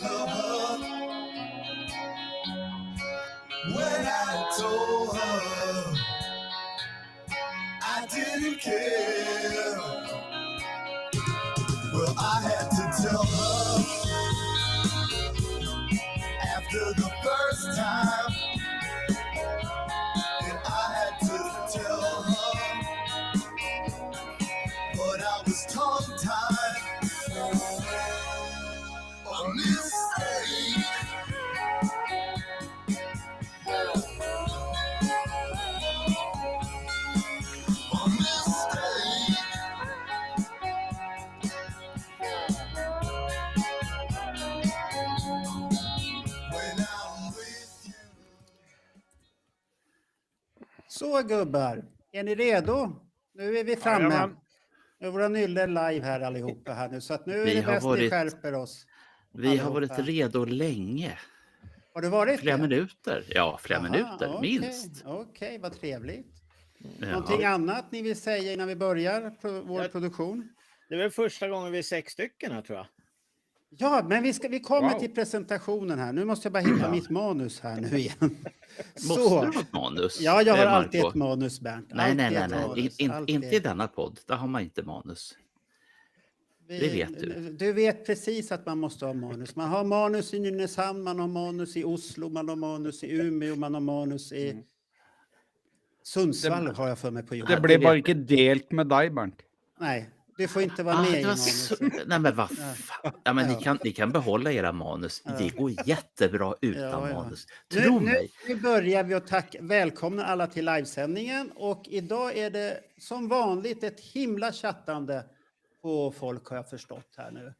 love her when I told her I didn't care. Well, I had to tell her after the first time, and I had to tell her, but I was tongue-tied. A mistake. A mistake. When I'm with you. Så gubbar, är ni redo? Nu är vi framme. Jajamän. Nu är våra nyller live här allihopa här nu. Så att nu Vi är det har bäst ni varit- skärper oss. Vi har allihopa. varit redo länge. Har du varit Flera det? minuter. Ja, flera Aha, minuter, okej, minst. Okej, vad trevligt. Ja. Någonting annat ni vill säga innan vi börjar vår produktion? Det är väl första gången vi är 6 stycken här, tror jag. Ja, men vi kommer Wow. till presentationen här. Nu måste jag bara hitta mitt manus här nu igen. Måste du ha ett manus? Ja, jag har Marco? alltid ett manus, Bernt. Nej, nej, Alltid nej, ett nej. manus, Inte i alltid. denna podd. Där har man inte manus. Det vet du. Du vet precis att man måste ha manus. Man har manus i Nynäshamn, man har manus i Oslo, man har manus i Umeå, man har manus i Sundsvall har jag för mig på Det jorden. blev bara inte delt med dig, Bernt. Nej, du får inte vara Ah, med det i var manuset. Nej, men vad fan. Ja, men ni kan behålla era manus. Det går jättebra utan Ja. manus. Tro mig. Nu börjar vi att välkomna alla till livesändningen. Och idag är det som vanligt ett himla chattande på folk har jag förstått här nu.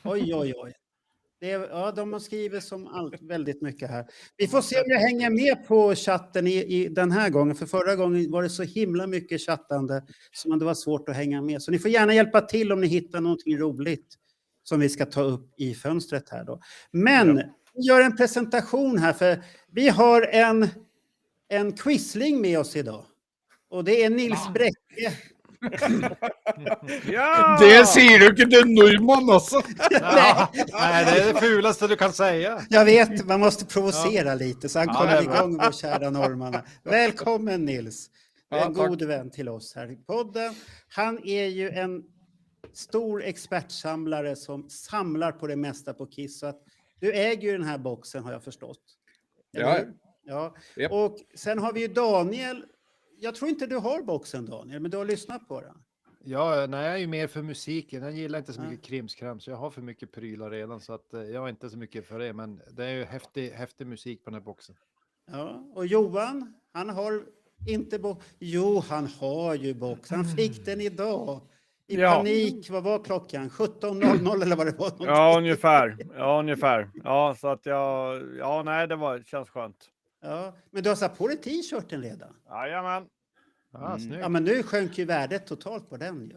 Oj, oj, oj. De har skrivit som allt väldigt mycket här. Vi får se om jag hänger med på chatten i den här gången. För förra gången var det så himla mycket chattande som det var svårt att hänga med. Så ni får gärna hjälpa till om ni hittar någonting roligt som vi ska ta upp i fönstret här då. Men vi gör en presentation här för vi har en quisling med oss idag. Och det är Nils Bräcke. Ja! Det säger du inte till Norman också. Ja, nej, det är det fulaste du kan säga. Jag vet, man måste provocera lite så han Ja, kommer det är bra. igång, vår kära norrman. Välkommen Nils. Du är Ja, en tack. god vän till oss här i podden. Han är ju en stor expertsamlare som samlar på det mesta på Kiss. Så att du äger ju den här boxen har jag förstått. Eller Ja. hur? Ja. Japp. Och sen har vi ju Daniel. Jag tror inte du har boxen Daniel, men du har lyssnat på den. Ja, nej, jag är ju mer för musiken. Jag gillar inte så mycket krimskrams. Jag har för mycket prylar redan så att jag är inte så mycket för det. Men det är ju häftig musik på den här boxen. Ja, och Johan, han har inte box. Jo, han har ju box. Han fick den idag. I Ja. panik, vad var klockan? 17.00 eller vad det var? Ja, ungefär. Ja, så att känns skönt. Ja, men du har satt på dig t-shirten redan. Jajamän. Ja, snyggt. Ja, men nu sjönk ju värdet totalt på den ju.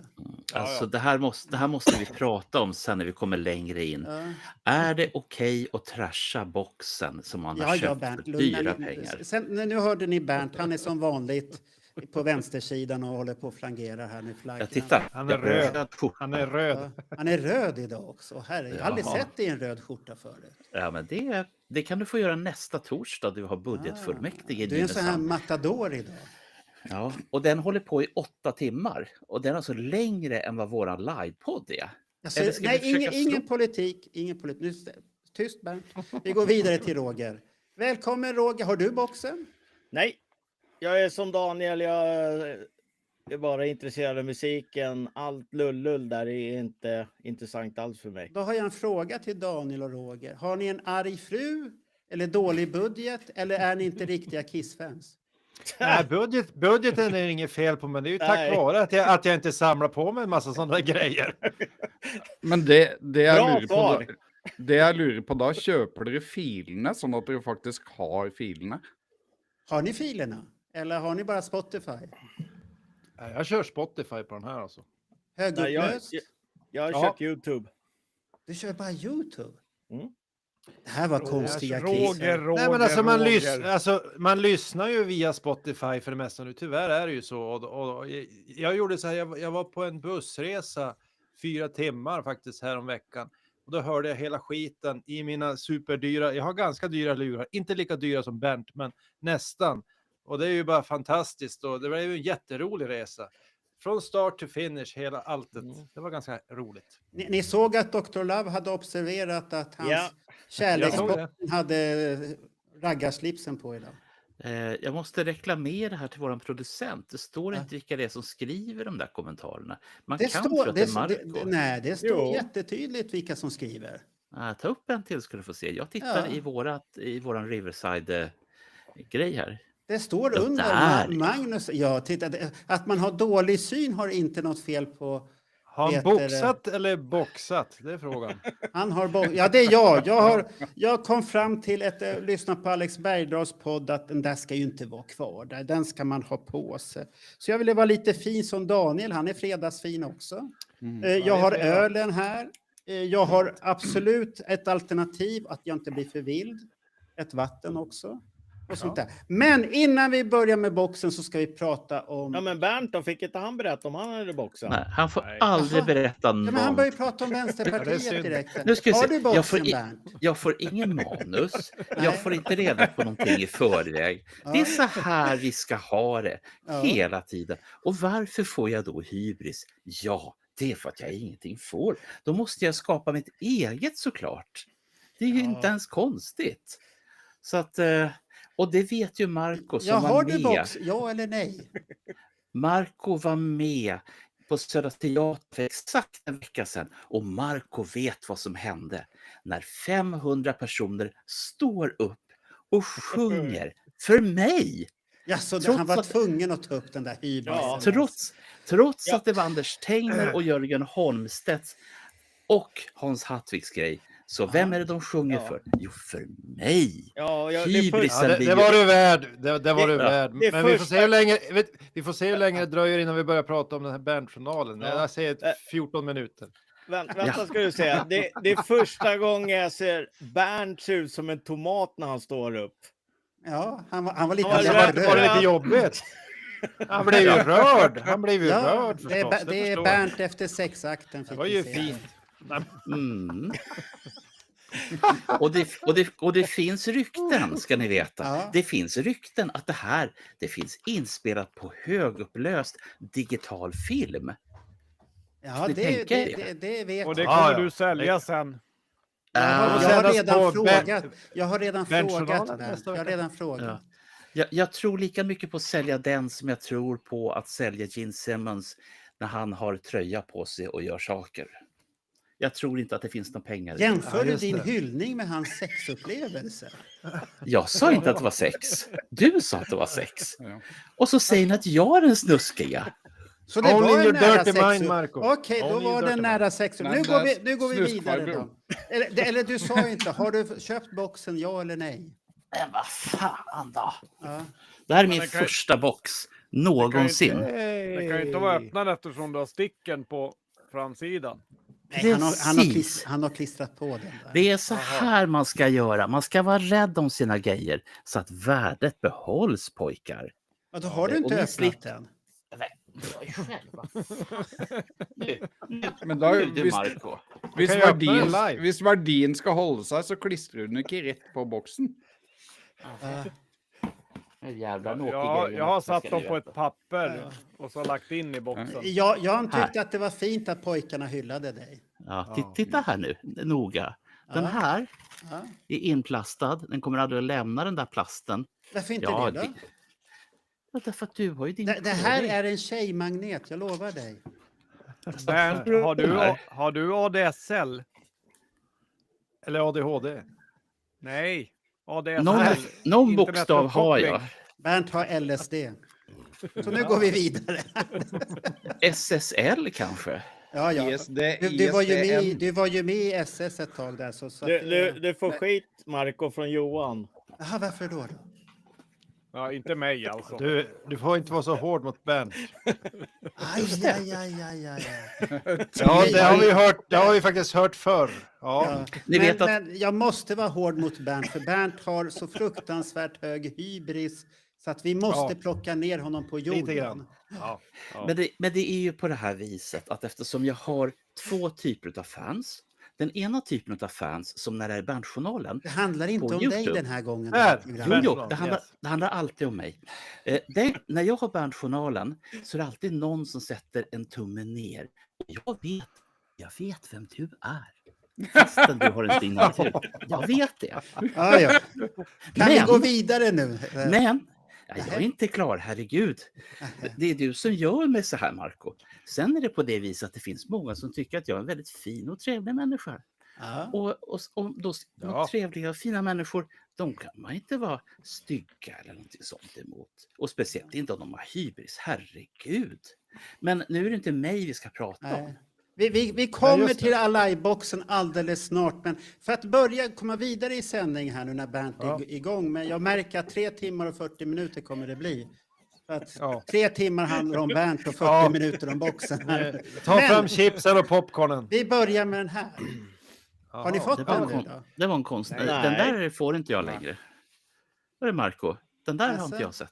Alltså, det här måste vi prata om sen när vi kommer längre in. Ja, Är det okej att trasha boxen som man har köpt Bernt, för lugna dyra ner- pengar? Sen, nu hörde ni Bernt, han är som vanligt på vänstersidan och håller på att flangera här med flaggan. Jag tittar. Han är röd. Han är röd. Ja, han är röd idag också. Herre, jag har aldrig Jaha. sett dig i en röd skjorta förut. Ja, men det kan du få göra nästa torsdag. Du har budgetfullmäktige i Du är en sån här Nynäshamn. matador idag. Ja, och den håller på i 8 timmar. Och den är alltså längre än vad våran livepodd är. Alltså, Eller ska vi nej, försöka ingen slå- politik. Nu, tyst Bernt. Vi går vidare till Roger. Välkommen Roger. Har du boxen? Nej, jag är som Daniel. Jag är bara intresserad av musiken. Allt lullull där är inte intressant alls för mig. Då har jag en fråga till Daniel och Roger. Har ni en arg fru? Eller dålig budget? Eller är ni inte riktiga Kiss-fans? Nej, budgeten är det inget fel på, men det är ju tack Nej. vare att jag inte samlar på mig en massa sådana grejer. Men det jag Bra lurer på, svar. det jag lurer på, då köper du filerna så att du faktiskt har filerna. Har ni filerna? Eller har ni bara Spotify? Nej, jag kör Spotify på den här alltså. Nej, Högupplöst? jag har Ja. kört YouTube. Du kör bara YouTube? Mm. Det här var konstiga Kiss. Nej, men alltså, man lyssnar ju via Spotify för det mesta nu. Tyvärr är det ju så. Och jag gjorde så här, jag var på en bussresa 4 timmar faktiskt här om veckan. Och då hörde jag hela skiten i mina superdyra, jag har ganska dyra lurar, inte lika dyra som Bernt, men nästan. Och det är ju bara fantastiskt och det var ju en jätterolig resa. Från start till finish, hela alltet. Det var ganska roligt. Ni såg att Dr. Love hade observerat att hans Ja. Jag såg kärleksbotten hade raggarslipsen på idag. Jag måste reklamera här till våran producent. Det står inte vilka det är som skriver de där kommentarerna. Man Det kan står, tro att det är Marco. nej, det står Jo. jättetydligt vilka som skriver. Ta upp en till ska du få se. Jag tittar Ja. i våran Riverside-grej här. Det står Ja, under där. Magnus. Ja, titta, att man har dålig syn har inte något fel på. Har han Peter, boxat eller boxat? Det är frågan. Han har ja, det är jag kom fram till lyssna på Alex Bergdahls podd att den där ska ju inte vara kvar där. Den ska man ha på sig. Så jag ville vara lite fin som Daniel. Han är fredagsfin också. Jag har ölen här. Jag har absolut ett alternativ att jag inte blir för vild. Ett vatten också. Och sånt där. Men innan vi börjar med boxen så ska vi prata om... Ja, men Bernt då, fick inte han berätta om han hade boxen? Nej, han får Nej. aldrig Jaha. berätta Ja, men han någonting. börjar ju prata om Ja, det är Vänsterpartiet synd. direkt. Nu ska vi Har se. du boxen, Bernt? Jag får ingen manus. Nej. Jag får inte reda på någonting i förväg. Det är så här vi ska ha det Ja. hela tiden. Och varför får jag då hybris? Ja, det är för att jag ingenting får. Då måste jag skapa mitt eget såklart. Det är ju inte ens konstigt. Så att, och det vet ju Marco som Ja, var har du med. box? Ja eller nej? Marco var med på Södra Teatern för exakt en vecka sedan och Marco vet vad som hände när 500 personer står upp och sjunger för mig. Ja, så Trots han var att- tvungen att ta upp den där hybrisen. Ja, Trots Ja. att det var Anders Tengner och Jörgen Holmstedts och Hans Hattviks grej. Så vem är det de sjunger Ja. för? Jo, för mig. Ja, det Hybris. först, Ja, det, blir det ju- var du värd. Det var du Ja. värd. Det är Men vi får, första- se hur länge, vi får se hur länge det dröjer innan vi börjar prata om den här Bernt-journalen. Ja. Jag säger 14 minuter. vänta ska du säga. Det är första gången jag ser Bernt se ut som en tomat när han står upp. Ja, han var lite Ja, Alltså, det var, röd. var det lite jobbigt? Han blev ju rörd. Han blev ju Ja, rörd det är, förstås. det är förstår jag. Bernt efter sexakten. Det fick var vi ju se. fint. Mm. och det finns rykten, ska ni veta. Ja. Det finns rykten att det finns inspelat på högupplöst digital film. Ja, Ni det tänker vet Och det jag. kommer Ja, ja. du sälja sen. Jag Och har sändas redan på frågat. Jag har redan Bernt-journalen frågat. Bernt. nästa Jag har vecka. redan frågat. Ja. Jag tror lika mycket på att sälja den som jag tror på att sälja Gene Simmons när han har tröja på sig och gör saker. Jag tror inte att det finns några pengar i det. Jämför Ja, du just din det. hyllning med hans sexupplevelse? Jag sa inte att det var sex. Du sa att det var sex. Ja. Och så säger ni att jag är den snuskiga. Så det Only var in en your nära dirty mind, sex. Marco. Okej, då Only in var your det dirty nära sex. Men Nu det går vi vidare då. snusfarbror. Eller du sa inte, har du köpt boxen, ja eller nej? Men vad fan då? Ja. Det här är min det kan ju- första box någonsin. Det kan ju inte vara öppnad eftersom du har sticken på framsidan. Nej, Precis. han har klistrat på den där. Det är så här man ska göra. Man ska vara rädd om sina grejer så att värdet behålls, pojkar. Ja, då har du och inte ni öppnat slipper- den. Men da, Du, hvis, Marco. hvis, kan jo öppna verdien, den live. hvis verdien skal holde seg, så klistrer du den ikke rett på boksen. Jävlar, Jag har satt dem på ett papper och så lagt in i boxen. Jag tyckte att det var fint att pojkarna hyllade dig. Ja, titta här nu, noga. Den Ja. här Ja. är inplastad. Den kommer aldrig att lämna den där plasten. Varför inte Ja, det då? Ja, därför att du har ju din... Det här är en tjejmagnet, jag lovar dig. Bernt, har du ADSL? Eller ADHD. Nej, ADSL. Någon bokstav har jag. Bernt har LSD. Så nu går vi vidare. SSL kanske? Ja, ja. ISD, Du var ju med i SS ett tag där. Så att, Du får skit, Marco, från Johan. Jaha, varför då? Ja, inte mig alltså. Du får inte vara så hård mot Bernt. Aj. Ja, det har vi hört. Det har vi faktiskt hört förr. Ja. Ja. Ni vet att- Men jag måste vara hård mot Bernt, för Bernt har så fruktansvärt hög hybris så att vi måste Ja. plocka ner honom på Lite jorden. grann. Ja. Men det är ju på det här viset att eftersom jag har två typer av fans. Den ena typen av fans som när det är Berntjournalen. Det handlar inte På om dig YouTube. den här gången. Här. programmet. Jo, det handlar alltid om mig. När jag har Berntjournalen så är det alltid någon som sätter en tumme ner. Och jag vet vem du är. Fastän du har en signatur. Jag vet det. Ja, ja. Kan vi Men- gå vidare nu? Men jag är inte klar, herregud. Det är du som gör mig så här, Marco. Sen är det på det viset att det finns många som tycker att jag är en väldigt fin och trevlig människa. Ja. Och då, Ja. trevliga och fina människor, de kan man inte vara stygga eller någonting sånt emot. Och speciellt inte om de har hybris, herregud. Men nu är det inte mig vi ska prata om. Nej. Vi kommer just det. till Alive-boxen alldeles snart, men för att börja komma vidare i sändning här nu när Bernt Ja. är igång, men jag märker att 3 timmar och 40 minuter kommer det bli. För att Ja. 3 timmar handlar om Bernt och 40 Ja. minuter om boxen. Här. Ta Men- fram chipsen och popcornen. Vi börjar med den här. Har ni Jaha. fått Det var, den en nu kon- då? det var en konst. Nej. Den där får inte jag längre. Vad är det, Marco? Den där har Alltså, inte jag sett.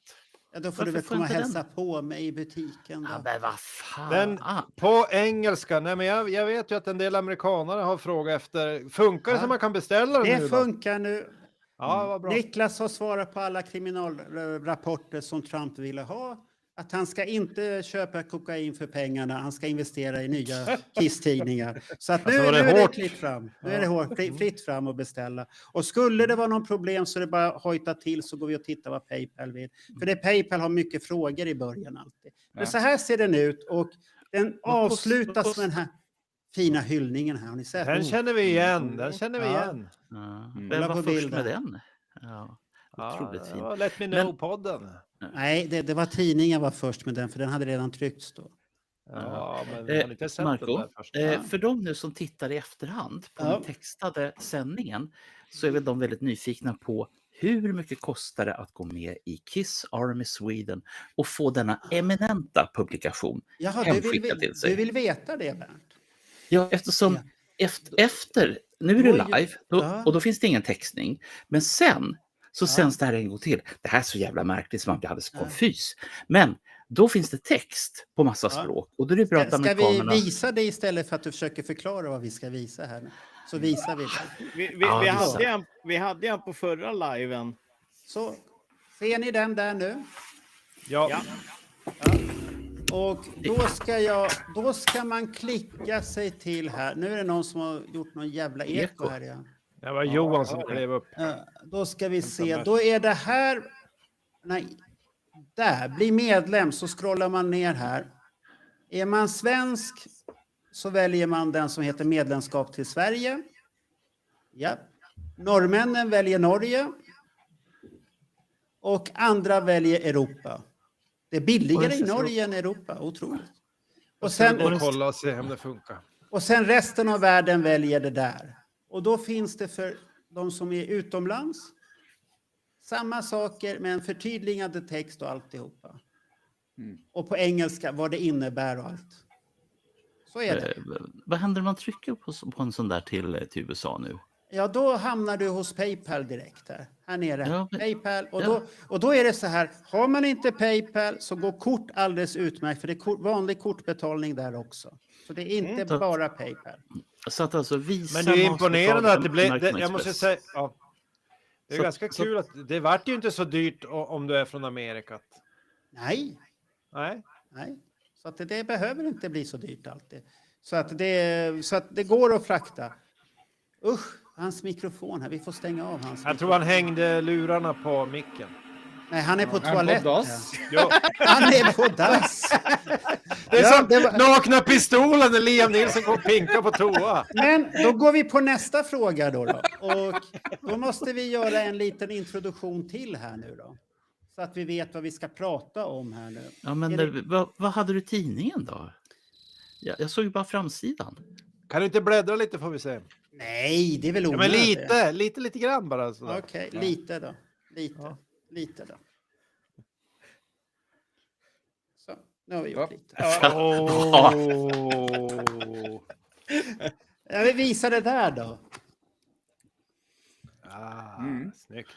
Ja, då får du Varför väl får komma och inte hälsa på mig i butiken. Ja, Då. men vad fan. Den på engelska. Nej, men jag vet ju att en del amerikanare har frågat efter. Funkar det Ja. så man kan beställa den nu? Det då? funkar nu. Ja, vad bra. Niklas har svarat på alla kriminalrapporter som Trump ville ha. Att han ska inte köpa kokain för pengarna, han ska investera i nya Kiss-tidningar. Så att nu, Alltså, var nu det är det hårt? fritt fram. Nu Ja. är det hårt, fritt fram att beställa. Och skulle det vara någon problem så är det bara att hojta till så går vi och tittar vad Paypal vill. För det Paypal har mycket frågor i början alltid. Men Ja. så här ser den ut och den avslutas och- med den här fina hyllningen här. Har ni sett? Den känner vi igen. Den känner vi Ja. igen. Ja. Mm. Vem Kolla var på först bilden. med den? Ja, otroligt det fin. var Let Me Men- Know-podden. Nej, det var tidningen var först med den för den hade redan tryckts då. Ja, men jag har inte sett Marco, den där först. för de nu som tittar i efterhand på Ja. den textade sändningen så är väl de väldigt nyfikna på hur mycket kostar det att gå med i Kiss Army Sweden och få denna eminenta publikation. Jaha, Hemskickad till sig. du vill veta det, Bernt? Ja, eftersom Ja. efter nu är det Då är ju- live Ja. och då finns det ingen textning. Men sen så sänds det här en gång till. Det här är så jävla märkligt som man blir alldeles konfys. Men då finns det text på massa Ja. språk och då är det bra att Ska vi amerikanerna... visa det istället för att du försöker förklara vad vi ska visa här? Så visar vi det. Vi hade en på förra liven. Så, ser ni den där nu? Ja. Och då ska man klicka sig till här. Nu är det någon som har gjort någon jävla eko Eko. här. Ja. Det var Johan som klev upp. Då ska vi se. Då är det här. Nej. Där, bli medlem så scrollar man ner här. Är man svensk så väljer man den som heter medlemskap till Sverige. Ja. Norrmännen väljer Norge. Och andra väljer Europa. Det är billigare i Norge än Europa, otroligt. Och Sen gå och sen, kolla och se om det funkar. och sen resten av världen väljer det där. Och då finns det för de som är utomlands samma saker med en förtydligande text och alltihopa. Och på engelska vad det innebär och allt. Så är det. Vad händer om man trycker på en sån där till USA nu? Ja, då hamnar du hos Paypal direkt här nere. Ja, men- Paypal. ja. Och då är det så här, har man inte Paypal så går kort alldeles utmärkt för det är vanlig kortbetalning där också. Så det är inte Så- bara Paypal. Så att alltså visa Men det är imponerande att det blev... American Jag måste Express. säga... Ja. Det är Så- ganska så- kul att det vart ju inte så dyrt om du är från Amerika. Nej, Nej. nej. Så att det behöver inte bli så dyrt alltid. Så att det går att frakta. Usch, hans mikrofon här. Vi får stänga av hans. Jag tror han hängde lurarna på micken. Nej, han är på Han på toaletten. dass. Ja. Han är på dass. Det är Ja, som det var- nakna pistolen när Liam Nilsson kom och pinka på toa. Men då går vi på nästa fråga då. Och då måste vi göra en liten introduktion till här nu då. Så att vi vet vad vi ska prata om här nu. Ja, men Är det- vad hade du i tidningen då? Jag såg ju bara framsidan. Kan du inte bläddra lite får vi se. Nej, det är väl Ja, men onödigt. lite grann bara. Sådär. Okej, lite då. Ja. Lite då. Så, nu har vi gjort Ja. lite. Åh. Jag vill visa det där då. Ah, Mm. Snyggt.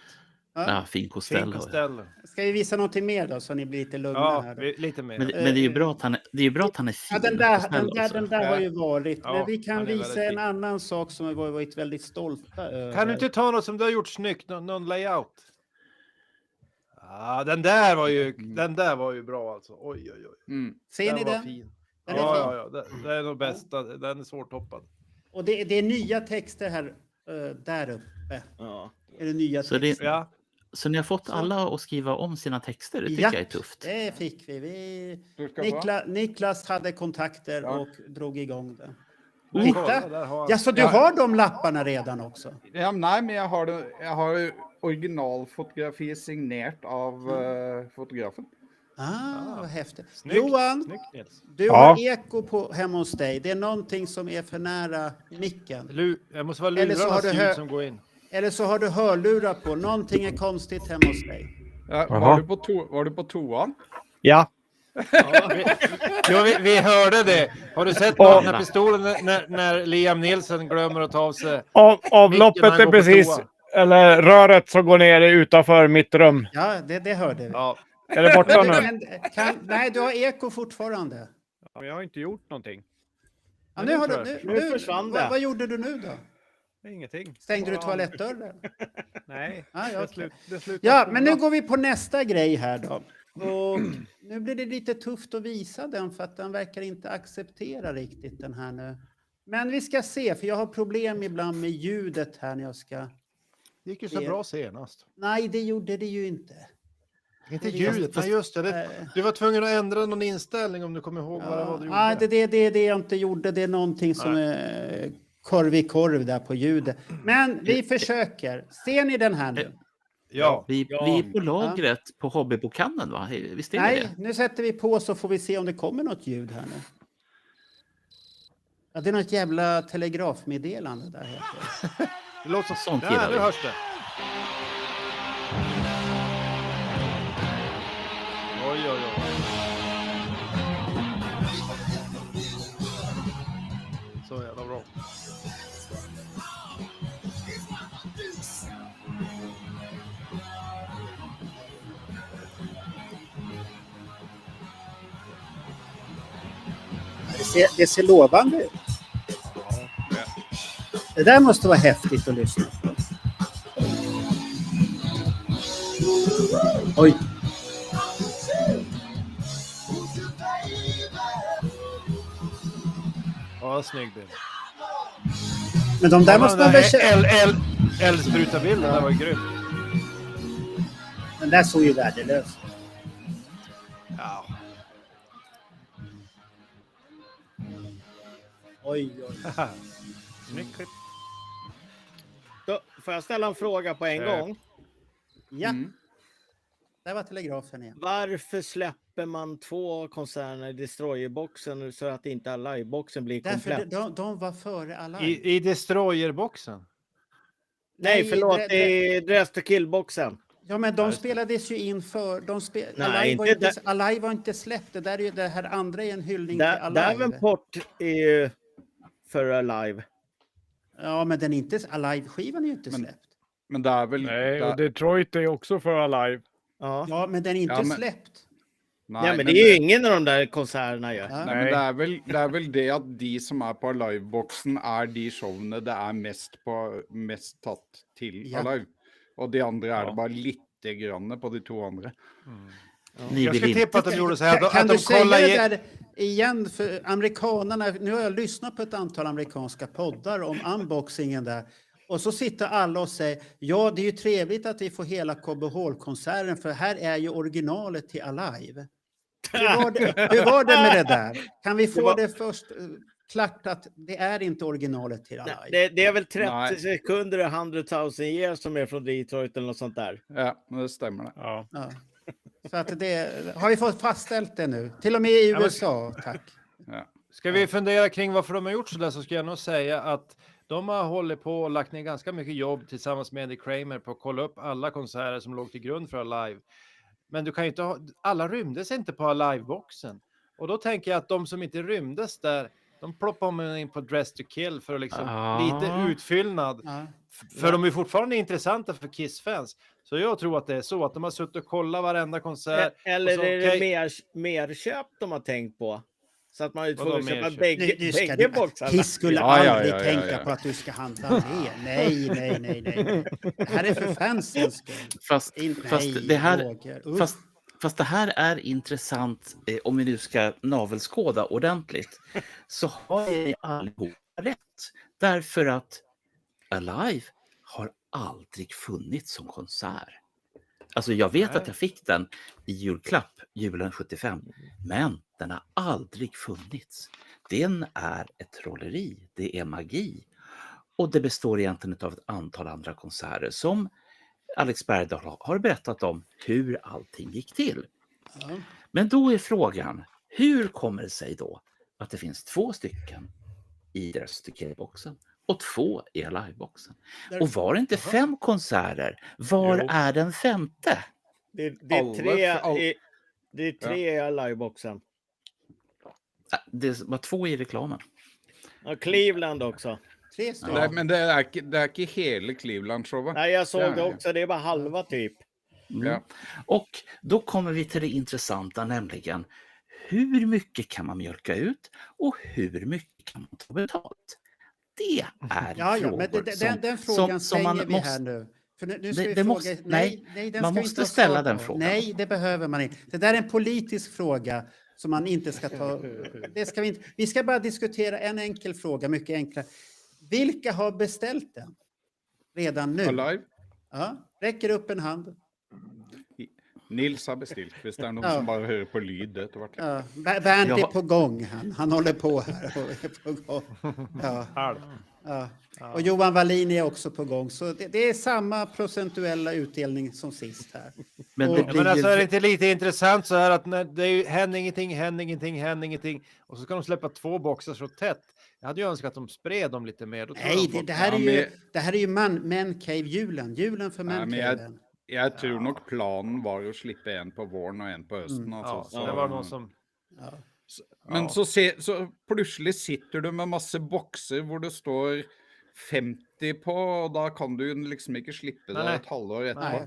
Ja, fin Costello. Fin Costello. Ska vi visa någonting mer då så ni blir lite lugna här? Ja, Då? lite mer. Men det är ju bra att han är fin. Ja, den där Costello, har ju varit. Ja, Men vi kan han är visa väldigt en fin. annan sak som vi har varit väldigt stolta över. Kan du inte ta något som du har gjort snyggt? Någon layout? Ja, den där var ju bra alltså. Oj. Mm. Ser ni var den? fin. Den är Ja. Det är nog bästa. Den är svårtoppad. Och det är nya texter här där uppe. Ja. Är det nya Så det- texter? Ja. Så ni har fått alla att skriva om sina texter. Det tycker Ja. jag är tufft. Det fick vi. Du ska få. Niklas hade kontakter Ja. och drog igång det. Men Titta. kolla, där har han. Ja, så du Ja. har de lapparna redan också? Ja, nej, men jag har originalfotografi signerat av fotografen. Vad häftigt. Snyggt. Johan, Snyggt, Nils. du Ja. har eko på hemma hos dig. Det är någonting som är för nära micken. Jag måste vara Eller så har lurarnas du ljud hö- som går in. Eller så har du hörlurar på. Någonting är konstigt hemma hos dig. Ja, Jaha. var du på toan? Ja. Vi hörde det. Har du sett Ja. den här pistolen när Liam Nielsen glömmer att ta av sig? Avloppet Micken, han är går på precis, toa. eller röret som går ner utanför mitt rum. Ja, det hörde vi. Ja. Är det borta nu? Nej, du har eko fortfarande. Jag har inte gjort någonting. Ja, nu har du, Nu försvann det. Vad gjorde du nu då? Ingenting. Stängde du Bara- toalettdörren? Nej, Ja, ja, okej. det slutar Ja, så men bra. nu går vi på nästa grej här då. Och nu blir det lite tufft att visa den för att den verkar inte acceptera riktigt den här nu. Men vi ska se, för jag har problem ibland med ljudet här när jag ska... Det gick ju så bra senast. Nej, det gjorde det ju inte. Inte Det- ljudet, men just det. Eh, Du var tvungen att ändra någon inställning om du kommer ihåg vad det var du gjorde. Nej, det är det jag inte gjorde. Det är någonting som är korv i korv där på ljudet. Men vi försöker. Ser ni den här nu? Ja. Vi är på lagret på Hobbybokhandeln, va? Visst är det Nej, det? nu sätter vi på så får vi se om det kommer något ljud här nu. Ja, det är något jävla telegrafmeddelande där heter det. Det låter som Sånt där, gillar nu vi. hörs det. Oj. Så jävla bra. Det ser lovande ut. Det där måste vara häftigt att lyssna på. Oj. Ja, snygg bild. Men de där måste man väl Eldsprutarbilden, det var ju grym. Den där såg ju värdelös. Ja. Oj. Snyggt klipp. Då får jag ställa en fråga på en gång? Ja. Där var telegrafen igen. Varför släpper man 2 koncerner i Destroyer-boxen så att inte alla liveboxen blir Därför komplett? de var före alla. I Destroyer-boxen. Nej, förlåt. det- Det är Dress to Kill-boxen. Ja, men de spelades ju in för... Nej, Alive, var inte inte, Alive var inte släppt. Det där är ju det här andra är en hyllning till Alive. Davenport är ju för Alive. Ja, men den är inte... Alive-skivan är ju inte släppt. Men det är väl... Nej, och Detroit är också för Alive. Ja. Ja, men den är inte Ja, men- släppt. Nej, men det är ju ingen av de där konserterna ju. Ja. Nej, men det är väl det att de som är på liveboxen är de showene det är mest tatt till Ja. Alive. Och de andra är det bara lite grann på de 2 andra. Ni Jag vill skulle inte. tippa att de gjorde så här. Kan Att du de säga kollar det där igen? För amerikanerna, nu har jag lyssnat på ett antal amerikanska poddar om unboxingen där. Och så sitter alla och säger, ja det är ju trevligt att vi får hela KBH-konserten för här är ju originalet till Alive. Hur var det med det där? Kan vi få det först klart att det är inte originalet till Alive? Det är väl 30 Nej. sekunder i 100 000 years som är från Detroit eller något sånt där. Ja, det stämmer det. Ja. Ja. Så att det, har vi fått fastställt det nu? Till och med i men- USA, tack. Ja. Ska vi fundera kring varför de har gjort så där, så ska jag nog säga att de har hållit på och lagt ner ganska mycket jobb tillsammans med Eddie Kramer på att kolla upp alla konserter som låg till grund för Alive. Men du kan ju inte ha, alla rymdes inte på Alive-boxen. Och då tänker jag att de som inte rymdes där, de ploppar man in på Dress to Kill för att liksom Ah. lite utfyllnad. Ja. För de är fortfarande intressanta för Kiss-fans. Så jag tror att det är så att de har suttit och kollat varenda konsert. Eller och så, är det okej, merköp de har tänkt på? Så att man är Vadå tvungen att köpa merköp? bägge boxarna. Kiss skulle Ja, ja, aldrig ja, ja, tänka ja. på att du ska handla mer. Nej. Det här är för fansens skull. Fast det här- Roger. Uff. Fast det här är intressant, om vi nu ska navelskåda ordentligt, så har ni allihopa rätt. Därför att Alive har aldrig funnits som konsert. Alltså jag vet Nej. att jag fick den i julklapp julen 75, men den har aldrig funnits. Den är ett trolleri, det är magi. Och det består egentligen av ett antal andra konserter som Alex Bergdahl har berättat om hur allting gick till. Ja. Men då är frågan, hur kommer det sig då att det finns 2 stycken i Decay-boxen och 2 i Alive-boxen? Och var det inte 5 konserter? Var Jo. är den 5:e? Det är Alla- tre, all- det är 3 i liveboxen. Det var 2 i reklamen. Och Cleveland också. 3 stycken. Nej, men det er ikke hele Cleveland-showet. Nej, jag såg Ja, det ja. också. Det är bara halva typ. Mm. Ja. Och då kommer vi till det intressanta, nämligen hur mycket kan man mjölka ut och hur mycket kan man ta betalt? Det är Ja, frågor men den frågan som man stänger vi måste... här nu. För nu ska Det- vi det fråga... måste- nej, den man ska vi måste inte ha ställa svar den på. frågan. Nej, det behöver man inte. Det där är en politisk fråga som man inte ska ta... Det ska vi inte. Vi ska bara diskutera en enkel fråga, mycket enklare. Vilka har beställt den redan nu? Alive. Ja, räcker upp en hand. Nils har bestilt, hvis det er noen Ja. som bare hører på lyd etter hvert. Ja, Bernt är Ja. på gång. Han håller på här och är på gång. Ja, halv. ja. Och Johan Wallin är också på gång. Så det är samma procentuella utdelning som sist här. Men Och- det Ja, blir men alltså ju... är det inte lite intressant så här att när det är ju, händer ingenting och så ska de släppa 2 boxar så tätt. Jag hade ju önskat att de spred dem lite mer. Då tror jag Nej, de får- det här är Ja, ju, men- det här är ju Mancave-julen. Julen för Nej, men Mancaven. Jeg tror nok planen var å slippe en på våren og en på høsten. Ja, Altså, så det var någon som... Ja. Men Ja. så plutselig sitter du med masse bokser hvor det står 50 på, og da kan du liksom ikke slippe det Nei. et halvår etterpå.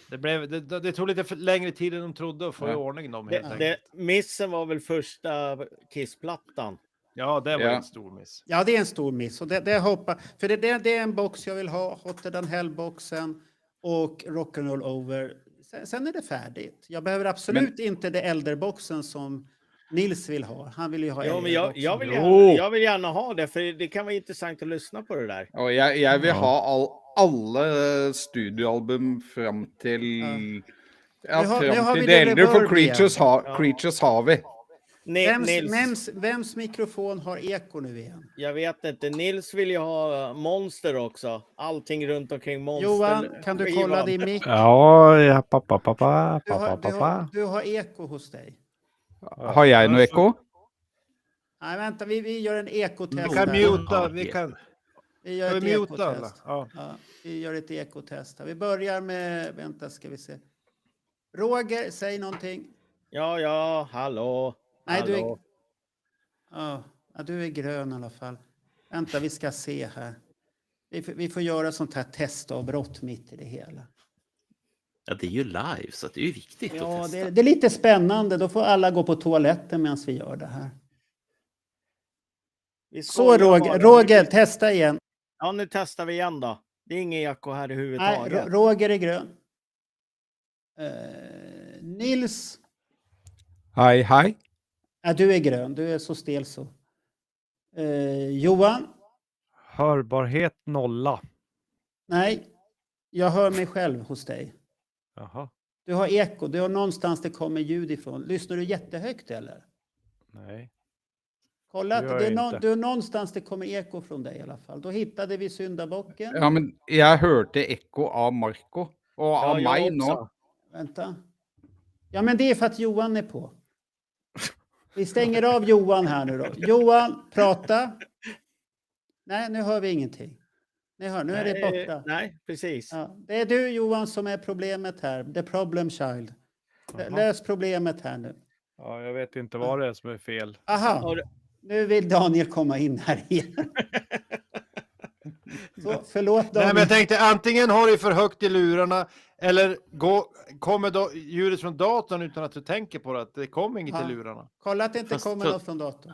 Nej. Det tog lite längre tid än de trodde att få i Ja. ordning dem helt enkelt. Missen var väl första Kissplattan. Ja, det var Ja. en stor miss. Ja, det är en stor miss. Och det hoppar, för det är en box jag vill ha. Hotter than Hell-boxen och Rock'n'Roll Over. Sen är det färdigt. Jag behöver absolut inte det äldreboxen som Nils vill ha. Han vill ju ha Ja, men äldreboxen. jag vill gärna ha det, för det kan vara intressant att lyssna på det där. Og jeg vil ha alle studioalbum fram til Ja, Nu har fram vi til det det eldre, for reverb igen. Creatures har vi. Nils, Vems mikrofon har eko nu igen? jag vet inte. Nils vill ju ha Monster också. Allting runt omkring Monster. Johan, kan du kolla din mick? Ja, Du har eko hos dig. Har jeg noe ekko? Nej, vänta, vi gör en ekotest. Vi kan här. muta, vi kan... Vi gör Ska ett vi muta alla? ekotest. Ja. Ja, vi gör ett ekotest här. Vi börjar med, vänta ska vi se. Roger, säg någonting. Ja, hallå. Nej, du är, hallå. ja, du är grön i alla fall. Vänta, vi ska se här. Vi får göra sånt här testavbrott mitt i det hela. Ja, det är ju live, så det är ju viktigt Ja, att testa. det är lite spännande. Då får alla gå på toaletten medan vi gör det här. Vi Så skojar Roger, bara. Roger, testa igen. Ja, nu testar vi igen då. Det är ingen Jacko här Nej, överhuvudtaget. Roger är grön. Nils, Hei, hei. ja, du är grön. Du är så stel så. Johan, Hörbarhet 0. nej. Jag hör mig själv hos dig. Jaha, Du har eko. Du har någonstans det kommer ljud ifrån. Lyssnar du jättehögt eller? nej. Kolla att Det gör det är jag inte. du är någonstans det kommer eko från dig i alla fall. Då hittade vi syndabocken. Ja, men jeg hørte ekko av Marco, og av jag meg nå. också. Vänta. Ja, men det är för att Johan är på. Vi stänger av Johan här nu då. Johan, prata. Nej, nu hör vi ingenting. Ni hör, nu är det borta. Nej, precis. Ja, det är du Johan som är problemet här. The problem child. Jaha. Lös problemet här nu. Ja, jag vet inte vad det är som är fel. Aha, Har du- nu vill Daniel komma in här igen. Så, förlåt Nej, men Daniel. jag tänkte antingen har du för högt i lurarna Eller kommer då ljudet från datorn utan att du tänker på det? Att det kommer inget Ja. i lurarna? Kolla att det inte Fast kommer så- något från datorn.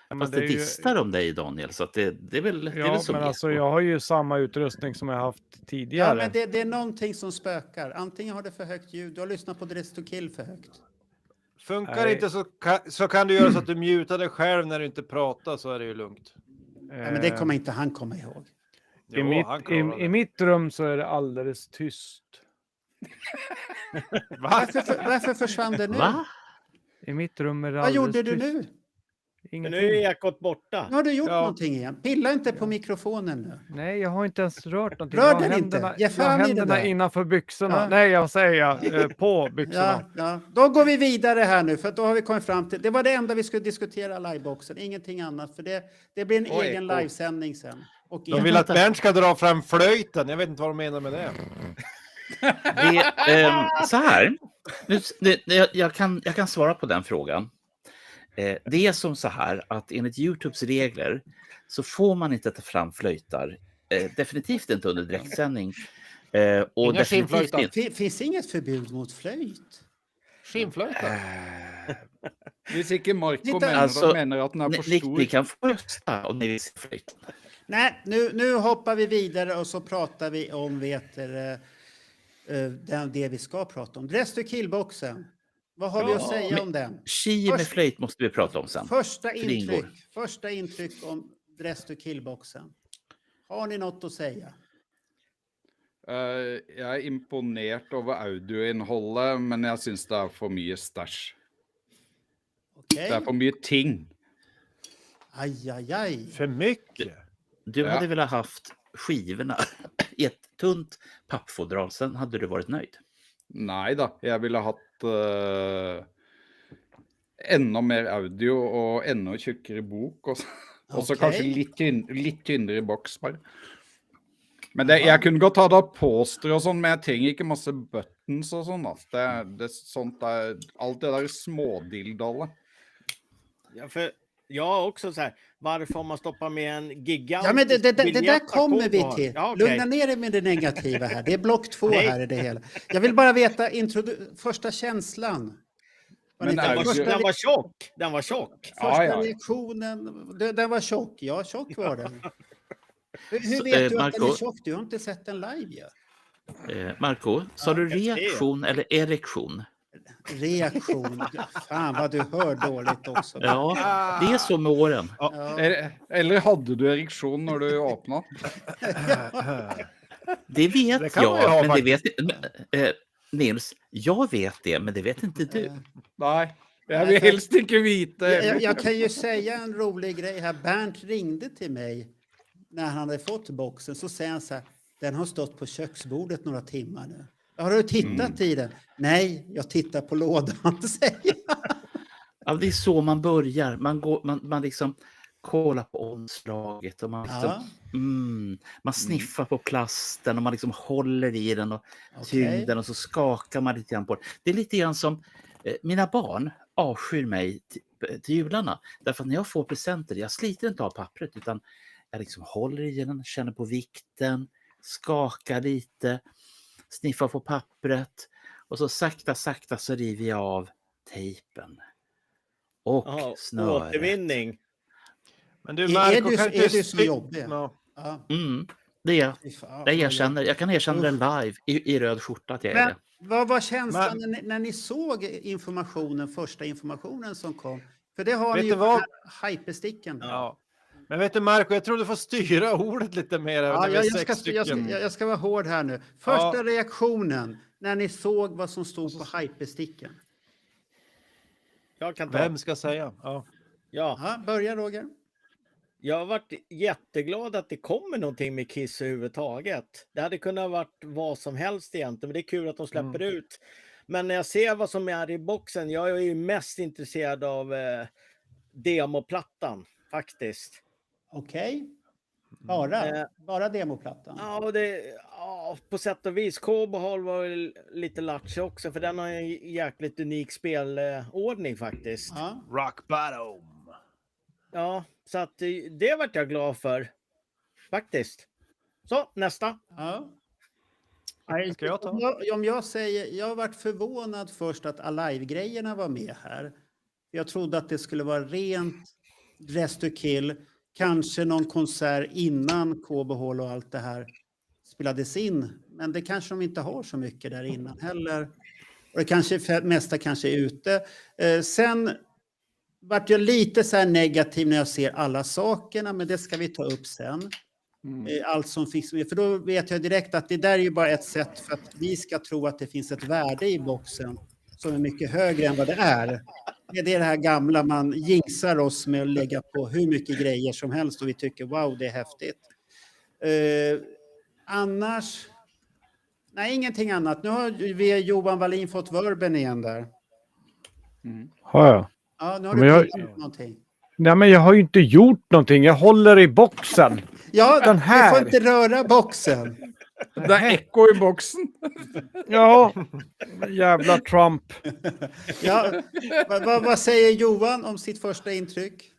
Men Fast det det är ju- distar om dig, Daniel, så att det är väl, det är Ja, väl som men det är. alltså jag har ju samma utrustning som jag haft Ja, tidigare. men det är någonting som spökar. Antingen har det för högt ljud, du har lyssnat på Dress to Kill för högt. Funkar Nej. inte så kan du göra så att du mutar dig själv när du inte pratar, så är det ju lugnt. Ja, men det kommer inte han komma ihåg. Jo, han klarar det. I mitt rum så är det alldeles tyst. Va? Varför försvann det nu? Va? I mitt rum är det Vad alldeles gjorde du tyst. nu? Men nu är Ingenting. ekot borta. Nu har du gjort Ja. någonting igen. Pilla inte på mikrofonen nu. Nej, jag har inte ens rört någonting. Rör Jag har den inte. händerna, Ge jag fan har i det händerna där. innanför byxorna. Ja. Nej, jag säger på byxorna. Ja. Då går vi vidare här nu, för att då har vi kommit fram till... Det var det enda vi skulle diskutera liveboxen, ingenting annat. För det blir en Oj, egen oj. livesändning sen. Och De vill att Bernt ska dra fram flöjten. Jag vet inte vad de menar med det. Så här, jag kan svara på den frågan. Det är som så här att enligt Youtubes regler så får man inte ta fram flöjtar. Definitivt inte under direktsändning. Och Inga definitivt skinnflöjtar. inte... Finns inget förbud mot flöjt? Skinnflöjta. Hvis ikke Marco Titta. mener, Alltså, mener at den er for Ni stor. kan få rösta om ni vill se flöjten. Nej, nu hoppar vi vidare och så pratar vi om det vi ska prata om. Dress to Kill-boxen. Vad har vi att säga om den? Chi med Först- flöjt måste vi prata om sen. Första det ingår. intryck om Dress to Kill-boxen. Har ni något att säga? Jeg er imponert over audioinnholdet, men jeg syns det er for mye stæsj. Okej. Det er for mye ting. Aj. För mycket. Du Ja. hade velat haft skivorna i ett tunt pappfodral, sen hade du varit nöjd. Nei da, jeg ville hatt enda mer audio og enda tjukkere bok. Og så Ok. kanskje litt tynnere boks bare. Men jeg kunne godt ha det av poster og sånn, men jeg trenger ikke masse buttons og sånn. Altså. Sånt er alt det der smådildalet. Ja, för jag har också så här, varför har man stoppat med en gigantisk Ja, men det där biljett kommer vi på? till. Ja, okej. Lugna ner dig med det negativa här. Det är block 2 Nej. här i det hela. Jag vill bara veta första känslan. Vad Men ni- är det- första Den var tjock. Den var tjock. första Ja. reaktionen, den var tjock. Ja, tjock var den. Hur Så, vet du att den Marco? är tjock? Du har inte sett den live ju. Marco, sa du jag ser. reaktion eller erektion? Reaktion. Ja, fan vad du hör dåligt också. Ja, det är så med åren. Ja. Eller hadde du ereksjon når du åpna? Det vet Det kan man ju ha jag, men det faktiskt. vet Nils, jag vet det, men det vet inte du. Nei, jeg vil helst ikke vite. Jag kan ju säga en rolig grej här. Bernt ringde till mig när han hade fått boxen. Så säger han så här, den har stått på köksbordet några timmar nu. Har du tittat i den? Nej, jag tittar på lådan, säger han. Ja, det är så man börjar. Man liksom kollar på omslaget och man, liksom, Ja. man sniffar på plasten och man liksom håller i den och Okej. tyngden och så skakar man lite grann på den. Det är lite grann som mina barn avskyr mig till jularna. Därför att när jag får presenter, jag sliter inte av pappret utan jag liksom håller i den, känner på vikten, skakar lite, sniffar på pappret och så sakta så river jag av tejpen. Och Jaha, snöret. återvinning. Men du, Är Marco, du- kan är inte du så jobbig? Ja. Ja. Det är jag. Fy fan, Jag kan erkänna det live i röd skjorta att jag är Men det. vad var känslan när ni såg första informationen som kom? För det har Vet ni du ju vad? hypersticken. Ja. Men vet du, Marco, jag tror du får styra ordet lite mer. Ja, när vi är jag sex stycken. ska vara hård här nu. Första reaktionen när ni såg vad som stod på hypersticken. Jag kan ta. Vem ska säga? Ja. Ja, Ja, börja Roger. jag har varit jätteglad att det kommer någonting med Kiss överhuvudtaget. Det hade kunnat varit vad som helst egentligen, men det är kul att de släpper ut. Men när jag ser vad som är i boxen, jag är ju mest intresserad av demoplattan faktiskt. Okej. Eh. Bara demoplattan. Ja, på sätt och vis. Cobalt var ju lite latch också, för den har en jäkligt unik spelordning faktiskt. Ja. Rock bottom. Ja, så att det vart jag glad för. Faktiskt. Så, nästa. Ja. Nej, Ska jag ta? om jag säger, jag har varit förvånad först att Alive-grejerna var med här. Jag trodde att det skulle vara rent Dress to Kill, kanske någon konsert innan KB Hall och allt det här spelades in. Men det kanske de inte har så mycket där innan heller. Och det kanske mesta kanske är ute. Sen vart jag lite så här negativ när jag ser alla sakerna, men det ska vi ta upp sen. Allt som finns med, för då vet jag direkt att det där är ju bara ett sätt för att vi ska tro att det finns ett värde i boxen som är mycket högre än vad det är. Det är det här gamla, man jinxar oss med att lägga på hur mycket grejer som helst och vi tycker wow, det är häftigt. Annars, nej, ingenting annat. Nu har vi Johan Wallin fått verben igen där. Har jag? Ja, nu har Men du jag- tittat på någonting. Nej, men jag har ju inte gjort någonting. Jag håller i boxen. Ja, Den du här. får inte röra boxen. Det är echo i boxen. Ja, jävla Trump. Ja, vad säger Johan om sitt första intryck?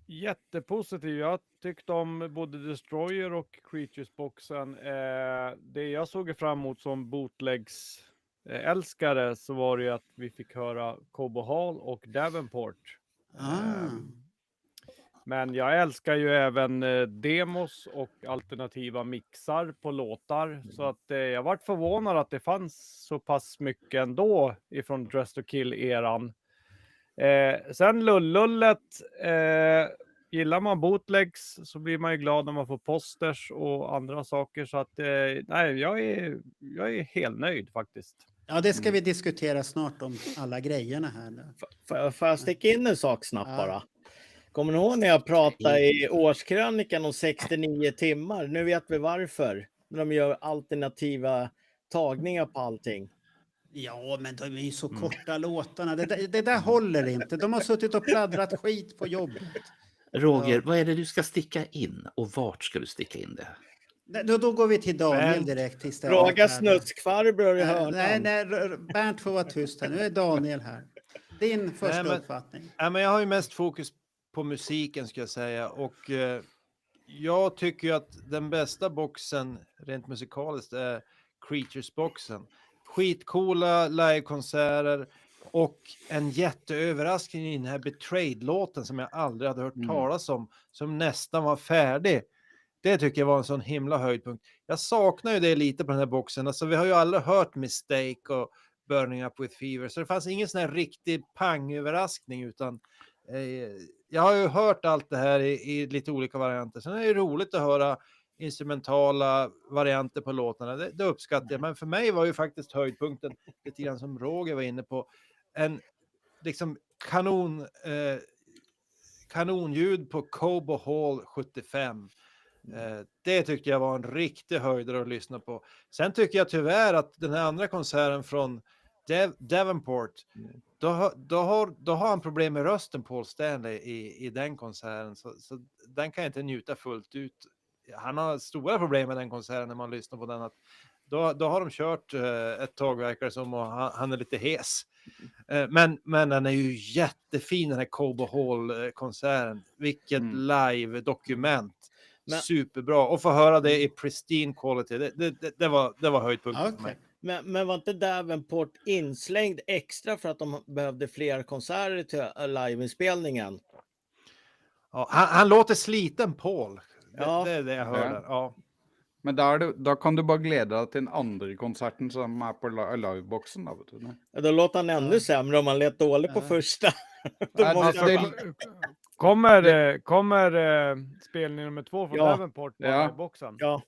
Jättepositiv. Jag tyckte om både Destroyer och Creatures-boxen. Det jag såg fram emot som bootlegs älskare så var det ju att vi fick höra Cobo Hall och Davenport. Men jag älskar ju även demos och alternativa mixar på låtar. Så att jag varit förvånad att det fanns så pass mycket ändå ifrån Dress to Kill-eran. Sen Lullullet. Gillar man bootlegs så blir man ju glad när man får posters och andra saker. Så att nej, jag är helt nöjd faktiskt. Ja, det ska vi diskutera snart om alla grejerna här nu. Får jag sticka in en sak snabbt Ja. bara? Kommer ni ihåg när jag pratade i årskrönikan om 69 timmar? Nu vet vi varför. När de gör alternativa tagningar på allting. Ja, men de är ju så korta låtarna. Det där håller inte. De har suttit och pladdrat skit på jobbet. Roger, vad är det du ska sticka in och vart ska du sticka in det? Då går vi till Daniel Men- direkt istället. Fråga snuskfarbror i hörnan. Nej, Bernt får vara tyst här. Nu är Daniel här. Din första men- uppfattning. Ja, men jag har ju mest fokus på musiken ska jag säga. Och jag tycker ju att den bästa boxen rent musikaliskt är Creatures-boxen. Skitcoola livekonserter och en jätteöverraskning i den här Betrayed-låten som jag aldrig hade hört talas om, som nästan var färdig. Det tycker jag var en sån himla höjdpunkt. Jag saknar ju det lite på den här boxen. Alltså, vi har ju alla hört Mistake och Burning Up With Fever, så det fanns ingen sån här riktig pangöverraskning, utan jag har ju hört allt det här i lite olika varianter. Sen är det roligt att höra instrumentala varianter på låtarna. Det uppskattar jag. Men för mig var ju faktiskt höjdpunkten, lite grann som Roger var inne på, en liksom kanonljud på Cobo Hall 75. Det tyckte jag var en riktig höjdare att lyssna på. Sen tycker jag tyvärr att den här andra konserten från Davenport, då har han problem med rösten, Paul Stanley, i den konserten. Så den kan jag inte njuta fullt ut. Han har stora problem med den konserten när man lyssnar på den. Att då har de kört ett tag, verkar det som, och han är lite hes. Men den är ju jättefin, den här Cobo Hall-konserten. Vilket live-dokument. Superbra. Och få höra det i pristine quality. Det var höjdpunkten för mig. Men var inte Davenport inslängd extra för att de behövde fler konserter till liveinspelningen? Ja, han låter sliten, Paul. Ja. Det är det jag hörde. Ja. Men da kan du bara glädja dig till den andra konserten som är på liveboxen. Vet du. Ja, då låter han ännu sämre om han lät dålig på första. Då måste alltså, jag bara- Kommer spelning nummer 2 från Ja. Davenport på Ja. boxen? Ja,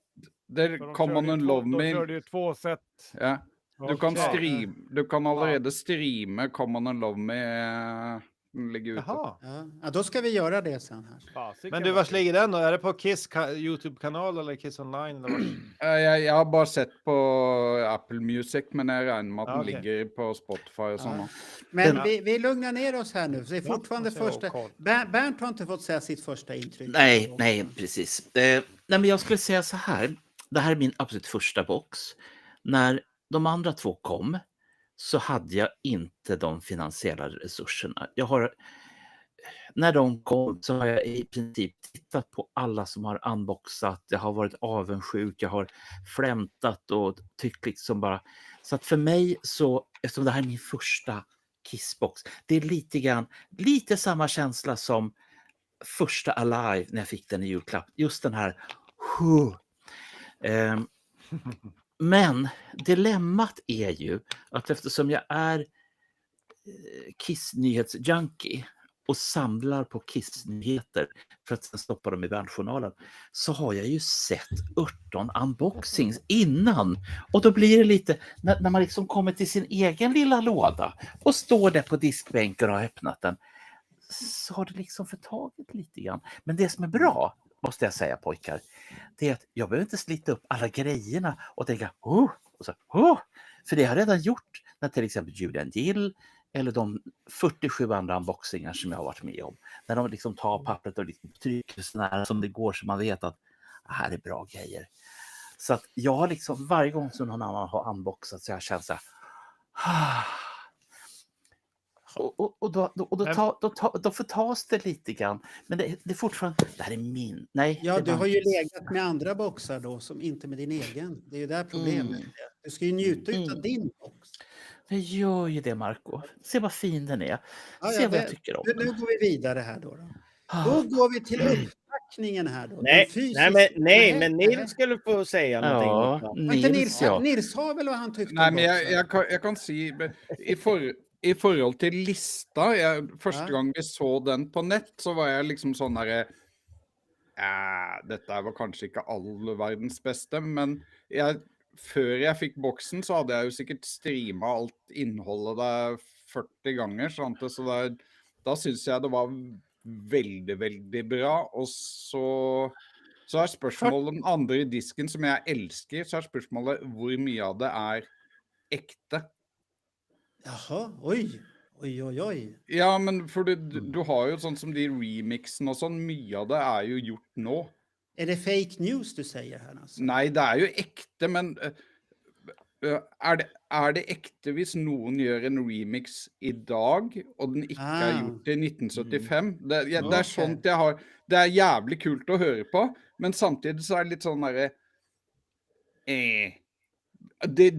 Det Common and Love De Me. körde ju 2 set. Ja. Du kan Okej. allerede streame Common and Love Me. Den ligger ute. Jaha. Ja, då ska vi göra det sen här. Fasiken Men du, vad vars kul. ligger den då? Är det på Kiss YouTube-kanal eller Kiss Online? Eller vad? Jag har bara sett på Apple Music, men jag räknar med att den Okej. ligger på Spotify och sånt. Men vi lugnar ner oss här nu. Det är fortfarande så är det första... koll. Bernt har inte fått säga sitt första intryck. Nej, precis. Nej, men jag skulle säga så här. Det här är min absolut första box. När de andra 2 kom så hade jag inte de finansiella resurserna. när de kom så har jag i princip tittat på alla som har unboxat. Jag har varit avundsjuk, jag har flämtat och tyckt liksom bara. Så att för mig så, eftersom det här är min första Kissbox, det är lite samma känsla som första Alive när jag fick den i julklapp. Just den här men dilemmat är ju att eftersom jag är Kiss-nyhetsjunkie och samlar på Kiss-nyheter för att sen stoppa dem i världsjournalen, så har jag ju sett 18 unboxings innan. Och då blir det lite, när man liksom kommer till sin egen lilla låda och står där på diskbänken och har öppnat den, så har det liksom förtagit lite grann. Men det som är bra, måste jag säga pojkar, det är att jag behöver inte slita upp alla grejerna och tänka för det har jag redan gjort när till exempel Julian Gill eller de 47 andra unboxingar som jag har varit med om. När de liksom tar pappret och liksom trycker så nära som det går, så man vet att här är bra grejer. Så att jag har liksom varje gång som någon annan har unboxat så jag känner så här, och då förtas det lite grann. Men det är fortfarande, det här är min. Nej, Ja, du har ju legat med andra boxar då som inte med din egen. Det är ju där problemet är. Du ska ju njuta av din box. Jag gör ju det, Marco. Se vad fin den är. Se vad jag tycker om den. Nu går vi vidare här då. Då går vi till upppackningen här då. Nej, men Nils skulle få säga någonting. Nils har väl vad han tyckte Nej, om men boxen. jag kan si i forhold til lista, første gang vi så den på nett, så var jeg liksom sånn der, dette var kanskje ikke all verdens beste, men før jeg fikk boksen, så hadde jeg jo sikkert streamet alt innholdet der 40 ganger, sant? Så da synes jeg det var veldig, veldig bra, og så er spørsmålet den andre i disken som jeg elsker, så er spørsmålet hvor mye av det er ekte. Jaha, oj. Ja, men för du har ju sånt som de remixen och sånt, mye av det är ju gjort nu. Är det fake news du säger här alltså? Nej, det är ju äkta, men är det äkta hvis någon gör en remix idag och den inte är gjort i 1975? Det är sånt jag har. Det är jävligt kul att höra på, men samtidigt så är det lite sån där de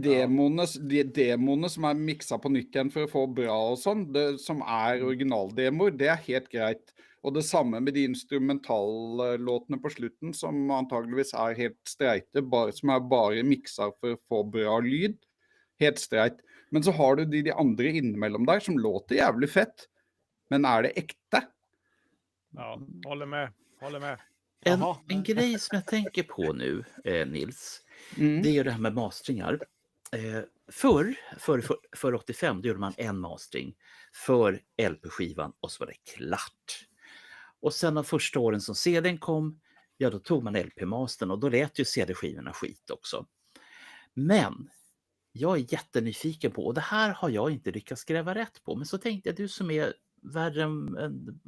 demoene som er mixet på nytt igjen for å få bra og sånn, det som er originaldemoer, det er helt greit. Og det samme med de instrumentallåtene på slutten, som antageligvis er helt streite, som er bare mixet for å få bra lyd. Helt streit. Men så har du de andre innimellom der som låter jävligt fett. Men är det äkta? Ja, håller med. En grej som jag tänker på nu, Nils, det är ju det här med mastringar. För 85 då gjorde man en mastring för LP-skivan och så var det klart. Och sen de första åren som CD:n kom, ja då tog man LP-mastern och då lät ju CD-skivorna skit också. Men jag är jättenyfiken på, och det här har jag inte lyckats gräva rätt på, men så tänkte jag, du som är värre än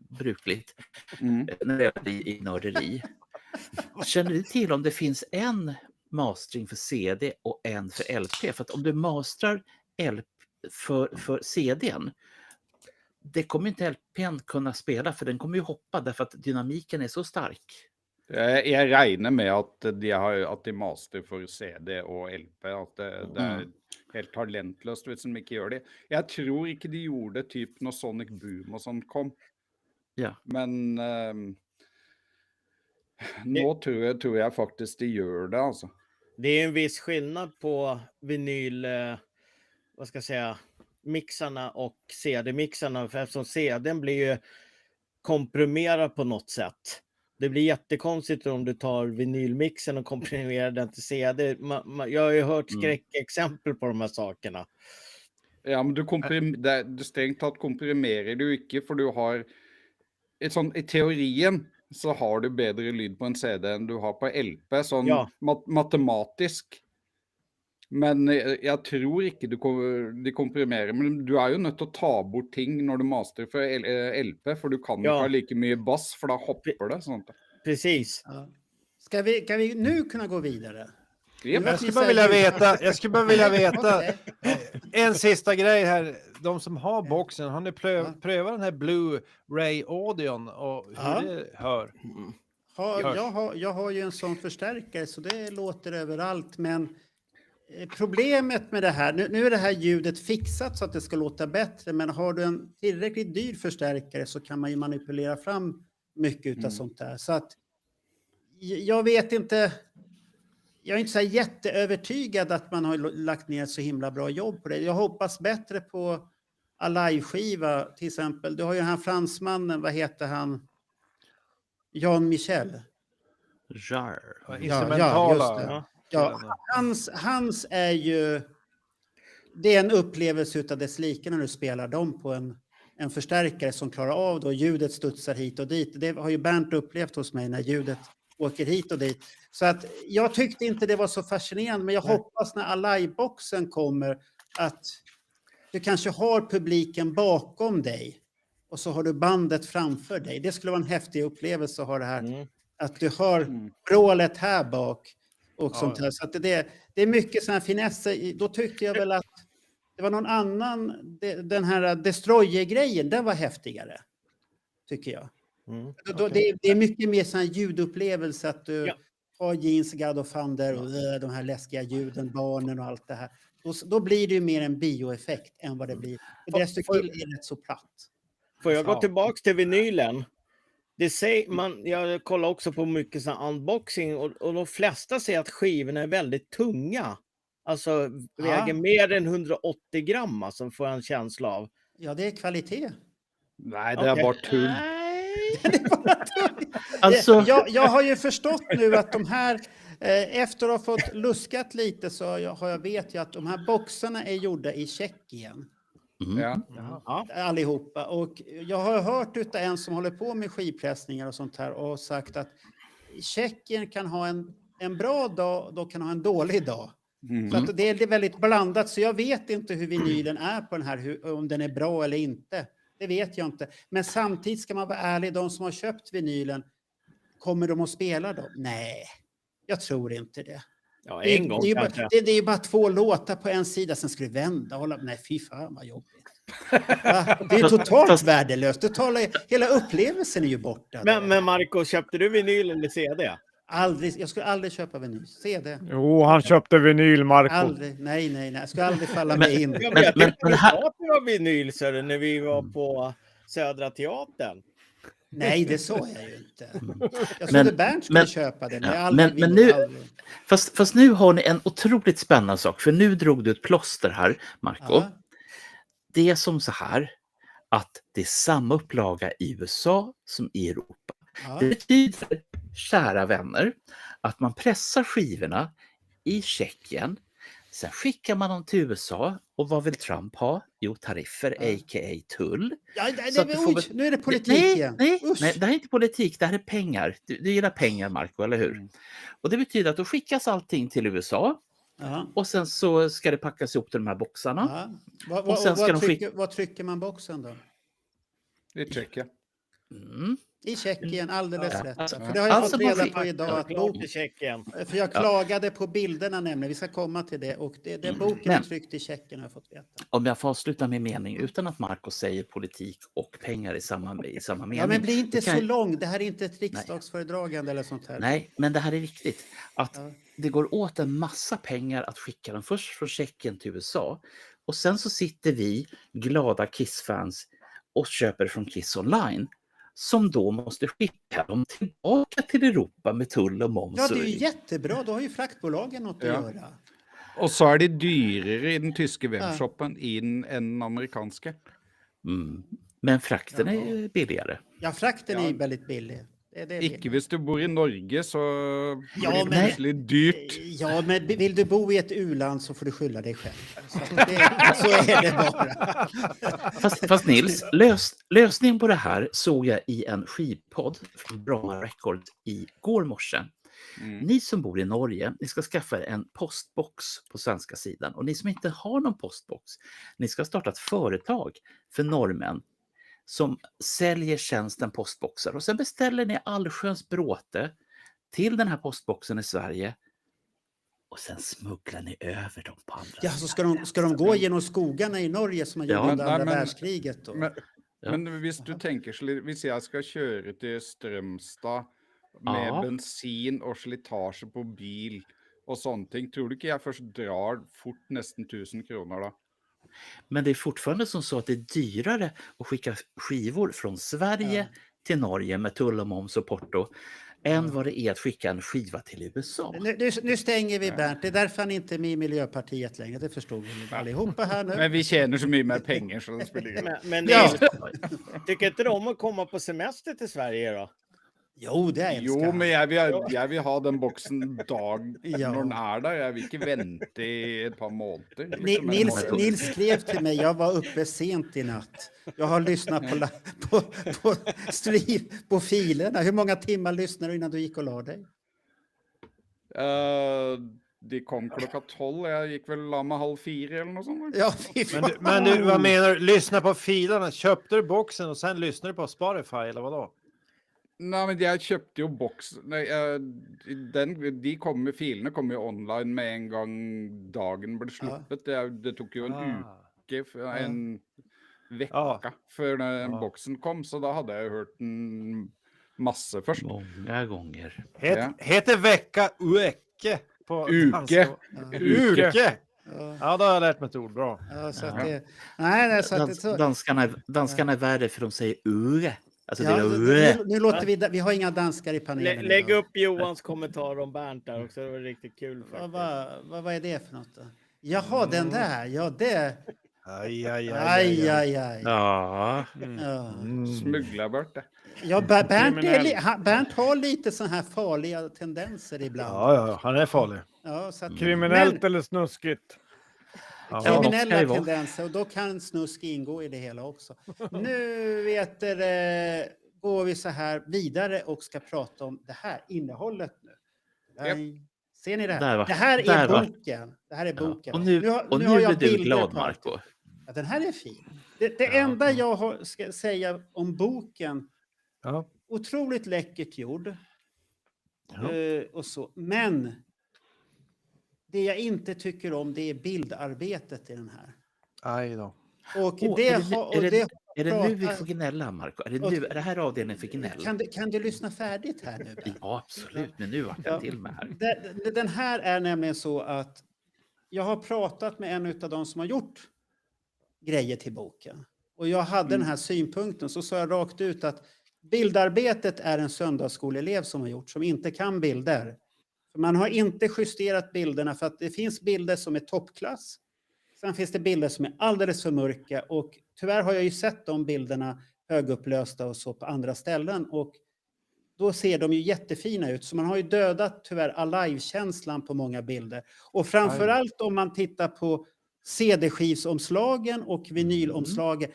brukligt när det är i nörderi. Känner du till om det finns en mastring för CD och en för LP? För att om du mastrar LP för CD:n, det kommer inte LP:n kunna spela, för den kommer ju hoppa därför att dynamiken är så stark. Jag räknar med att de master för CD och LP, att det är helt talentlöst hvis de inte gör det. Jag tror inte de gjorde typ när Sonic Boom och sånt kom. Ja. Men nu tror jag faktiskt de gör det alltså. Det är en viss skillnad på vinyl, vad ska jag säga, mixarna och CD-mixarna, för eftersom CD:n blir ju komprimerad på något sätt. Det blir jättekonstigt om du tar vinylmixen och komprimerar den till CD. Jag har ju hört skräckexempel på de här sakerna. Ja, men du strängt tatt komprimerar du inte, för du har i teorien så har du bättre lyd på en CD än du har på LP, sån matematisk. Men jag tror inte de komprimerar, men du är ju nödt att ta bort ting när du master för LP, för du kan inte ha lika mycket bass, för då hoppar det sånt. Precis. Ja. Kan vi nu kunna gå vidare? Japp. Nu Jag att skulle ni bara vilja säger- veta, jag skulle bara vilja veta Okej. en sista grej här. De som har boxen, har ni Ja. prövat den här Blue Ray Audion och hur Ja. det hör? Hörs. Jag har ju en sån förstärkare så det låter överallt. Men problemet med det här, nu är det här ljudet fixat så att det ska låta bättre. Men har du en tillräckligt dyr förstärkare så kan man ju manipulera fram mycket av sånt där. Så att jag vet inte. Jag är inte så här jätteövertygad att man har lagt ner så himla bra jobb på det. Jag hoppas bättre på Alive-skiva till exempel. Du har ju den här fransmannen, vad heter han? Jean Michel. Jar. Instrumentala. just det. killarna. Hans är ju... Det är en upplevelse utav dess like när du spelar dem på en förstärkare som klarar av då. Ljudet studsar hit och dit. Det har ju Bernt upplevt hos mig när ljudet åker hit och dit. Så att jag tyckte inte det var så fascinerande, men jag hoppas när Alive-boxen kommer att du kanske har publiken bakom dig och så har du bandet framför dig. Det skulle vara en häftig upplevelse att ha det här. Att du har brålet här bak och sånt här. Så att det är mycket sådana här finesser. Då tyckte jag väl att det var någon annan, den här Destroyer-grejen, den var häftigare. Tycker jag. Det är mycket mer sån här ljudupplevelse att du har Jeans, God of Thunder och de här läskiga ljuden, barnen och allt det här. Då blir det ju mer en bioeffekt än vad det blir. För Destrukill är rätt så platt. Får jag gå tillbaka till vinylen? Jag kollar också på mycket sån unboxing och de flesta säger att skivorna är väldigt tunga. Alltså väger mer än 180 gram, alltså, får jag en känsla av. Ja, det är kvalitet. Nej, det är bara tull. Alltså, Jag har ju förstått nu att de här, efter att ha fått luskat lite så vet jag att de här boxarna är gjorda i Tjeckien. Ja. Allihopa. Och jag har hört utav en som håller på med skivpressningar och sånt här och sagt att Tjeckien kan ha en bra dag, då kan ha en dålig dag. Så att det är väldigt blandat, så jag vet inte hur vinylen är på den här, om den är bra eller inte. Det vet jag inte. Men samtidigt ska man vara ärlig, de som har köpt vinylen, kommer de att spela då? Nej, jag tror inte det. Ja, en gång kanske. Det är ju bara 2 låtar på en sida, sen ska du vända och hålla... Nej, fy fan vad jobbigt. Va? Det är ju totalt värdelöst. Hela upplevelsen är ju borta. Men Marco, köpte du vinyl eller CD? Aldrig, jag skulle aldrig köpa vinyl. CD. Jo, han köpte vinyl, Marco. Aldrig. Nej. Jag skulle aldrig falla mig in. Jag Men- vet men- inte men om här- det var vinyl så när vi var på Södra Teatern. Nej, det sa jag ju inte. Jag trodde Bernt skulle men- köpa det. ja, Aldrig men vill, nu- aldrig. fast nu har ni en otroligt spännande sak, för nu drog du ett plåster här, Marco. Ja. Det är som så här att det är samma upplaga i USA som i Europa. Ja. Det betyder, kära vänner, att man pressar skivorna i Tjeckien. Sen skickar man dem till USA. Och vad vill Trump ha? Jo, tariffer, a.k.a. tull. Ja, Så att du får väl- nu är det politik nej, igen. nej, Usch. nej, det här är inte politik, det här är pengar. Du gillar pengar, Marco, eller hur? Och det betyder att då skickas allting till USA. Ja. Och sen så ska det packas ihop till de här boxarna. Ja. Och sen ska de Vad trycker man boxen då? I Tjeckien. Mm. I Tjeckien, alldeles Ja. rätt. Alltså- För det har jag alltså fått man reda fick- på idag. Att Klart i Tjeckien. för jag klagade på bilderna nämligen. Vi ska komma till det. Och den boken är Men- tryckt i Tjeckien har jag fått veta. Om jag får avsluta min mening utan att Marco säger politik och pengar i samma mening. Ja, men bli inte Det kan- så lång. Det här är inte ett riksdagsföredragande eller sånt här. Nej, men det här är viktigt. Att Ja. det går åt en massa pengar att skicka dem först från Tjeckien till USA. Och sen så sitter vi, glada Kiss-fans, och köper från Kiss online. Som då måste skicka dem tillbaka till Europa med tull och moms. Ja, det är och- ju jättebra. Då har ju fraktbolagen något att Ja. göra. Og så er de dyrere i den tyske webshoppen än den amerikanske. Mm. Men frakten är billigare. Ja, frakten är Ja. ju väldigt billig. Det är Ikke hvis du bor i Norge, så Ja, blir det men- plutselig dyrt. Ja, men vill du bo i ett u-land så får du skylla dig själv. Så är det bara. Fast Nils, lösningen på det här såg jag i en skivpodd från Bromma Records igår morse. Ni som bor i Norge, ni ska skaffa er en postbox på svenska sidan. Och ni som inte har någon postbox, ni ska starta ett företag för norrmän som säljer tjänsten postboxar. Och sen beställer ni allsköns bråte till den här postboxen i Sverige. och sen smugglar ni över dem på andra Ja, så sidan ska de gränsen. gå genom skogarna i Norge som man gjorde Ja. under Nej, andra men- världskriget? Då? Ja. Men hvis du tenker, hvis jeg skal kjøre til Strømstad med Ja. bensin og slitasje på bil og sånne ting, tror du ikke jeg først drar fort nesten 1000 kroner da? Men det är fortfarande som så att det är dyrare att skicka skivor från Sverige till Norge med tull och moms och porto än vad det är att skicka en skiva till USA. Nu stänger vi Bernt. Det är därför han inte är med i Miljöpartiet längre. Det förstod vi allihopa här nu. Men vi tjener så mye mer penger, så det spiller ingen rolle. Men Ja. tycker inte de om att komma på semester till Sverige då? Jo, det älskar Jo, han. men jeg vil ha den boksen Ja. når den er der. Jeg vil ikke vente i et par måneder. Ni- liksom. Nils skrev till mig, jag var uppe sent i natt. Jag har lyssnat på stream, på filerna. Hur många timmar lyssnade du innan du gick och la dig? De kom klokka 12, jeg gikk vel la meg 3:30 eller noe sånt. Ja, fy fan. Men du, vad menar du? Lyssna på filerna. Köpte du boxen och sen lyssnade du på Spotify eller vadå? Nei, men jeg kjøpte jo boks... Nei, filene kom jo online med en gang dagen ble sluppet. Det tok jo en uke, en vecka før den boksen kom, så da hadde jeg hørt den masse først. Många gånger. Heter vecka uke på Uke. danska? Uke. Ja, då har jag lärt mig ett ord. Bra. Ja, så att det, nej, så att det, så, Danskarna är värre för de säger ure. Alltså det ja, är nu låter vi har inga danskar i panelen. Lägg idag. upp Johans kommentar om Bernt där också. Det var riktigt kul faktiskt. Vad är det för något då? Jaha, den där. Ja, det. Aj. Ja. Ja. Smuglerbart, det. Ja, Bernt har lite så här farliga tendenser ibland. Ja, han är farlig. Ja, så att, Kriminellt eller snuskigt? kriminella ska det vara. tendenser, och då kan snusk ingå i det hela också. Nu går vi så här vidare och ska prata om det här innehållet nu. Ser ni det här? Där var- Det här där är var- boken. Det här är boken. Och nu har jag blir du bilder glad, på allt. Marco. Ja, den här är fin. Det enda jag ska säga om boken, Ja. otroligt läckert gjord. Och så. Men det jag inte tycker om, det är bildarbetet i den här. Aj då. Och Åh, det är har... det nu vi får gnälla, Marco? Är det här avdelningen för gnäll? Kan du lyssna färdigt här nu? Bernt? Ja, absolut. Men nu vart jag till med här. Den här är nämligen så att jag har pratat med en av de som har gjort grejer till boken. Och jag hade den här synpunkten, så sa jag rakt ut att bildarbetet är en söndagsskoleelev som har gjort, som inte kan bilder. För man har inte justerat bilderna, för att det finns bilder som är toppklass. Sen finns det bilder som är alldeles för mörka, och tyvärr har jag ju sett de bilderna högupplösta och så på andra ställen, och då ser de ju jättefina ut. Så man har ju dödat tyvärr alive-känslan på många bilder. Och framförallt om man tittar på CD-skivsomslagen och vinylomslagen.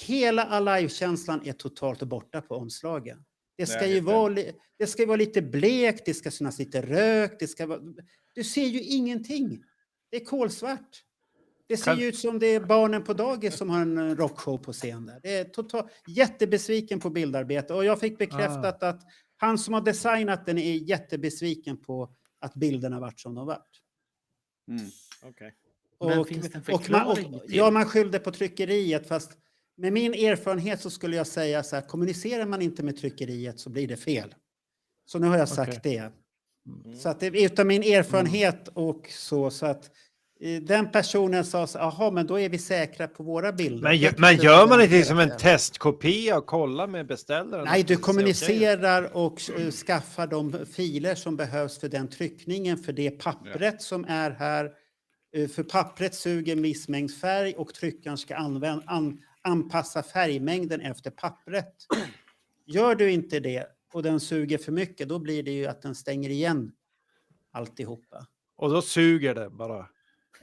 Hela alive-känslan är totalt borta på omslagen. Det ska ju vara lite blekt, det ska synas lite rök, du ser ju ingenting. Det är kolsvart. Det ser ju ut som det är barnen på dagis som har en rockshow på scen där. Det är totalt jättebesviken på bildarbete, och jag fick bekräftat att han som har designat den är jättebesviken på att bilderna varit som de varit. Okej. Men finns det en förklaring till? Ja, man skyllde på tryckeriet, fast med min erfarenhet så skulle jag säga så här: kommunicerar man inte med tryckeriet så blir det fel. Så nu har jag sagt det. Så att det är utav min erfarenhet och så att den personen sa så, jaha, men då är vi säkra på våra bilder. Men gör man inte som en testkopia och kollar med beställaren? Nej, du kommunicerar och skaffar de filer som behövs för den tryckningen, för det pappret som är här. För pappret suger en viss mängd färg, och tryckaren ska anpassa färgmängden efter pappret. Gör du inte det och den suger för mycket, då blir det ju att den stänger igen alltihopa. Och då suger det bara.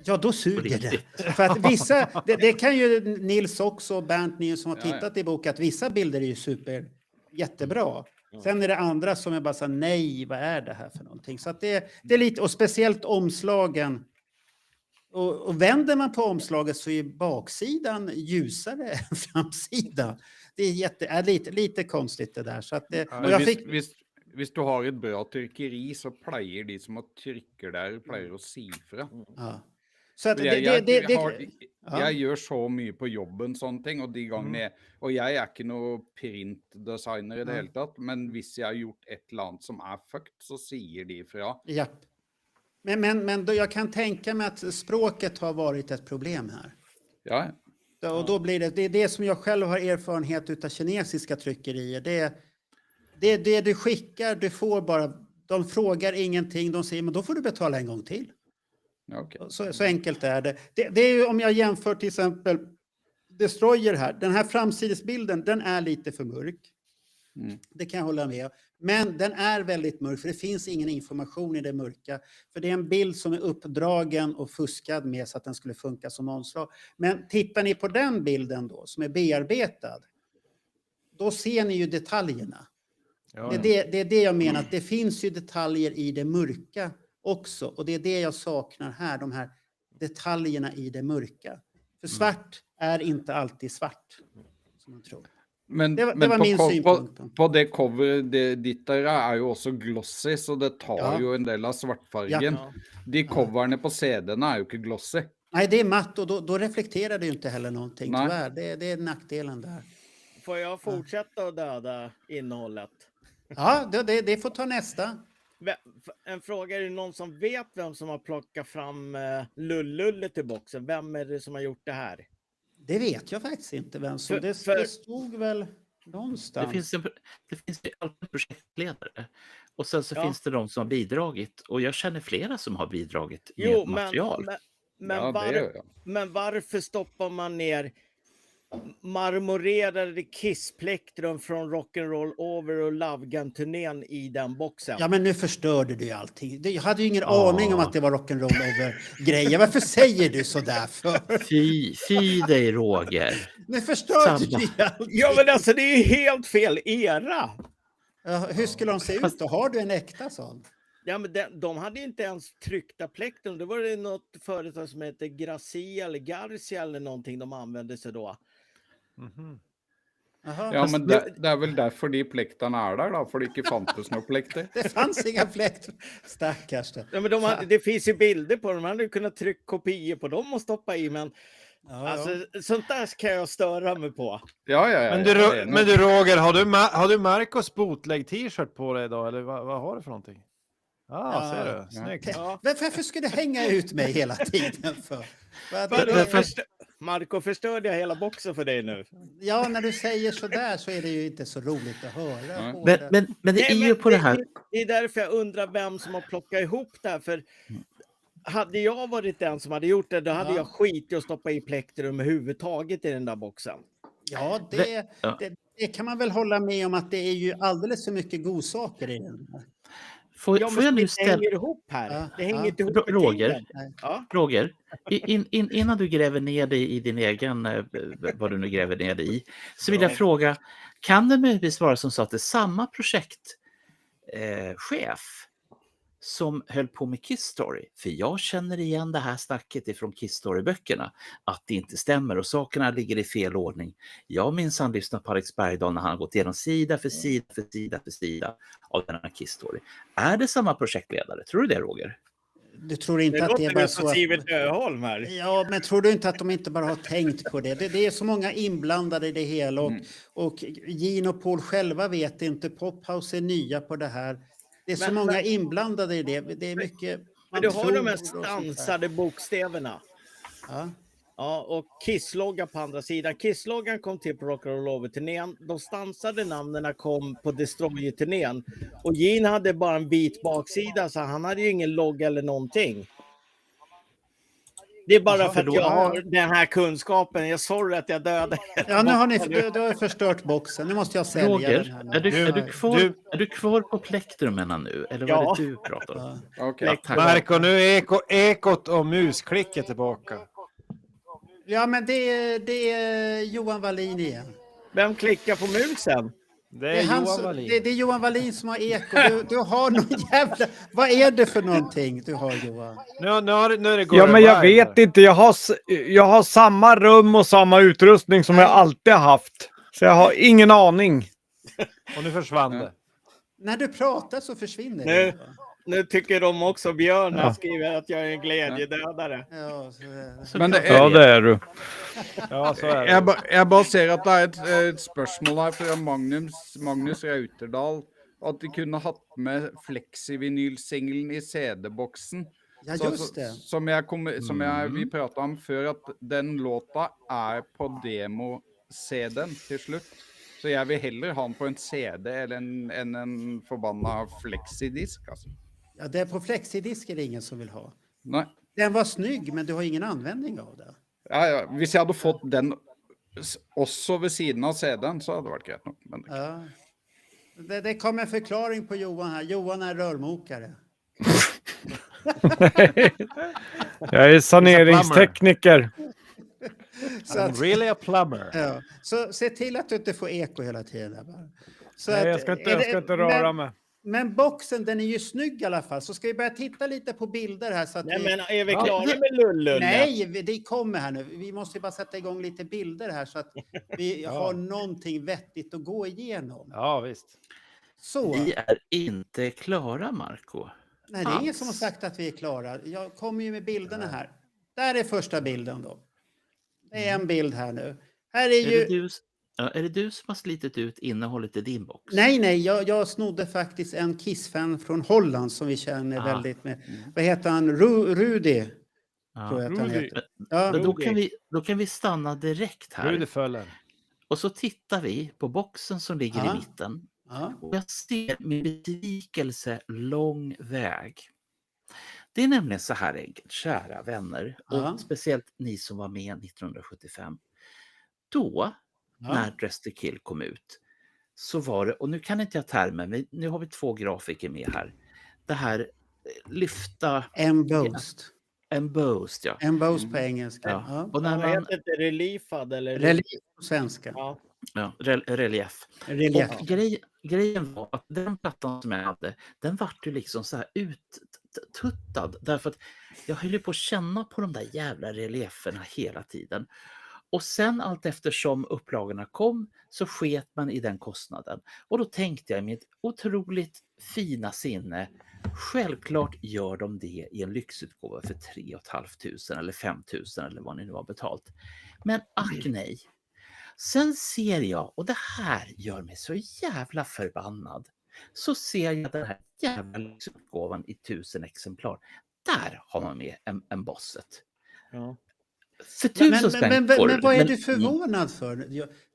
Ja, då suger det. För att vissa, det kan ju Nils också, och Bernt, ni som har tittat i boken, att vissa bilder är ju jättebra. Sen är det andra som är bara så här, nej, vad är det här för någonting? Så att det är lite, och speciellt omslagen. Och vänder man på omslaget så är baksidan ljusare än framsidan. Det är lite konstigt det där. Så att och jag fick... hvis du har ett bra tryckeri så pleier de som trykker der, pleier å si fra. Ja. Så att Jeg gjør så mye på jobben sånne ting, og de gangene og jeg er ikke noe printdesigner i det hele tatt, men hvis jeg har gjort et eller annet som er fucked, så sier de fra. Ja. Men då, jag kan tänka mig att språket har varit ett problem här. Ja, Och då blir det är det som jag själv har erfarenhet utav kinesiska tryckerier. Det du skickar, du får bara, de frågar ingenting, de säger men då får du betala en gång till. okej. Så enkelt är det. Det är ju om jag jämför till exempel Destroyer här. Den här framsidesbilden, den är lite för mörk. Det kan jag hålla med. Men den är väldigt mörk för det finns ingen information i det mörka. För det är en bild som är uppdragen och fuskad med så att den skulle funka som omslag. Men tittar ni på den bilden då som är bearbetad, då ser ni ju detaljerna. Ja, Det är det jag menar, att det finns ju detaljer i det mörka också. Och det är det jag saknar här, de här detaljerna i det mörka. För svart är inte alltid svart, som man tror. Men, Det var men min på, synpunkt. på det coveret ditt der er jo også glossy, så det tar Ja. jo en del av svartfargen. Ja. De coverne på CD-ene er jo ikke glossy. Nej, det är matt och då reflekterar det ju inte heller någonting, Nej. tyvärr. Det är nackdelen där. Får jag fortsätta att döda innehållet? Ja, det får ta nästa. En fråga, är det någon som vet vem som har plockat fram Lullulle till boxen? Vem är det som har gjort det här? Det vet jag faktiskt inte vem som... Det stod väl någonstans. Det finns ju alltid en projektledare. Och sen så Ja. finns det de som har bidragit. Och jag känner flera som har bidragit med Jo, material. men, Ja, det gör jag. men varför stoppar man ner marmorerade Kiss-plektrum från Rock'n'Roll Over och Love Gun-turnén i den boxen? Ja, men nu förstörde du ju allting. Jag hade ju ingen aning om att det var rock'n'roll over-grejer. Varför säger du så där för? Fy dig Roger. Nu förstörde du ju allting. Ja, men alltså det är helt fel era. Ja, hur skulle de se ut då? Har du en äkta sån? Ja, men de hade inte ens tryckta plektrum. Det var det något företag som heter Gracia eller Garcia eller någonting de använde sig då. Jaha. Ja, men det er vel derfor de plektene er der, da, for det ikke fantes noe plekter. Det fanns inga plektrum. Stackars det. Ja, men det finns ju bilder på dem. Man hade kunnat trycka kopior på dem och stoppa i, men alltså, sånt där kan jag störa mig på. Ja. Men du Roger, har du Marcos bootleg t-shirt på dig idag? Eller vad har du för någonting? Ja, Ser du? Snyggt. Ja. Varför ska du hänga ut mig hela tiden för? Marco, förstörde jag hela boxen för dig nu? Ja, när du säger så där så är det ju inte så roligt att höra. på Men, det. men det är ju på det här. Det är därför jag undrar vem som har plockat ihop det här. För hade jag varit den som hade gjort det, då hade jag skit i att stoppa i plektrum överhuvudtaget i den där boxen. Ja, det kan man väl hålla med om, att det är ju alldeles för mycket godsaker i den. Får jag nu det ställa... hänger ihop här. Ja, Det hänger inte ihop. Roger, Ja. Roger, innan du gräver ner dig i din egen, vad du nu gräver ner dig i, så vill jag fråga, kan det möjligtvis vara som så att det är samma projektchef som höll på med Kiss Story? För jag känner igen det här snacket ifrån Kiss Story-böckerna, att det inte stämmer och sakerna ligger i fel ordning. Jag minns han lyssnade på Alex Bergdahl när han har gått igenom sida för sida av den här Kiss Story. Är det samma projektledare? Tror du det, Roger? Du tror inte Det att det är låter bara väl så som att... Sivert Öholm här. Ja, men tror du inte att de inte bara har tänkt på det? Det är så många inblandade i det hela och Gene och Paul själva vet inte. Pophouse är nya på det här. Det är så många inblandade i det. Det är mycket... Men du har de här och sånt där. stansade bokstäverna. Ja. Ja, och Kiss-logga på andra sidan. Kiss-loggan kom till på Rock'n'Roll Over-turnén. De stansade namnen kom på Destroyer-turnén. Och Gene hade bara en vit baksida, så han hade ju ingen logga eller någonting. Det är bara för att jag har den här kunskapen. Jag sorry att jag dödade. Ja, nu har du har förstört boxen. Nu måste jag sälja Roger, den här. är du kvar på plektrumen nu? Eller vad är det du pratar om? Okej. Marco, nu är ekot och musklicket tillbaka. Ja, men det är Johan Wallin igen. Vem klickar på musen? Det är Johan Wallin. Det är Johan Wallin som har eko. Du har någon jävla... Vad är det för någonting du har, Johan? Nu är det Ja, men jag vet inte. Jag har samma rum och samma utrustning som jag alltid har haft. Så jag har ingen aning. Och nu försvann det. När du pratar så försvinner Nu. det. Va? Nu tycker de också Björn Ja. skriver att jag är en glädjedödare. Ja, så, Men det Ja, det är du. Ja, så är Jeg, det. jeg bare ser at det er et spørsmål her fra Magnus Rauterdal. At de kunne hatt med fleksivinylsingelen i CD-boksen. ja, just det. Som vi pratet om før, at den låta er på demo-CD-en til slutt. Så jeg vil heller ha den på en CD enn en forbanna fleksidisk, altså. Ja, det är på flexidisk är det ingen som vill ha. Nei. Den var snygg, men du har ingen användning av det. Ja. Hvis jeg hadde fått den også ved siden av CD-en, så hadde det vært greit nok. Men Ja. Det kom en förklaring på Johan här. Johan är rörmokare. Jag är saneringstekniker. Så, I'm really a plumber. ja. Så se till att du inte får eko hela tiden. Där bara. Så Nej, att- jag ska är det- inte röra mig. Men boxen, den är ju snygg i alla fall. Så ska vi börja titta lite på bilder här. Så att Nej, vi... men är vi klara med Lullulle? Nej, det kommer här nu. Vi måste ju bara sätta igång lite bilder här så att vi har någonting vettigt att gå igenom. Ja, visst. Så. Vi är inte klara, Marco. Nej, det är ingen alls. som har sagt att vi är klara. Jag kommer ju med bilderna här. Där är första bilden då. Det är en bild här nu. Här är ju... Är det du som har slitit ut innehållet i din box? Nej, jag snodde faktiskt en Kiss-fan från Holland som vi känner väldigt med. Vad heter han? Rudy, Ja. tror jag att han Rudy. heter. Ja, Men då kan vi stanna direkt här. Rudy Föller. Och så tittar vi på boxen som ligger Ja. i mitten. ja. Och jag ser med besvikelse lång väg. Det är nämligen så här enkelt, kära vänner. Ja. Och speciellt ni som var med 1975. Då, när Dress to Kill kom ut, så var det, och nu kan inte jag termen, men nu har vi 2 grafiker med här. Det här lyfta, embossed, ja. Embossed på engelska. Ja. Ja. Och när Vad man, heter det? Reliefad eller? Relief på svenska. Ja. ja, relief. Relief. Och grejen var att den plattan som jag hade, den vart ju liksom så här uttuttad. Därför att jag höll ju på att känna på de där jävla relieferna hela tiden. Och sen allt eftersom upplagorna kom så sket man i den kostnaden. Och då tänkte jag i mitt otroligt fina sinne, självklart gör de det i en lyxutgåva för 3 500 eller 5 000 eller vad ni nu har betalt. Men ack nej. Sen ser jag, och det här gör mig så jävla förbannad, så ser jag den här jävla lyxutgåvan i 1000 exemplar. Där har man med en bosset. Ja. För 1000 spänn får Men vad är men- du förvånad för?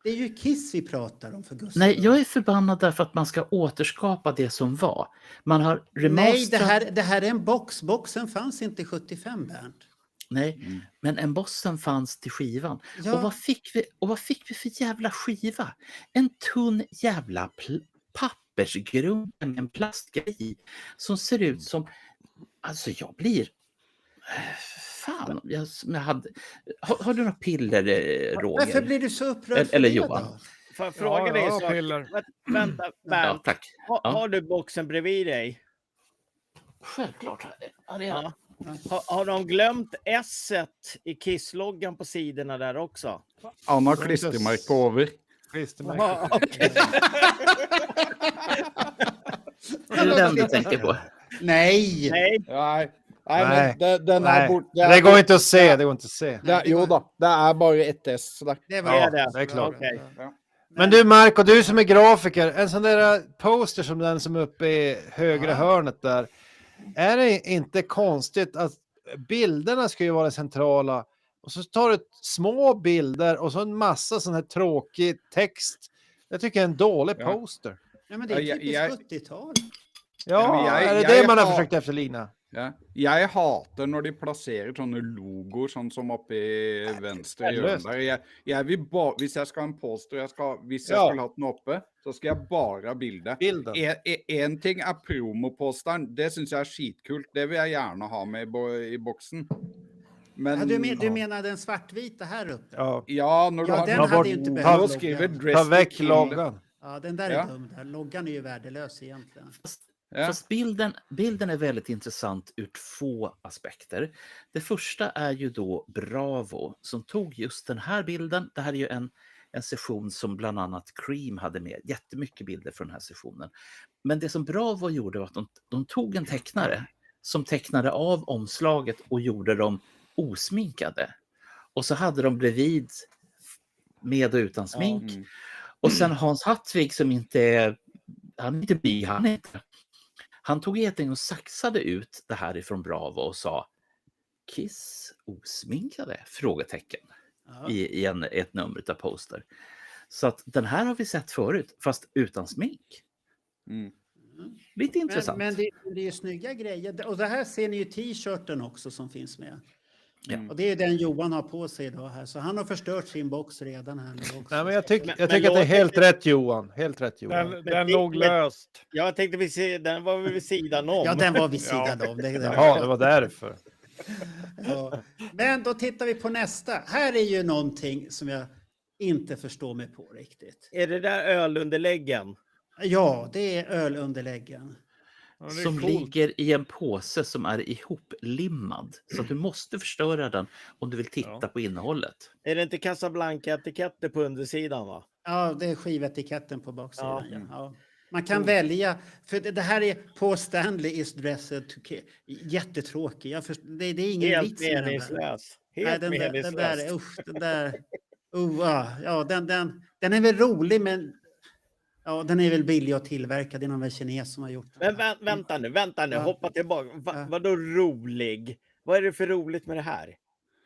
Det är ju Kiss vi pratar om för Gustav. Nej, jag är förbannad därför att man ska återskapa det som var. Man har Nej, remasterat... det här är en box. Boxen fanns inte 75, Bernt. Nej, men embossen fanns till skivan. Ja. Och vad fick vi för jävla skiva? En tunn jävla pappersgrund med en plastgrej som ser ut som... Alltså jag blir... Fan, jag hade... Har du några piller, Roger? Varför blir du så upprörd för Eller det Johan. då? Får jag fråga dig en sak? piller. Vänta, Ja, Bernt. tack. Ja. Har du boxen bredvid dig? Självklart. Ja. Har de glömt S-et i Kiss-loggan på sidorna där också? Han har klistremerke over. Klistermärke. Ja, okej. Är det den du tänker på? Nej! Nej, Nej, Nej. men den Nej, er bort. det går inte att se. Det går inte att se. Jo da, det er bare ett S der. Det det var är det. det är klart. Okej. Men du Marco, du som är grafiker, en sån där poster som den som är uppe i högra hörnet där. Är det inte konstigt att bilderna ska ju vara centrala och så tar du små bilder och så en massa sån här tråkig text. Jag tycker det är en dålig Ja. poster. Ja, men det är Ja, typiskt 70-tal. Ja, men är det jag det man har har- försökt efterligna? Ja. Jeg hater når de plasserer sånne logoer sånn som oppe i venstre hjørne Verdiløst. der. Jeg vil hvis jeg skal ha en poster, hvis jeg Ja. skulle hatt den oppe, så skal jeg bare ha bilde. Bilden. En ting er promoposteren, det synes jeg er skitkult. Det vil jeg gjerne ha med i boksen. Men Ja, du menar den svartvita här uppe? Ja. ja, når du Ja, har den den hade ju inte logoen behövt og skriver loggan. Dress Ta to väck Kill. loggan. Ja, den där är Ja. dum. Där. Loggan är ju värdelös egentligen. Ja. Fast bilden är väldigt intressant ur 2 aspekter. Det första är ju då Bravo som tog just den här bilden. Det här är ju en session som bland annat Cream hade med. Jättemycket bilder från den här sessionen. Men det som Bravo gjorde var att de tog en tecknare som tecknade av omslaget och gjorde dem osminkade. Och så hade de bredvid med och utan smink. Och sen Hans Hattvig som inte är, han är inte bi, han tog helt enkelt och saxade ut det här ifrån Bravo och sa Kiss osminkade? Frågetecken. Ja. I ett nummer av Poster. Så att den här har vi sett förut, fast utan smink. Lite intressant. Men det är ju snygga grejer. Och det här ser ni ju t-shirten också som finns med. Ja. Och det är den Johan har på sig idag här. Så han har förstört sin box redan här nu också. Nej, men jag tycker Men att det är helt rätt Johan. Helt rätt Johan. Den låg löst. Jag tänkte den var vid sidan om. Ja, den var vid sidan om. Jaha, det var därför. Ja. Men då tittar vi på nästa. Här är ju någonting som jag inte förstår mig på riktigt. Är det där ölunderläggen? Ja, det är ölunderläggen. Ja, det är Som coolt. ligger i en påse som är ihoplimmad. Så att du måste förstöra den om du vill titta på innehållet. Är det inte Casablanca-etiketter på undersidan va? Ja, det är skivetiketten på baksidan. Ja. Ja. Ja. Man kan välja, för det här är Paul Stanley is dressed to kill. Jättetråkig. Det är ingen Helt vits med den där. meningslös. Nej, Helt den meningslös. där, usch, den där. Ja, den är väl rolig, men ja, den är väl billig att tillverka. Det är någon väl kines som har gjort den. Men vänta nu, Ja. hoppa tillbaka. Ja. Vadå rolig? Vad är det för roligt med det här?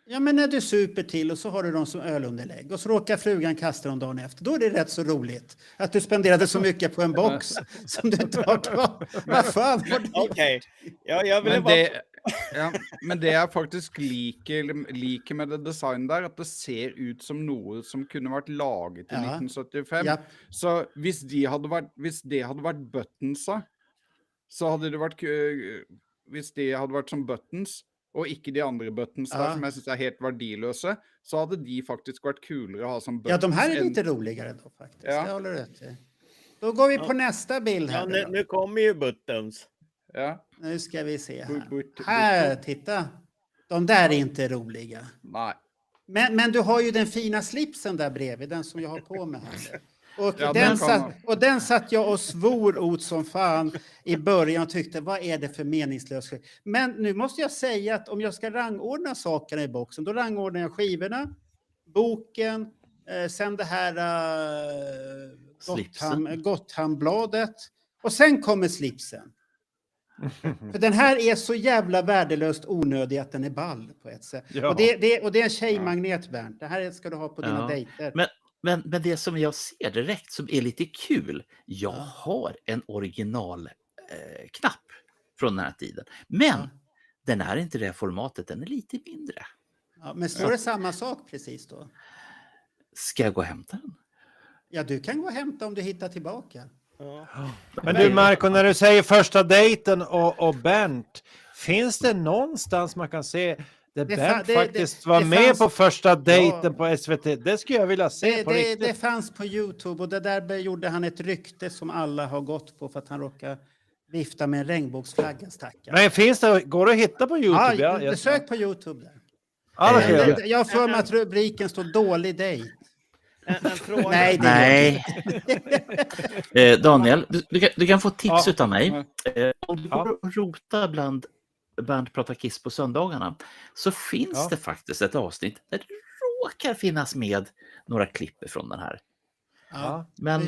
Ja, men när du super till och så har du dem som ölunderlägg och så råkar frugan kasta dem dagen efter. Då är det rätt så roligt att du spenderade så mycket på en box som du inte har kvar. Vad fan har du gjort? Okej. Ja, jag ville Men bara... men det jeg faktisk liker med det designet der, at det ser ut som noe som kunne vært laget i Ja. 1975. Ja. Så hvis det hadde vært buttonsa, så hadde det vært hvis det hadde vært som buttons, og ikke de andre buttons der, Ja. som jeg synes er helt verdiløse, så hadde de faktisk vært kulere å ha som buttons. Ja, de här är enn- lite roligare då faktiskt. Ja. Det håller du rätt i. Då går vi på nästa bild Ja, här. nu kommer ju buttons. Ja. Nu ska vi se här. But- Här, titta. De där är inte roliga. Nei. Men du har ju den fina slipsen där bredvid, den som jag har på mig här. Och, Ja, den satt jag och svor åt som fan i början och tyckte, vad är det för meningslöst? Men nu måste jag säga att om jag ska rangordna sakerna i boxen, då rangordnar jag skivorna, boken, sen det här Slipsen. Gothambladet och sen kommer slipsen. För den här är så jävla värdelöst onödig att den är ball på ett sätt. Ja. Och det är en tjejmagnet, Bernt. Det här ska du ha på dina Ja. dejter. Men det som jag ser direkt som är lite kul, jag har en original knapp från den här tiden. Men Ja. den är inte det formatet, den är lite mindre. Ja, men står det samma sak precis då? Ska jag gå och hämta den? Ja, du kan gå och hämta om du hittar tillbaka. Ja. Men du Marco, när du säger första dejten och Bernt, finns det någonstans man kan se där Det Bernt fa- det- faktiskt var det med fanns- på första dejten Ja. på SVT? Det skulle jag vilja se på Det riktigt. fanns på YouTube och det där gjorde han ett rykte som alla har gått på för att han råkar vifta med en regnbågsflagga, stackare. Men finns det, går det att hitta på YouTube? Ja, sök på YouTube där. Ja, det ska jag göra. Jag har för mig att rubriken står dålig dejt. En fråga. Nej, det Nej. Daniel, du kan få tips Ja. utav mig. Om du Ja. går och rotar bland Bernt pratar Kiss på söndagarna så finns Ja. det faktiskt ett avsnitt där det råkar finnas med några klipp från den här. Ja, Men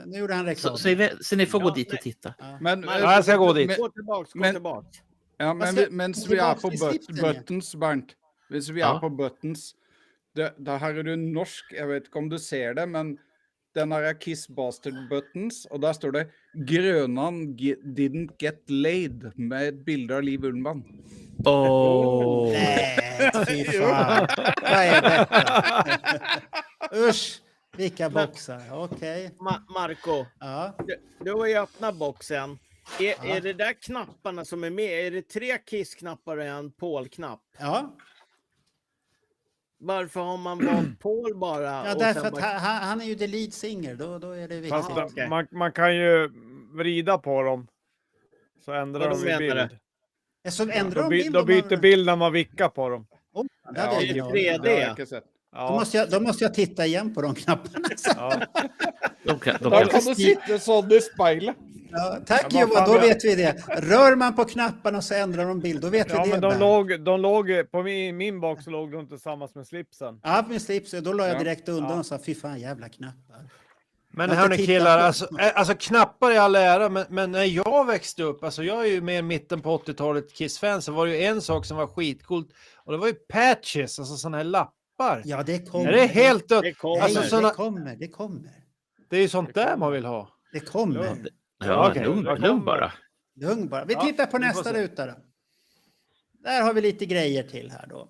nu gjorde han reklam. så ni får gå Ja, dit och titta. Men, Ja, jag ska gå dit. Gå tillbaks, gå Men- tillbaks. Ja, Vad men ska- mens vi er på tillbaks til slipsen igjen. buttons, Bernt. Hvis vi Ja. er på buttons, det her er det norsk, jeg vet ikke om du ser det, men den her er Kiss Bastard Buttons, og der står det Grønan didn't get laid, med et bilde av Liv Ullmann. Åh. Nej, fy fan. Vad är detta? Usch, vilka boxar. Okej. Marco, Ja. du har ju öppnat boxen. Är det där knapparna som är med? Är det 3 Kiss-knappar och en Paul-knapp? Ja. Varför har man valt Paul bara? Ja, och därför sen att bara... han är ju the lead singer. Då är det viktigt. Fast okej. man kan ju vrida på dem. Så ändrar Vadå de menar i bild. Så ändrar Då, de bild då om byter man- bild när man vickar på dem. Oh, det hade jag det är ingen ju aning om. 3D. Det har jeg ikke sett. Ja. Då måste jag titta igen på de knapparna. Ja. De kan Da kan du skriva, sitte sånn i speilet. Ja, tack Ja, vad Johan, fan, då vet vi det. Rör man på knapparna så ändrar de bild, då vet Ja, vi det. men Bernt. de låg på min box så låg de tillsammans med slipsen. Ja, med slips, då la jag Ja. direkt undan Ja. och sa fy fan jävla knappar. Men Jag har hörni inte tittat killar, på- alltså knappar i all ära, men när jag växte upp, alltså jag är ju mer mitten på 80-talet Kiss-fan, så var det ju en sak som var skitcoolt och det var ju patches, alltså sådana här lappar. Ja, det kommer. Är det helt dött? Det kommer. Alltså, Nej, såna, det kommer. det är ju sånt där man vill ha. Det kommer. ja, okej. lugn bara. Lugn bara. Vi Ja, tittar på vi får nästa se. ruta då. Där har vi lite grejer till här då.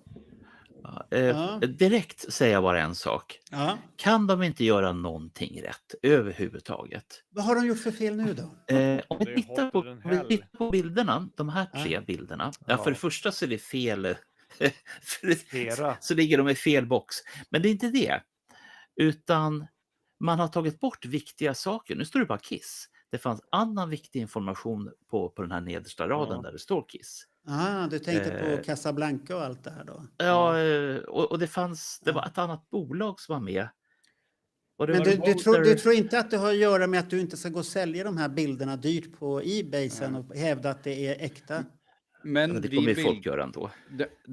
Ja, Ja. direkt säger jag bara en sak. Ja. Kan de inte göra någonting rätt överhuvudtaget? Vad har de gjort för fel nu då? Om vi Det är tittar på, hotter än om vi hell. tittar på bilderna, de här Ja. 3 bilderna. Ja, Ja. för det första så är det fel. Flera. Så ligger de i fel box. Men det är inte det. Utan man har tagit bort viktiga saker. Nu står det bara Kiss. Det fanns annan viktig information på den här nedersta raden Ja. där det står Kiss. Du tänkte på Casablanca och allt det här då? Ja, och det var ett annat bolag som var med. Och det Men var du tror inte att det har att göra med att du inte ska gå och sälja de här bilderna dyrt på eBay sen och hävda att det är äkta? Men det de, kommer ju folk göra ändå.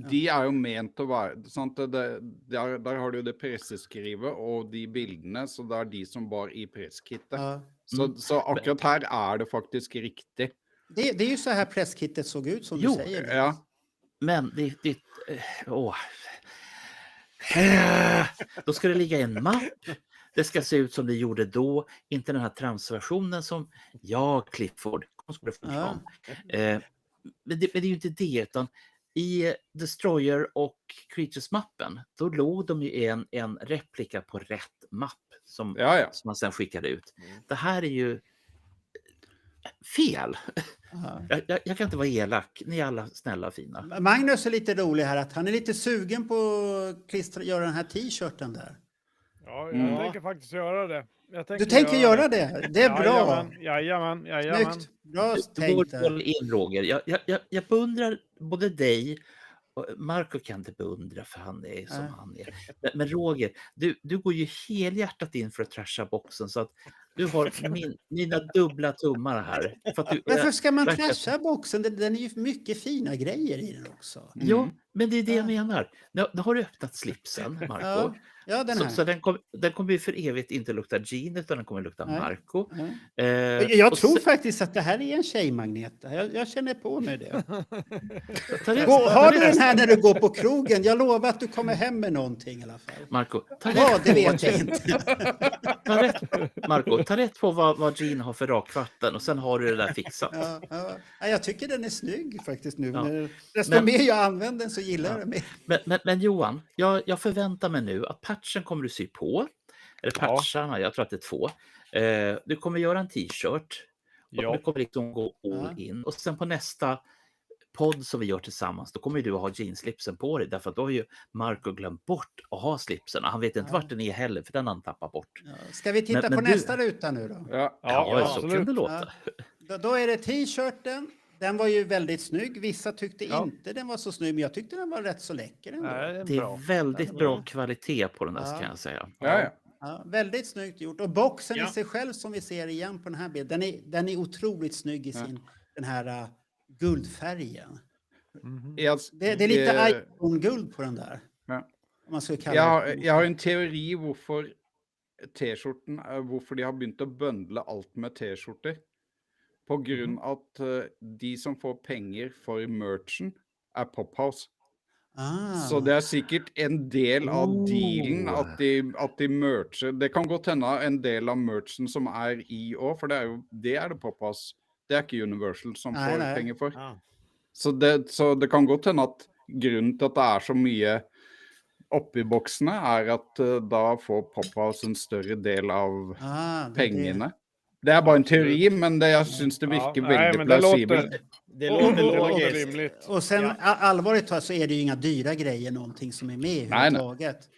de er jo ment å være sant? Der har du jo det presseskrivet og de bildene, så det er de som var i presskittet. Ja. Så akkurat her er det faktisk riktig. Det är ju så här presskittet såg ut som Jo, du säger. Ja. Men då ska det ligga i en mapp. Det ska se ut som det gjorde då. Inte den här tramsversionen som Clifford skulle få Ja. fram. Men det är ju inte det, utan i Destroyer och Creatures-mappen, då låg de ju i en replika på rätt mapp som Ja. man sen skickade ut. Det här är ju fel. Ja. Jag kan inte vara elak. Ni är alla snälla och fina. Magnus är lite rolig här, att han är lite sugen på att göra den här t-shirten där. Ja, jag tänker faktiskt göra det. Du tänker göra det? Det är bra. Jajamän. Snyggt. Bra Du tänkt går där. all in, Roger. Jag beundrar både dig och Marco kan inte beundra för han är som Nej. han är. Men Roger, du går ju helhjärtat in för att trasha boxen så att du har mina dubbla tummar här. För att Varför ska man verkar- trasha boxen? Den är ju mycket fina grejer i den också. Ja, men det är det jag Ja. menar. Nu har du öppnat slipsen, Marco. Ja, den Så här. den kommer ju för evigt inte lukta Gene utan den kommer lukta Nej. Marco. Ja. Jag Jag tror faktiskt att det här är en tjejmagnet. Jag känner på mig det. Har du den här när du går på krogen? Jag lovar att du kommer hem med någonting i alla fall. Marco, Ja, det vet jag inte. ta rätt på vad Gene har för rakvatten och sen har du det där fixat. Ja. Jag tycker den är snygg faktiskt nu. Ja. Desto Men- mer jag använder den så gillar jag den mer. Men Johan, jag förväntar mig nu att patchen kommer du sy på. Eller patcharna, jag tror att det är 2. Du kommer göra en t-shirt. Och Ja. du kommer liksom gå all in. Och sen på nästa podd som vi gör tillsammans, då kommer du att ha jeanslipsen på dig. Därför att då har ju Marco glömt bort att ha slipsen. Han vet inte vart den är heller, för den har han tappat bort. Ja. Ska vi titta Men på du- nästa ruta nu då? Ja. Ja, så absolut. kan det låta. Då är det t-shirten. Den var ju väldigt snygg. Vissa tyckte Ja. inte den var så snygg, men jag tyckte den var rätt så läcker ändå. Nej, Det bra. är väldigt bra kvalitet på den där, Ja. kan jag säga. Ja. Ja, väldigt snyggt gjort. Och boxen Ja. i sig själv som vi ser igen på den här bilden, den är otroligt snygg i den här guldfärgen. Det är lite iPhone-guld på den där. Ja. Om man skulle kalla det. Jeg har en teori hvorfor T-skjorten, hvorfor de har begynt å bøndle alt med T-skjorter. På grunn at de som får penger for merchen, er Pophouse. Så det er sikkert en del av dealen at de mercher. Det kan godt hende en del av merchen som er i år, for det er det Pophouse. Det er ikke Universal som Nei, får nei. penger for. Ja. Så det kan godt hende at grunnen til at det er så mye oppi boksene, er at da får Pophouse en større del av det är det. pengene. Det er bare en teori, men jeg syns det virker veldig plausibelt. Det låter låter logiskt. rimligt. Och sen allvarligt talat så är det ju inga dyra grejer någonting som är med överhuvudtaget.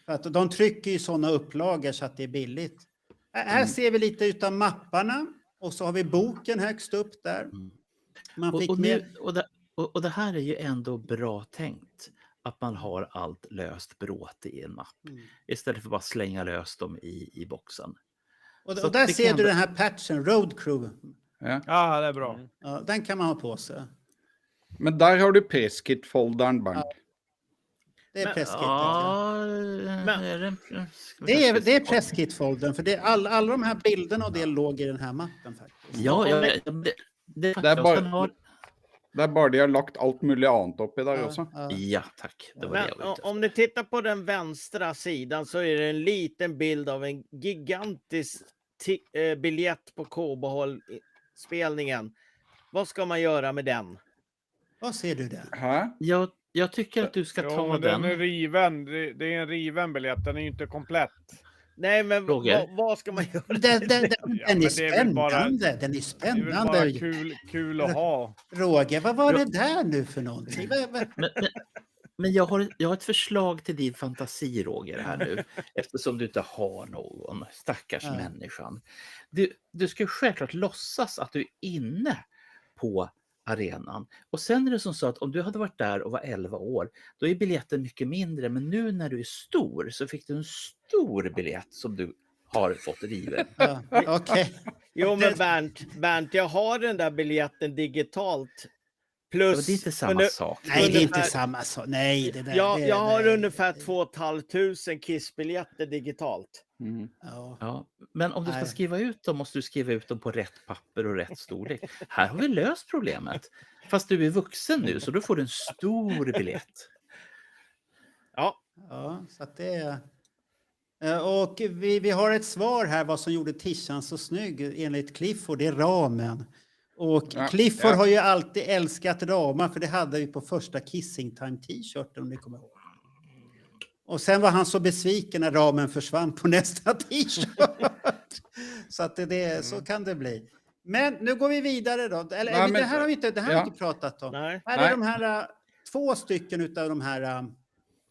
För att de trycker ju sådana upplagor så att det är billigt. Här ser vi lite utav mapparna och så har vi boken högst upp där. Man fick med. Och det här är ju ändå bra tänkt. att man har allt löst bråte i en mapp. Mm. Istället för bara slänga löst dem i boxen. Så Och där det ser kan du ändå- den här patchen, Road Crew. Ja. Ja, det är bra. Ja, den kan man ha på sig. Men där har du presskit-foldern, Bernt. Det är Men- presskit. Ja, Men- är det, Det är presskit-foldern, för alla de här bilderna och det låg i den här mappen faktiskt. Ja, det är Det är faktiskt. bara- Och sen har- Det är bara de har lagt allt möjligt annat upp i där Ja, också. ja. Ja, tack. Det var det Men jag var ute efter. om ni tittar på den vänstra sidan så är det en liten bild av en gigantisk biljett på K-behåll-spelningen. Vad ska man göra med den? Vad ser du där? Här? Jag tycker att du ska Jo, ta men den är den. riven. Det är en riven biljett. Den är ju inte komplett. Nej, men Roger? vad ska man göra? Den Ja, är men det är väl bara- spännande. Den är Det är väl bara spännande. kul att ha. Roger, vad var det där nu för någonting? Men jag har ett förslag till din fantasi, Roger, här nu. Eftersom du inte har någon. Stackars Ja. människan. Du ska ju självklart låtsas att du är inne på arenan. Och sen är det som så att om du hade varit där och var 11 år, då är biljetten mycket mindre. Men nu när du är stor så fick du en stor biljett som du har fått riven. Ja, okej. Jo, men Bernt, jag har den där biljetten digitalt. Ja, Plus, men det är inte samma under- sak. Nej, det är inte Ungefär- samma sak. Nej, det där. jag har nej. ungefär 2 500 Kiss-biljetter digitalt. Mm. Ja. Ja, men om du ska Nej. skriva ut dem måste du skriva ut dem på rätt papper och rätt storlek. Här har vi löst problemet. Fast du är vuxen nu så då får du en stor biljett. Ja, Ja, så att det är... Och vi har ett svar här vad som gjorde Tishan så snygg enligt Clifford, det är ramen. Och Ja, Clifford ja. har ju alltid älskat ramar för det hade vi på första Kissing Time t-shirten om ni kommer ihåg. Och sen var han så besviken när ramen försvann på nästa t-shirt. Så att så kan det bli. Men nu går vi vidare då. Eller, Nej, det men- här har vi inte, har vi ja. inte pratat om. nej. Här är de här 2 stycken utav de här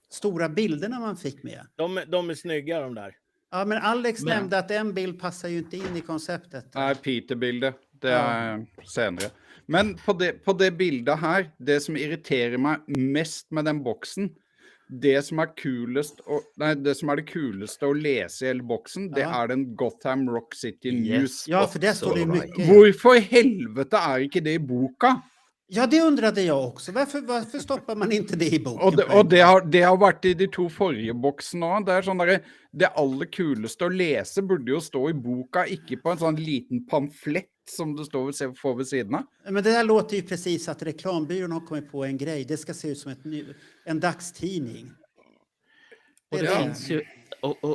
stora bilderna man fick med. De är snygga de där. Ja, men Alex Men- nämnde att en bild passar ju inte in i konceptet. Nej, Peter-bildet. Det är senare. Men på det bildet här, det som irriterar mig mest med den boxen, det som är det som är det coolaste att läsa i hela boxen, det Ja. är den Gotham Rock City News. Ja, för där står det ju All mycket. Varför i helvete är inte det i boka? Ja, det undrade jag också. Varför stoppar man inte det i boken? Och det har varit i de 2 förra boxarna. Det är sån där, det allra coolaste att läsa borde ju stå i boka, inte på en sån liten pamflett som det står får vid sidan. Men det där låter ju precis att reklambyrån har kommit på en grej. Det ska se ut som en dagstidning. Och Det det, är det. finns ju,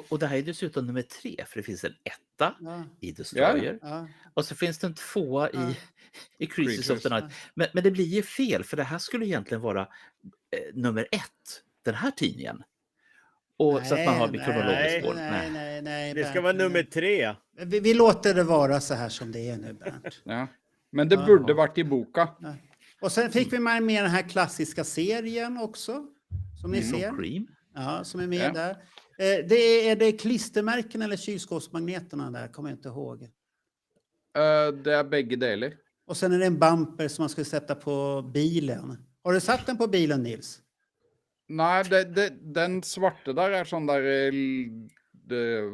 och det här är dessutom nummer 3, för det finns en 1 Ja, i Destroyer. ja. Och så finns det en 2 Ja. i Creatures of the Night. Men det blir ju fel, för det här skulle egentligen vara nummer 1, den här tidningen. Och så att man har kronologisk ordning. Nej, Det ska Bernt, vara nej. nummer 3. Vi låter det vara så här som det är nu, Bernt. Ja. Men det borde varit i boka. Och sen fick vi med den här klassiska serien också, som ni ser. Cream. Ja, som är med Ja. där. Är det klistermärken eller kylskåpsmagneterna där? Kommer jag inte ihåg. Det är bägge delar. Och sen är det en bumper som man skulle sätta på bilen. Har du satt den på bilen, Nils? Nej, den svarta där är sån där,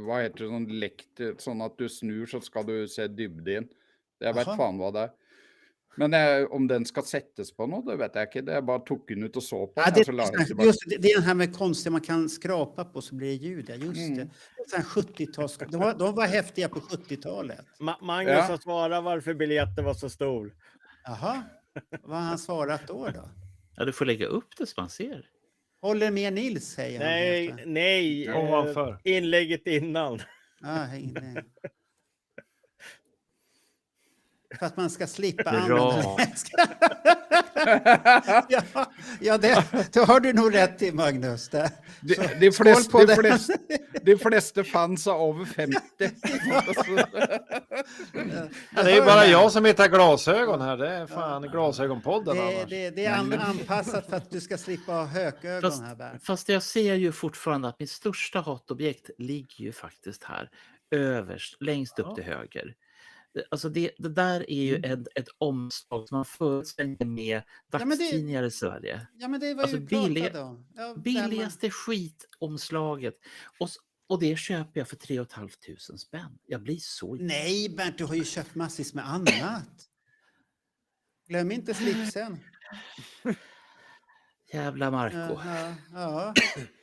vad heter det, sån läkt, sån att du snur så ska du se dybden. Jag vet Jaha. fan vad det är. Men om den ska sättas på något, det vet jag inte. Det är bara tog den ut och så på. Ja, den, det, så la jag tillbaka. just, det är den här med konstiga man kan skrapa på så blir det ljud. Ja, just det. Sån här 70-tals... De var häftiga på 70-talet. Magnus Ja. har svarat varför biljetten var så stor. Jaha, vad har han svarat då? Ja, du får lägga upp det så man ser. Håller med Nils, säger han. Nej, nej. Ovanför. Inlägget innan. Nej. För att man ska slippa Bra. använda ja, det har du nog rätt i, Magnus. Där. De flesta fans är över 50. Ja, det är ju bara jag som hittar glasögon här. Det är fan glasögonpodden annars. Det är anpassat för att du ska slippa ha hökögon här, Bernt. Fast jag ser ju fortfarande att mitt största hatobjekt ligger ju faktiskt här. Överst, längst upp till höger. Alltså det där är ju ett omslag som man förutsätter med men det- dagstidningar i Sverige. Ja, men det var Alltså ju pratade om. Ja, där man- Billigaste skitomslaget. Och det köper jag för 3 500 spänn. Jag blir så... Nej, Bernt, du har ju köpt massvis med annat. Glöm inte slipsen. Jävla Marco.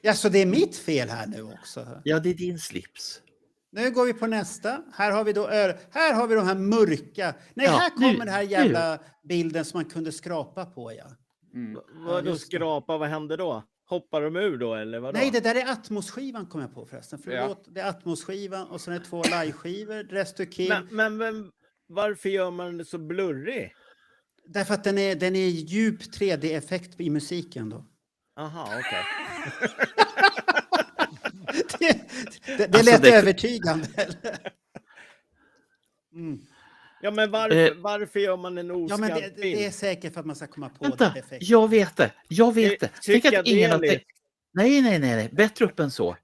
Ja, så det är mitt fel här nu också. Ja, det är din slips. Nu går vi på nästa. Här har vi då här har vi de här mörka. Nej, Ja, här kommer nu- den här jävla bilden som man kunde skrapa på, ja. Vadå just det. skrapa, vad hände då? Hoppar de ur då eller vadå? Nej, det där är Atmos-skivan kom jag på förresten. Ja. Förlåt, det är Atmos-skivan och sen är det 2 live-skivor, Dress to Kill. Men varför gör man det så blurrig? Därför att den är djup 3D-effekt i musiken då. Aha, okej. Det Alltså, lät det- övertygande. Mm. Ja, men varför gör man en Ja, oskarp men det bild? är säkert för att man ska komma på Vänta, den effekten. jag vet det. Tänk att ingen har tänkt... Psykedeliskt. Nej. Bättre upp än så.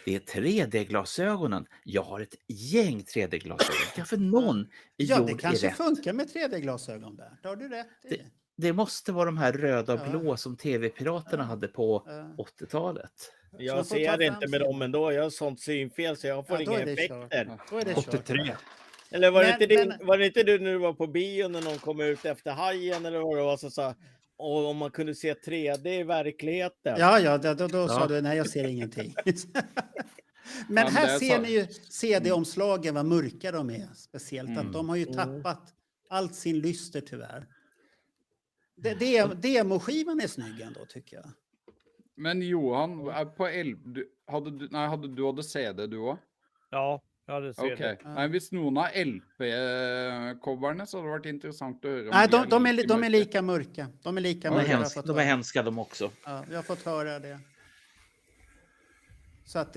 Det är 3D-glasögonen. Jag har ett gäng 3D-glasögon. Kanske någon är Ja, gjord det i kanske rätt. funkar med 3D-glasögon där. Det har du rätt i. Det måste vara de här röda och Ja. blå som tv-piraterna hade på Ja. 80-talet. Så man Jag får ta ser det fram inte med sin. dem ändå. Jag har sånt synfel så jag får Ja, då inga är det effekter. kört. Då är det kört. 83. Eller var det, Men- inte din, men- var det inte du när du var på bio när någon kom ut efter Hajen eller vad det var som sa om man kunde se 3D i verkligheten? Ja, då sa Ja. du nej, jag ser ingenting. Men Ja, här det är ser så. ni ju CD-omslagen, vad mörka de är. Speciellt att de har ju tappat allt sin lyster tyvärr. Demoskivan är snygg ändå tycker jag. Men Johan, på hade du CD du òg? Ja, jag hade sett Ok. det. Nei, hvis noen av LP-coverne, så hadde det vært interessant å høre om Nej, de de är mørke. lika mörka. De är lika De är, mörka. jag har fått de är höra. hemska de också. Ja, jag har fått höra det. Så att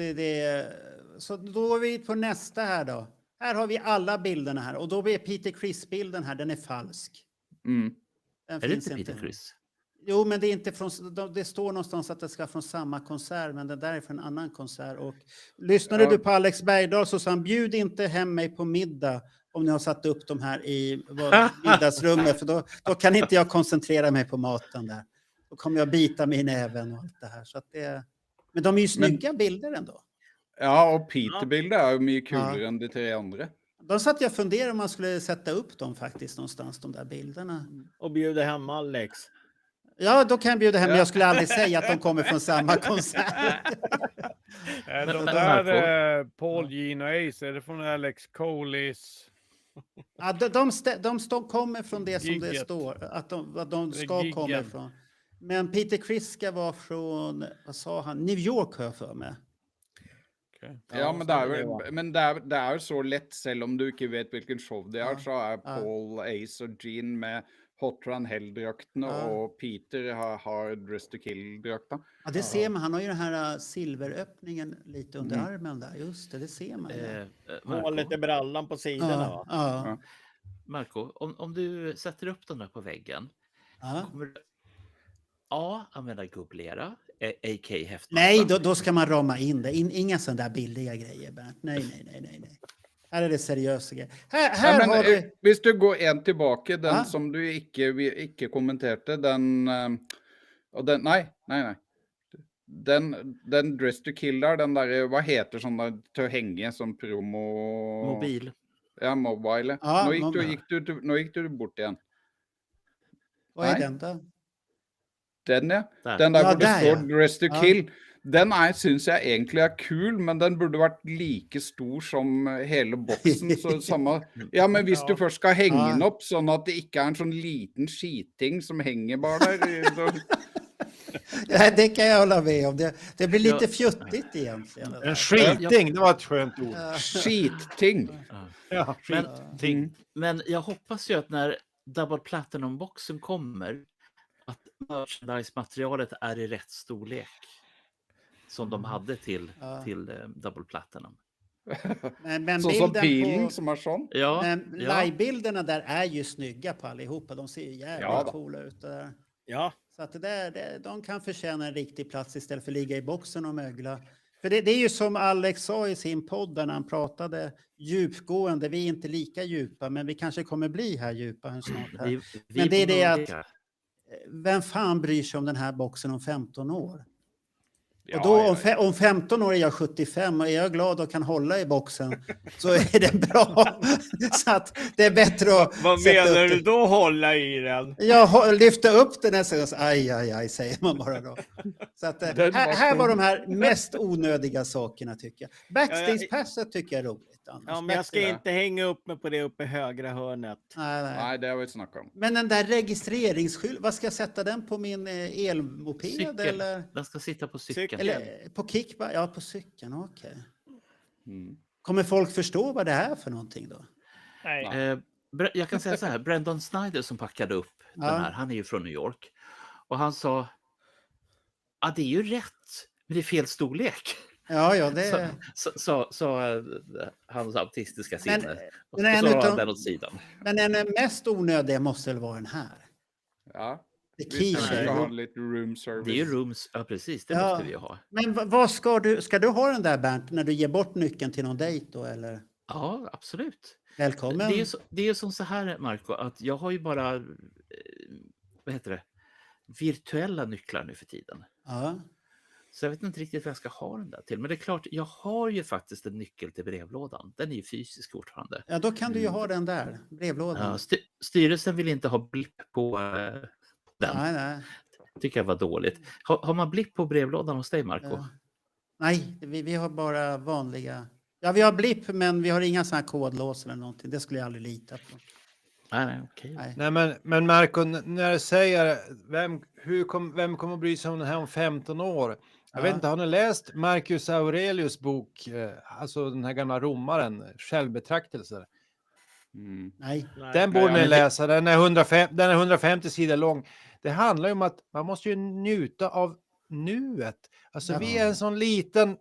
så då går vi på nästa här då. Här har vi alla bilderna här och då blir Peter Criss-bilden här, den är falsk. Mm. Den Är det finns inte Peter Criss? Jo, men det är inte från, det står någonstans att det ska från samma konsert, men det där är från en annan konsert. Och lyssnade Ja. du på Alex Bergdahl så sa han, bjud inte hem mig på middag om ni har satt upp de här i middagsrummet, för då kan inte jag koncentrera mig på maten där. Då kommer jag bita mig i näven och allt det här. Så att men de är ju snygga bilder ändå. Ja, og Peter-bildet er jo mye kulere Ja. enn de 3 andre. De satt jag och funderade om man skulle sätta upp dem faktiskt någonstans, de där bilderna. Och bjuda hem Alex. Ja, då kan jag bjuda hem, men Ja. jag skulle aldrig säga att de kommer från samma konsert. De Men där Marco? Paul, Gene och Ace, är det från Alex Coleys? Ja, de kommer från det som det Gigget. står, att de Det ska komma giggen. ifrån. Men Peter Criss ska vara från, vad sa han, New York har jag för mig. Okay. Ja, men det er det jo var. men det er jo så lett, selv om du ikke vet hvilken show de har, Ja. så er Ja. Paul, Ace og Gene med Hot Run Hell-draktene, Ja. og Peter har Dress to Kill-drakta. Ja, det ser man. Han har ju den här silveröppningen lite under Mm. armen där. Just det ser man. Ja. Hålet i brallan på sidorna va? Ja. Marco, om du sätter upp den där på väggen, Ja. kommer du A. Använda gubblera, a.k. häftmassa. Nej, då ska man rama in det. Inga sådana där billiga grejer, Bernt. Nej. Här är det seriösa grejer. Här Ja, men, har du... hvis du går en tilbake, den Ja. som du ikke kommenterte, den og den Nei. Den Dress to Kill der, den derre Hva heter sånn der til å henge som promo... Mobil. Ja, mobile. Ja, Nå mobile. gikk du bort igjen. Vad är Nej. den då? Den, ja. Där. Den der Ja, hvor det der, står ja. Dress to Ja. Kill. Den syns jeg egentlig er kul, men den burde vært like stor som hele boksen. Så samme Ja, men hvis du Ja. først skal henge Ja. den opp, sånn at det ikke er en sånn liten skitting som henger bare der så, Ja, det kan jag hålla med om. Det blir lite Ja. fjuttigt egentligen. det där. En skiting, det var ett skönt ord. Ja. Skitting. Ja, Men- skiting. Men jag hoppas ju att när Double Platinum-boxen kommer, att merchandise-materialet är i rätt storlek. Som de hade till Double Platinum. Men Sånn som bilden pilen på... som er sånn. Ja, Men ja. livebilderna där är ju snygga på allihopa. De ser ju jävligt Ja då. coola ut där. Ja. Så att de kan förtjäna en riktig plats istället för att ligga i boxen och mögla. För det är ju som Alex sa i sin podd när han pratade djupgående. Vi är inte lika djupa, men vi kanske kommer bli här djupa snart. Här. Men det är det att vem fan bryr sig om den här boxen om 15 år? Och då om 15 år är jag 75 och är jag glad och kan hålla i boxen så är det bra. Så att det är bättre att Vad sätta menar upp du det. då hålla i den? Jag lyfter upp den och så aj, säger man bara då. Så att, Den här var var de här mest onödiga sakerna tycker jag. Backstage-passet tycker jag är roligt. Annars. Ja, men jag ska inte hänga upp mig på det uppe i högra hörnet. Nej. Nej, det har vi snackat om. Men den där registreringsskylt, vad ska jag sätta den på min elmoped Cykel. eller? Den ska sitta på cykeln. Cykel. Eller på kickback? Ja, på cykeln, okej. Mm. Kommer folk förstå vad det är för någonting då? Nej. Jag kan säga så här, Brandon Snyder som packade upp den här, han är ju från New York. Och han sa, ja det är ju rätt, men det är fel storlek. Ja, det... Så hans autistiska Men- sinne. Och men så en la han utav- den åt sidan. Men den mest onödiga måste väl vara den här? Ja, The vi ska Keyshare. ha lite room service. Det är ju rooms, ja precis, det Ja. måste vi ju ha. Men vad ska du ha den där Bernt när du ger bort nyckeln till någon dejt då eller? Ja, absolut. Välkommen. Det är ju som så här, Marco, att jag har ju bara vad heter det, virtuella nycklar nu för tiden. Ja. Så jag vet inte riktigt vad jag ska ha den där till. Men det är klart, jag har ju faktiskt en nyckel till brevlådan. Den är ju fysisk fortfarande. Ja, då kan du ju ha den där, brevlådan. Ja, styrelsen vill inte ha blipp på den. Nej. Tycker jag var dåligt. Har man blipp på brevlådan hos dig, Marco? Ja. Nej, vi har bara vanliga... Ja, vi har blipp, men vi har inga såna här kodlås eller någonting. Det skulle jag aldrig lita på. Nej, okej. Nej. Nej, men Marco, när du säger vem kommer att bry sig om det här om 15 år? Jag vet inte, har ni läst Marcus Aurelius bok, alltså den här gamla romaren, Självbetraktelser? Mm. Nej. Den borde Ja, ni men- läsa, den är 150 sidor lång. Det handlar ju om att man måste ju njuta av nuet. Alltså Ja. vi är en sån liten,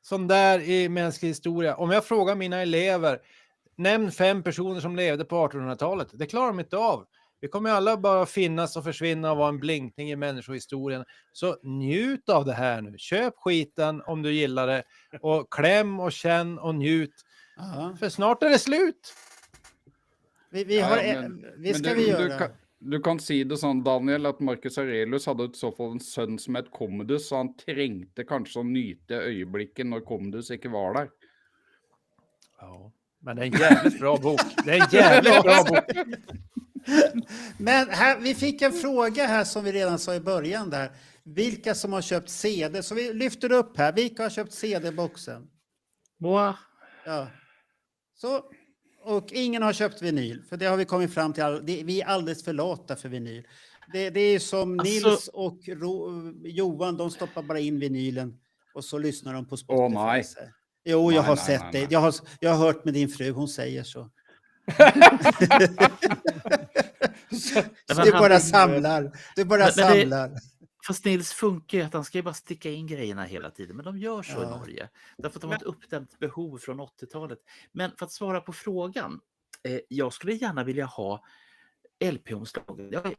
sån där i mänsklig historia. Om jag frågar mina elever, nämn 5 personer som levde på 1800-talet. Det klarar de inte av. Vi kommer alla bara finnas och försvinna och vara en blinkning i människohistorien. Så njut av det här nu. Köp skiten om du gillar det. Och kläm och känn och njut. Ja. För snart är det slut. Vi Ja, har... men ska vi göra. Du kan si det sånn, Daniel, at Marcus Aurelius hadde i så fall en sønn som het Commodus, så han trengte kanskje å nyte øyeblikket når Commodus ikke var der. Ja, men det är en jävligt bra bok. Det är en jävligt bra bok. Men här, vi fick en fråga här som vi redan sa i början där. Vilka som har köpt CD? Så vi lyfter upp här. Vilka har köpt CD-boxen? Moa. Ja. Så, och ingen har köpt vinyl. För det har vi kommit fram till. Vi är alldeles för lata för vinyl. Det är som Alltså- Nils och Johan. De stoppar bara in vinylen. Och så lyssnar de på Spotify. Åh, nej. Jo, jag Nej, har nej, sett nej, det. nej. Jag har hört med din fru. Hon säger så. Du bara samlar. Du bara Men det- samlar. Fast Nils funkar ju att han ska ju bara sticka in grejerna hela tiden. Men de gör så i Ja. Norge. Därför att de har ett uppdämt behov från 80-talet. Men för att svara på frågan. Jag skulle gärna vilja ha LP-omslag. Jag är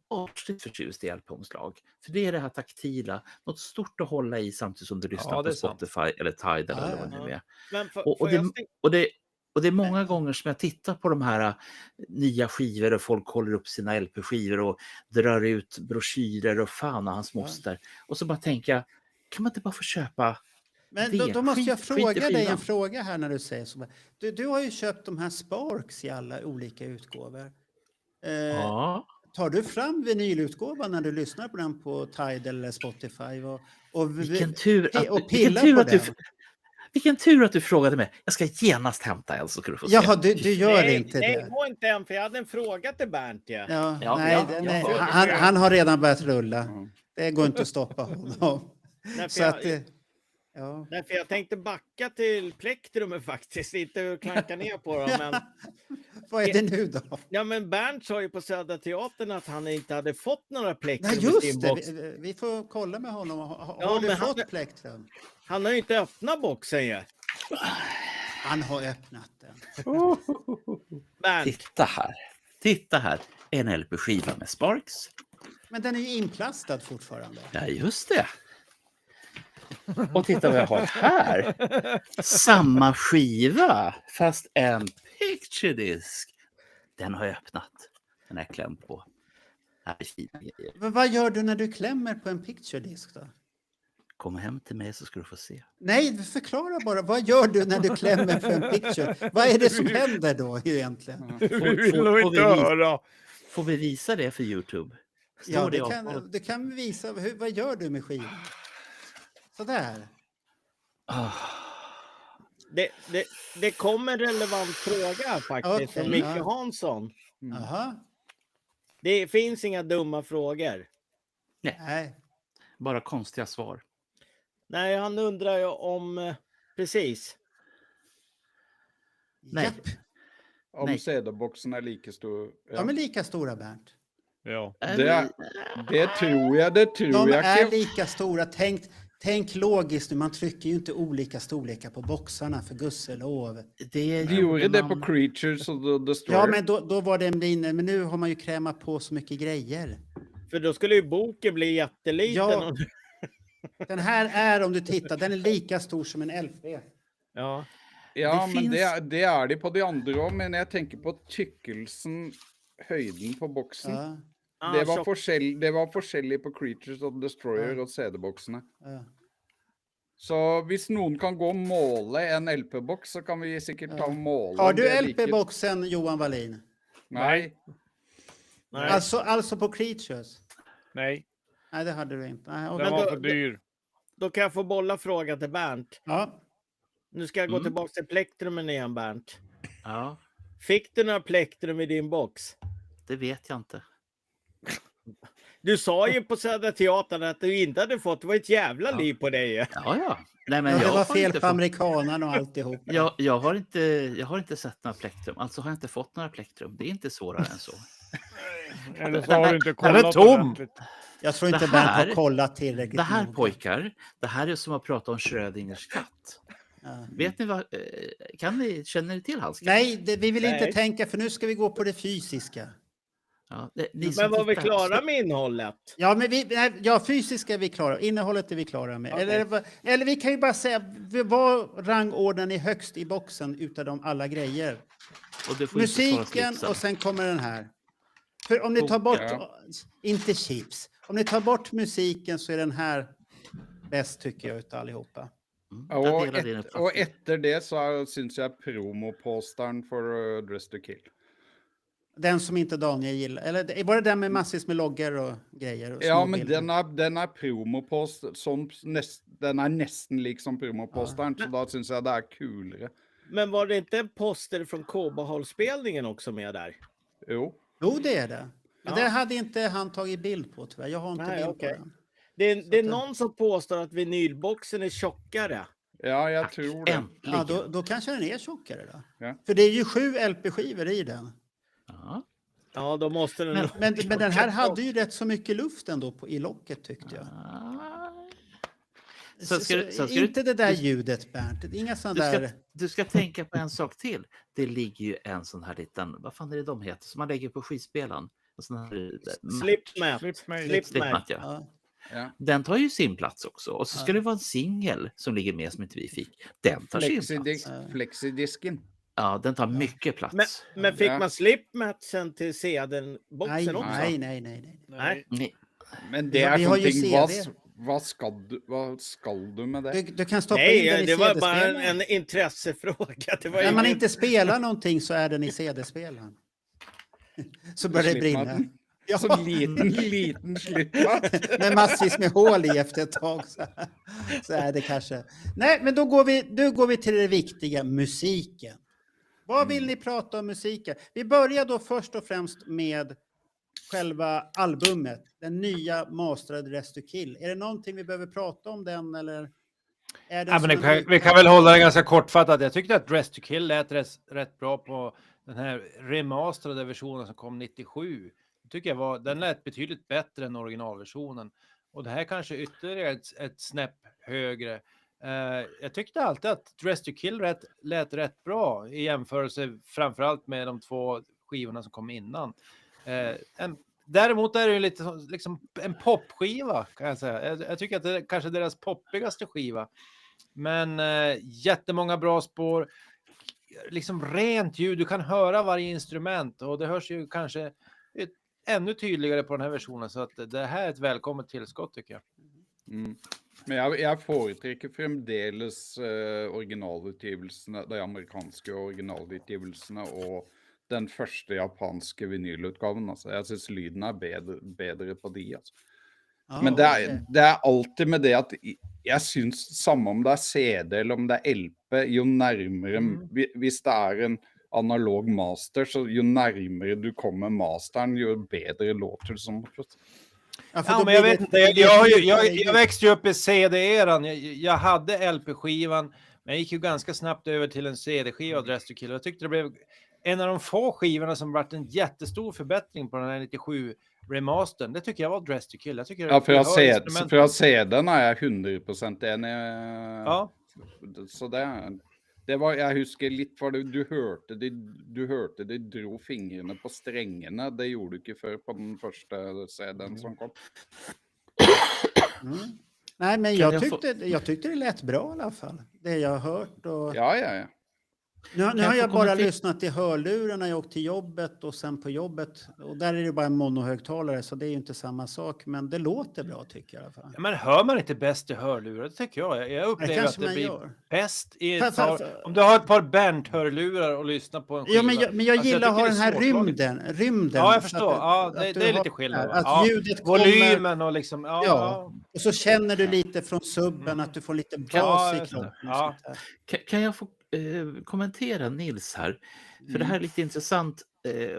artigt förtjust i LP-omslag. För det är det här taktila. Något stort att hålla i samtidigt som du lyssnar Ja, det på är sant. Spotify eller Tidal Ja, eller vad ja. det nu är. Men Och det är många gånger som jag tittar på de här nya skivor och folk håller upp sina LP-skivor och drar ut broschyrer och fan och hans moster. Och så bara tänker jag, kan man inte bara få köpa Men det? då måste jag Skit i fråga dig skivan. en fråga här när du säger så. Du har ju köpt de här Sparks i alla olika utgåvor. Ja. Tar du fram vinylutgåvan när du lyssnar på den på Tidal eller Spotify? Vilken tur pillar att du frågade mig. Jag ska genast hämta en så ska du få se. Jaha, du gör nej, inte nej, det. gå inte än, för jag hade en fråga till Bernt. Ja. Ja, nej. Han har redan börjat rulla. Det går inte att stoppa honom. Nej, Så att, ja. Nej, för jag tänkte backa till plektrumet faktiskt, inte klanka ner på dem. Men, Vad är det nu då? ja, men Bernt sa ju på Södra Teatern att han inte hade fått några plektrum Nej, i sin just det. box. Vi får kolla med honom. Har Ja, du men han- fått plektrum? Han har ju inte öppnat boxen ju. Han har öppnat den. Bernt, Titta här. En LP-skiva med Sparks. Men den är ju inplastad fortfarande. Ja, just det. Och titta vad jag har här. Samma skiva, fast en picture disc. Den har jag öppnat. Den har jag klämt på. Här är fina grejer. Men vad gör du när du klämmer på en picture disk då? Kom hem till mig så ska du få se. Nej, förklara bara. Vad gör du när du klämmer på en picture? Vad är det som händer då egentligen? Vi vill får- nog får inte vi visa- höra. Får vi visa det för YouTube? Står Ja, det i det avtalet? du kan visa. Vad gör du med skivan? Sådär. Ah. Det kom en relevant fråga faktiskt Okej, från Micke ja. Hansson. Jaha. Det finns inga dumma frågor. Nej. Bara konstiga svar. Nej, han undrar ju om... precis. Nej. Japp. Om Nej. CD-boxen är lika stor. De är lika stora, Bernt. Ja. Det tror jag, det tror De jag. är lika stora. Tänk logiskt nu. Man trycker ju inte olika storlekar på boxarna för gudskelov. Det De gjorde det man- på Creatures och The Destroyer. Ja, men då var det en linje. Men nu har man ju krämat på så mycket grejer. För då skulle ju boken bli jätteliten. Ja. Den här är, om du tittar, den är lika stor som en LP. Ja. Ja, Det men finns- det är de på de andra också, men jag tänker på tykkelsen, höjden på boxen. Ja, Det var tjock- forskjellig på Creatures och Destroyer Ja. och CD-boxene. ja. Så hvis noen kan gå og måle en LP-boks, så kan vi sikkert ta og måle. Har om du det er like- LP-boxen, Johan Wallin? Nej. Nej. Alltså på Creatures? Nej, Nej, det hade du inte. Nej, den okej. var då- för dyr. Då kan jag få bolla frågan till Bernt. Ja. Nu ska jag gå tillbaka till plektrumen igen, Bernt. Ja, Fick du några plektrum i din box? det vet jag inte. Du sa ju på Södra Teatern att du inte hade fått. Det var ett jävla liv på dig. Ja, ja. Nej, men Ja, det jag var har fel inte på fått... amerikanen och alltihop. Jag har inte sett några plektrum. Alltså har jag inte fått några plektrum. Det är inte svårare än så. Eller så har du inte Den är kollat tom. ordentligt. Jag tror inte Det Bernt här- har kollat tillräckligt Det här noga. pojkar, det här är som att prata om Schrödingers katt. Ja. Vet ni vad, känner ni till hans katt? Nej, vi vill inte Nej. tänka, för nu ska vi gå på det fysiska. Ja, ni som Men var vi tittar, klara med innehållet? Ja, men fysiska är vi klara. Innehållet är vi klara med. Okej. Eller vi kan ju bara säga, vad rangordnar ni högst i boxen utav de alla grejer? Och det får inte svara Musiken slipsen. och sen kommer den här. För om ni tar bort, inte chips, om ni tar bort musiken så är den här bäst tycker jag utav allihopa. Jag Og, delar din og uppfattning. etter det så syns jeg promoposteren for Dress to Kill. Den som inte Daniel gillar. Eller var det den med massvis med loggor och grejer? Och Ja, små men bilder? den er promopost som den er nesten lik som promoposteren, så da syns jeg det er kulere. Men var det inte en poster från Kobahall-spelningen också med där? Jo. Jo, det är det. Men Ja. det hade inte han tagit bild på tyvärr. Jag har inte Nej, bild okej. på den. Det är någon som påstår att vinylboxen är tjockare. Ja, jeg tror det. Ja, Äntligen. då kanske den är tjockare då. Ja. För det är ju 7 LP-skivor i den. Ja. Ja, då måste den... Men den här hade ju rätt så mycket luft ändå i locket tyckte jag. Så ska du- så ska du- inte det där ljudet Bernt. Inga sådana där... Du ska tänka på en sak till. Det ligger ju en sån här liten, vad fan är det de heter, som man lägger på skivspelaren. En sån här, Slipmat. Slipmate. Slipmat. ja. Ja. Ja. Den tar ju sin plats också. Och så ska Ja. det vara en singel som ligger med som inte vi fick. Den tar sin plats. Flexidisken. Ja, den tar mycket plats. Men fick Ja. man slipmatchen till CD-boxen Nej, också? nej. Nej. Nej. Men det Ja, er vi har sånne ju ting, CD. hva skal du med det? Du kan stoppa in den Nej, i det var bara CD-spelaren. en intressefråga. Det var När man ingen- inte spelar någonting så är den i CD-spelaren. Så börjar det Slipper man brinna. den? Ja, Så liten slipmat. med massvis med hål i efter ett tag. Så är det kanske. Nej, men då går vi till det viktiga, musiken. Vad vill ni prata om musiken? Vi börjar då först och främst med själva albumet. Den nya masterade Dress to Kill. Är det någonting vi behöver prata om den eller? Är den Ja, som men en vi kan väl hålla det ganska kortfattat. Jag tyckte att Dress to Kill lät rätt bra på den här remasterade versionen som kom 97. Tycker jag den lät betydligt bättre än originalversionen. Och det här kanske ytterligare ett snäpp högre. Jag tyckte alltid att Dress to Kill lät rätt bra i jämförelse framförallt med de två skivorna som kom innan. Däremot är det ju lite liksom en popskiva kan jag säga. Jag tycker att det är kanske deras poppigaste skiva. Men jättemånga bra spår. Liksom rent ljud. Du kan höra varje instrument och det hörs ju kanske ännu tydligare på den här versionen. Så att det här är ett välkommet tillskott tycker jag. Mm. Men jeg foretrekker fremdeles originalutgivelsene, de amerikanske originalutgivelsene og den første japanske vinylutgaven. Altså. Jeg synes lyden er bedre på de. Altså. Ja, Men det er alltid med det at jeg synes, samme om det er CD eller om det er LP, jo nærmere, hvis det er en analog master, så jo närmare du kommer mastern, ju bättre låter det som. Ja, för Ja, då men jag blir vet det- inte. Jag växte ju upp i CD-eran. Jag hade LP-skivan, men jag gick ju ganska snabbt över till en CD-skiva av Dress to Kill. Jag tyckte det blev en av de få skivorna som varit en jättestor förbättring på den här 97 remastern. Det tycker jag var Dress to Kill. Jag tycker Ja, jag hör instrumenten. fra CD-en er jeg 100% enig. Ja. Så det var, jeg husker litt, for du hørte de dro fingrene på strengene. Det gjorde du ikke før på den første CD-en som kom. Mm. Nej, men Kan jag tyckte det lät bra i alla fall. Det jag har hört. Och... Ja. Nu jag har få jag bara kommentera? lyssnat till hörlurarna jag åkte till jobbet och sen på jobbet. Och där är det bara en monohögtalare så det är ju inte samma sak. Men det låter bra tycker jag i alla fall. Ja, men hör man inte bäst i hörlurar? Det tycker jag. Jag Det upplever att kanske det man blir gör. bäst i För- ett för- par, för- om du har ett par Bernt-hörlurar och lyssnar på en skiva. Ja, men jag Alltså, gillar att ha tycker den det här är svårslaget. rymden. Ja, jag så förstår. Ja, att det du är har lite skillnad. Att Ja. ljudet kommer... Volymen och liksom... Ja. Och så känner du lite från subben att du får lite bas Ja, i just det. kroppen. och Ja. sånt där. Kan jag få kommentera Nils här? För det här är lite intressant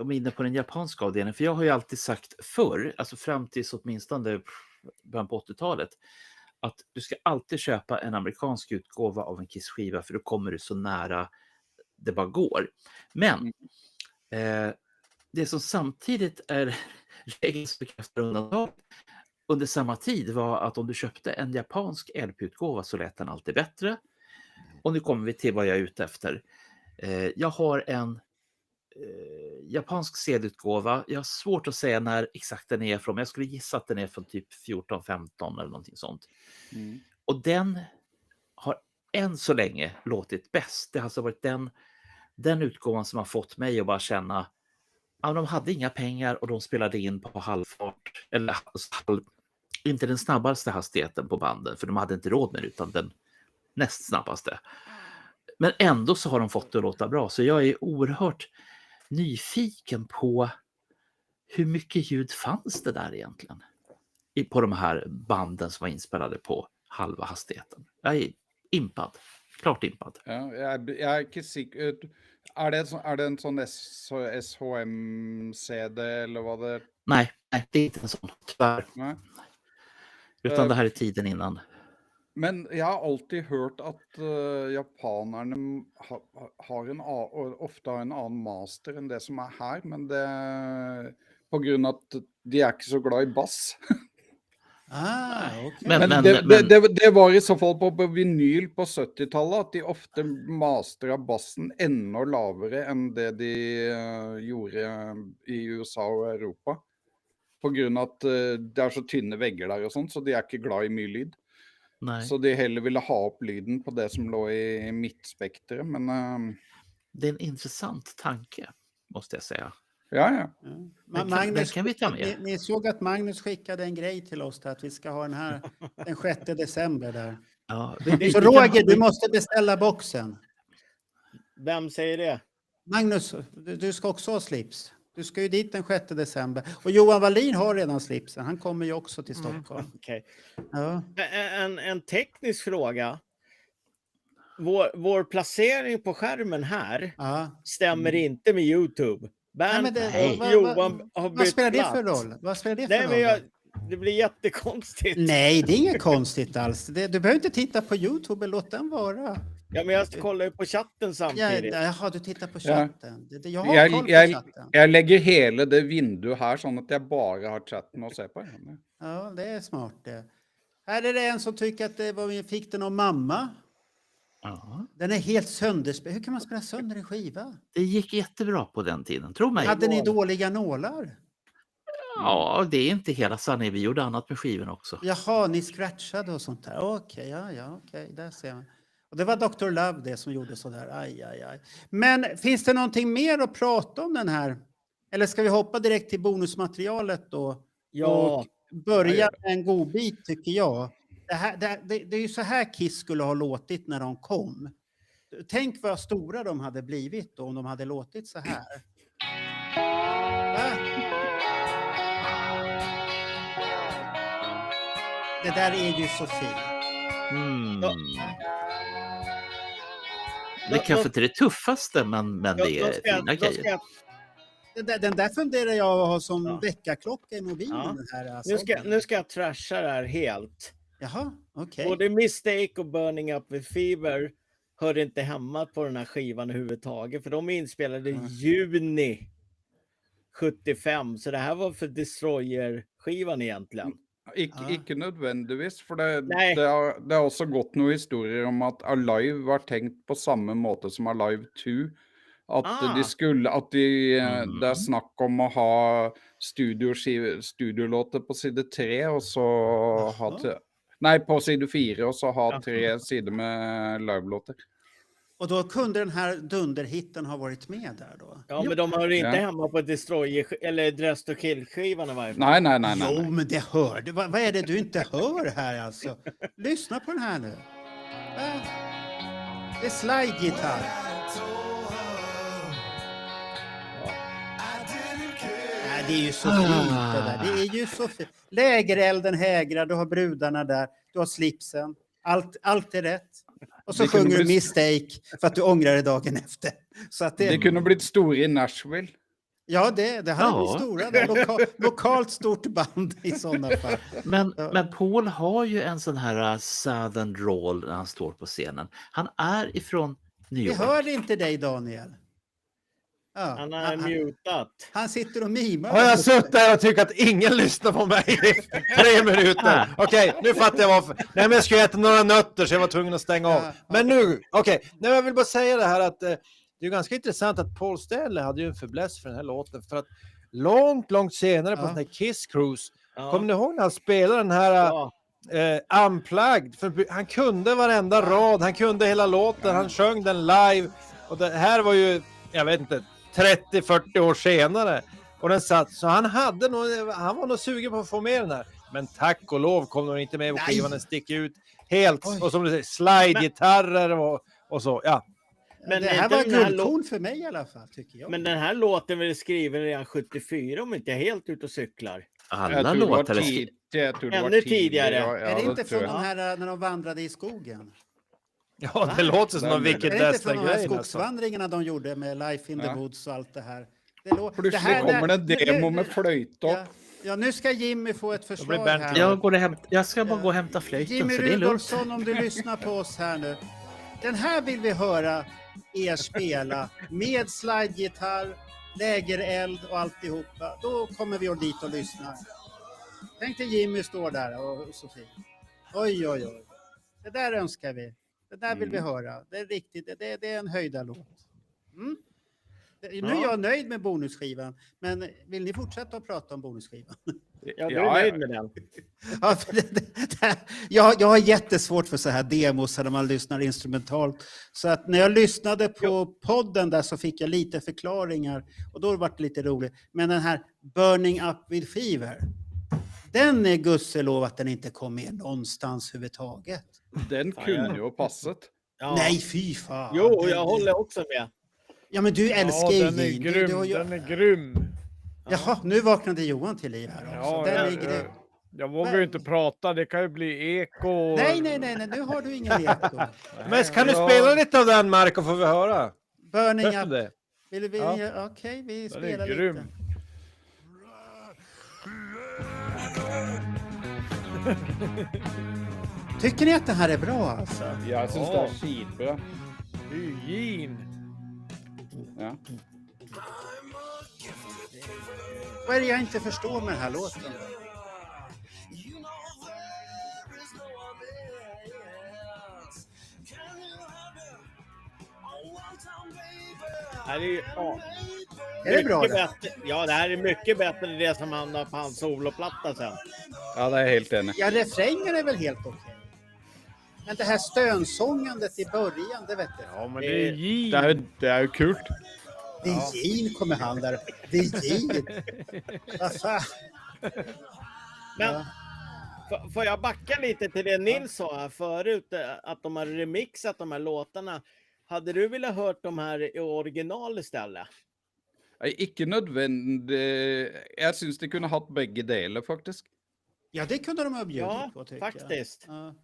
om vi är inne på den japanska avdelningen. För jag har ju alltid sagt förr, alltså fram till åtminstone början på 80-talet, att du ska alltid köpa en amerikansk utgåva av en Kiss-skiva för då kommer du så nära det bara går. Men det som samtidigt är regelns bekräftade undantag under samma tid var att om du köpte en japansk LP-utgåva så lät den alltid bättre. Och nu kommer vi till vad jag är ute efter. Jag har en japansk CD-utgåva. Jag har svårt att säga när exakt den är från, men jag skulle gissa att den är från typ 14-15 eller någonting sånt. Och den har än så länge låtit bäst. Det har alltså varit den utgåvan som har fått mig att bara känna att de hade inga pengar och de spelade in på halvfart. Eller inte den snabbaste hastigheten på banden, för de hade inte råd med det, utan den näst snabbaste. Men ändå så har de fått det att låta bra. Så jag är oerhört nyfiken på hur mycket ljud fanns det där egentligen på de här banden som var inspelade på halva hastigheten. Jag är impad. Klart impad. Ja, jeg er ikke sikker. Er det en sånn SHM-CD, eller hva det? Nej, det är inte en sån. Tyvärr. Nei. Utan det här är tiden innan. Men jeg har alltid hørt at japanerne ofte har en annen master enn det som er her, men det på grunn av at de er ikke så glad i bass. Okay. Men det var i så fall på vinyl på 70-tallet at de ofte mastera bassen enda lavere enn det de gjorde i USA og Europa. På grunn av at det er så tynne vegger der og sånt, så de er ikke glad i mye lyd. Nej. Så de heller ville ha opp lyden på det som lå i mittspektret, men Det är en intressant tanke, måste jag säga. ja. Den kan vi ta med. Ni såg att Magnus skickade en grej till oss där, att vi ska ha den här den 6 december där. Ja, Så Roger, du måste beställa boxen. Vem säger det? Magnus, du ska också ha slips. Du ska ju dit den 6 december. Och Johan Wallin har redan slipsen. Han kommer ju också till Stockholm. Okej. Ja. En teknisk fråga. Vår placering på skärmen här Ja. stämmer inte med YouTube. Nej, men Johan har vad bytt spelar det plats. för roll? Vad spelar det för Nej, men roll? det blir jättekonstigt. Nej, det är inget konstigt alls. Du behöver inte titta på YouTube, låt den vara. Ja, men jag kollar ju på chatten samtidigt. Jaha, du tittar på chatten. Jag har Jeg, koll på jeg, chatten. jeg legger hele det vinduet her, sånn at jeg bare har chatten å se på. Ja, det är smart det. Här är det en som tycker att vi fick den av mamma. ja. Den är helt sönderspelad. Hur kan man spela sönder en skiva? Det gick jättebra på den tiden, tro mig. Hade ni dåliga nålar? Ja, det är inte hela sanningen. Vi gjorde annat med skivan också. Jaha, ni scratchade och sånt där. Okej, okej, där ser man. Och det var Dr. Love det som gjorde sådär. Aj. Men finns det någonting mer att prata om den här? Eller ska vi hoppa direkt till bonusmaterialet då? Ja, Och börja med en god bit tycker jag. Det är ju så här Kiss skulle ha låtit när de kom. Tänk vad stora de hade blivit då om de hade låtit så här. Va? Det där är ju så fint. Ja. Det är kanske inte det tuffaste, men det är fina grejer. Den där funderar jag att ha som Ja. väckarklocka i mobilen. Ja. Den här Nu ska jag trasha det här helt. Jaha, okej. Både Mistake och Burning Up With Fever hörde inte hemma på den här skivan överhuvudtaget. För de är inspelade i juni 75. Så det här var för Destroyer-skivan egentligen. Ikke nødvendigvis, for det, Nei. det har også gått noen historier om at Alive var tenkt på samme måte som Alive 2. At de skulle, det er snakk om å ha studiolåter på side 3, og så ha på side 4, og så ha 3 sider med live-låter. Och då kunde den här dunderhitten ha varit med där då? Ja, men de hör inte hemma på Destroyer eller Dressed to Kill-skivan i varje fall. Nej. Jo, men det hörde. Vad är det du inte hör här alltså? Lyssna på den här nu. Det är slide-gitarr. Nej, det är ju så fint det där. Det är ju så fint. Lägerelden hägrar, du har brudarna där, du har slipsen. Allt är rätt. Och så sjunger du Mistake för att du ångrar det dagen efter. Så att Det kunde blivit stora i Nashville. Ja, det hade blivit stora. Det lokalt stort band i sådana fall. Men Paul har ju en sån här southern drawl när han står på scenen. Han är ifrån New Vi York. hör inte dig, Daniel. Ja, Han är mutat. han sitter och mimar. Har jag suttit där och tyckt att ingen lyssnar på mig i 3 minuter? Okej, nu fattar jag varför. Nej, men jag skulle äta några nötter så jag var tvungen att stänga av. Men nu, okej. Nej, jag vill bara säga det här att det är ganska intressant att Paul Stanley hade ju en fäbless för den här låten. För att långt senare på den här Kiss Cruise, kommer ni ihåg när han spelade den här Unplugged? För han kunde varenda rad, han kunde hela låten, han sjöng den live. Och det här var ju, jag vet inte, 30-40 år senare. Och den satt, så han var nog sugen på att få med den här. Men tack och lov kom de inte med på skivan, den sticker ut helt. Oj. Och som du säger, slide-gitarrer och så, ja. Men det här var guldkorn för mig i alla fall, tycker jag. Men den här låten var skriven redan 74 om inte jag är helt ute och cyklar. Alla låtar ännu tidigare. Är det inte från de här när de vandrade i skogen? Ja, det låter som en vilket dästa grej. Är det inte från de här alltså. skogsvandringarna de gjorde med Life in the Woods och allt det här? Plötsligt kommer det en demo med flöjt upp. Ja, nu ska Jimmy få ett förslag här. Jag ska bara gå och hämta flöjten, Jimmy så det är lugnt. Rudolfsson, om du lyssnar på oss här nu. Den här vill vi höra er spela med slide-gitarr, lägereld och alltihopa. Då kommer vi dit och lyssnar. Tänk dig Jimmy står där och Sofie. Oj. Det där önskar vi. Det där vill vi höra. Det är riktigt. Det är en höjdarlåt. Nu är jag nöjd med bonusskivan. Men vill ni fortsätta att prata om bonusskivan? Ja, du är nöjd med den. Jag har jättesvårt för så här demos när man lyssnar instrumentalt. Så att när jag lyssnade på podden där så fick jag lite förklaringar. Och då var det lite roligt. Men den här Burning Up With Fever. Den är gusselov att den inte kom med någonstans överhuvudtaget. Den kunde ju ha passat. Ja. Nej, fy fan. Jo, jag håller också med. Ja, men du älskar ju den är Gin. grym, den är grym. Jaha, nu vaknade Johan till liv här också. Ja, Den är grym. jag vågar ju inte prata, det kan ju bli eko. Nej, nu har du ingen eko. Men kan du spela lite av den, Marco, får vi höra? Burning Berätta Up. det. Vill vi? Ja. Okej, vi Den spelar är lite. grym. Tycker ni att det här är bra alltså? Jag syns det är skitbra. Gin. Ja. Vad är det jag inte förstår med den här låten? Här är ju, Är det bra mycket det? bättre. Ja, det här är mycket bättre än det som hamnar på hans soloplatta sen. Ja, det är jag helt enig. Ja, refrängen är väl helt okej. Men det här stönsångandet i början, det vet jag. Ja, men det är Det är ju kul. Det är Gene kommer han där. Det är Gene. Vad fan? Men Ja. får jag backa lite till det Nils sa här förut, att de har remixat de här låtarna. Hade du velat hört de här i original istället? Ikke nødvendig. Jeg syns de kunne hatt begge deler, faktisk. Ja, det kunde de ha bjudit Ja, på, tycker faktiskt. jag. Ja.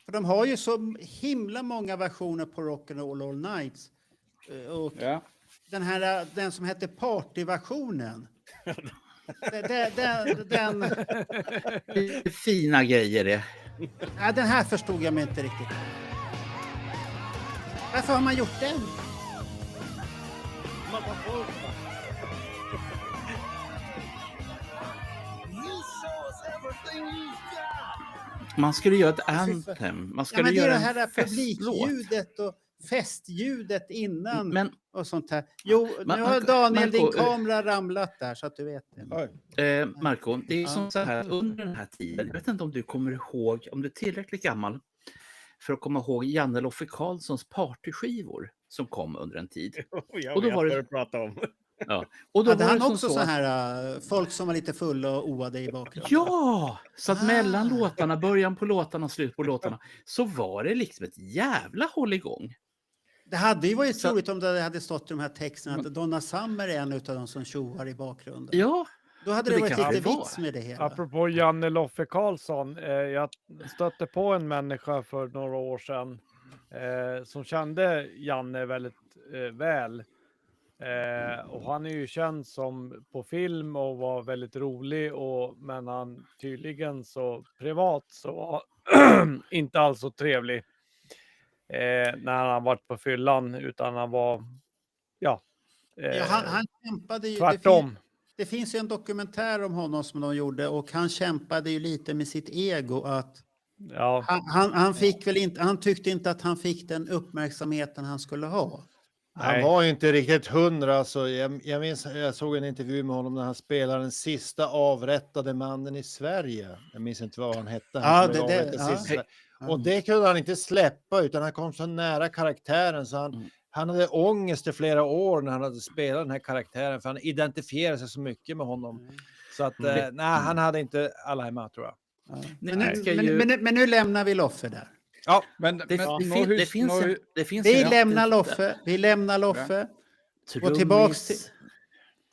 För de har ju så himla många versioner på Rock'n'Roll All Nights. Och Ja. den som heter Party-versionen. Den, Det är fina grejer det. ja, den här förstod jag mig inte riktigt. Varför har man gjort den? Man skulle göra ett anthem. Man Ja, skulle men det är göra det här en festlåt. publikljudet och festljudet innan Men och sånt här. Jo, Men- nu har Daniel din Marco, kamera ramlat där så att du vet det. Marco, det är ju som så här att under den här tiden, jag vet inte om du kommer ihåg, om du är tillräckligt gammal för att komma ihåg Janne Loffe Karlssons partyskivor som kom under en tid. Jag Och då vet var det- vad du pratar om. Ja. Och då Hade var han det som också så så att- här folk som var lite fulla och oade i bakgrunden? Ja! Så att Ah. mellan låtarna, början på låtarna och slut på låtarna, så var det liksom ett jävla hålligång. Det hade ju varit Så- roligt om det hade stått i de här texterna att Donna Summer är en av de som tjoar i bakgrunden. Ja, Då hade det det varit kan lite det vara. vits med det hela. Apropå Janne Loffe Karlsson, jag stötte på en människa för några år sedan som kände Janne väldigt väl. Och han är ju känd som på film och var väldigt rolig, men han tydligen så privat så var inte alls så trevlig när han varit på fyllan, utan han var, Ja, han kämpade ju. tvärtom. Det finns ju en dokumentär om honom som de gjorde och han kämpade ju lite med sitt ego att Ja. han fick väl inte, han tyckte inte att han fick den uppmärksamheten han skulle ha. Han Nej. var ju inte riktigt 100. Alltså, jag minns, jag såg en intervju med honom när han spelade den sista avrättade mannen i Sverige. Jag minns inte vad han hette. Ja, Han som det- blev avrättad ja. sist i Sverige. Och det kunde han inte släppa, utan han kom så nära karaktären så han hade ångest i flera år när han hade spelat den här karaktären, för han identifierade sig så mycket med honom. Så att nej, han hade inte alla hemma, tror jag. Ja. Nej, Men, ska nu, ju- men nu lämnar vi Loffe där. Ja, Men, det, men det, nå fin, det husk, finns nå, en... Det finns Vi en- lämnar Loffe. Vi lämnar Loffe. Trummis. tillbaks till-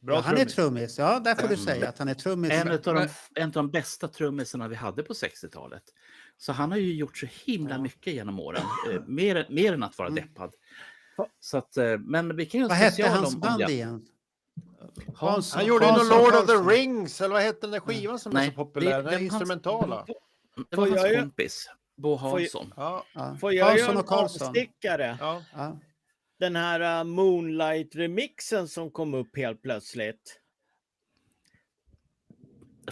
bra Ja, han är trummis. trummis. Ja, där får du säga att han är trummis. En av de bästa trummisarna vi hade på 60-talet. Så han har ju gjort så himla mycket genom åren. Mer än att vara deppad. Så att, men vi kan ju Vad hette hans band igen? Hans, Han gjorde ju någon Hansson Lord of the Karlsson. Rings, eller vad hette den där skivan som är Nej, så populär? Den det- instrumentala. det var Får hans jag- kompis, Bo Hansson. Ja, Ja. Får jag göra Hansson en och Karlsson. avstickare? ja. Ja. Den här Moonlight-remixen som kom upp helt plötsligt.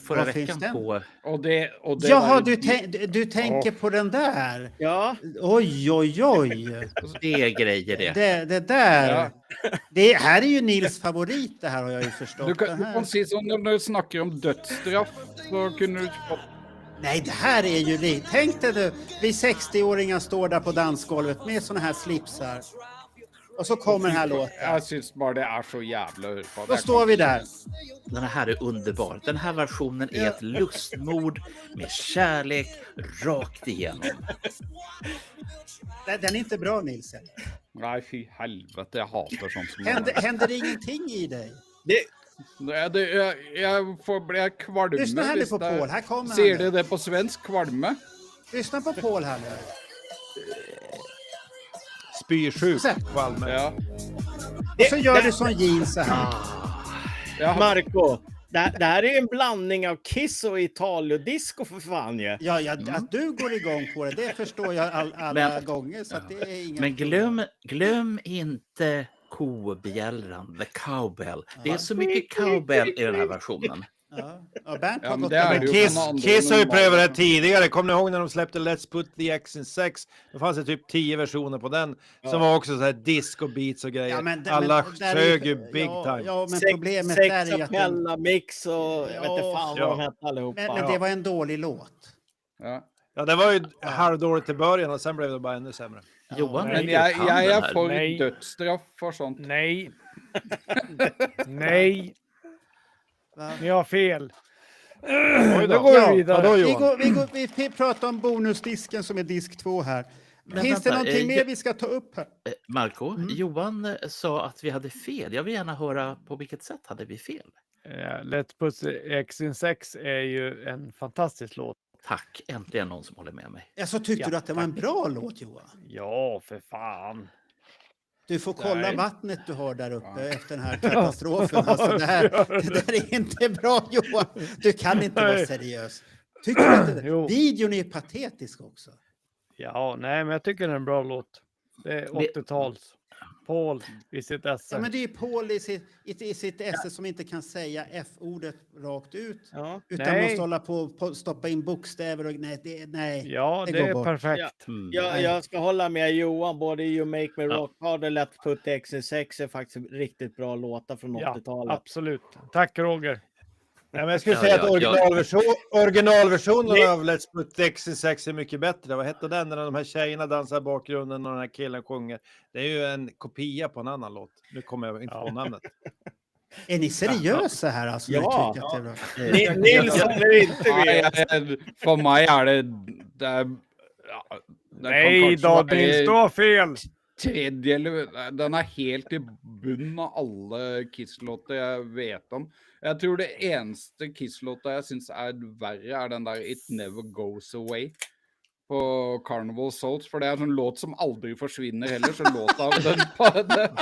Förra Var finns veckan den? på... och det Jaha, var- du tänker på den där? Ja, Oj, oj, oj. Det är grejer det. Det där. Ja. Det här är ju Nils favorit, det här har jag ju förstått. Du Det kan, du här. kan si sånn når du snakker om dødsstraff, så kunne du fått Nej, det här är ju det. Tänk dig du, vi 60-åringar står där på dansgolvet med såna här slipsar. Och så kommer den här låten. Jeg syns bare det er så jævla å høre på. Då står vi där. Den här är underbar. Den här versionen är ett lustmord med kärlek rakt igenom. Den är inte bra, Nils. Nei, fy helvete, jeg hater sånt som Händer det ingenting i dig? det, Jeg blir kvalme Lyssna här nu hvis på det- Paul. Här kommer han. Sier nu. de det på svensk, kvalme? Lyssna på Paul här nu. Spysjuk, Så. Valme. Ja. Och så gör du som Gene så här. Ja, Marco, det här är en blandning av Kiss och Italio-disco för fan ju. Ja, att du går igång på det förstår jag alla Men- gånger. Så att det är inga Men glöm inte kobjällran, the cowbell. Det är så mycket cowbell i den här versionen. Ja, Bernt Ja, har men gått det är över. ju Kiss, från andra Kiss har ju normala. prövat det här tidigare. Kommer ni ihåg när de släppte Let's Put the X in Sex? Det fanns det typ 10 versioner på den som var också så här disco beats och grejer. Ja, men Alla där är sög ju big ja, time. Ja, men Sex, problemet sex där är ju att mix och jag vet inte fan vad de Ja. hette allihopa. men det var en dålig låt. Ja. Ja, det var ju halvdåligt i början och sen blev det bara ännu sämre. Johan, nej. Men du jag kan den är här. för Nej. dödsstraff för sånt. Nej. Nej, Va? ni har fel. Oj Då går vi Ja, vidare. vadå, Vi pratar om bonusdisken som är disk 2 här. Men Finns det vänta, någonting mer vi ska ta upp här? Marco, Johan sa att vi hade fel. Jag vill gärna höra på vilket sätt hade vi fel. Let's Put the X in Sex är ju en fantastisk låt. Tack, äntligen någon som håller med mig. Alltså, tyckte du att det var en bra låt, Johan? Ja, för fan. Du får kolla Nej. vattnet du har där uppe efter den här katastrofen. Alltså, det där är inte bra, Johan. Du kan inte vara Nej. seriös. Tycker du att Jo. videon är patetisk också? Ja, nej, men jag tycker det är en bra låt. Det är 80-tals. Paul i sitt esse. Ja, men det är ju Paul i sitt esse som inte kan säga F-ordet rakt ut. Ja. Utan Nej. måste hålla på stoppa in bokstäver och nej. Ja, det det går är bort. perfekt. Mm. Jag ska hålla med Johan, både You Make Me Rock Hard och Let's Put X in Sex är faktiskt riktigt bra låtar från Ja, 80-talet. absolut. Tack Roger. Ja, men jag skulle Ja, säga att ja. originalversionen av Let's Put the X in Sex är mycket bättre. Vad hette den när de här tjejerna dansar i bakgrunden och den här killen sjunger? Det är ju en kopia på en annan låt. Nu kommer jag inte på namnet. Är ni seriösa här? Alltså, Ja. Ni tycker att det är bra? Nils håller inte med. För mig är det Nej då, Nils, du har fel. tredje, den är helt i bunnen av alla Kiss-låtar jag vet om. Jag tror det eneste Kiss-låta jag syns är värre är den där It Never Goes Away på Carnival Souls, för det är en sån låt som aldrig försvinner heller, så låta av den på det.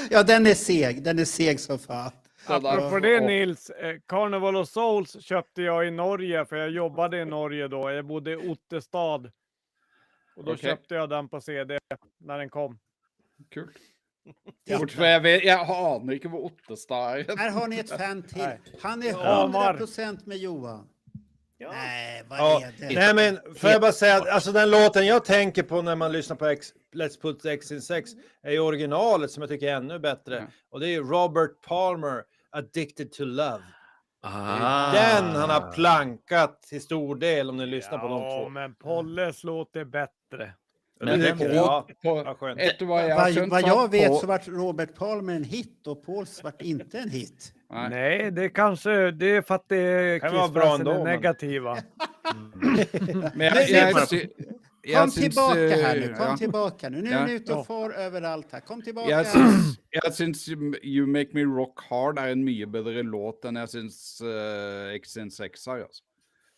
Ja, den är seg som fan. Apropå det Nils, Carnival of Souls köpte jag i Norge för jag jobbade i Norge då. Jag bodde i Ottestad. Och då Okej. köpte jag den på CD när den kom. Kul. Titta. Fort, för jag aner inte vad Ottestad är. Här har ni ett fan till. Nej. Han är Hamar. 100% med Johan. Ja. Nej, vad Ja, är det? nej men får jag bara säga att alltså, den låten jag tänker på när man lyssnar på Let's Put the X in Sex är ju originalet som jag tycker är ännu bättre. Ja. Och det är ju Robert Palmer, Addicted to Love. Det Ah. är den han har plankat till stor del om ni lyssnar på de Ja, två. men Polles låt är bättre. Men det den- tycker jag. På, Vad skönt. efter vad jag har känt Vad jag vet på- så vart Robert Palmer en hit och Pauls vart inte en hit. Nej. Nej, det är för att det är Kan vara bra Kiss-fansen ändå, är men- negativa. Men Kom tillbaka här nu, kom ja. tillbaka nu. Nu är Ja. ni ute och far överallt här. Kom tillbaka. Jag syns You Make Me Rock Hard är en mycket bättre låt än jag syns XN6 är. Alltså.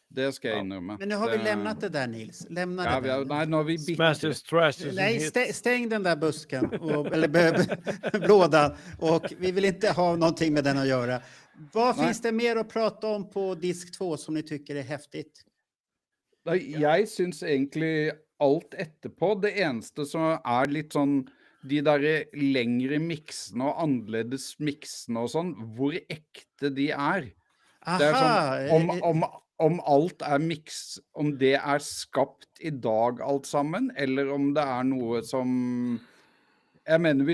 Det ska jag inrymma. Men nu har vi lämnat det där, Nils. Lämna Ja, det där. nej, nu har vi bytt. Smash is trash is Nej, hit. stäng den där busken, eller lådan. Och vi vill inte ha någonting med den att göra. Vad Nej. finns det mer att prata om på disk 2 som ni tycker är häftigt? Jag syns egentligen allt etterpå. Det eneste som är lite sån de där längre mixerna och annorledes mixerna och sån, hur äkta de är. Det är sån, om allt är mix, om det är skapt idag allt sammen, eller om det är något som, jag menar,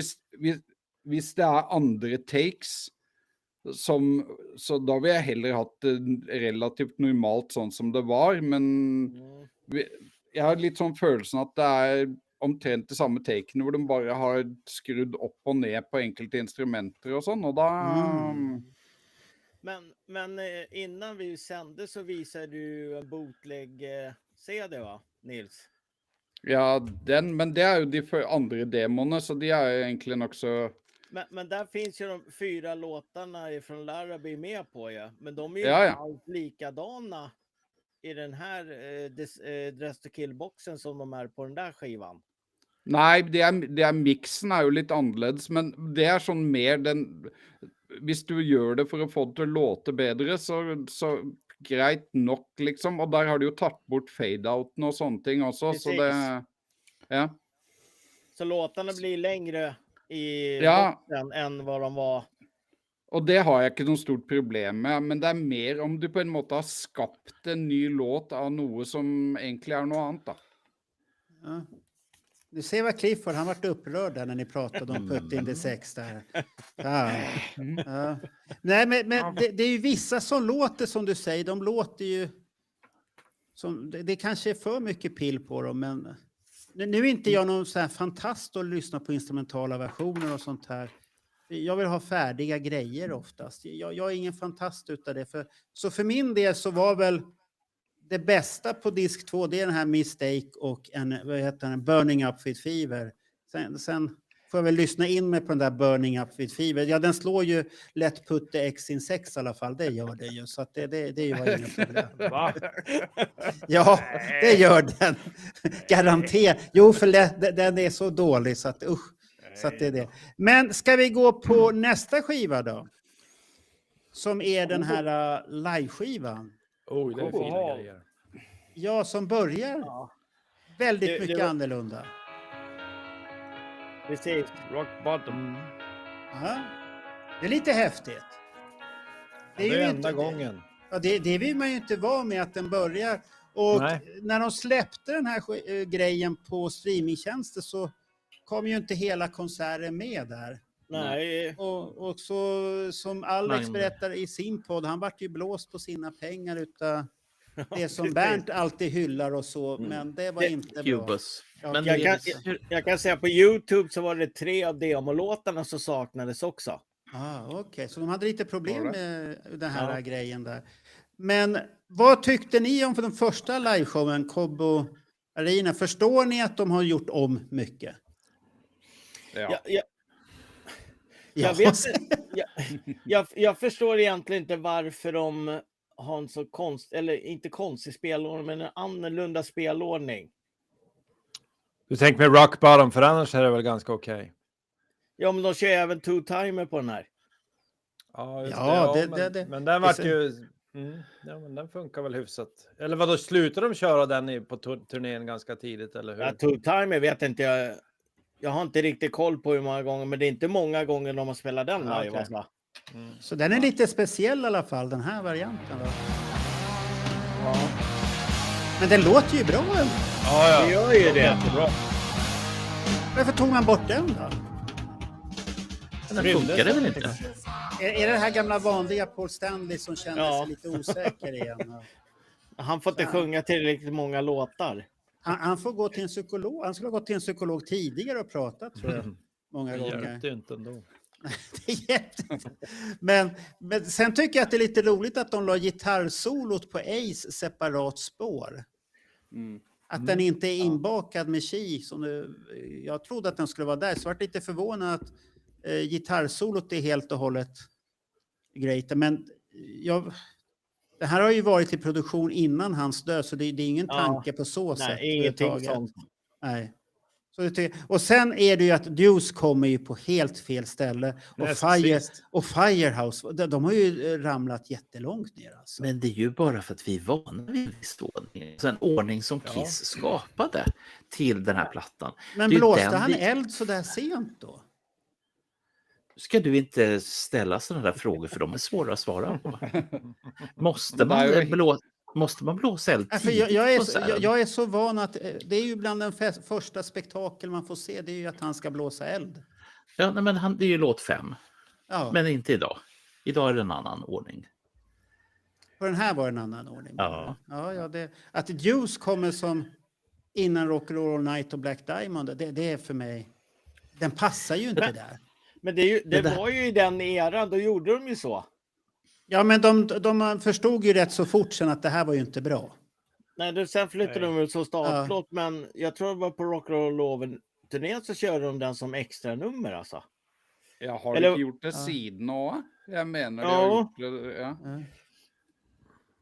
hvis det är andra takes, så då vill jag hellre haft det relativt normalt sånt som det var, men jag har lite sån känslan att det är omtrent det samma taken, hvor de bara har skrudd upp och ner på enkelte instrumenter och sånt, och då... Men innan vi sände så visade du en bootleg-CD va, Nils? Ja, men det är ju de för andra demorna, så de är ju egentligen också... Men där finns ju de 4 låtarna från Larrabee med på ju. Men de är ju Ja, inte ja. alls likadana i den här Dress to Kill-boxen som de är på den där skivan. Nej, det är mixen är ju lite annorledes, men det är sån mer den... Hvis du gör det för att få det till att låta bättre, så grejt nog liksom. Och där har du ju tagit bort fade-outen och sånt ting också, så det... Ja. Så låtarna blir längre i Ja. boxen än vad de var Og det har jeg ikke noe stort problem med, men det er mer om du på en måte har skapt en ny låt av noe som egentlig är något annat. Då. Ja. Du ser vad Clifford, han vart upprörd där när ni pratade om Put in the Sex där. Ja. Ja. Nej, men det är ju vissa som låter som du säger, de låter ju som, det kanske är för mycket pill på dem, men nu är inte jag någon så här fantast att lyssna på instrumentala versioner och sånt här. Jag vill ha färdiga grejer oftast. Jag är ingen fantast utav det. Så för min del så var väl det bästa på disk 2, det är den här Mistake och en Burning Up With Fever. Sen får jag väl lyssna in mig på den där Burning Up With Fever. Ja, den slår ju lätt Put the X in Sex i alla fall. Det gör det ju. Så att det var inga problem. Va? Ja, det gör den. Garanterat. Jo, för den är så dålig så att usch. Så att det är det. Men ska vi gå på nästa skiva då? Som är den här live-skivan. Oj, det är fina grejer. Ja, som börjar väldigt mycket var- annorlunda. Precis. Rock bottom. Ja. Det är lite häftigt. Det är ju enda inte- gången. Ja, det vill man ju inte vara med att den börjar. Och Nej. när de släppte den här grejen på streamingtjänster så kom ju inte hela konserten med där. Nej. Och så som Alex Nej. berättar i sin podd, han vart ju blåst på sina pengar utav det som Bernt alltid hyllar och så, men det var inte bra. Cubus. Ja, Men Jag kan säga på YouTube så var det 3 av demolåtarna som saknades också. Okej, så de hade lite problem Var med den här Ja. grejen där. Men vad tyckte ni om för den första liveshowen, Cobbo Arena? Förstår ni att de har gjort om mycket? Ja. Jag vet jag förstår egentligen inte varför de har en så inte konstig spelordning, men en annorlunda spelordning. Du tänker med rock bottom, för annars är det väl ganska okej. Ja, men de kör även two-timer på den här. Ja, just Ja, det. Men den vart ju... ja, men den funkar väl hyfsat. Eller vad då slutar de köra den på turnén ganska tidigt, eller hur? Ja, two-timer vet inte jag har inte riktigt koll på hur många gånger, men det är inte många gånger de har spelat den live. okej. Alltså. Så den är lite speciell i alla fall, den här varianten. Då. Men den låter ju bra ändå. Ja, Det gör ju det. Jättebra. Varför tog man bort den då? Den funkar det väl inte? Är det här gamla vanliga Paul Stanley som kände Ja. sig lite osäker igen? Han får inte sjunga tillräckligt många låtar. Han får gå till en psykolog. Han skulle ha gått till en psykolog tidigare och pratat, tror jag. Många Det gånger. hjälpte ju inte ändå. Det är men sen tycker jag att det är lite roligt att de la gitarrsolot på Ace separat spår. Att den inte är inbakad med Chi. Jag trodde att den skulle vara där. Så jag var lite förvånad att gitarrsolot är helt och hållet grejt. Men det här har ju varit i produktion innan hans död, så det är ingen tanke på så sätt. Nej, ingenting överhuvudtaget. sånt. Nej. Och sen är det ju att Deuce kommer ju på helt fel ställe. Och Firehouse, de har ju ramlat jättelångt ner. Alltså. Men det är ju bara för att vi är vana vid en viss ordning. Så en ordning som Kiss skapade till den här plattan. Men det är blåste den han vi- eld så där sent då? Ska du inte ställa sådana där frågor, för de är svåra att svara på. Måste man blåsa eld Ja, för tidigt jag, på är konserten? jag är så van att det är ju bland den första spektakel man får se, det är ju att han ska blåsa eld. Ja, nej, men det är ju låt 5. Ja, Men inte idag. Idag är det en annan ordning. på den här var det en annan ordning. Ja. Att Deuce kommer som innan Rock and Roll All Night och Black Diamond, det är för mig, den passar ju inte där. Men det var ju i den eran, då gjorde de ju så. Ja, men de förstod ju rätt så fort sen att det här var ju inte bra. Nej, sen flyttade de ut som startlåt, men jag tror det var på Rock and Roll Loven-turnén så körde de den som extra nummer alltså. Ja, har Eller- du gjort det siden också? Jag menar, Ja. det har gjort det, ja.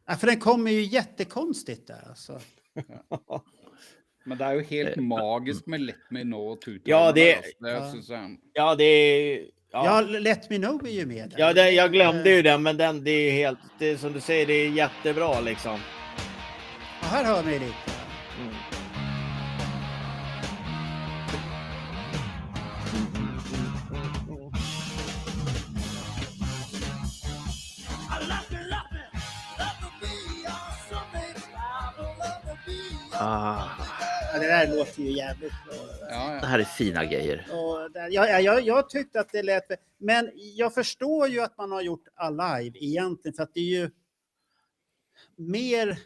Ja, för den kommer ju jättekonstigt där alltså. Men det är ju helt magiskt med Let Me Know och Two Ja, Timer, det- alltså. Det är så- Ja, det är... Ja, Let Me Know är ju med där. Ja, jag glömde ju den, men det är helt... Det är, som du säger, det är jättebra liksom. Och här hör ni lite. Ja, det där låter ju jävligt bra. Ja, Det ja. här är fina grejer. Och jag tyckte att det lät... Men jag förstår ju att man har gjort Alive egentligen, för att det är ju mer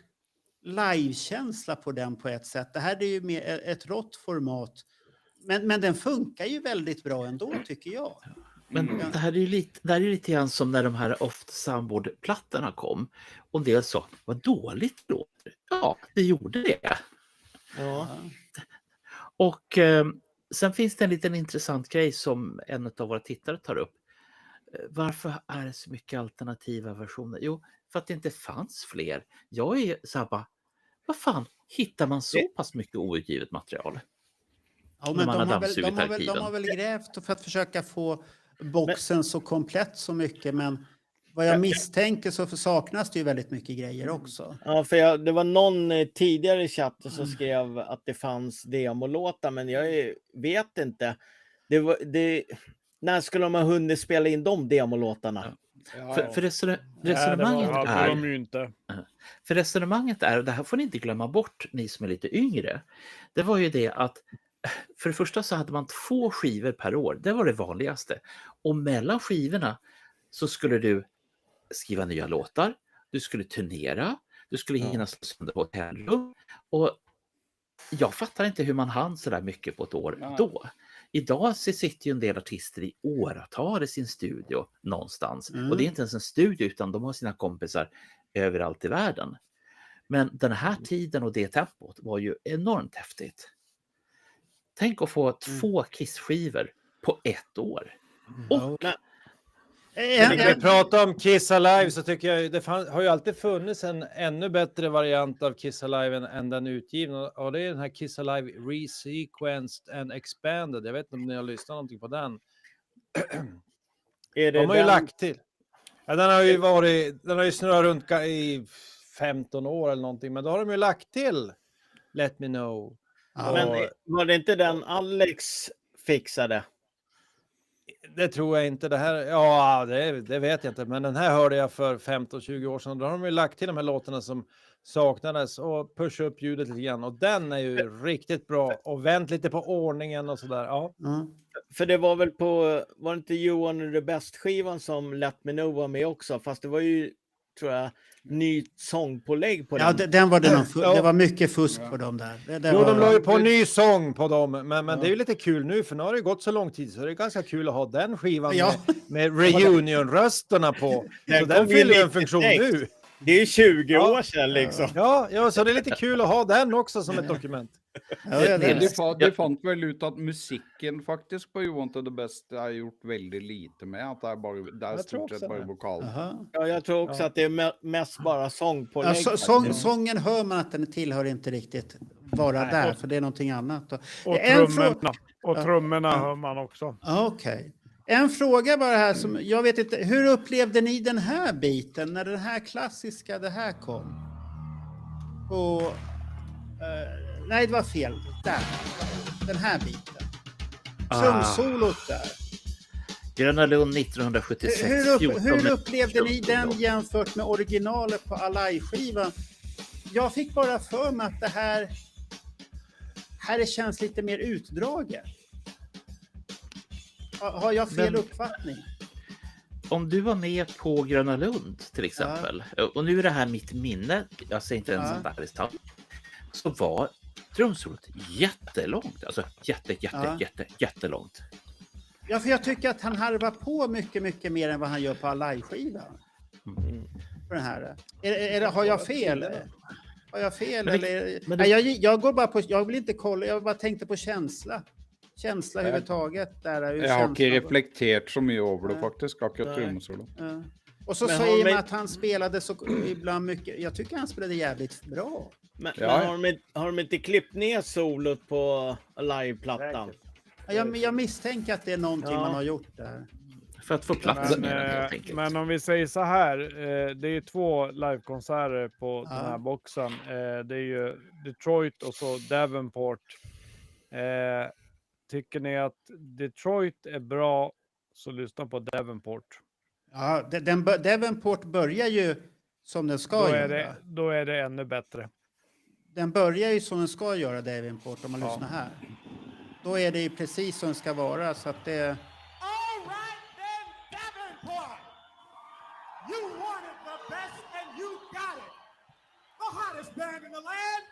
livekänsla på den på ett sätt. Det här är ju mer ett rått format. Men den funkar ju väldigt bra ändå, tycker jag. Men det här är ju lite grann som när de här Off the Soundboard-plattorna kom. Och en del sa, vad dåligt det låter. Ja, det gjorde det. Ja. Och sen finns det en liten intressant grej som en av våra tittare tar upp. Varför är det så mycket alternativa versioner? Jo, för att det inte fanns fler. Jag är så här bara, vad fan, hittar man så pass mycket outgivet material? Ja, När men man de har har, väl, dammsugit de, har väl, arkiven. de har väl grävt för att försöka få boxen så komplett så mycket, men vad jag misstänker så saknas det ju väldigt mycket grejer också. Ja, för det var någon tidigare i chatten som skrev att det fanns demolåtar, men jag vet inte. När skulle de ha hunnit spela in de demolåtarna? För Nej, resonemanget det hade de ju inte. För resonemanget är, och det här får ni inte glömma bort, ni som är lite yngre, det var ju det att för det första så hade man 2 skivor per år, det var det vanligaste. Och mellan skivorna så skulle du skriva nya låtar, du skulle turnera, du skulle hinna slå sönder på hotellrum. Och jag fattar inte hur man hann så där mycket på ett år då. Idag så sitter ju en del artister i åratal i sin studio någonstans. Och det är inte ens en studio, utan de har sina kompisar överallt i världen. Men den här tiden och det tempot var ju enormt häftigt. Tänk att få 2 Kiss-skivor på 1 år. Och När vi pratar om Kiss Alive så tycker jag det har ju alltid funnits en ännu bättre variant av Kiss Alive än den utgivna. Och det är den här Kiss Alive Resequenced and Expanded. Jag vet inte om ni har lyssnat någonting på den. Är det De har ju den- lagt till. Ja, den har ju snurrat runt i 15 år eller någonting. Men då har de ju lagt till Let Me Know. Men Och var det inte den Alex fixade? det tror jag inte. Det här, ja, det vet jag inte. Men den här hörde jag för 15-20 år sedan. Då har de ju lagt till de här låtarna som saknades och pusha upp ljudet lite grann. Och den är ju riktigt bra. Och vänt lite på ordningen och sådär. Ja. För det var väl var det inte You Wanted the Best-skivan som Let Me Know var med också? Fast det var ju, tror jag, ny sångpålägg på Ja, den. den var det det var mycket fusk på dem där. Det Jo, var, de la ju på en ny sång på dem. Men det är ju lite kul nu, för nu har det gått så lång tid. Så det är ganska kul att ha den skivan med reunion-rösterna på. Så den fyller ju en funktion nu. Det är ju 20 år sedan liksom. Ja, så det är lite kul att ha den också som ett dokument. De fant väl ut att musikken faktisk på You Want the Best är gjort väldigt lite med. Att det är bara, det är stort sett bara vokal. Ja, jag tror också att det är mest bara sångpålägg. Ja, sången hör man att den tillhör inte riktigt vara där, för det är någonting annat. Och trummorna hör man också. Okej. En fråga bara här som, jag vet inte, hur upplevde ni den här biten när den här klassiska, det här kom? Nej, det var fel. Där. Den här biten. Trumsolot där. Gröna Lund 1976. Hur upplevde ni den jämfört med originalet på Alive-skivan? Jag fick bara för mig att det här känns lite mer utdraget. Har jag fel uppfattning? Om du var med på Gröna Lund till exempel, och nu är det här mitt minne, jag säger inte ens att det är sant, så var trumsolot jättelångt, alltså jättelångt. Ja, för jag tycker att han harvar på mycket mer än vad han gör på Alive-skivan. För den här. Har jag fel? Har jag fel? Nej, jag går bara på, jag vill inte kolla, jag bara tänkte på känsla överhuvudtaget. Jag har inte reflekterat så mycket över det faktiskt, akkurat trumsolo. Och så säger man att han spelade så ibland mycket, jag tycker han spelade jävligt bra. Men har de inte klippt ner solot på Alive-plattan? Jag misstänker att det är någonting man har gjort där. För att få plats med den helt enkelt. Men om vi säger så här, det är 2 livekonserter på den här boxen. Det är ju Detroit och så Davenport. Tycker ni att Detroit är bra, så lyssna på Davenport. Ja, Davenport börjar ju som den ska göra. Då är det ännu bättre. den börjar ju som den ska göra, Davenport, om man lyssnar här. Då är det ju precis som det ska vara, så att det... All right then, Davenport. You wanted the best and you got it. The hottest band in the land.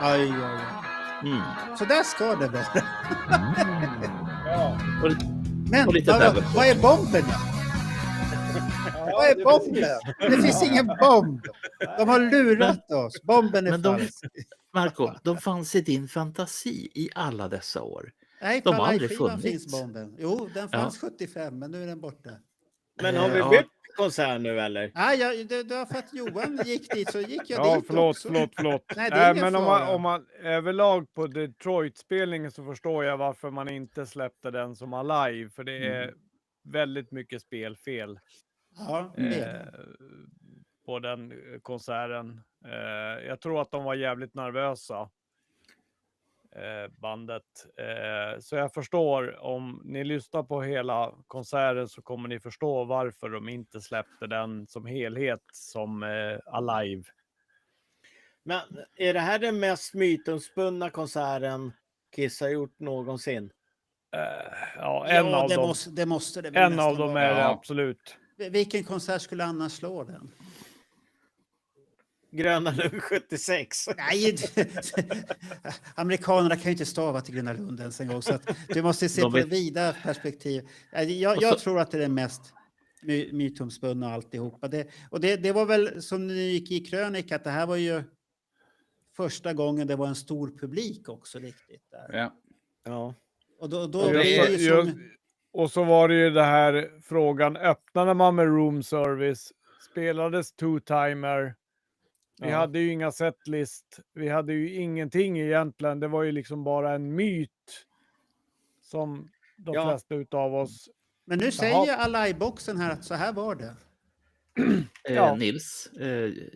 Oj, oj, oj. Mm. Så där ska det vara. Och, Men Och lite Davenport. vad är bomben då? Vad är bomben? Det finns ingen bomb. De har lurat oss. Bomben är Men de- falsk. Marco, de fanns i din fantasi i alla dessa år. Nej, de på har aldrig liveskivan funnits. finns bomben. Jo, den fanns 75, men nu är den borta. Men har vi Ja. bytt konsert nu eller? Nej, det var för att Johan gick dit, så gick jag Ja, dit förlåt, också. förlåt. Nej, det är ingen Men fara. om man överlag på Detroit-spelningen så förstår jag varför man inte släppte den som Alive. För det är väldigt mycket spelfel Ja, det är det. på den konserten. Jag tror att de var jävligt nervösa, bandet. Så jag förstår, om ni lyssnar på hela konserten så kommer ni förstå varför de inte släppte den som helhet som Alive. Men är det här den mest mytomspunna konserten Kiss har gjort någonsin? Ja, en Ja, av det dem. måste det väl En nästan av dem vara. är det Ja. absolut. Vilken konsert skulle annars slå den? Gröna Lund 76. Nej, amerikanerna kan ju inte stava till Gröna Lund ens en gång, så att du måste se De på vet- det vida perspektiv. Jag Och så- tror att det är det mest mytomspunna och alltihopa. Det var väl som ni gick i krönika, att det här var ju första gången det var en stor publik också riktigt där. Ja. Ja. Och då Och blir det det ju som... Och så var det ju det här frågan, öppnade man med room service? Spelades two-timer? Vi Ja. hade ju inga setlist. Vi hade ju ingenting egentligen. Det var ju liksom bara en myt som de Ja. flesta utav oss. Men nu säger ju Alive-boxen här att så här var det. Ja. Nils,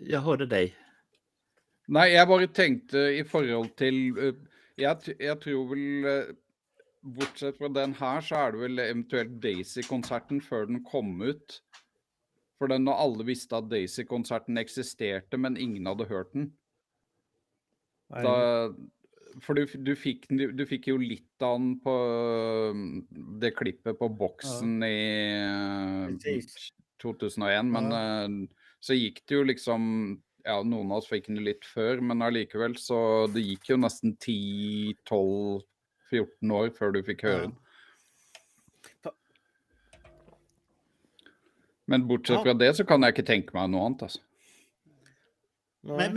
jag hörde dig. Nei, jeg bare tenkte i forhold til jeg tror vel bortsett fra den her, så er det vel eventuelt Daisy-konserten før den kom ut. For den når alle visste at Daisy-konserten eksisterte, men ingen hadde hørt den. For du fikk jo litt av den på det klippet på boksen i Precis. 2001, men så gikk det jo liksom, ja, noen av oss fikk den litt før, men allikevel så det gikk jo nesten 10-12-14 år før du fikk høre den. Men bortsett fra det så kan jeg ikke tenke meg noe annet, altså. Men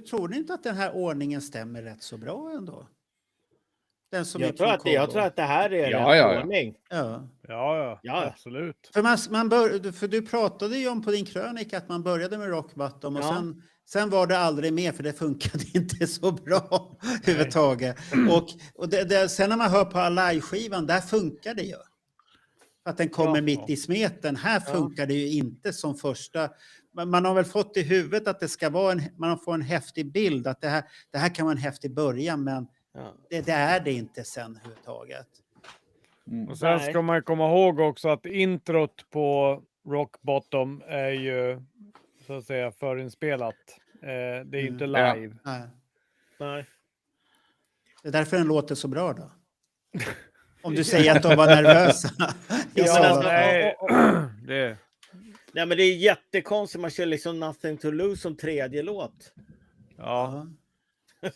tror ni inte att den här ordningen stämmer rätt så bra ändå? Den som Jag tror att det här är Ja, rätt ja, ja. ordning. Ja. Ja, absolut. För du pratade ju om på din krönika att man började med Rock Bottom och Ja. sen var det aldrig mer, för det funkade inte så bra överhuvudtaget. Och sen när man hör på Alive-skivan, där funkar det ju. Att den kommer Ja. mitt i smeten. Här funkar det ju inte som första. Man har väl fått i huvudet att det ska vara man får en häftig bild, att det här kan vara en häftig början, men Ja. det är det inte sen överhuvudtaget. Och sen Nej. ska man komma ihåg också att introt på Rock Bottom är ju så att säga förinspelat. Det är inte Ja. live. Nej. Nej. Det är därför den låter så bra då. Om du säger att de var nervösa. Ja, Så- men alltså, nej. Det. Nej, men det är jättekonstigt. Man kör liksom Nothing to lose som tredje låt. Ja.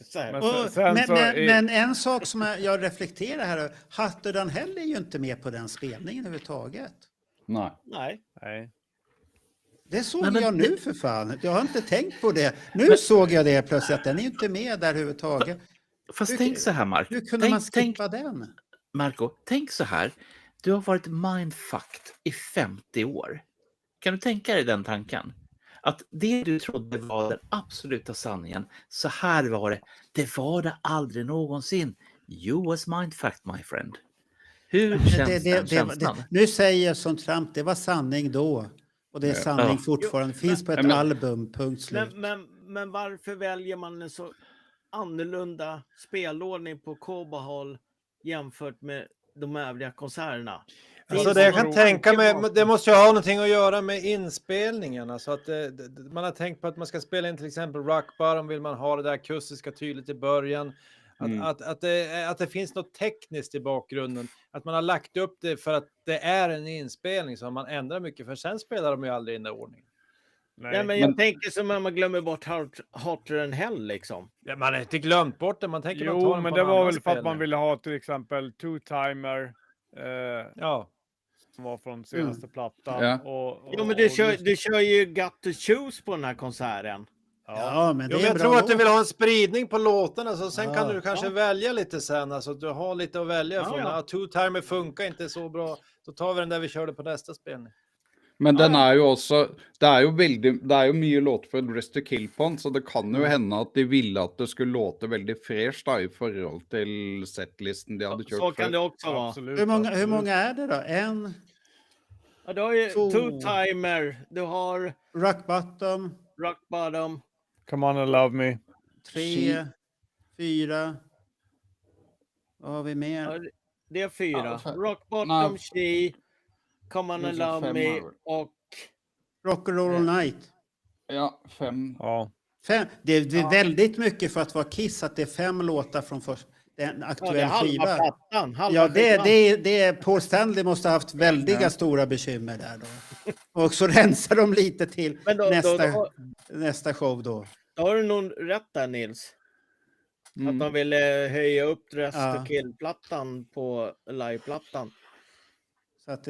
Så här. Men Och- sen så men en sak som jag reflekterar här, Hatterdan Hell är ju inte med på den spelningen överhuvudtaget. Nei. Nej. Nej. Det såg Nej, men jag nu för fan. Jag har inte tänkt på det. Nu såg jag det plötsligt, att den är ju inte med där överhuvudtaget. Fast Hur- tänk så här, Mark. Hur kunde man tänk, skippa den? Marco, tänk så här. Du har varit mindfucked i 50 år. Kan du tänka dig den tanken? Att det du trodde var den absoluta sanningen, så här var det. Det var det aldrig någonsin. You was mindfucked, my friend. Hur känns den känslan? Nu säger jag som Trump, det var sanning då. Och det är sanning Ja. fortfarande. Finns på ett Men- album, punkt slut. Men varför väljer man en så annorlunda spelordning på Cobahall jämfört med de övriga konserterna? Alltså Finns det jag någon kan tänka rolig mig, bakom? det måste ju ha någonting att göra med inspelningen. Alltså att man har tänkt på att man ska spela in till exempel Rock Bottom, vill man ha det där akustiska tydligt i början. Att det finns något tekniskt i bakgrunden. Att man har lagt upp det för att det är en inspelning som man ändrar mycket. För sen spelar de ju aldrig in den ordningen. Nej, men jag tänker som när man glömmer bort Hotter än Hell liksom. Ja, man har inte glömt bort det. Man tänker man tar Jo, den men på det en var annan väl för att man spelning. ville ha till exempel Two-Timer. Ja. Som var från senaste plattan. Ja. Jo, men du kör ju Got to Choose på den här konserten. Ja, men det Jo, är men en jag bra tror att du låt. vill ha en spridning på låtarna, så sen kan Ja. du kanske välja lite sen, alltså du har lite att välja Ja, från. ja. Two-timer funkar inte så bra, då tar vi den där vi körde på nästa spelning. Men den är ju också, det är ju mycket låt för Dress to Kill på den, så det kan ju hända att de ville att det skulle låta väldigt fräscht då, i förhållande till setlisten de hade kört Så kan för. det också vara. Absolut, Hur många absolut. är det då? En, Ja, du har ju Två. Two-Timer, du har Rock Bottom, Rock Bottom. Come on and love me. 3, 4. Vad har vi mer? Ja, det är 4. Ja, fem. Rock Bottom, Nej. She, Come on Det är and så love 5 me här. och... Rock and Roll All Night. Ja, 5. Ja. Det är väldigt mycket för att vara Kiss att det är 5 låtar från den Ja, det är aktuella halva skivan. plattan. Halva Ja, skivan. det är Paul Stanley måste ha haft väldiga stora bekymmer där då. Och så rensar de lite till Men då, nästa show då. då har du nog rätt där, Nils. Att de ville höja upp Dress Ja. to Kill-plattan på liveplattan. Så att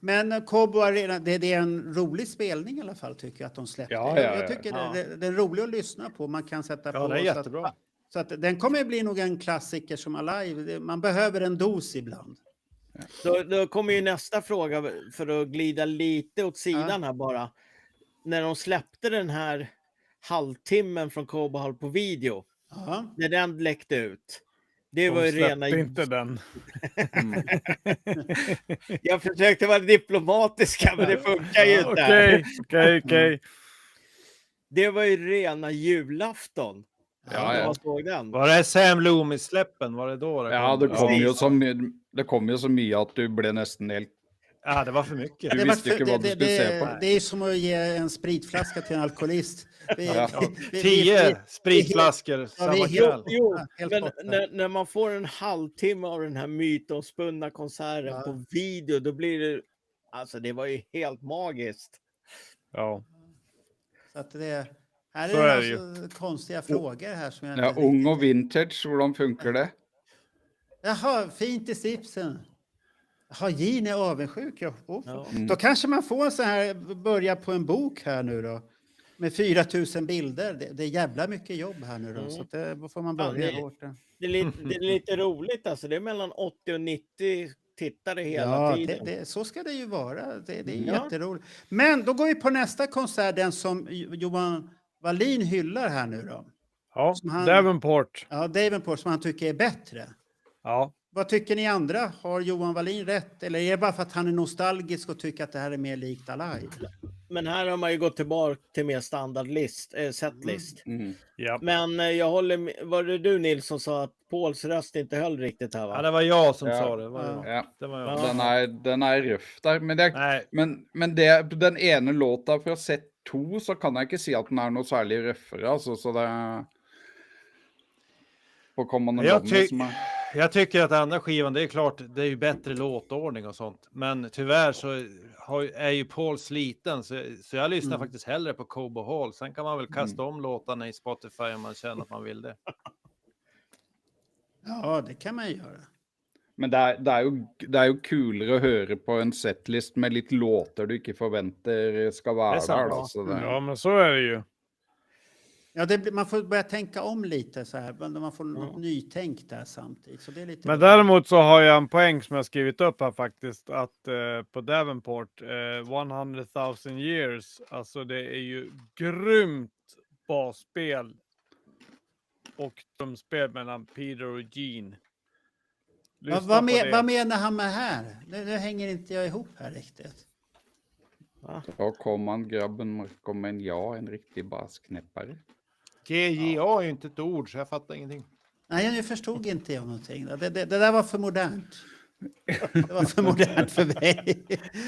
men Cobo Arena, det är en rolig spelning i alla fall tycker jag att de släppte. Ja, Jag tycker det är roligt att lyssna på. Man kan sätta på. Ja, det är så att- jättebra. Så att den kommer att bli nog en klassiker som Alive. Man behöver en dos ibland. Då kommer ju nästa fråga för att glida lite åt sidan här bara. När de släppte den här halvtimmen från Cobo Hall på video. Ja. När den läckte ut. Det var De ju rena... släppte inte den. Jag försökte vara diplomatiska men det funkar ju inte. Okej. Det var ju rena julafton. Ja, Jag såg den. Var det Sam Loomis-släppen? Var det då? Ja, det kom ju så mycket att du blev nästan helt... Ja, det var för mycket. Du visste ju inte vad du skulle se på. Det är som att ge en spritflaska till en alkoholist. 10 spritflaskor samma vi är kväll. Jo, helt men borta. när man får en halvtimme av den här mytomspunna konserten på video, då blir det... Alltså det var ju helt magiskt. Ja. Så att här Så är är det det ju. alltså konstiga frågor här som jag Ja, inte ung och vintage, hur funkar det? Jaha, fint i slipsen. Jaha, Gin är avundsjuk. Ja. Ja. Då kanske man får så här, börja på en bok här nu då. Med 4000 bilder. Det är jävla mycket jobb här nu då. Så att då får man börja Ja, hårt. Där. Det är lite roligt alltså. Det är mellan 80 och 90 tittare hela Ja, tiden. så ska det ju vara. Det är Ja. jätteroligt. Men då går vi på nästa konsert, den som Johan Wallin hyllar här nu då. Ja, Som han- Davenport. Ja, Davenport som han tycker är bättre. Ja. Vad tycker ni andra? Har Johan Wallin rätt? Eller är det bara för att han är nostalgisk och tycker att det här är mer likt Alive? Men här har man ju gått tillbaka till mer standardlist, setlist. Ja. Men jag håller med, var det du Nils som sa att Pauls röst inte höll riktigt här va? Ja, det var jag som Ja. sa det. Det var jag. Ja, Det var jag. Ja. den är røff där. Nej. Men den ene låta fra set 2, så kan jag inte säga att den är något särskilt røffere, alltså, så det... På kommande Jag namnet som är... Jag tycker att andra skivan, det är klart, det är ju bättre låtordning och sånt. Men tyvärr så är ju Paul sliten, så jag lyssnar faktiskt hellre på Cobo Hall. Sen kan man väl kasta om låtarna i Spotify om man känner att man vill det. Ja, det kan man ju göra. Men det är ju kulere att höra på en setlist med lite låtar du inte förväntar ska vara Det är sant, där. ja. Då, så det... Ja, men så är det ju. Ja, man får börja tänka om lite så här. Man får något nytänk där samtidigt. Så det är lite Men däremot så har jag en poäng som jag skrivit upp här faktiskt. Att på Davenport, 100,000 years. Alltså det är ju grymt basspel. Och trumspel mellan Peter och Gene. Lyssna på det. vad menar han med här? Nu hänger inte jag ihop här riktigt. Då kom han grabben med en riktig basknäppare. GJA är ju inte ett ord, så jag fattar ingenting. Nej, jag förstod inte jag någonting. Det där var för modernt. Det var för modernt för mig.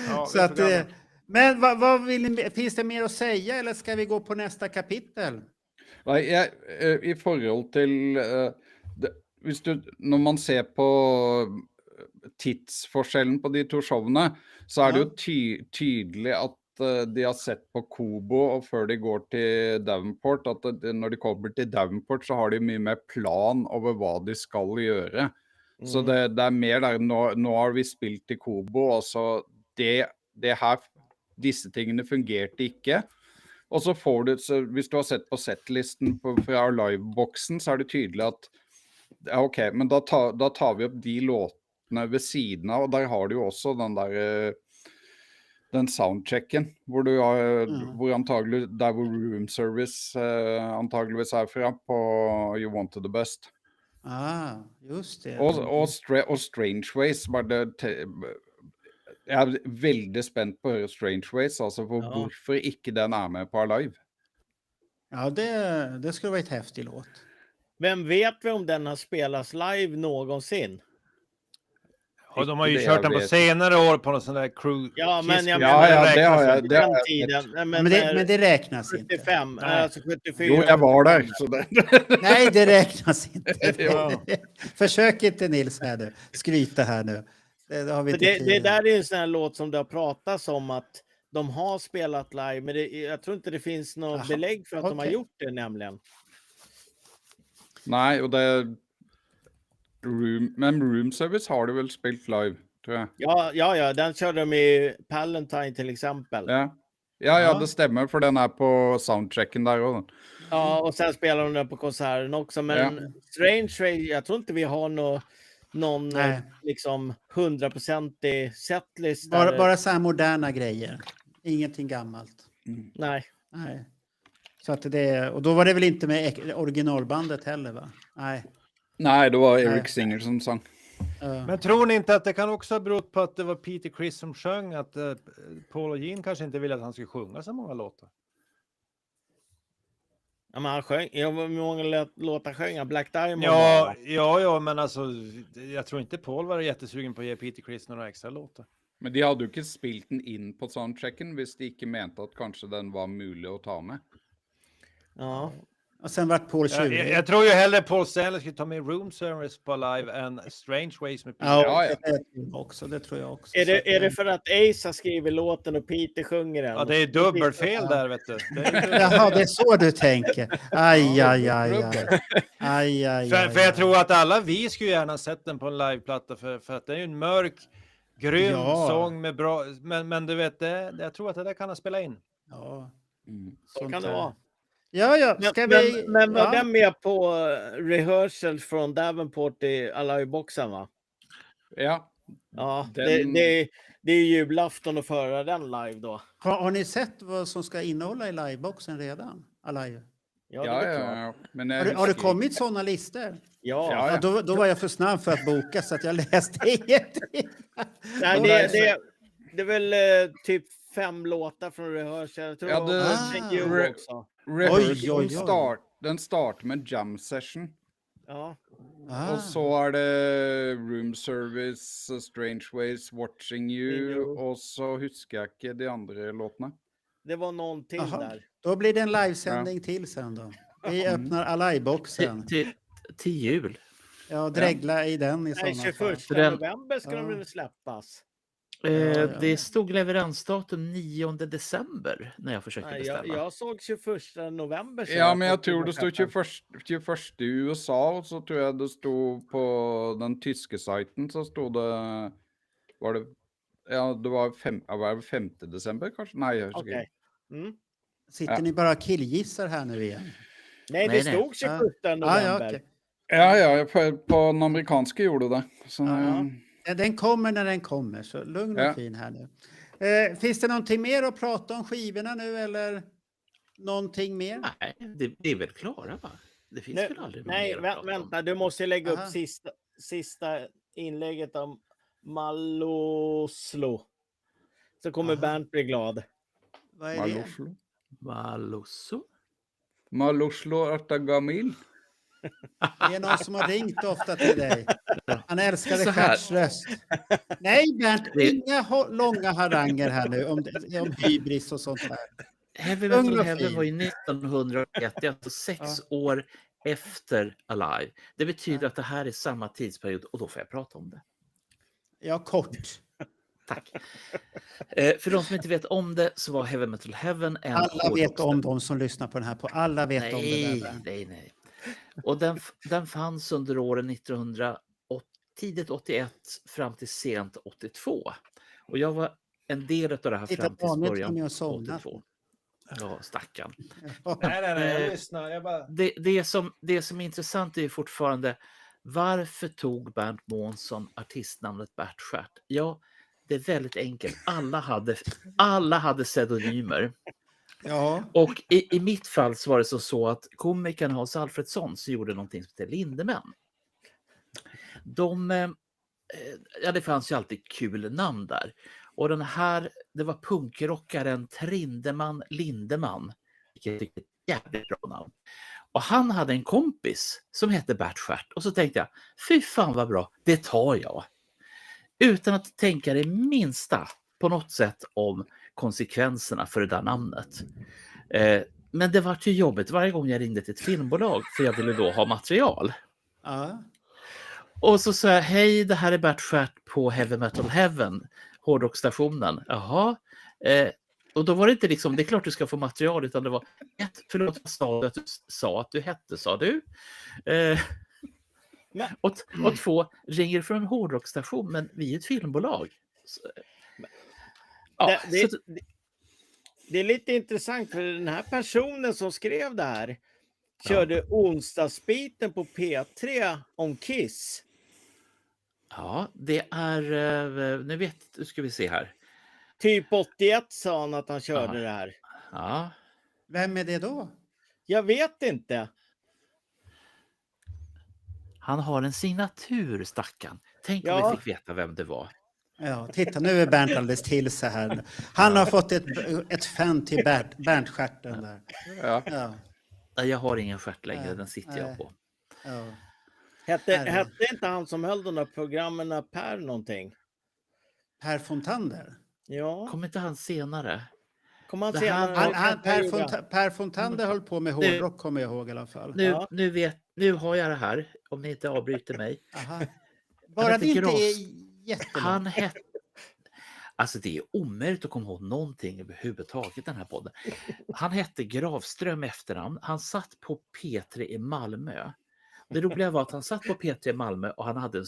Ja, Så det är att, för gammalt. men vad vill ni, finns det mer att säga eller ska vi gå på nästa kapitel? Nei, i forhold til hvis når man ser på tidsforskjellen på de to showene, så er det jo tydelig at de har sett på Kobo, og før de går til Davenport, at når de kommer til Davenport, så har de mye mer plan over hva de skal gjøre. Så det er mer der, nå har vi spilt i Kobo, og så det her, disse tingene fungerte ikke. Og så får du, så hvis du har sett på setlisten fra liveboksen, så er det tydelig at ja, ok, men da tar vi opp de låtene ved siden av, og der har du jo også den der den soundchecken, hvor du har, hvor antagelig, der hvor room service antageligvis er fra på You Wanted the Best. Just det. Og Strange Ways, jeg er veldig spent på å høre Strange Ways, altså for hvorfor ikke den er med på Alive. Ja, det skulle vara ett häftig låt. Vem vet vi om den har spelats live någonsin? Och de har ju Det kört jag den på vet. senare år på någon sån där crew. Ja, men jag Ja, menar, det har jag. den tiden. Men det räknas inte. 75, Nej. alltså 74. Jo, jag var där. Så det. Nej, det räknas inte. Ja. Försök inte Nils här nu. Skryta här nu. Det har vi För inte tid. det där är en sån här låt som det har pratats om att de har spelat live, men jag tror inte det finns något Jaha, belägg för att de har okej. gjort det nämligen. Nej, och det men room service har du väl spelat live, tror jag. Ja, den körde de i Palentine till exempel. Ja, det stämmer, för den är på soundchecken där också. Ja, och sen spelar de den på konserten också. Men Strange Way, jag tror inte vi har någon Nej. liksom 100% setlist. Bara så här moderna grejer. Ingenting gammalt. Nej. Nej. Så att och då var det väl inte med originalbandet heller, va? Nej. Nej, det var Nej. Eric Singer som sang. Men tror ni inte att det kan också ha berott på att det var Peter Criss som sjöng, att Paul och Gene kanske inte ville att han skulle sjunga så många låtar? Ja, men han sjöng. Hur många låtar sjöng han? Black Diamond? Ja, men alltså jag tror inte Paul var jättesugen på att ge Peter Criss några extra låtar. Men de hade ju inte spilt den in på soundchecken hvis de inte mente att kanske den var möjlig att ta med. Ja. Och sen vart Paul 20. Jag tror ju hellre Paul Stanley skulle ta med Room Service på live än Strange Ways med Peter. Ja, Ja. det tror jag också. Är det för att Ace har skrivit låten och Peter sjunger den? Ja, det är dubbelfel där, vet du. Jaha, det är så du tänker. Aj. För jag tror att alla vi skulle gärna sett den på en liveplatta för att det är ju en mörk, grym sång med bra, men du vet, jag tror att det där kan ha spelat in. Ja. Så kan det vara. Ja, ska vi... Men var den med på rehearsal från Davenport i Alive-boxen, va? Ja. Ja, Den- det är julafton att föra den live då. Har ni sett vad som ska innehålla i liveboxen redan? Alive? Ja, det är klart. Ja. Men Har det husker kommit sådana listor? Ja. Ja, då var jag för snabb för att boka så att jag läste ingenting. Nej, det är väl typ 5 låtar från rehearsal. Jag tror Ja, det det- var också. rehearsal den startar med jam session. Ja. Och så är det room service, Strange Ways, Watching You, och så huskar jag inte de andra låtarna. Det var någonting Aha. där. Då blir det en livesändning till sen då. Vi öppnar Alive-boxen. Till jul. Ja, dregla i den i Nej, sådana 21 fall. Den- november ska de Ja. väl släppas. Det stod leveransdatum 9 december när jag försökte Nej, beställa. jag såg 21 november. Ja, men jag tror det stod 21 i USA, och så tror jag det stod på den tyska sajten, så stod det, det var 5 december kanske? Nej, jag huskar Okej. inte. Mm. Sitter ni bara och killgissar här nu igen? Nej, Nej, det nej. stod 21 Ja, november. okej. Ja, på den amerikanska gjorde det. Så, Ja. Den kommer när den kommer, så lugn och Ja. fin här nu. Finns det någonting mer att prata om skivorna nu eller någonting mer? Nej, det är väl klara, va? Det finns väl aldrig något Nej, mer att prata om. vänta, du måste lägga Aha. upp sista inlägget om Maloslo. Så kommer Aha. Bernt bli glad. Vad är det? Maloslo. Malosso? Maloslo Artagamil. Det är någon som har ringt ofta till dig. Han älskade Så här. Gerts röst. Nej, Bernt, Det- inga långa haranger här nu om hybris och sånt där. Heavy Ung Metal och Heaven fin. var ju 1901, det är alltså 6 år efter Alive. Det betyder att det här är samma tidsperiod och då får jag prata om det. Ja, kort. Tack. För de som inte vet om det så var Heavy Metal Heaven en Alla vet hårdrocksband. om de som lyssnar på den här. Alla vet om det där. Nej, Bernt. nej. Och den fanns under åren 1980, tidigt 81 fram till sent 82. Och jag var en del av det här Titta, fram till Daniel början kan ju ha somnat. 82. Ja, stackarn. Nej, jag lyssnar. Jag bara... Det som är intressant är ju fortfarande varför tog Bernt Månsson artistnamnet Bert Stjärt? Ja, det är väldigt enkelt. Alla hade pseudonymer. Ja, Och i mitt fall så var det så att komikern Hans Alfredsson så gjorde någonting som heter Lindemän. Det fanns ju alltid kul namn där. Och det var punkrockaren Trindeman Lindeman. Vilket jag tycker är ett jävligt bra namn. Och han hade en kompis som hette Bert Stjärt. Och så tänkte jag, fy fan vad bra, det tar jag. Utan att tänka det minsta på något sätt om konsekvenserna för det där namnet. Men det var ju jobbigt varje gång jag ringde till ett filmbolag för jag ville då ha material. ja. Och så sa jag, hej det här är Bert Stjärt på Heavy Metal Heaven, hårdrockstationen. Jaha. Och då var det inte liksom, det är klart du ska få material, utan det var förlåt, vad sa du att du sa att du hette, sa du? Och 2, ringer från en hårdrockstation, men vi är ett filmbolag. Ja, Det är lite intressant för den här personen som skrev det här körde onsdagsbiten på P3 om Kiss. Ja, det är, nu ska vi se här. Typ 81 sa han att han körde det här. Ja, Vem är det då? Jag vet inte. han har en signatur, stackarn. Tänk om Ja. vi fick veta vem det var. Ja, titta, nu är Bernt alldeles till sig här. Han har fått ett fan till Bernt Stjärten där. Ja. Ja, Nej, jag har ingen stjärt längre, Nej, den sitter nej. jag på. ja. Hette inte han som höll de där programmen Per någonting? Per Fontander. Ja, Kommer inte han senare? kom han Det senare? här- Per Fontander höll på med hårdrock, kommer jag ihåg i alla fall. Ja. Nu har jag det här, om ni inte avbryter mig. Aha. Han Bara heter det inte Gras. är jättelångt. Han hette... Alltså det är omöjligt att komma ihåg någonting överhuvudtaget i den här podden. Han hette Gravström i efternamn. Han satt på P3 i Malmö. Det roliga var att han satt på P3 i Malmö och han hade en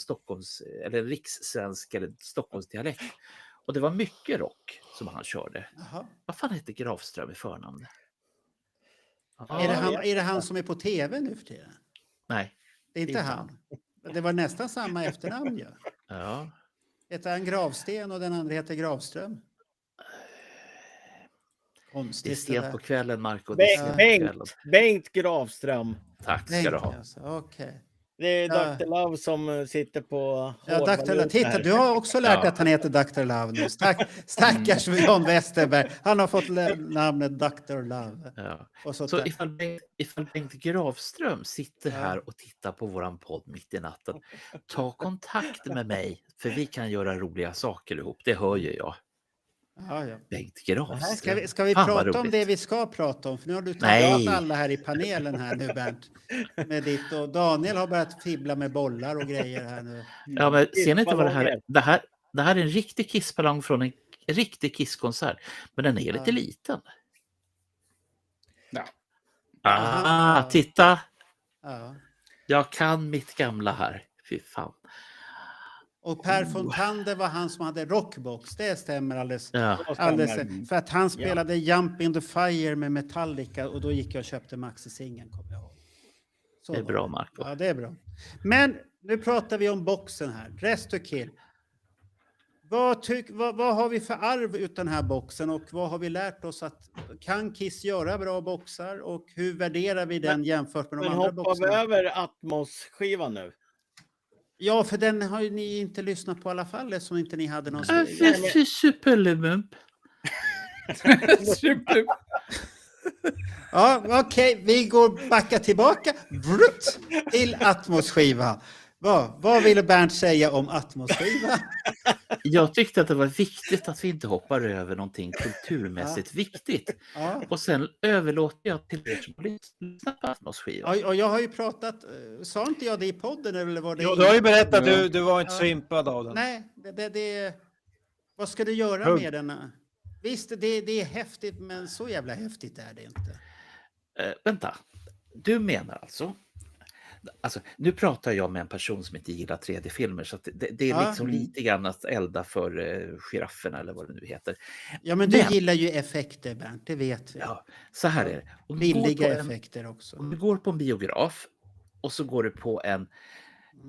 rikssvensk eller Stockholmsdialekt. Och det var mycket rock som han körde. Jaha. Vad fan hette Gravström i förnamn? Ja, Är det han som är på tv nu för tiden? Nej. Det är inte inte han. Det var nästan samma efternamn ju. Ja. Heter han Gravsten och den andra heter Gravström? Det är Konstigt. sent på kvällen, Marco. Det är sent på kvällen. Bengt Gravström. Tack ska du ha. Alltså. Okej. Det är Ja. Dr. Love som sitter på Ja, hårdvaluta Dr. Love. Titta, här. du har också lärt Ja. att han heter Dr. Love nu. Stackars John Westerberg. Han har fått namnet Dr. Love. Ja. Och så, Så ifall Bengt Gravström sitter Ja. här och tittar på våran podd mitt i natten, ta kontakt med mig för vi kan göra roliga saker ihop. Det hör ju jag. ja. Bengt Gravström. Ska vi Fan, vad prata om roligt. det vi ska prata om? För nu har du Nej. tagit alla här i panelen här nu, Bernt. Med ditt, och Daniel har börjat fibbla med bollar och grejer här nu. Ja, men ser ni inte vad det här är? Kissballonger. Det här är en riktig kissballong från en riktig kisskonsert. Men den är lite liten. Ja. Aha. Titta! Ja. Jag kan mitt gamla här. Fy fan. Och Per Fontander var han som hade Rockbox. Det stämmer alldeles. Ja. Alldeles, för att han spelade Jump in the Fire med Metallica och då gick jag och köpte Maxi-singeln, kommer jag ihåg. Så Det är var bra, Marco. Ja, det är bra. Men nu pratar vi om boxen här. Rest to Kill. Vad har vi för arv utan den här boxen och vad har vi lärt oss att kan Kiss göra bra boxar och hur värderar vi den jämfört med de Men andra hoppar vi boxarna? över Atmos-skivan nu? Ja, för den har ju ni inte lyssnat på i alla fall eftersom inte ni hade någon... Superlimump. Ja, okej, vi går backa tillbaka till Atmos-skivan. Vad ville Bernt säga om Atmos-skivan? Jag tyckte att det var viktigt att vi inte hoppar över någonting kulturmässigt viktigt. Ja. Och sen överlåter jag till er som lyssnar på Atmos-skivan. Och jag har ju pratat, sa inte jag det i podden eller var det? Jo, du har ju berättat Ja. att du var inte så impad av den. Nej, vad ska du göra Punkt. med den? Visst, det är häftigt, men så jävla häftigt är det inte. Vänta, du menar alltså, nu pratar jag med en person som inte gillar 3D-filmer, så att det är Ja. liksom lite grann att elda för girafferna eller vad det nu heter. Ja, men du Men- gillar ju effekter, Bernt, det vet vi. Ja, så här är det. Om du går Billiga på effekter också. Om du går på en biograf och så går du på en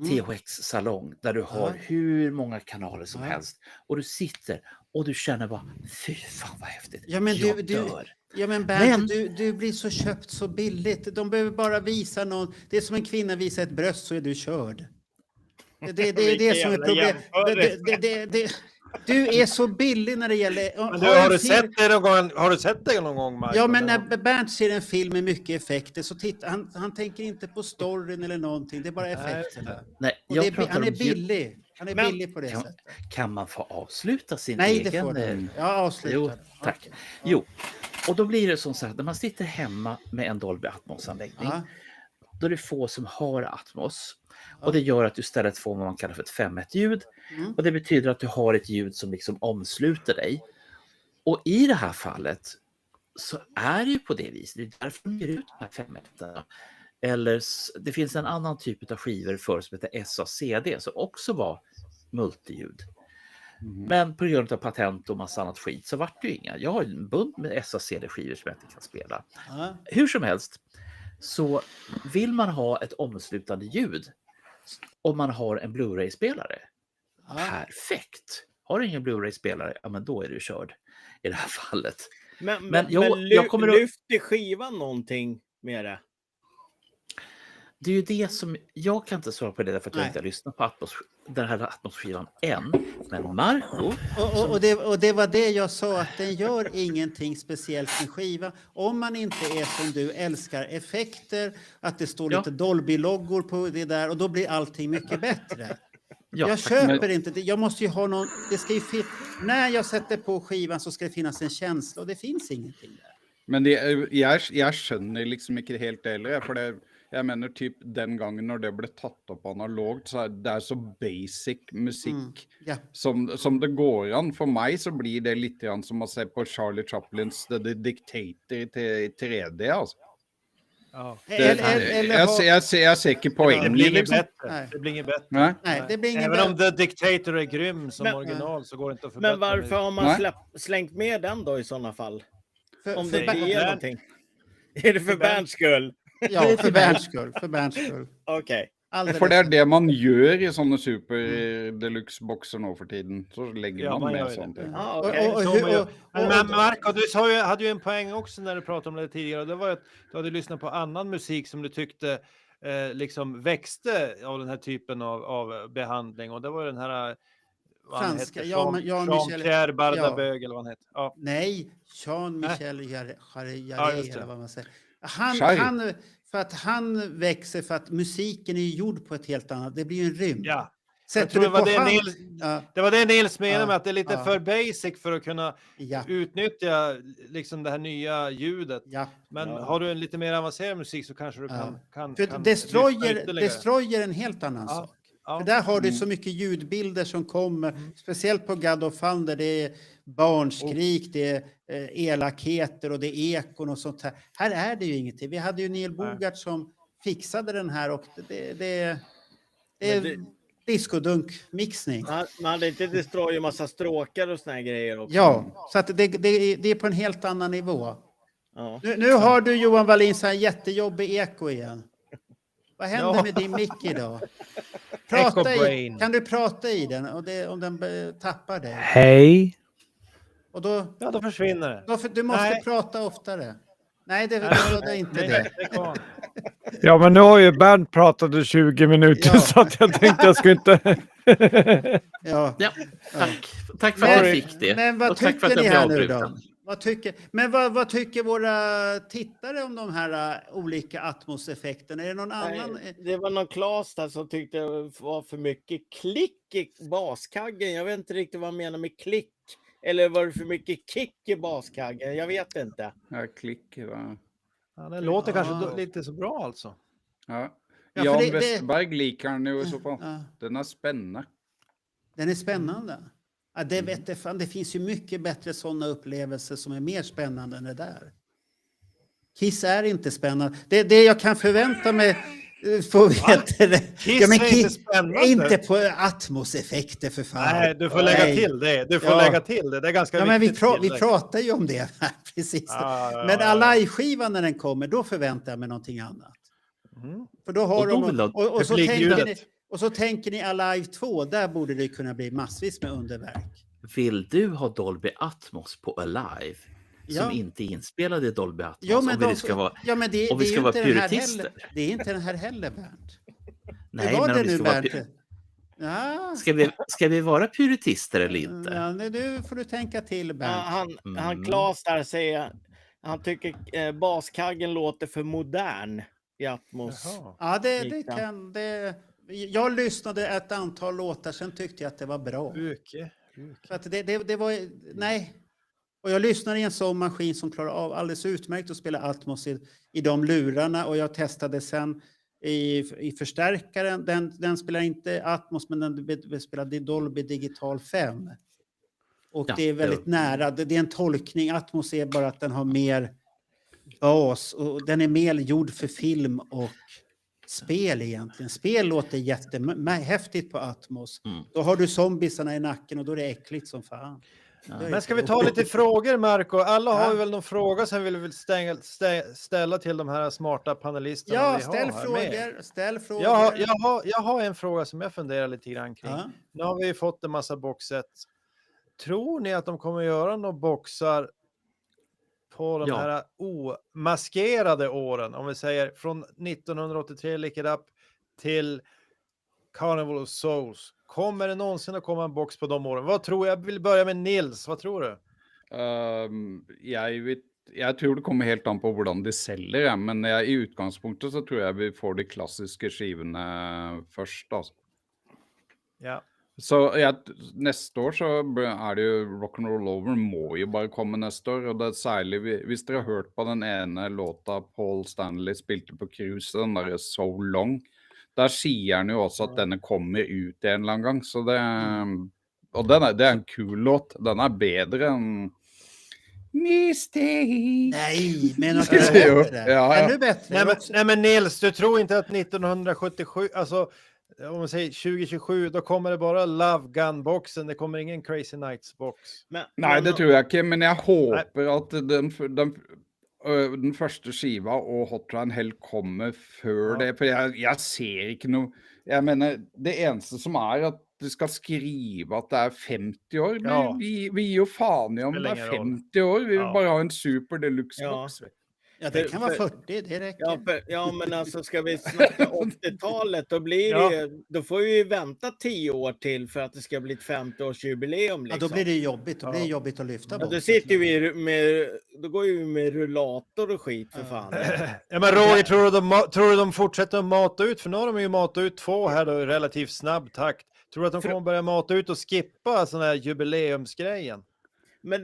THX-salong där du har hur många kanaler som Ja. helst och du sitter och du känner bara fy fan vad häftigt. Ja, men jag du- dör. Ja, men Bernt, Men- du blir så köpt så billigt. De behöver bara visa någon. Det är som en kvinna visar ett bröst så är du körd. Det är det som är problemet. Du är så billig när det gäller... Men du, har du sett det någon gång? Har du sett det någon gång, Marco? Ja, men när Bernt ser en film med mycket effekter så han tänker inte på storyn eller någonting. Det är bara effekterna. Nej, Och jag det, pratar han är om ljud. billig. Han är Men- billig på det Kan, sättet. kan man få avsluta sin Nej, egen... det får du. Ja, avsluta. Jo, tack. Jo, och då blir det som sagt när man sitter hemma med en Dolby Atmos-anläggning, Ja. då är det få som har Atmos. Och det gör att du istället får vad man kallar för ett 5.1-ljud. Mm. Och det betyder att du har ett ljud som liksom omsluter dig. Och i det här fallet så är det ju på det viset. Det är därför de ger ut de här 5.1. Eller det finns en annan typ av skivor för som heter SACD som också var multiljud. Men på grund av patent och massa annat skit så vart det ju inga. Jag har ju en bunt med SACD-skivor som jag inte kan spela. Ja. Hur som helst, så vill man ha ett omslutande ljud om man har en Blu-ray-spelare. Ja. Perfekt! Har du ingen Blu-ray-spelare, ja men då är du körd i det här fallet. Men jag kommer att- lyfter skivan någonting med det? Det är ju det som, jag kan inte svara på det därför att jag Nej. inte har lyssnat på den här Atmos-skivan än. Men Marco, Och det var det jag sa, att den gör ingenting speciellt med skivan. Om man inte är som du, älskar effekter, att det står Ja. lite Dolby-loggor på det där, och då blir allting mycket bättre. ja, Jag köper inte det. Jag måste ju ha någon... Det ska ju när jag sätter på skivan så ska det finnas en känsla, och det finns ingenting där. Men jeg skjønner liksom ikke helt det heller, for det, jeg mener typ den gangen når det ble tatt opp analogt, så det er så basic musikk Ja. som det går an. For meg så blir det litt grann som å se på Charlie Chaplins The Dictator til 3D, altså. Ja. Jeg ser ikke Det poenget, blir inget liksom. bättre. Nej. Det blir inget bättre. Nej. Nej, det blir ingen Även om The Dictator är grym som Men- original så går det inte att förbättra. Men varför har man Nej. slängt med den då i sådana fall? Om det Ber- inte ger någonting. Är det för Bernts skull? Ja, för Bernts skull. För Bernts skull. Okej. Alldeles. For det er det man gjør i sånne super deluxe-bokser nå for tiden. Så legger Ja, man man med gör ju sånt. det. Ja. Ja, Och- okej. och- Så hur- man gör. och- Men Marco, du hade ju en poäng också när du pratade om det tidigare. Och det var ju att du hade lyssnat på annan musik som du tyckte liksom växte av den här typen av behandling. Och det var ju den här... vad han Franska, hette, ja, men Jean-Michel- Jean-Pierre Bardabög ja. eller vad han hette. Ja. Nej, Jean-Michel Ja, Jarre, just det. eller vad man säger. Jarre. För att han växer, för att musiken är ju gjord på ett helt annat... Det blir ju en rymd. Ja. Sätter Jag tror du det var på det han- Nils- Ja, Det var det Nils menade Ja, med att det är lite ja. för basic för att kunna ja, utnyttja liksom det här nya ljudet. ja. Men Ja. har du en lite mer avancerad musik så kanske du Ja. kan För lyfta Destroyer, ytterligare. Destroyer är en helt annan Ja. sak. Ja. För där har du så mycket ljudbilder som kommer, speciellt på God of Thunder. Det är barnskrik, det är elakheter och det är ekon och sånt här. Här är det ju ingenting. Vi hade ju Neil Bogart som fixade den här, och det är discodunk-mixning. Man hade inte Destroy en massa stråkar och såna här grejer också? Ja, så att det är på en helt annan nivå. Ja. Nu har du, Johan Wallin, så här jättejobbig eko igen. Vad händer Ja. med din mick idag? Echo Prata brain. kan du prata i den om den tappar dig? Hej! Och då, Ja, då försvinner det. du måste Nej. prata oftare. Nej, det är inte Nej, det. det är kvar. Ja, men nu har ju Bernt pratat i 20 minuter Ja. så att jag tänkte jag skulle inte... Ja. ja, tack för att jag fick det. Men vad Och tack för tycker att ni jag här blev nu då? avbruten. Vad tycker våra tittare om de här olika Atmos-effekterna? Är det någon annan? Nej, det var någon Claes där som tyckte det var för mycket klick i baskaggen. Jag vet inte riktigt vad han menar med klick. Eller var det för mycket kick i baskaggen? Jag vet inte. Ja, klick. Va? Ja, den låter Ja. kanske lite så bra alltså. Ja. Ja, för Jan det- Westberg liker den ju i så fall. Ja, Den är spännande. den är spännande. Ja, det vet jag fan. Det finns ju mycket bättre sådana upplevelser som är mer spännande än det där. Kiss är inte spännande. Det jag kan förvänta mig få veta det. Kiss är inte spännande. Inte på Atmos-effekter för fan. Nej, du får lägga Nej. till det. Du får Ja. lägga till det. Det är ganska Ja, men vi, viktigt. vi pratar ju om det här, precis. Ja. Men Alive-skivan när den kommer, då förväntar jag mig någonting annat. Mm. För då har Och då de... vill de- Och så publikljudet. tänker ni, och så tänker ni Alive 2, där borde det kunna bli massvis med underverk. Vill du ha Dolby Atmos på Alive? Ja. Som inte är inspelad i Dolby Atmos? Ja, men, om vi ska vara... ja, men det, om vi det är ska ju vara inte den här puritister. heller. Det är inte den här heller, Bernt. Nej, det var men det om vi nu, ska vara... Bernt. Ja. Ska vi vara puritister eller inte? Ja, nu får du tänka till, Ja, Bernt. han Claes där säger, han tycker baskaggen låter för modern i Atmos. Jaha. Ja, det Gick det? kan det. Jag lyssnade ett antal låtar, sen tyckte jag att det var bra. Uke. För att det var, nej. Och jag lyssnade i en sån maskin som klarar av alldeles utmärkt att spela Atmos i de lurarna. Och jag testade sen i förstärkaren. Den spelar inte Atmos, men den spelar Dolby Digital 5. Och Ja, det är väldigt nära. Det är en tolkning. Atmos är bara att den har mer bas. Och den är mer gjord för film och spel egentligen. Spel låter jättehäftigt på Atmos. Mm. Då har du zombiesarna i nacken och då är det äckligt som fan. Ja. Det är Men ska vi ta lite frågor, Marco? Alla har Ja. ju väl någon fråga som vi vill ställa till de här smarta panelisterna Ja, vi har ställ här med. frågor. Ställ frågor. Jag har en fråga som jag funderar lite grann kring. Ja. Nu har vi ju fått en massa boxset. Tror ni att de kommer göra några boxar på de Ja. här omaskerade åren? Om vi säger från 1983 Lick It Up till Carnival of Souls. Kommer det någonsin att komma en box på de åren? Vad tror jag? Jag vill börja med Nils. Vad tror du? Jeg tror det kommer helt an på hvordan de selger, ja. Men i utgangspunktet så tror jeg vi får de klassiske skivene først. Altså. Ja. Så neste år så er det jo Rock'n'Roll Over må jo bare komme neste år. Og det er særlig hvis dere har hørt på den ene låta Paul Stanley spilte på cruise, den der So Long. Der sier han jo også at denne kommer ut en eller annen gang. Så det, og det er en kul låt. Den er bedre enn Mistake. Nej, men något Jo, bättre. ja. Ännu bättre. Nej, men Nils, du tror inte att 1977, alltså om man säger 2027, då kommer det bara Love Gun-boxen. Det kommer ingen Crazy Nights-box. Nei, det tror jeg ikke, men jeg håper at den første skiva og Hot Run Hell kommer før Ja. det, for jeg ser ikke noe. Jeg mener, det eneste som er at du skal skrive at det er 50 år, men Ja. vi gir jo faen i om det Spelar er ingen roll. 50 år, vi vil Ja. bare ha en super deluxe-box. Ja, det kan vara 40, det räcker. Ja, men alltså ska vi snacka 80-talet, då blir det ju, då får vi ju vänta 10 år till för att det ska bli ett 50-årsjubileum. Ja, Liksom. då blir det jobbigt. Då blir det Ja. jobbigt att lyfta Ja, bort. då sitter vi med, då går vi med rullator och skit för fan. Ja, men Roger, tror du de fortsätter att mata ut? För nu har de ju matat ut 2 här då i relativt snabb takt. Tror du att de kommer börja mata ut och skippa sån här jubileumsgrejen? Men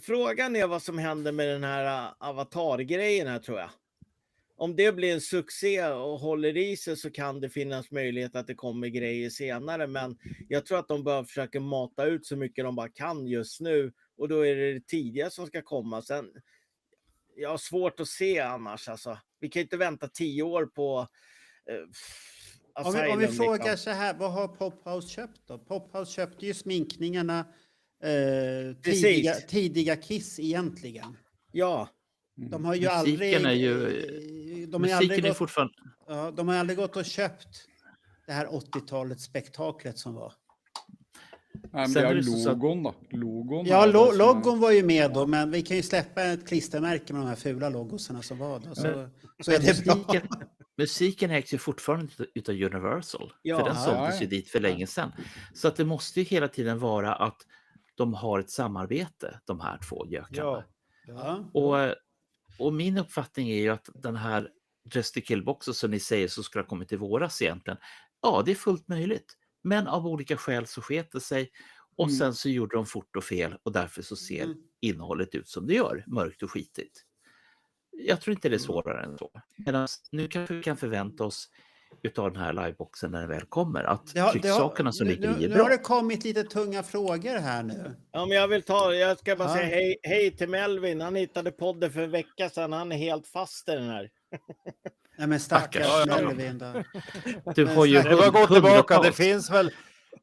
frågan är vad som händer med den här avatargrejen här, tror jag. Om det blir en succé och håller i sig så kan det finnas möjlighet att det kommer grejer senare. Men jag tror att de bör försöka mata ut så mycket de bara kan just nu. Och då är det tidiga som ska komma. Sen, jag har svårt att se annars. Alltså. Vi kan inte vänta 10 år på Om vi frågar liksom. så här, vad har Pophouse köpt då? Pophouse köpte ju sminkningarna, Precis. tidiga Kiss egentligen. Ja, De har ju Musiken aldrig... är ju... de har ju aldrig Musiken är gått, fortfarande... ja, de har aldrig gått och köpt det här 80-talets spektaklet som var. Nei, men Sen de er har det så at- logoen, da. Logoen Ja, er det som er- logon var ju med då, men vi kan ju släppa ett klistermärke med de här fula logosarna som var då. Så är det bra. Musiken ägs ju fortfarande utav Universal. Ja. För den Ja, såldes ja. ju dit för länge sedan. Så att det måste ju hela tiden vara att de har ett samarbete, de här två gökarna. Ja. Ja. Och min uppfattning är ju att den här Dress to Kill-boxen som ni säger så skulle ha kommit i våras egentligen. Ja, det är fullt möjligt. Men av olika skäl så sket det sig och sen så gjorde de fort och fel och därför så ser innehållet ut som det gör, mörkt och skitigt. Jag tror inte det är svårare än så. Medan nu kanske vi kan förvänta oss utav den här liveboxen när den väl kommer, att trycksakerna som ligger i är Nu har bra. det kommit lite tunga frågor här nu. Ja, men jag ska bara säga hej till Melvin. Han hittade podden för en vecka sedan. Han är helt fast i den här. Nej men stackars Ja. Melvin där. Du har ju Det var att gå tillbaka. Det hundratals. finns väl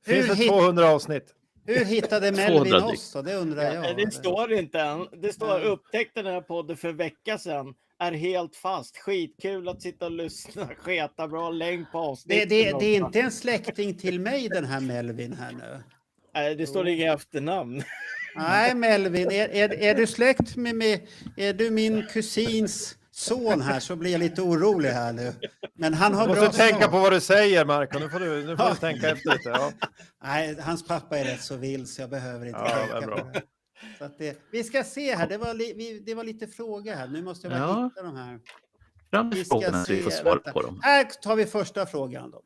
Hur 200 avsnitt. Hur hittade 200 Melvin drygt. oss då? Det undrar jag. Det står inte än. Det står upptäckte den här podden för en vecka sedan. Är helt fast. Skitkul att sitta och lyssna. Sketa bra länk på avsnittet. Det är inte en släkting till mig den här Melvin här nu. Nej, det står inga efternamn. Nej Melvin, är du släkt med är du min kusins son här så blir jag lite orolig här nu. Men han har Du bra måste tänka svar. på vad du säger, Marco. Nu får du tänka efter lite. Ja. Nej, hans pappa är rätt så vild så jag behöver inte Ja, tänka vad bra. på det. Så att vi ska se här, det var lite frågor här. Nu måste jag bara Ja. hitta de här. Fram med Vi ska frågorna så vi får se, svar vänta. på dem. Här tar vi första frågan då.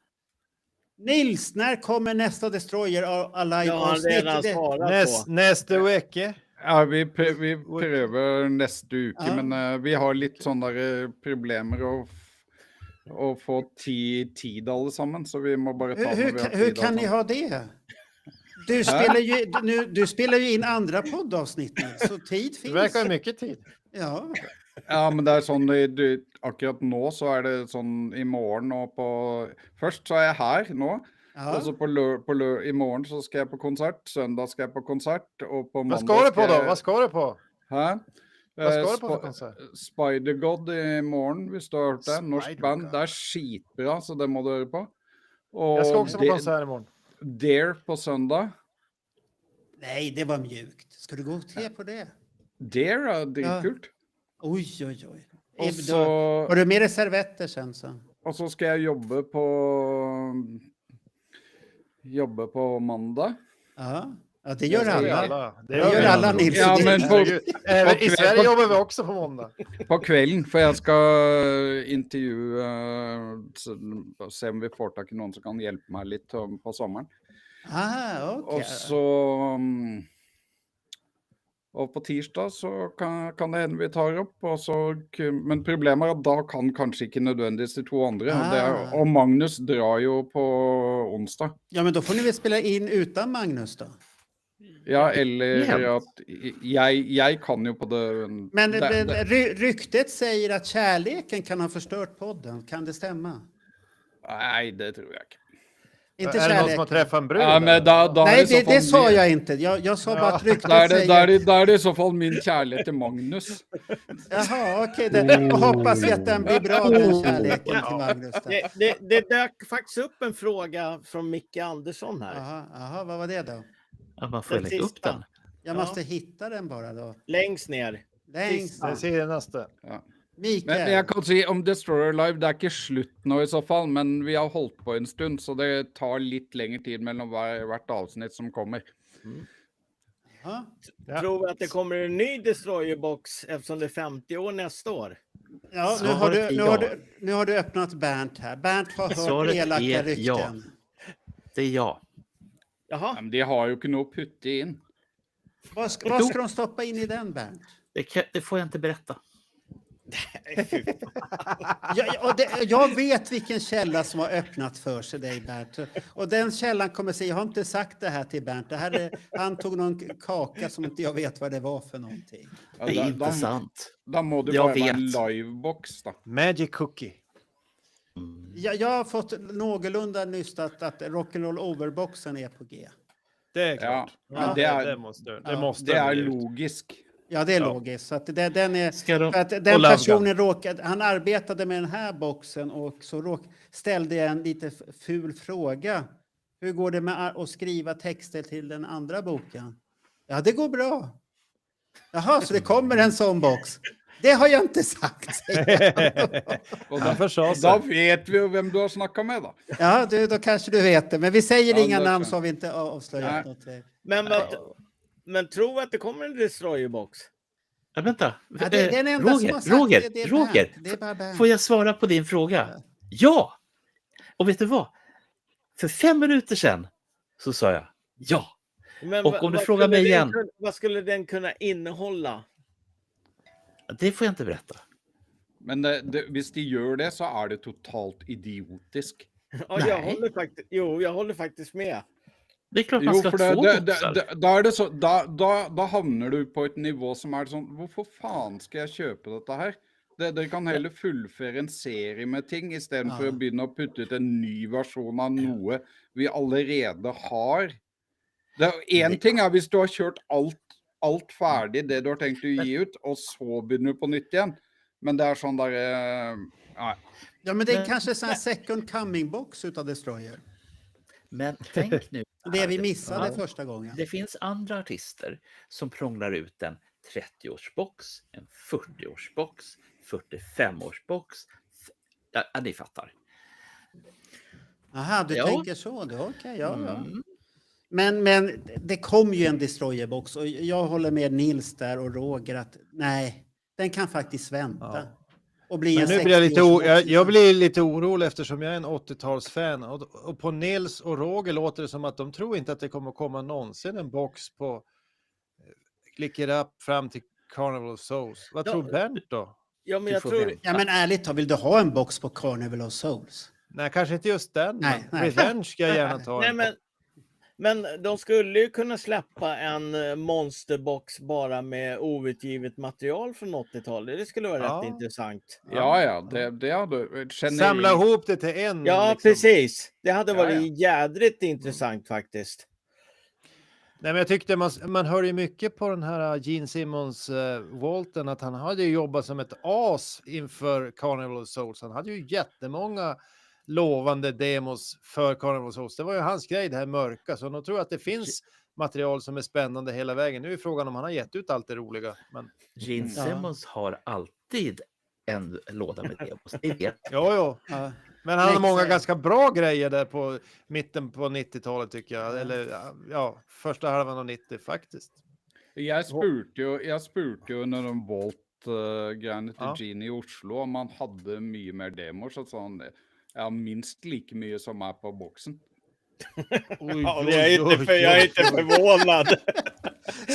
Nils, när kommer nästa Destroyer Alive Ja, han redan avsnitt? svarat på. Nästa vecka. Ja, vi prøver neste uke, Ja. men vi har litt sånne der problemer å få tid alle sammen, så vi må bare ta når vi har tid. Hur kan ni ha det? Du spelar ju in andra poddavsnitt nu, så tid Det finns. verkar ha mycket tid. Ja. Ja, men det er sånn, akkurat nå så er det sånn i morgen og på... Først så er jeg her nå, Ja. og så i morgen så skal jeg på konsert, søndag skal jeg på konsert, og på Vad mandag ska du på då? jeg- Vad ska du på? Hæ? Vad ska du på Sp- för konsert? Spider-God i morgen, hvis du har hørt det. Norsk Spider-God. band. Det er skitbra, så det må du høre på. Og Jag ska också på konsert imorgon. Dare på søndag. Nej, det var mjukt. Ska du gå och se på det? Dare er dritkult. Oj, oj, oj. Og så, Har du med dig servetter sen så? og så skal jeg jobbe på mandag. Ja, ja det gör Det gör alla. Det Det gör alla Nils. Ja, Det- men Herregud. Även I kväll- Sverige jobbar vi också på måndag. På kvelden, for jeg skal intervjue se om vi får tak i noen som kan hjelpe meg litt på sommeren. Ah, okej. Og så og på tirsdag så kan det hende vi tar opp. Men problemet er at da kan kanskje ikke nødvendigvis de to andre. Og Magnus drar jo på onsdag. Ja, men då får ni väl spela in utan Magnus då. Ja, eller Ja. at jeg kan jo på det. Men det ryktet säger att kärleken kan ha förstört podden. Kan det stämma? Nei, det tror jeg ikke. Inte Är det någon som har kärleken. träffat en brud? Ja, men eller? da Nej, er i så fall det sa min- jag inte. Jag sa bara att ryktet Da er säger... det i så fall min kjærlighet til Magnus. Jaha, okej. Då hoppas vi att den blir bra, den kärleken till Magnus. Där. Det dök faktiskt upp en fråga från Micke Andersson här. Jaha, vad var det då? Att man får Den lägga upp sista. den. Jag Ja. måste hitta den bara då. Längst ner. Längst. Jag ser det nästa. Men jeg Mikael. kan si om Destroyer Live, det er ikke slutt nå i så fall, men vi har holdt på en stund, så det tar litt lengre tid mellom hvert avsnitt som kommer. Ja. Ja. Tror att det kommer en ny Destroyer-box eftersom det är 50 år nästa år. Ja, nu har du öppnat Bernt här. Bernt har hört Svaret elaka är rykten. ja. Det är ja. Jaha. Ja, men de har jo ikke noe å putte inn. Vad ska de stoppa in i den, Bernt? Det får jag inte berätta. Jag vet vilken källa som har öppnat för sig dig, Bernt. Och den källan kommer säga, jag har inte sagt det här till Bernt. Han tog någon kaka som inte jag vet vad det var för någonting. Ja, Det är inte sant. Da må det Jeg bare være en vet. livebox, da. Magic Cookie. Jag har fått någorlunda nystat att Rock'n'Roll Overboxen är på G. Det är klart. Ja, det måste det er bli ut. logisk. Ja, det är Ja. logiskt. Så att den är... Ska de... För att Och den Love personen han arbetade med den här boxen och så ställde jag en lite ful fråga. Hur går det med att skriva texter till den andra boken? Ja, det går bra. Jaha, så det kommer en sån box. Det har jag inte sagt. Og Han försade da sig. vet vi jo hvem du har snakka med, da. Ja, då kanske du vet det. Men vi säger Ja, inga det namn kan- så har vi inte avslöjat Nej. något. Men Men tro att det kommer en destroyerbox. Ja, vänta. Ja, det är den enda som har sagt Roger, det, det är Roger, Bernt. Det är bara Bernt. får jag svara på din fråga? Ja! Och vet du vad? För 5 minuter sedan så sa jag ja. Men Och om du vad frågar skulle mig den igen. vad skulle den kunna innehålla? Det får jag inte berätta. Men hvis de gjør det, så er det totalt idiotisk. Ja, Nej. jag håller faktiskt med. Det är klart man Jo, ska for ha 2 det, boxar. da er det så, da havner du på et nivå som er sånn, hvorfor faen skal jeg kjøpe dette her? Dere kan heller fullføre en serie med ting, i stedet for Ja. å begynne å putte ut en ny versjon av noe vi allerede har. En ting er hvis du har kjørt alt ferdig, det du har tenkt å gi ut, og så begynner du på nytt igjen. Men det er sånn der, nei. Ja, men det är Men- kanske en sån här second coming box utav Destroyer. Men tänk nu. Det vi missade Ja. första gången. Det finns andra artister som prånglar ut en 30-årsbox, en 40-årsbox, 45-årsbox. Ja, ni fattar. Aha, du Ja. tänker så. Okej, ja. Mm. Men det kom ju en Destroyer-box och jag håller med Nils där och Roger att nej, den kan faktiskt vänta. Ja. Och bli Men en nu blir jag lite, 60-årsbox jag istället. blir lite orolig eftersom jag är en 80-talsfan. Och på Nils och Roger låter det som att de tror inte att det kommer komma någonsin en box på Click It Up fram till Carnival of Souls. Vad Ja. tror Bernt då? Ja, men Du jag får tror... vänta. Ja, men ärligt talat, vill du ha en box på Carnival of Souls? Nej, kanske inte just den. Nej, men nej. Revenge ska jag gärna ta. Nej, en. men de skulle ju kunna släppa en monsterbox bara med outgivet material från 80-talet. Det skulle vara Ja. rätt intressant. Ja, det hadde Samla ihop det till en. Ja, liksom. precis. Det hade Ja, varit jädrigt intressant faktiskt. Nej, men jag tyckte man hör ju mycket på den här Gene Simmons Walton att han hade ju jobbat som ett as inför Carnival of Souls. Han hade ju jättemånga lovande demos för Carnival of Souls. Det var ju hans grej, det här mörka. Så nog tror jag att det finns material som är spännande hela vägen. Nu är frågan om han har gett ut allt det roliga. Men Gene Ja. Simmons har alltid en låda med demos. Det vet jo. Ja. Men han har Makes många sense. ganska bra grejer där på mitten på 90-talet tycker jag. Eller ja, första halvan av 90 faktiskt. Jeg spurte jo under den Volt-greiene til Ja. Gene i Oslo om han hadde mye mer demoer, så sa han ja, minst like mye som er på boksen. Oj, jag är inte förvånad.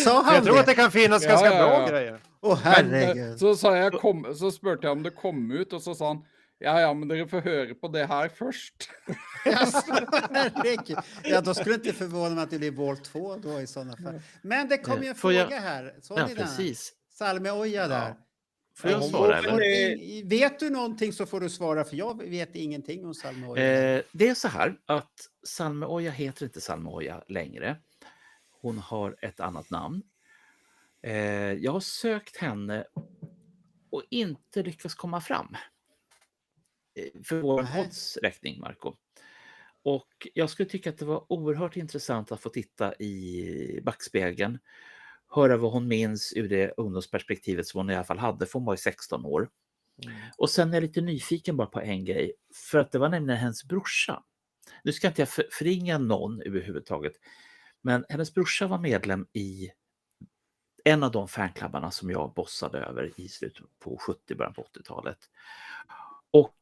Sa han Jag tror det? att det kan finnas Ja, ganska ja, bra ja. grejer. Åh Men herregud. så sa jeg, så spurte jeg om det kom ut, og så sa han ja, men dere får høre på det her først. Herregud. Ja, då skulle det inte förvåna mig att det blir Volt 2 då i sådana fall. Men det kom ju en Får jag- fråga här. Såg Ja, ni den? precis. Salme Oja där. Får jag Ja, svara och eller? vet du någonting så får du svara, för jag vet ingenting om Salme Oja. Det är så här att Salme Oja heter inte Salme Oja längre. Hon har ett annat namn. Jag har sökt henne och inte lyckats komma fram. För vår Nähä. podds räkning, Marco. Och jag skulle tycka att det var oerhört intressant att få titta i backspegeln. Höra vad hon minns ur det ungdomsperspektivet som hon i alla fall hade, för hon var ju 16 år. Och sen är jag lite nyfiken bara på en grej, för att det var nämligen hennes brorsa. Nu ska inte jag förringa någon överhuvudtaget, men hennes brorsa var medlem i en av de fanklubbarna som jag bossade över i slutet på 70, början på 80-talet. Och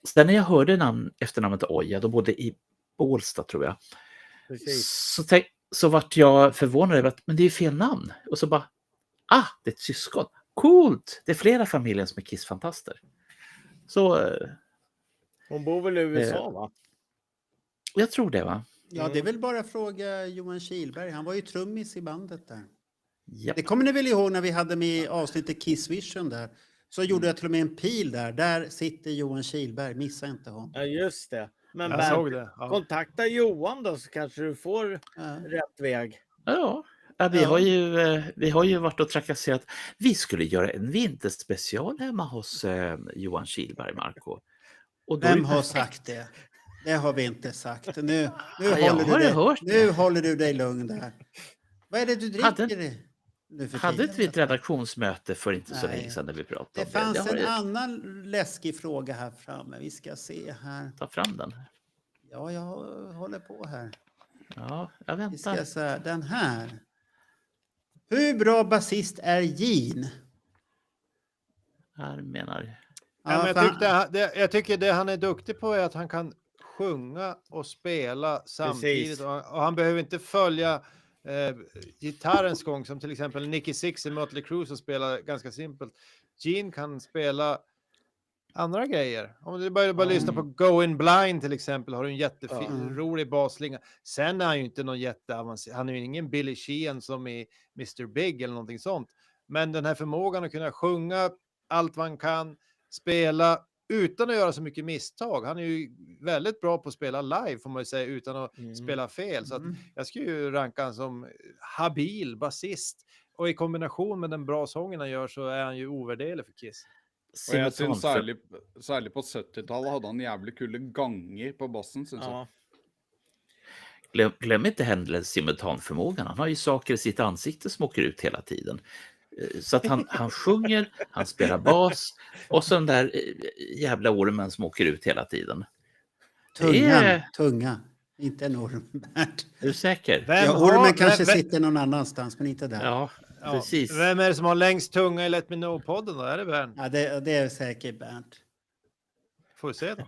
sen när jag hörde efternamnet Oja, då bodde i Bålsta tror jag, Precis. så vart jag förvånad över att men det är fel namn. Och så bara, det är ett syskon. Coolt! Det är flera familjer som är Kiss-fantaster. Så Hon bor väl i USA, va? jag tror det, va? Ja, det är väl bara fråga Johan Kihlberg. Han var ju trummis i bandet där. Ja. Det kommer ni väl ihåg när vi hade med avsnittet Kiss Vision där. Så gjorde jag till och med en pil där. Där sitter Johan Kihlberg. Missa inte honom. Ja, just det. Men Jag Bernt, såg det. Ja. kontakta Johan då, så kanske du får Ja. rätt väg. Ja, vi har ju varit och trakasserat. Vi skulle göra en vinterspecial hemma hos Johan Kihlberg, Marco. Och då är Vem det har perfekt. sagt det? Det har vi inte sagt. Nu jag håller har du dig, hört det. nu håller du dig lugn där. Vad är det du dricker Hade- nu för Hade tiden? inte vi ett redaktionsmöte för inte så Nej. länge sedan när vi pratade Det om fanns det? en Har annan läskig fråga här framme. Vi ska se här. Ta fram den. Ja, jag håller på här. Ja, jag Vi väntar. ska se den här. Hur bra basist är Gene? Här menar... Ja, men fan- jag tycker det han är duktig på är att han kan sjunga och spela samtidigt. Precis. Och han behöver inte följa gitarrens gång som till exempel Nicky Six i Mötley Crüe som spelar ganska simpelt. Gene kan spela andra grejer. Om du bara lyssna på Going Blind till exempel har du en jätterolig basslinga. Sen är han ju inte någon jätteavancerad. Han är ju ingen Billy Sheehan som i Mr. Big eller någonting sånt. Men den här förmågan att kunna sjunga allt man kan, spela utan att göra så mycket misstag. Han är ju väldigt bra på att spela live får man ju säga utan att spela fel. Så att jag skulle ju ranka han som habil basist. Och i kombination med den bra sången han gör så är han ju ovärderlig för Kiss. Og jeg Simultan synes særlig på 70-tallet hadde han jævlig kule ganger på bassen, synes jeg. Ja. Glöm inte heller simultanförmågan. Han har ju saker i sitt ansikte som åker ut hela tiden. Så att han sjunger, han spelar bas och så den där jävla ormen som åker ut hela tiden. Tunga. Inte en orm, Bernt. Är du säker? Ja, ormen kanske sitter någon annanstans, men inte där. Ja, precis. Vem är det som har längst tunga i Let Me Know-podden då? Är det Bernt? Ja, det är säkert Bernt. Får vi se då.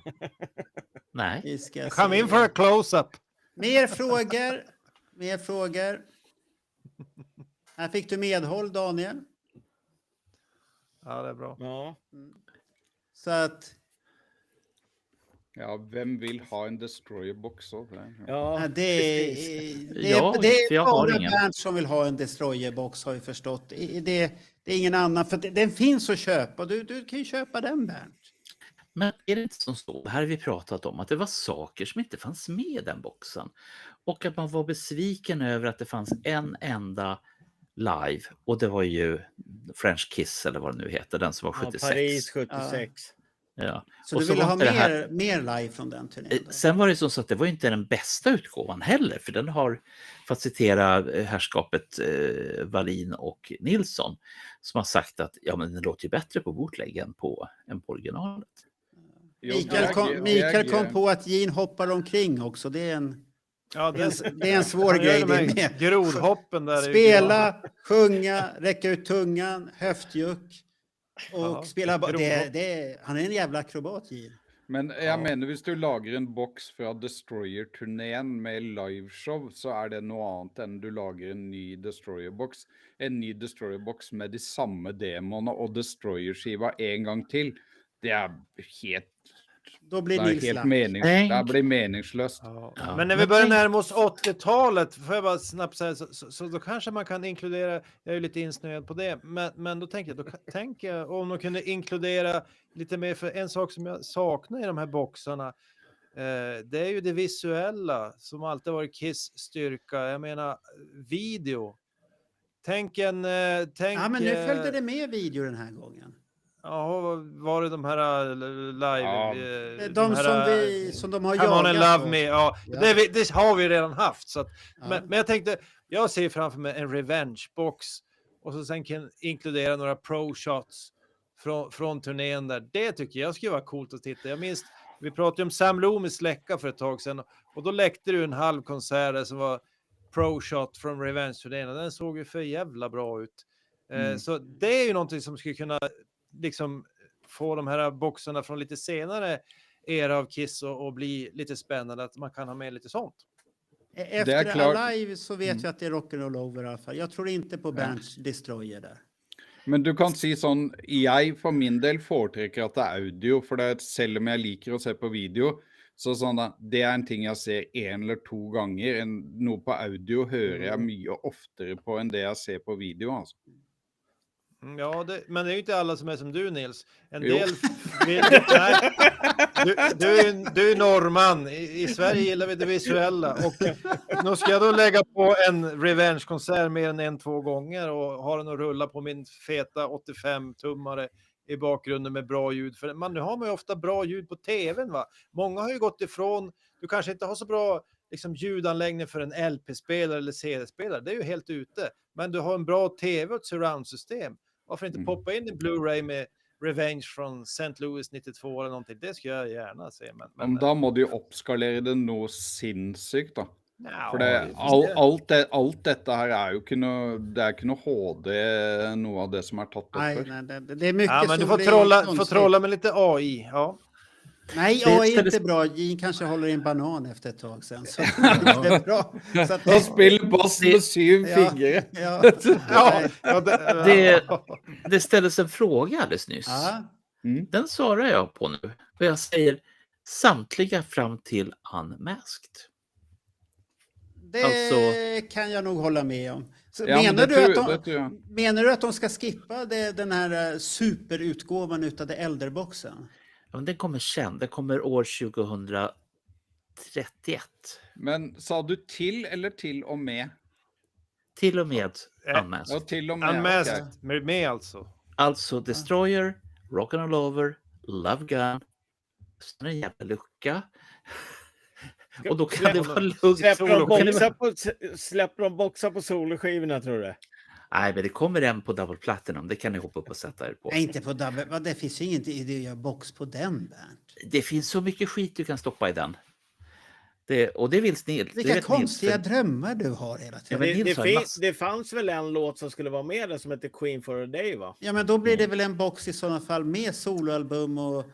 Nej. Vi ska Come se. in for a close-up. Mer frågor. Här fick du medhåll, Daniel. Ja, det är bra. Ja. Så att Ja, hvem vil ha en destroyer-box også? Ja. det är för jag har bara ingen. Bernt som vill ha en destroyerbox, har vi förstått. Det är ingen annan, för den finns att köpa. Du kan ju köpa den, Bernt. Men är det inte som så, det här har vi pratat om, att det var saker som inte fanns med i den boxen. Och att man var besviken över att det fanns en enda live. Och det var ju French Kiss eller vad det nu heter, den som var 76. Paris 76. Ja. Så Och du så ville var ha inte det här- mer live från den turnén? då? Sen var det så att det var inte den bästa utgåvan heller, för den har, för att citera herrskapet Wallin och Nilsson, som har sagt att ja, men den låter ju bättre på bootleg än på originalet. Mikael kom på att Gene hoppar omkring också. Det är en svår Han gör grej. de Det här med. grodhoppen där. Spela, sjunga, räcka ut tungan, höftjuck och Ja, spela. grodhopp. Han är en jävla akrobat, Gene. Men jeg mener hvis du lager en boks fra Destroyer-turneen med liveshow, så er det noe annet enn du lager en ny Destroyer-boks. En ny Destroyer-boks med de samme demoene og Destroyer-skiva en gang til. Det er helt, Då blir det er Nils helt lack. det blir meningslöst. Ja. Men när vi börjar närma oss 80-talet, får jag bara snabbt säga, så då kanske man kan inkludera, jag är ju lite insnöad på det, men då tänker jag om de kunde inkludera lite mer, för en sak som jag saknar i de här boxarna, det är ju det visuella som alltid varit Kiss styrka. Jag menar video. Tänk Ja, men nu följde det med video den här gången. Ja, var det de här live? Ja. De som de har Come on and jagat love på. me. Ja, Ja. det har vi redan haft. Så att, Ja. men jag tänkte, jag ser framför mig en revenge-box och så sen kan inkludera några pro-shots från turnén där. Det tycker jag skulle vara coolt att titta. Jag minns, vi pratade om Sam Loomis läcka för ett tag sedan och då läckte du en halv konsert där som var pro-shot från revenge-turnén och den såg ju för jävla bra ut. Så det är ju någonting som skulle kunna liksom få de här boxarna från lite senare era av Kiss och bli lite spännande, att man kan ha med lite sånt. Efter klart. Alive så vet jag att det är rock'n'roll over i alla fall. Jag tror inte på Bernts Destroyer där. Men du kan si sånn, jeg for min del foretrekker at det er audio, for det, selv om jeg liker å se på video, så sånn da, det er en ting jeg ser en eller to ganger. Noe på audio hører jeg mye oftere på enn det jeg ser på video, altså. Ja, men det är ju inte alla som är som du, Nils. En Jo. del vill, nej, du är norrman. I Sverige gillar vi det visuella. Och nu ska jag då lägga på en revenge-konsert mer än 1-2 gånger och ha den att rulla på min feta 85-tummare i bakgrunden med bra ljud. För nu har man ju ofta bra ljud på tvn, va? Många har ju gått ifrån, du kanske inte har så bra liksom, ljudanläggning för en LP-spelare eller CD-spelare. Det är ju helt ute. Men du har en bra tv och ett surround-system. Varför inte poppa in en Blu-ray med Revenge från St. Louis 92 eller någonting? Det skulle jag gärna se. Men Men da må du oppskalere det noe sinnssykt, da. For alt dette her er jo ikke noe, det er ikke noe HD, noe av det som er tatt opp Nej, før. nej, det är mycket Ja, men du som får blir trolla, konstigt. med lite AI. Ja. Nej, Det AI är ställer- inte bra. Gene kanske håller i en banan efter ett tag sen. Så det är bra. Så att Han spiller bass med 7 Ja. fingre. Ja. Ja, Det ställdes en fråga alldeles nyss. Ja. Den svarar jag på nu. Och jag säger samtliga fram till Unmasked. Det Alltså- kan jag nog hålla med om. Så Ja, men menar, det du tror- att det tror jag. menar du att de ska skippa den här superutgåvan utav The Elder-boxen? Ja, men den kommer sen. Den kommer år 2031. Men sa du till eller till och med? Till och med Ja, Unmasked. till och med. okej. Unmasked. Med alltså. Alltså Destroyer, Rock and All Over, Love Gun. Sen en jävla lucka. Och då kan det vara lugnt. Släpper de boxar på soloskivorna, tror du? Nej, men det kommer en på Double Platinum. Det kan ni hoppa upp och sätta er på. Nej, inte på double. Det finns ju ingen idé att göra box på den, Bernt. Det finns så mycket skit du kan stoppa i den. Och det vill Nils. det Vilka vet konstiga Nils, drömmar du har hela Ja, tiden. men Det, Nils det, har en fin, massa- det fanns väl en låt som skulle vara med där som heter Queen for a Day, va? Ja, men då blir det väl en box i sådana fall med soloalbum och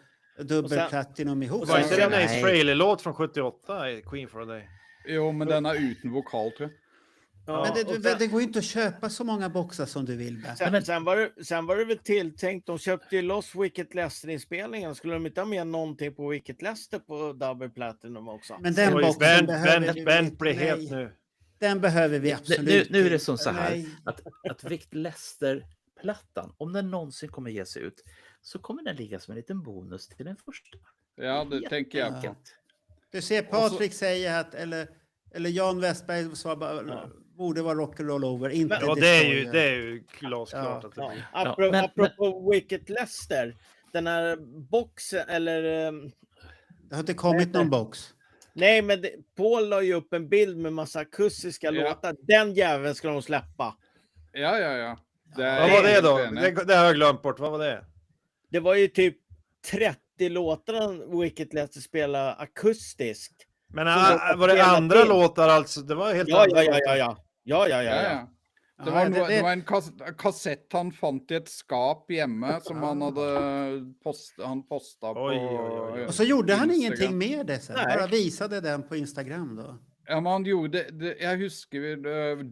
dubbelplatinum ihop. Var inte det en Nej. Ace Frehley-låt från 78? Queen for a Day. Jo, men den är utan vokal, tror jag. Ja, Men och det går ju inte att köpa så många boxar som du vill, Bernt. sen var det väl tilltänkt, de köpte ju loss Wicked Lester-inspelningen. Skulle de inte ha med någonting på Wicked Lester på Double Platinum också? Men den Oj, boxen behöver vi Bernt inte. blir Nej, het nu. Den behöver vi absolut Nu är det inte. som så här Nej. att Wicked Lester-plattan, om den någonsin kommer ge sig ut, så kommer den ligga som en liten bonus till den första. Ja, det tänker jag på. Jätteenkelt. Du ser Patrik säga att, eller Jan Westberg sa bara, borde vara Rock and Roll Over, inte Ja, det är Destroyer. ju glasklart att det Ja. blir. Apropå Wicked Lester, den här boxen, eller... Det har inte kommit någon box. Nej, men Paul la ju upp en bild med massa akustiska låtar. Den jäveln ska de släppa. Ja. Vad var det då? enig. Det har jag glömt bort. Vad var det? Det var ju typ 30 låtar Wicked Lester spela akustiskt. Men Så- var det hela andra bild. låtar alltså? Det var helt Ja. andra låtar. Ja. Det var, Ja, det var en kassett han fant i ett skap hemma som han hade postat på. Oj. Och så gjorde han Instagram. ingenting med det sen. Nej. Bara visade den på Instagram då. Ja, men han gjorde det. Jag husker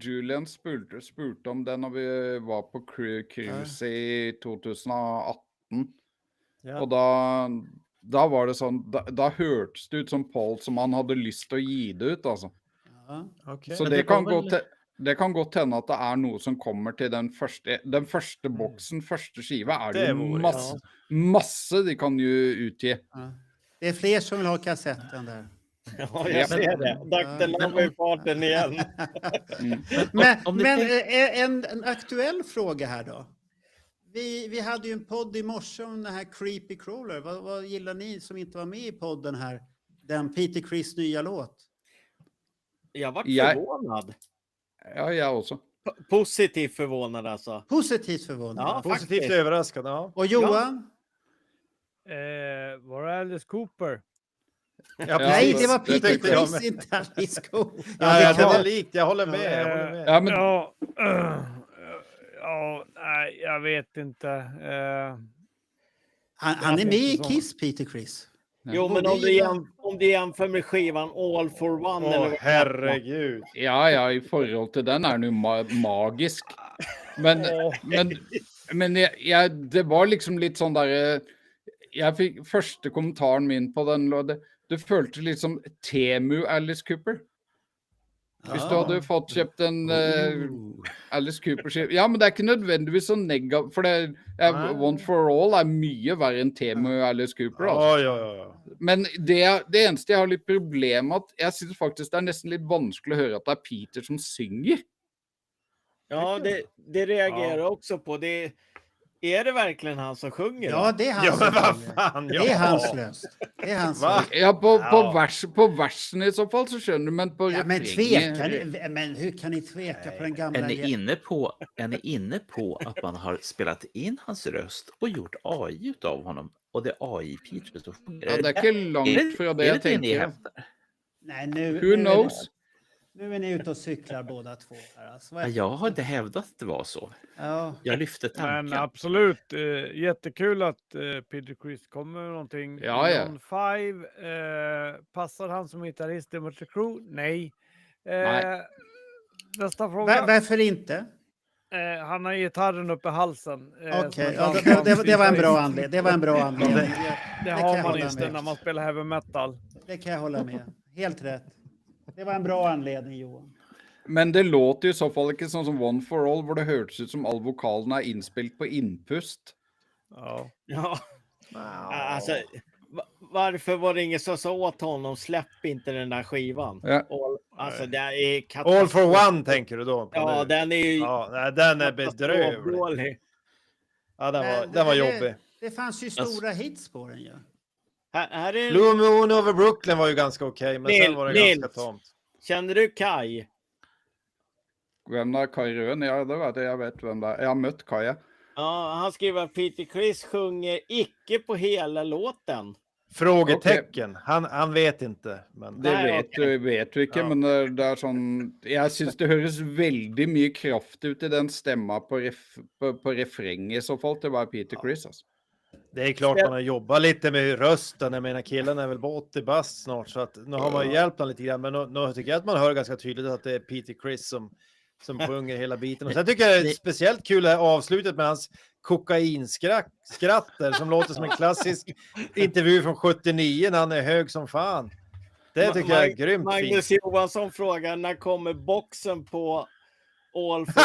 Julian spurte om den när vi var på cruise i 2018. Ja. Och då var det sån, då hørtes det ut som Paul som han hade lust att ge det ut alltså. Ja. Okej. Så Men det det kan, var väl- det kan godt hende at det er noe som kommer til den første boksen, første skiva, er det Det jo vore, masse de kan jo utgi. Ja. Det är fler som vill ha kassetten där. Ja, jag ser det. Dr. Love är i farten igen. Men, om ni men tänker- en aktuell fråga här då. Vi hade ju en podd i morse om den här Creepy Crawler. Vad gillar ni som inte var med i podden här? Den Peter Criss nya låt. Jag var Jag- förvånad. Ja, jeg også. Positivt förvånad alltså. Positivt förvånad. Ja, Positivt faktiskt. överraskad. Ja. Och Johan? Var det Alice Cooper? Ja, Nej, precis. det var Peter tänkte jag Criss, med. inte Alice Cooper. Ja, det det var kan- likt. Jag håller med. Jag håller med. Ja, men Nej, jag vet inte. han är med i Kiss, Peter Criss. Jo, men om du jämför med skivan All for One. eller Åh, vad- herregud. ja, i forhold til den er den jo magisk. Men det var liksom litt sånn der Jeg fikk første kommentaren min på den det føltes litt som Temu Alice Cooper. Hvis du hadde fått kjøpt en Alice Cooper-skive. Ja, men det er ikke nødvendigvis så negativt, for One for All er mye verre enn Temu Alice Cooper. Altså. Oj, oj, oj. Men det eneste jeg har litt problem med, at jeg synes faktisk det er nesten litt vanskelig å høre at det er Peter som synger. Ja, det reagerar jag också på. Är det verkligen han som sjunger? Ja, då? det är han Ja, som men vad sjunger. fan. Det är hans röst. Det är hans Va? röst. Ja, på Ja. versen i så fall så skjønner du, men på Ja, men refrängen- tvekar ni? Men hur kan ni tveka på den gamla? Är ni inne på att man har spelat in hans röst och gjort AI utav honom? Och det är AI-Peter som sjunger? Ja, det är inte långt från det jag ni tänker. hävdar? Nej, nu Who knows? Nu är ni ute och cyklar båda två här. Alltså, vad är- Jag har inte hävdat att det var så. Ja. Jag lyfte Men tanken. absolut, jättekul att Peter Criss kommer med någonting. Ja, ja. John Five, passar han som gitarrist i Mötley Crüe? Nej. Nej. Nästa fråga. Varför inte? Han har gitarren uppe i halsen. Okej, ja, det var en bra anledning. Det var en bra anledning. Det kan har jag man hålla inte med. när man spelar heavy metal. Det kan jag hålla med. Helt rätt. Det var en bra anledning, Johan. Men det låter ju i så fall inte som One for All, hvor det hørtes ut som all vokalen är inspilt på inpust. Ja. Ja. Alltså, varför var det ingen som sa åt honom, släpp inte den där skivan? Ja. Alltså det är All katastrof. for one tänker du då? På Ja, nu? den är ju Ja, nej, den är bedrövlig. katastrofdålig. Ja, den var, Men den var det- jobbig. Det fanns ju stora hits på den ju. Här är Blue Moon over Brooklyn var ju ganska okej, men sen var det Nils. ganska tomt. Känner du Kai? Vem där Kai Røen? Ja, det vet jag vet vem det är. Jag har mött Kai. Ja. Ja, han skriver att Peter Criss sjunger icke på hela låten. Frågetecken. Han vet inte. Men Det Nej, vet du inte, Ja. men det är sån... Jag syns det hörs väldigt mycket kraft ut i den stämma på refräng i så fall till bara Peter Criss. Alltså. det är klart man har jobbat lite med rösten. Jag menar, killen är väl på 80 bast snart, så att nu har man ju hjälpt honom lite grann. Men nu tycker jag att man hör ganska tydligt att det är Peter Criss som sjunger hela biten. Och sen tycker jag det är speciellt kul det här avslutet med hans kokainskrattar som låter som en klassisk intervju från 79 när han är hög som fan. Det tycker jag är grymt Magnus fint. Johansson frågar, när kommer boxen på All for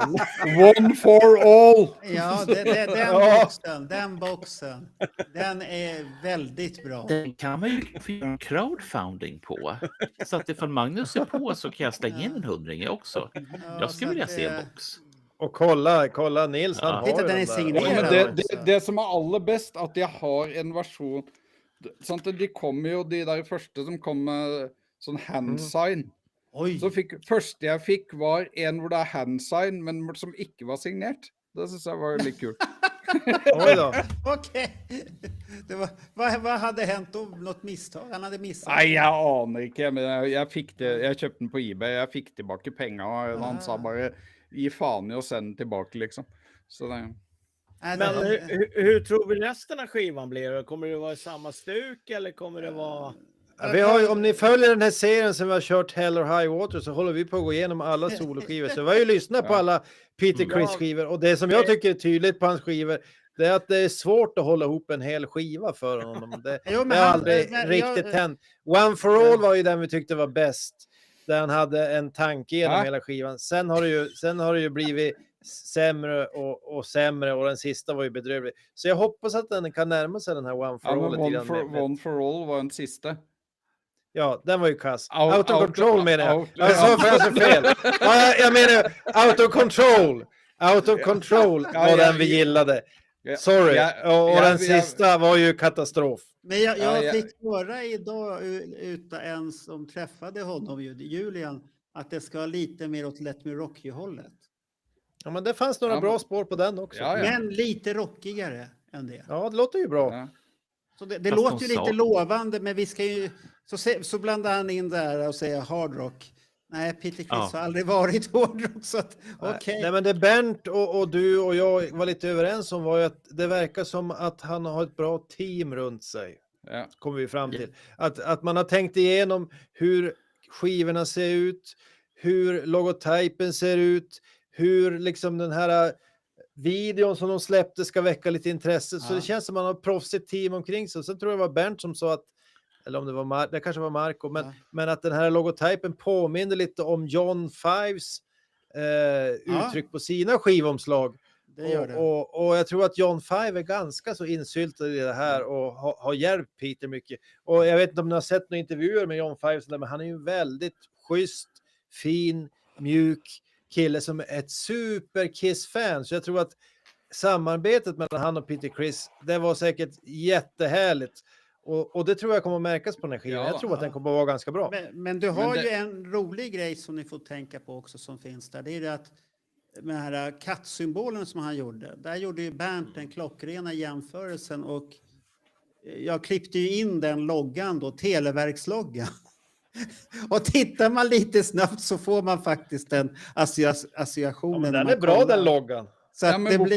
One? One for all! Ja, den boxen. Den är väldigt bra. Den kan man ju få göra en crowdfunding på. Så att ifall Magnus är på så kan jag slänga in en 100 också. Ja, Jag så skulle vilja att se det- en box. Och kolla Nils, han Ja. har Titta, ju den är där. signerad. Men Ja, det som är allra bäst att jag har en version. Sant, de kommer ju de där första som kom med sån handsign. Oj, Så första jag fick var en hvor det är handsign men som inte var signerat. Det syns jag var lite kul. Oj då. okej. Det var, vad hade hänt då? Något misstag? Han hade missat. Nej, jag anar inte, men jag fick det. Jag köpte den på eBay. Jag fick tillbaka pengar och han sa bara ge fan i och sända tillbaka liksom. Så det... Nej, Men det- hur tror vi resten av skivan blir? Kommer det vara i samma stuk eller kommer det vara... Ja, vi har ju, om ni följer den här serien som vi har kört Hell or High Water, så håller vi på att gå igenom alla soloskivor. Så vi har ju lyssnat på alla Peter Criss skivor, och det som jag tycker är tydligt på hans skivor, det är att det är svårt att hålla ihop en hel skiva för honom. Det, Jo, men det har han- aldrig men riktigt jag- hänt. One for All var ju den vi tyckte var bäst, där han hade en tanke genom Ja. hela skivan. Sen har det ju blivit sämre och sämre, och den sista var ju bedrövlig. Så jag hoppas att den kan närma sig den här One for Ja, All men lite one, grann. for, one for all var den sista. Ja, den var ju kass. Out- Out of out- control menar jag. out- Jag sa för fel. Ja, jag menar out of control. Out of control Ja, var ja, den vi ja. gillade. Ja, Sorry. ja, Och ja, den ja. sista var ju katastrof. Men jag Ja. fick höra idag utan en som träffade honom, Julian, att det ska lite mer åt Let Me Rock hållet. Ja, men det fanns några Ja, bra men- spår på den också. Ja, ja. Men lite rockigare än det. Ja, det låter ju bra. Ja. Så det Fast låter de ju lite sa- lovande, men vi ska ju... Så blandar han in där och säger hard rock. Nej, Peter Criss Ja. har aldrig varit hård rock, så att okej. Nej, men det Bernt och du och jag var lite överens om var ju att det verkar som att han har ett bra team runt sig. Ja. Kommer vi fram till. Att man har tänkt igenom hur skivorna ser ut, hur logotypen ser ut, hur liksom den här videon som de släppte ska väcka lite intresse. Så Ja. det känns som att man har ett proffsigt team omkring sig. Sen tror jag det var Bernt som sa att, eller om det var det kanske var Marco, Ja. men att den här logotypen påminner lite om John Fives uttryck på sina skivomslag. Det gör det. Och jag tror att John Five är ganska så insyltad i det här och har hjälpt Peter mycket. Och jag vet inte om ni har sett några intervjuer med John Five, men han är ju en väldigt schysst, fin, mjuk kille som är ett super Kiss-fan. Så jag tror att samarbetet mellan han och Peter Criss, det var säkert jättehärligt. Och det tror jag kommer att märkas på den här skivan. Ja, Jag tror att den kommer att vara ganska bra. Men du har det- ju en rolig grej som ni får tänka på också som finns där. Det är det att med den här kattsymbolen som han gjorde. Där gjorde ju Bernt den klockrena jämförelsen och jag klippte ju in den loggan då, Televerksloggan. Och tittar man lite snabbt så får man faktiskt den Ja, associationen. men när den man är bra kollar. den loggan. Så Ja, att men det blir...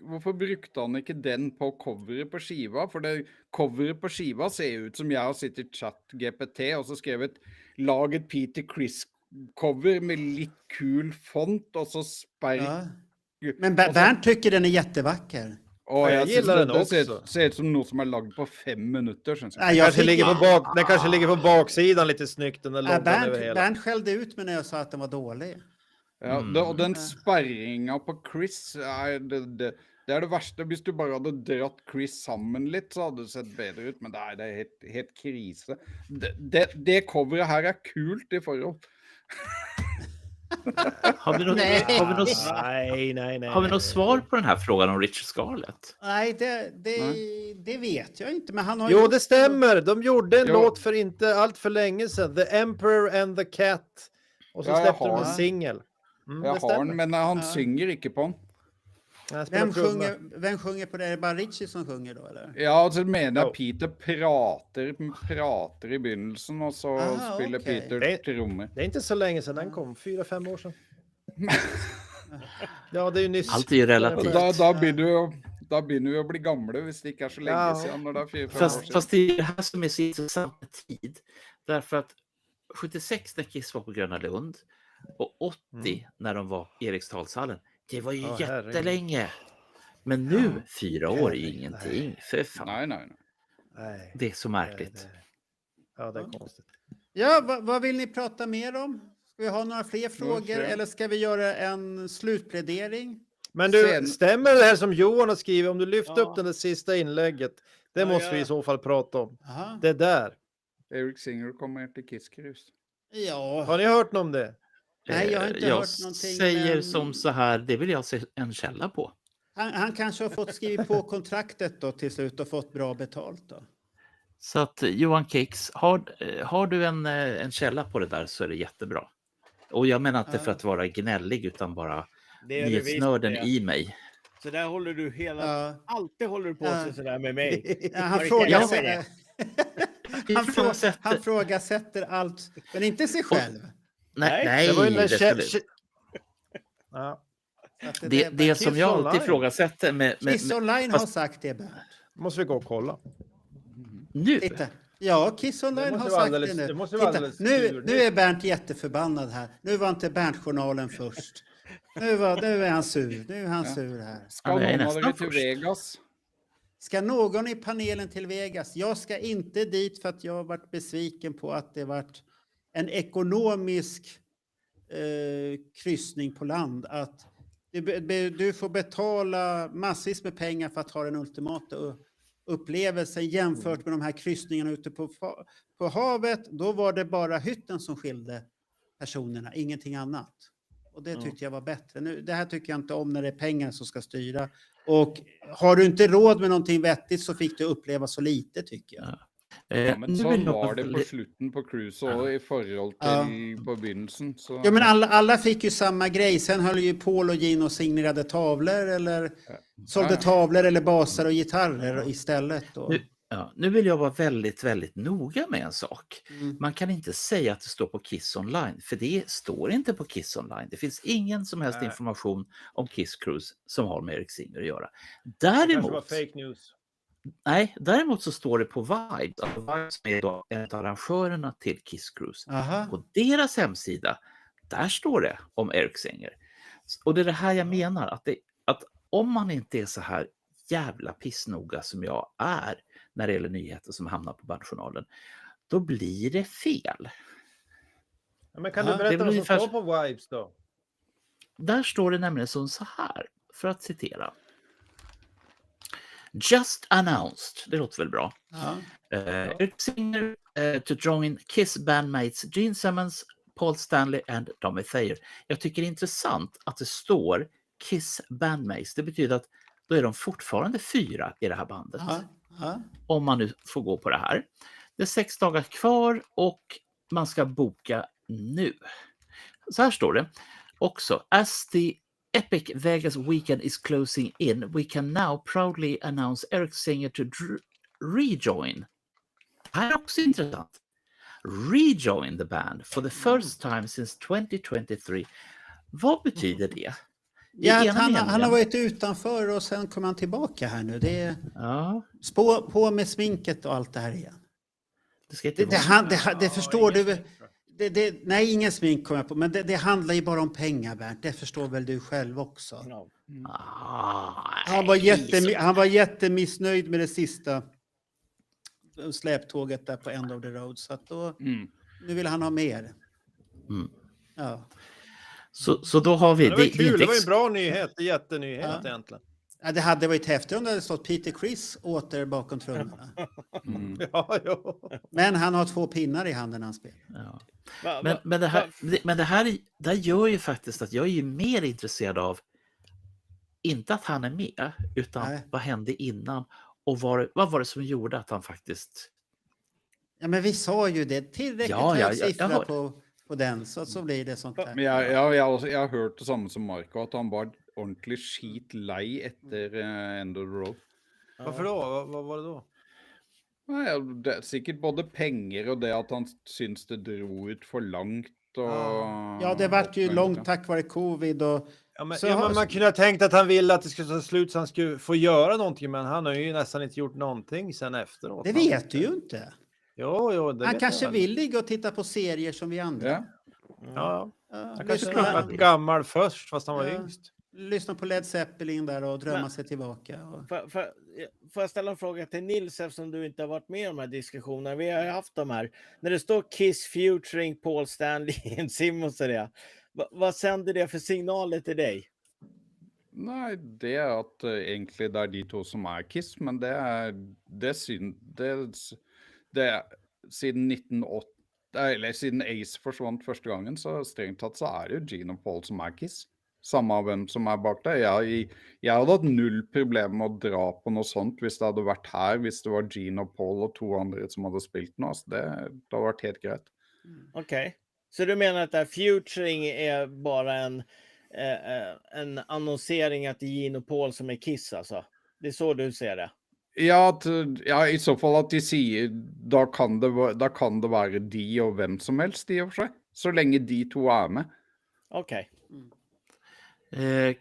hvorfor brukte han ikke den på coveret på skiva? For det coveret på skiva ser jo ut som jeg har sittet i chat-GPT og så skrevet lag et Peter Criss-cover med litt kul font, og så sperk. Ja. Men Bernt tycker den är jättevacker. Og jeg jeg gillar synes den det ser, også. ser ut som noe som er lagd på 5 minutter. Synes jeg. Nej, jag Kanske fick... ligger den kanske ligger på baksidan lite snyggt, den där loggan över hela. Bernt skällde ut mig när jag sa att den var dålig. Ja, og den sperringa på Chris det er det verste. Hvis du bare hadde dratt Chris sammen litt, så hadde det sett bedre ut. Men det er helt krise. Det coveret her er kult i forhold. Har vi något, Nej. har vi något svar på den här frågan om Richard Scarlett? Nej, det vet jag inte. Men han har Jo, gjort- det stämmer. De gjorde en Jo. låt för inte allt för länge sedan. The Emperor and the Cat. Och så Ja, jag släppte de har en den. singel. Jeg det har stämmer. den, men han Ja. synger ikke på den. Jag spelar trumma. Vem sjunger på det? Är det bara Richie som sjunger då, eller? Ja, altså mener Jo. jeg Peter prater i begynnelsen, og så Aha, spiller okej. Peter Det- trommer. Det är inte så länge sedan den kom. 4-5 år sedan. Ja, det är ju nyss. Allt är ju Og relativt. da begynner vi å bli gamle, hvis det ikke er så lenge Ja. siden, når det er 4-5 år Fast, siden. fast det är det här som är så intressant med tid. Därför att 76 när Kiss var på Gröna Lund och 80 när de var i Eriksdalshallen. Det var ju Ja, herregud. jättelänge. Men nu, 4 år är ju ingenting. För fan, Nej. Nej. det är så märkligt. Ja, det är konstigt. Ja, vad vill ni prata mer om? Ska vi ha några fler frågor kör. eller ska vi göra en slutplädering? Men du, Sen- stämmer det här som Johan har skrivit? Om du lyfter Ja. upp det sista inlägget. Det Ja, måste vi i ja. så fall prata om. Aha. Det där. Eric Singer kommer till Kiss Cruise. Ja, Har ni hört om det? Nej, jag har inte jag hört någonting, säger men- som så här, det vill jag se en källa på. han kanske har fått skriva på kontraktet då till slut och fått bra betalt då. Så att Johan Kicks, har du en källa på det där så är det jättebra. Och jag menar inte för att vara gnällig utan bara Det är det visst nyhetsnörden det. i mig. Så där håller du Ja. alltid håller du på Ja. sig sådär med mig. Ja, han, Vad frågasätter, kan han frågasätter allt, men inte sig själv. Nej, Nej, Det var ju den det, skulle- Ja, Så att det som jag alltid Online. ifrågasätter med Kiss Online har fast- sagt det, Bernt. måste vi gå och kolla. nu. Titta. Ja, Kiss Online måste har vara sagt alldeles- det det nu. måste vara Titta, alldeles nu urnytt. är Bernt jätteförbannad här. Nu var inte Bernt-journalen först. Nu är han sur. Nu är han sur här. Ska Ja, jag är någon av nästan er till först. Vegas? Ska någon i panelen till Vegas? Jag ska inte dit för att jag har varit besviken på att det varit en ekonomisk kryssning på land. Att du får betala massvis med pengar för att ha den ultimata upplevelsen jämfört med de här kryssningarna ute på havet. Då var det bara hytten som skilde personerna, ingenting annat. Och det tyckte jag var bättre. Nu, det här tycker jag inte om när det är pengar som ska styra. Och har du inte råd med någonting vettigt så fick du uppleva så lite, tycker jag. Ja, men Nu så vill jag- var det på slutten på cruise och i förhåll till på begynnelsen. Så... Ja, men alla fick ju samma grej. Sen höll ju Paul och Gino och signerade tavlor eller sålde tavlor eller basar och gitarrer istället. Då. Nu vill jag vara väldigt, väldigt noga med en sak. Mm. Man kan inte säga att det står på Kiss Online, för det står inte på Kiss Online. Det finns ingen som helst information om Kiss Cruise som har med Eric Singer att göra. Det kanske var Däremot, fake news. däremot så står det på Vibes, alltså Vibes är då en av arrangörerna till Kiss Cruise. Aha. På deras hemsida, där står det om Eric Singer. Och det är det här jag menar, att om man inte är så här jävla pissnoga som jag är när det gäller nyheter som hamnar på Bandjournalen, då blir det fel. Ja, men kan Ja, du det berätta vad blir som ungefär- står på Vibes då? Där står det nämligen som så här, för att citera. Just announced, det låter väl bra. Ja. Eric Singer to join Kiss bandmates Gene Simmons, Paul Stanley and Tommy Thayer. Jag tycker det är intressant att det står Kiss bandmates. Det betyder att då är de fortfarande 4 i det här bandet. Ja. Ja. Om man nu får gå på det här. Det är 6 dagar kvar och man ska boka nu. Så här står det också. As the Epic Vegas weekend is closing in, we can now proudly announce Eric Singer to rejoin. Det här är också intressant. rejoin the band for the first time since 2023. Vad betyder det? I Ja, ena att han har meningen- varit utanför och sen kommer han tillbaka här nu. Det är Ja, på med sminket och allt det här igen. det ska inte Det förstår du. Nej, ingen smink kommer jag på. Men det handlar ju bara om pengar, Bernt. Det förstår väl du själv också. Ja. Han var jättemissnöjd med det sista släptåget där på End of the Road. Så att då, nu vill han ha mer. Mm. Ja. Så då har vi... Det var ju är kul, inte det var ju en bra nyhet, en jättenyhet Ja. egentligen. Ja, det hade varit häftigt om det hade stått Peter Criss åter bakom trummorna. Ja. Men han har 2 pinnar i handen när han spelar. Ja. Men det här gör ju faktiskt att jag är ju mer intresserad av inte att han är med, utan Nej. vad hände innan och vad var det som gjorde att han faktiskt... Ja, men vi sa ju det. Tillräckligt Ja, hög jag siffra hör. på den, så blir det sånt där. Men jeg har hørt det samme som Marco, at han var ordentlig skitlei etter End of the Road. Varför då? Vad var det då? Nei, det er sikkert både penger og det at han syns det dro ut for langt. Og, Ja, det vart ju långt tack vare covid och... Ja, men, Så ja, har- men man kunde ha tänkt att han ville att det skulle ta slut så han skulle få göra någonting, men han har ju nästan inte gjort någonting sen efteråt. Det vet du ju inte. Jo, det Han vet kanske jag väl. vill ligga och titta på serier som vi andra. Ja. Ja, Ja, han kanske lyssna, skulle ha varit gammal först, fast han var Ja. yngst. lyssna på Led Zeppelin där och drömma Men- sig tillbaka. Och... Får jag ställa en fråga till Nils eftersom du inte har varit med i de här diskussionerna? Vi har ju haft de här. När det står Kiss featuring Paul Stanley, Gene Simmons och det. Vad sänder det för signaler till dig? Nei, det er at egentlig det er de to som er Kiss, men det er synd. Det er siden 1980, eller siden Ace forsvant første gangen, så strengt tatt så er det jo Gene og Paul som er Kiss. Samme av hvem som er bak det. Jeg hadde hatt null problem med å dra på noe sånt hvis det hadde vært her, hvis det var Gene og Paul og 2 andre som hadde spilt noe. Altså det hadde vært helt greit. Okej. Så du menar att det här featuring är bara en annonsering att det är Gene och Paul som är Kiss alltså? Det är så du ser det? Ja, i så fall at de sier da kan det være de og hvem som helst i og for seg. Så lenge de to er med. Okej.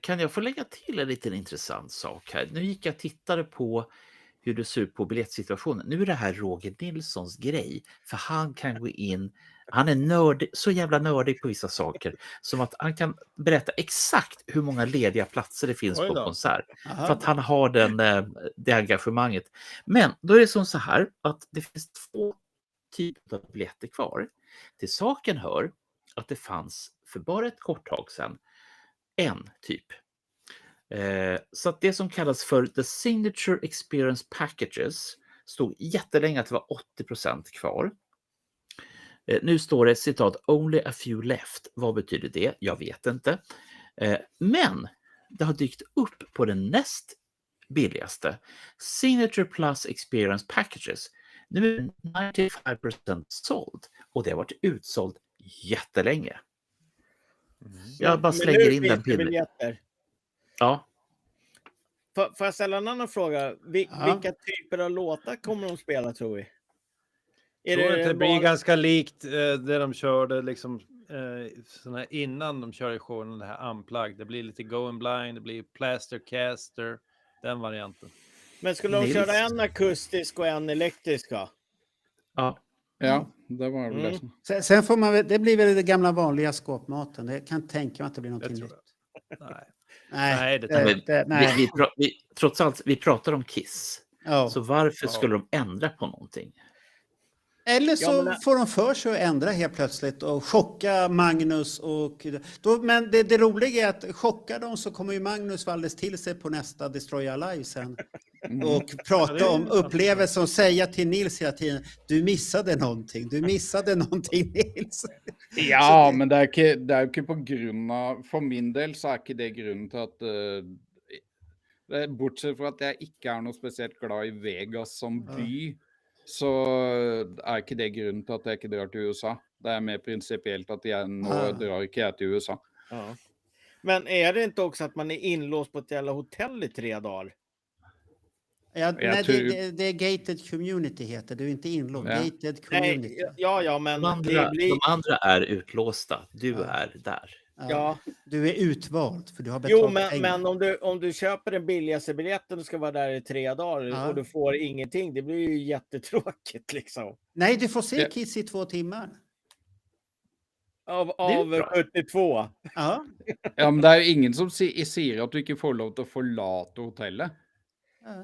Kan jag få lägga till en liten intressant sak här? Nu gick jag och tittade på hur det ser ut på biljettsituationen. Nu är det här Roger Nilssons grej, för han kan gå in, han är nördig, så jävla nördig på vissa saker, som att han kan berätta exakt hur många lediga platser det finns Oj på då. konsert. Aha. För att han har det engagemanget. Men då är det som så här att det finns 2 typer av biljetter kvar. Till saken hör att det fanns för bara ett kort tag sedan en typ. Så att det som kallas för The Signature Experience Packages stod jättelänge att det var 80% kvar. Nu står det citat only a few left. Vad betyder det? Jag vet inte. Men det har dykt upp på den näst billigaste Signature Plus Experience Packages. Nu är det 95% såld och det har varit utsåld jättelänge. Jag bara Men slänger nu in den finns det pillen. biljetter. Ja. Får jag ställa en annan fråga? Ja. Vilka typer av låtar kommer de spela tror vi? Jag tror att det blir bara- ganska likt det de körde liksom, såna här innan de körde showen, det här Unplugged. Det blir lite Going Blind, det blir Plaster Caster, den varianten. Men skulle de Nils. köra en akustisk och en elektrisk? Va? Ja. Ja, det var vel det som. Sen får man det blir väl det gamla vanliga skåpmaten. Det kan tänka mig att det blir någonting tror nytt. Nej. Nej, Nej, det Trots allt, vi pratar om Kiss. Ja. Så varför skulle de ändra på någonting? Eller så Ja, men- får de för sig att ändra helt plötsligt och chocka Magnus. Men det roliga är att chocka dem så kommer ju Magnus alldeles till sig på nästa Destroy Our Live sen. Och prata om upplevelsen och säga till Nils hela tiden, du missade någonting Nils. Ja, men det er jo ikke på grunn av, for min del så er ikke det grunnen til at bortsett fra at jeg ikke er noe spesielt glad i Vegas som by, så er ikke det grunnen til at jeg ikke drar til USA. Det er mer prinsipiellt at nå drar ikke jeg til USA. Ja. Men är det inte också att man är inlåst på ett jävla hotell i 3 dagar? Ja, nej, tror- det är gated community heter det. Du är inte inlåst. Ja. Gated Nej, community. ja, men det blir... De andra är utlåsta. Du är där. Ja. Du är utvald för du har betalat Jo, pengar. men om du köper den billigaste biljetten och ska vara där i 3 dagar Ja. och du får ingenting, det blir ju jättetråkigt liksom. Nej, du får se Ja. Kiss i 2 timmar. Av är bra. 72. Ja. Ja, men det er jo ingen som sier at du ikke får lov til å forlate hotellet. Ja.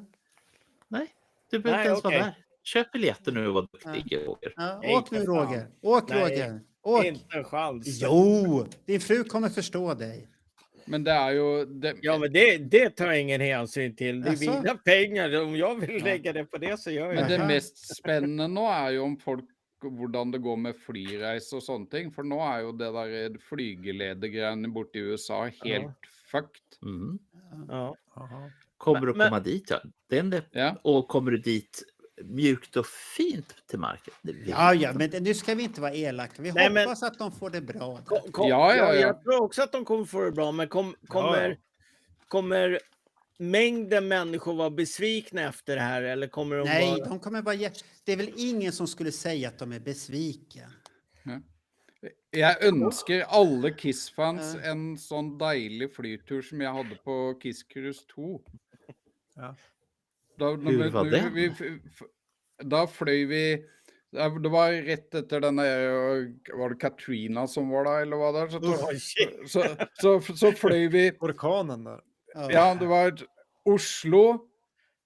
Nej, du behöver Nej, inte ens vara okej. där. Köp biljetter nu och var duktig, Roger. Ja. Nej, Åk nu för fan. Roger. Åk Nej. Roger. Åk. Inte en chans. Jo, din fru kommer förstå dig. Men det er jo det, Ja, men det tar jag ingen hänsyn till. Det är Jaså? mina pengar. Om jag vill lägga det på det så gör jag Men det Jaha. mest spennende nå er jo om folk hvordan det går med flyreise og sånne ting. For nå er jo det der flygeledergreiene borte i USA helt fucked. Mm. Ja. Kommer du Men- komma dit? Ja. Ja. Och kommer du dit mjukt och fint till marken? Det vet Ja, jag ja, inte. men nu ska vi inte vara elaka. Vi Nej, men- hoppas att de får det bra. där. Ja. Jag tror också att de kommer få det bra, men kommer mängden människor vara besvikna efter det här? Eller kommer de Nej, vara... de kommer vara det är väl ingen som skulle säga att de är besvikna. Jeg ønsker alle Kiss-fans en sånn deilig flytur som jeg hadde på Kiss Cruise 2. Ja. Hur var den? Da fløy vi Det var rett etter denne Var det Katrina som var da, eller hva det er? Oj, shit. Så fløy vi Orkanen där. Ja, det var Oslo,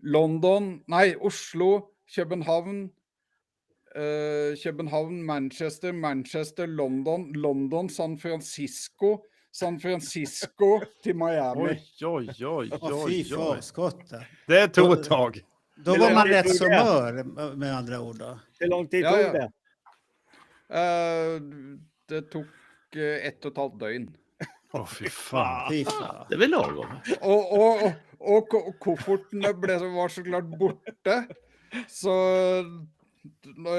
London Nei, Oslo, København København, Manchester, London, San Francisco til Miami. Oj. Åh, fy farskotta. Det tog ett tag. Då Hur var lång man tid rätt tog så det? mör med andra ord då. Hur lång tid Ja, tog ja. det? Det tok 1,5 døgn. Åh fy fan. Fy fan. Det är väl lagom? Og koffertene var så klart borte. Så når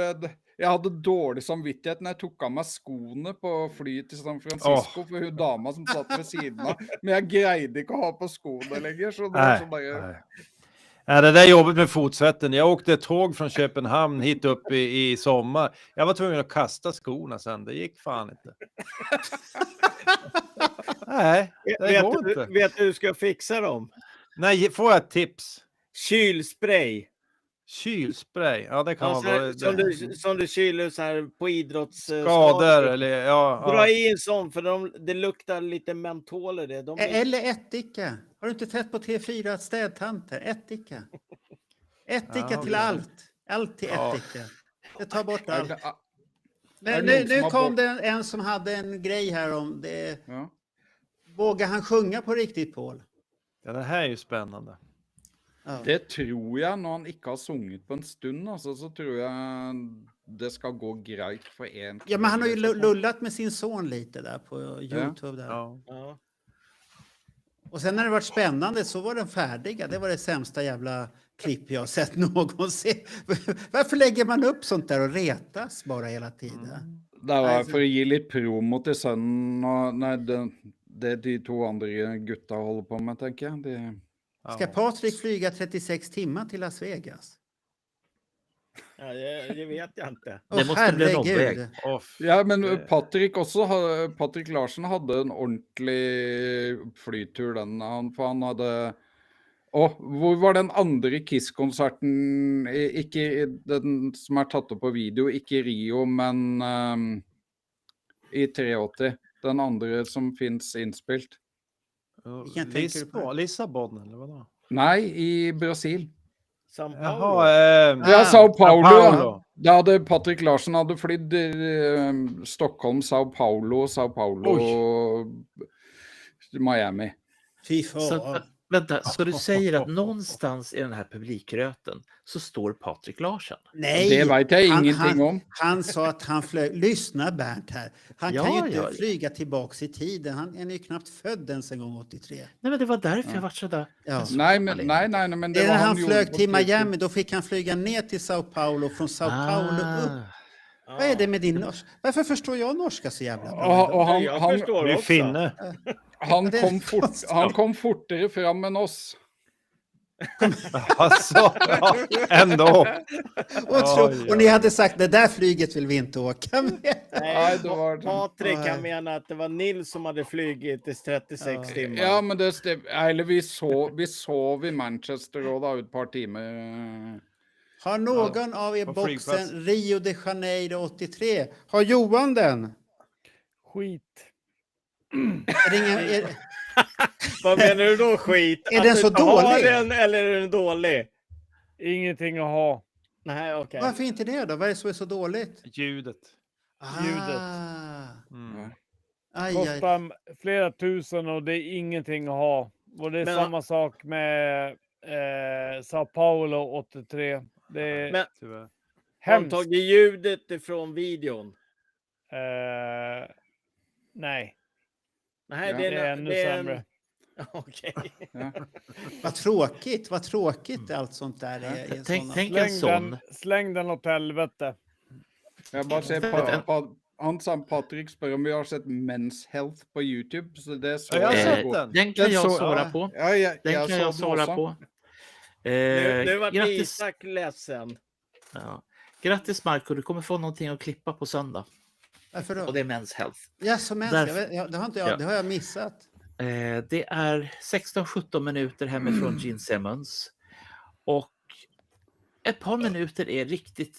jeg hadde dårlig samvittighet når jeg tok av meg skoene på flyet til San Francisco for hun dama som satt ved siden av. Men jeg greide ikke å ha på skoene lenger. Så det var sånn bare... Nej. Nej, det där är jobbigt med fotsätten. Jag åkte tåg från Köpenhamn hit upp i sommar. Jag var tvungen att kasta skorna sen. Det gick fan inte. Nej, det går inte. Vet du hur du ska fixa dem? Nej, får jag ett tips? Kylspray. Kylspray. Ja, det kan Ja, vara så här, bra. som du kyler så här på Skador eller ja. Dra i en sån för det luktar lite mentol i det. Eller ättika. Har du inte sett på T4 städtanter? Ättika. Ättika Ja, till okej. allt. Allt till Ja. ättika. Det tar bort Er allt. det- Men är det nu, någon som nu har kom bort- det en som hade en grej här om det. Ja. Vågar han sjunga på riktigt, Paul? Ja, det här är ju spännande. Ja. Det tror jeg, når han ikke har sunget på en stund, altså, så tror jeg det skal gå greit for en Ja, men han har ju kveld, liksom. lullat med sin son lite där på YouTube. Där. Ja. Ja. Och sen när det varit spännande så var den färdiga. Det var det sämsta jävla klipp jag har sett någonsin. Varför lägger man upp sånt där och retas bara hela tiden? Det var Nei, så- for å gi litt promo til sønnen og nei, det de 2 andre gutta holder på med, tenker jeg. Ska Patrik flyga 36 timmar till Las Vegas? Ja, det vet jag inte. Det måste bli en herregud. omväg. Ja, men Patrick Larsen hadde en ordentlig flytur, for han hadde hvor var den andre Kiss-konserten? Ikke den som er tatt opp på video, ikke i Rio, men i 83. Den andre som finnes innspilt. Vilken tänker du på? Lissabon eller vadå? Nei, i Brasil. São Paulo. Jaha, Ja, Sao Paulo. Sao Paulo. Ja. Det hadde Patrick Larsen hadde flydd Stockholm, Sao Paulo, Miami. Fy Så, fan. vänta, så du säger att någonstans i den här publikröten så står Patrik Larsen? Nej, Det vet jag han- ingenting om. Han sa att han flög. Lyssna Bernt här. Han Ja, kan ju inte ja. flyga tillbaks i tiden. Han är ju knappt född ens en gång 83. Nej, men det var därför jag var sådär. Ja. Nej, men Det är var när han gjorde flög på till slutet. Miami. Då fick han flyga ner till Sao Paulo. Från Sao Paulo upp. Vad är det med din norska? Varför förstår jag norska så jävla bra? Och han, jag han, förstår Du är också. finne. han, Det är kom han kom fortere fram än oss. Alltså, ja, ändå. Och ni hade sagt det där flyget vill vi inte åka med. Nej, det var- Patrik Nej. han menar att det var Nils som hade flugit i 36 timmar. Ja, men det eller vi sov i Manchester och då ett par timmar. Har någon av er på boxen flygplats. Rio de Janeiro 83? Har Johan den? Skit. Är det ingen, Vad menar du då skit? Är Att den du så inte har dålig? Den, eller är den dålig? Ingenting att ha. Nej, okej. varför inte det då? Vad är det som är så dåligt? Ljudet. Ah, Mm. aj, aj. Kostar flera tusen och det är ingenting att ha. Och det är Men- samma sak med Sao Paulo 83. Det är Men Tyvärr. har de hemskt. tagit ljudet ifrån videon? Nej, Nej, Ja. det är ännu sämre. Okej. Vad tråkigt allt sånt där är. i Tänk, såna- tänk en sån. Släng den åt helvete. Jag bara ser på han sa Patrik spör om vi har sett Men's Health på YouTube. Så det är så. Ja, jag har sett Eh, den. Den kan Den jag så- svara ja. på. Ja, Den kan jag såg den svara också. på. Nu vart Grattis, Isak ledsen. ja. Grattis Marco, du kommer få någonting att klippa på söndag. Varför då? Och det är Men's Health. Ja, som helst. Det har inte jag, Ja. det har jag missat. Det är 16-17 minuter hemifrån Gene Simmons. Och ett par minuter är riktigt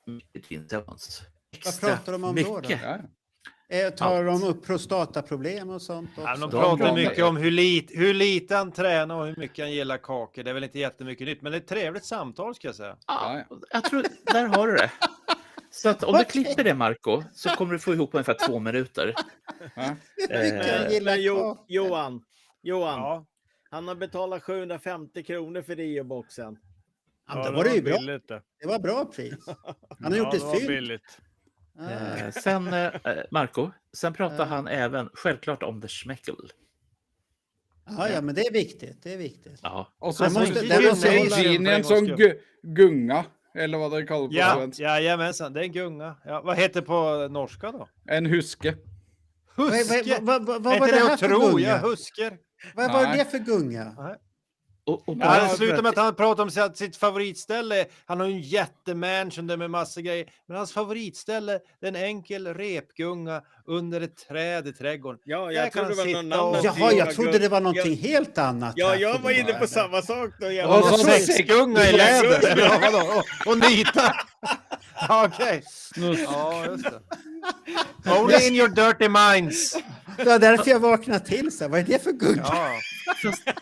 mycket Gene Simmons. Vad pratar de om då? mycket. Ja. Tar Allt. de upp prostataproblem och sånt också? Ja, de De pratar pratar- mycket om hur lite han tränar och hur mycket han gillar kakor. Det är väl inte jättemycket nytt, men det är ett trevligt samtal ska jag säga. Ja, jag tror, där har du det. Så att om du klipper det Marco så kommer du få ihop ungefär 2 minuter. Ja. Jag gillar Men kakor. Johan, Ja. han har betalat 750 kronor för Rio-boxen. Ja, men det var det ju bra. billigt det. Det var bra pris. Han har gjort det ett var fynd. billigt. Ah. Sen Marco, sen pratar han även självklart om The Schmeckel. Ja, men det är viktigt. Det är viktigt. Ja. Och så Jag måste- måste det måste du hålla- se in en sån gunga. Eller vad det kallas på Ja, svenska. jajamensan, det är en gunga. Ja, vad heter det på norska då? En huske. Huske! Vad Är var inte det det här att för tro? Ja, gunga? husker. Vad var Nej. det för gunga? Och Ja, det slutar med att han pratar om sitt favoritställe. Han har ju en jättemansion där med massa grejer. Men hans favoritställe det är en enkel repgunga under ett träd i trädgården. Ja, Där jag kan trodde det han var någon sitta och- annan. Jaha, typ jag av trodde gung- det var någonting helt annat. Ja, här jag var inne på eller? samma sak då. Jag Och var så så Sexgunga i läder. Ja, vadå? Och nita. Ja, okej. Ja, just det. Only in your dirty minds. Det var därför jag vaknade till. Så. Vad är det för gunga? Ja.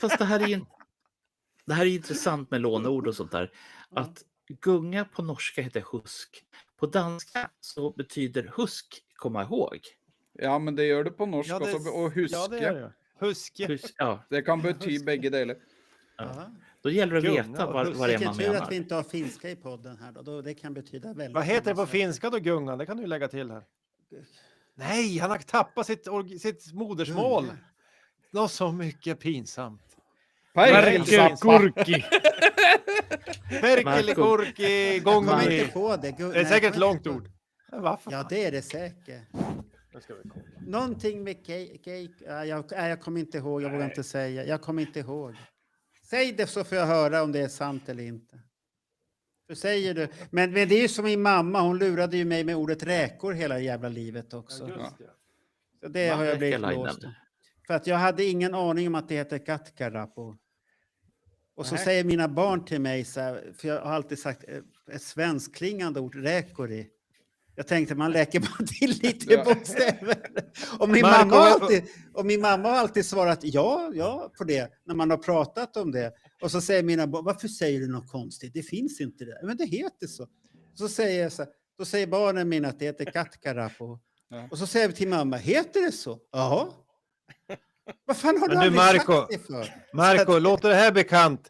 fast det här är intressant med låneord och sånt där. Att gunga på norska heter husk. På danska så betyder husk komma ihåg. Ja, men det gör det på norska. Ja, det- Och huske. Ja, det är det. Huske. Ja, Det kan betyda bägge delar. Ja. då gäller det att Gunga veta och vad, husk. vad det är Vilken man tur att menar. vi inte har finska i podden här. Då. Det kan betyda väldigt Vad heter det på mycket. finska då, gungan? Det kan du lägga till här. Nej, han har tappat sitt modersmål. Gunga. Något så mycket pinsamt. Kurki. Perkelekurki, Jag kommer gongmi. inte på det. Det är säkert ett långt ord. Men varför? Ja, det är det säkert. Någonting med cake. Jag kommer inte ihåg. Jag vågar inte säga. Jag kommer inte ihåg. Säg det så får jag höra om det är sant eller inte. För säger du. Men det är ju som min mamma. Hon lurade ju mig med ordet räkor hela jävla livet också. Så det har jag blivit Räkelainen. låst. För att jag hade ingen aning om att det heter katkarapo. Och så Nej. säger mina barn till mig så här, för jag har alltid sagt ett svenskklingande ord, räkori. Jag tänkte man läker bara till lite Ja. bokstäver. Och min, Marco, mamma har alltid svarat ja på det när man har pratat om det. Och så säger mina barn, varför säger du något konstigt? Det finns inte det. Men det heter så. Så säger jag så här, då säger barnen mina att det heter katkarapo. Ja. Och så säger vi till mamma, heter det så? Ja. Vad fan har Men du du, aldrig Marco, sagt det för? Marco, låter det här bekant?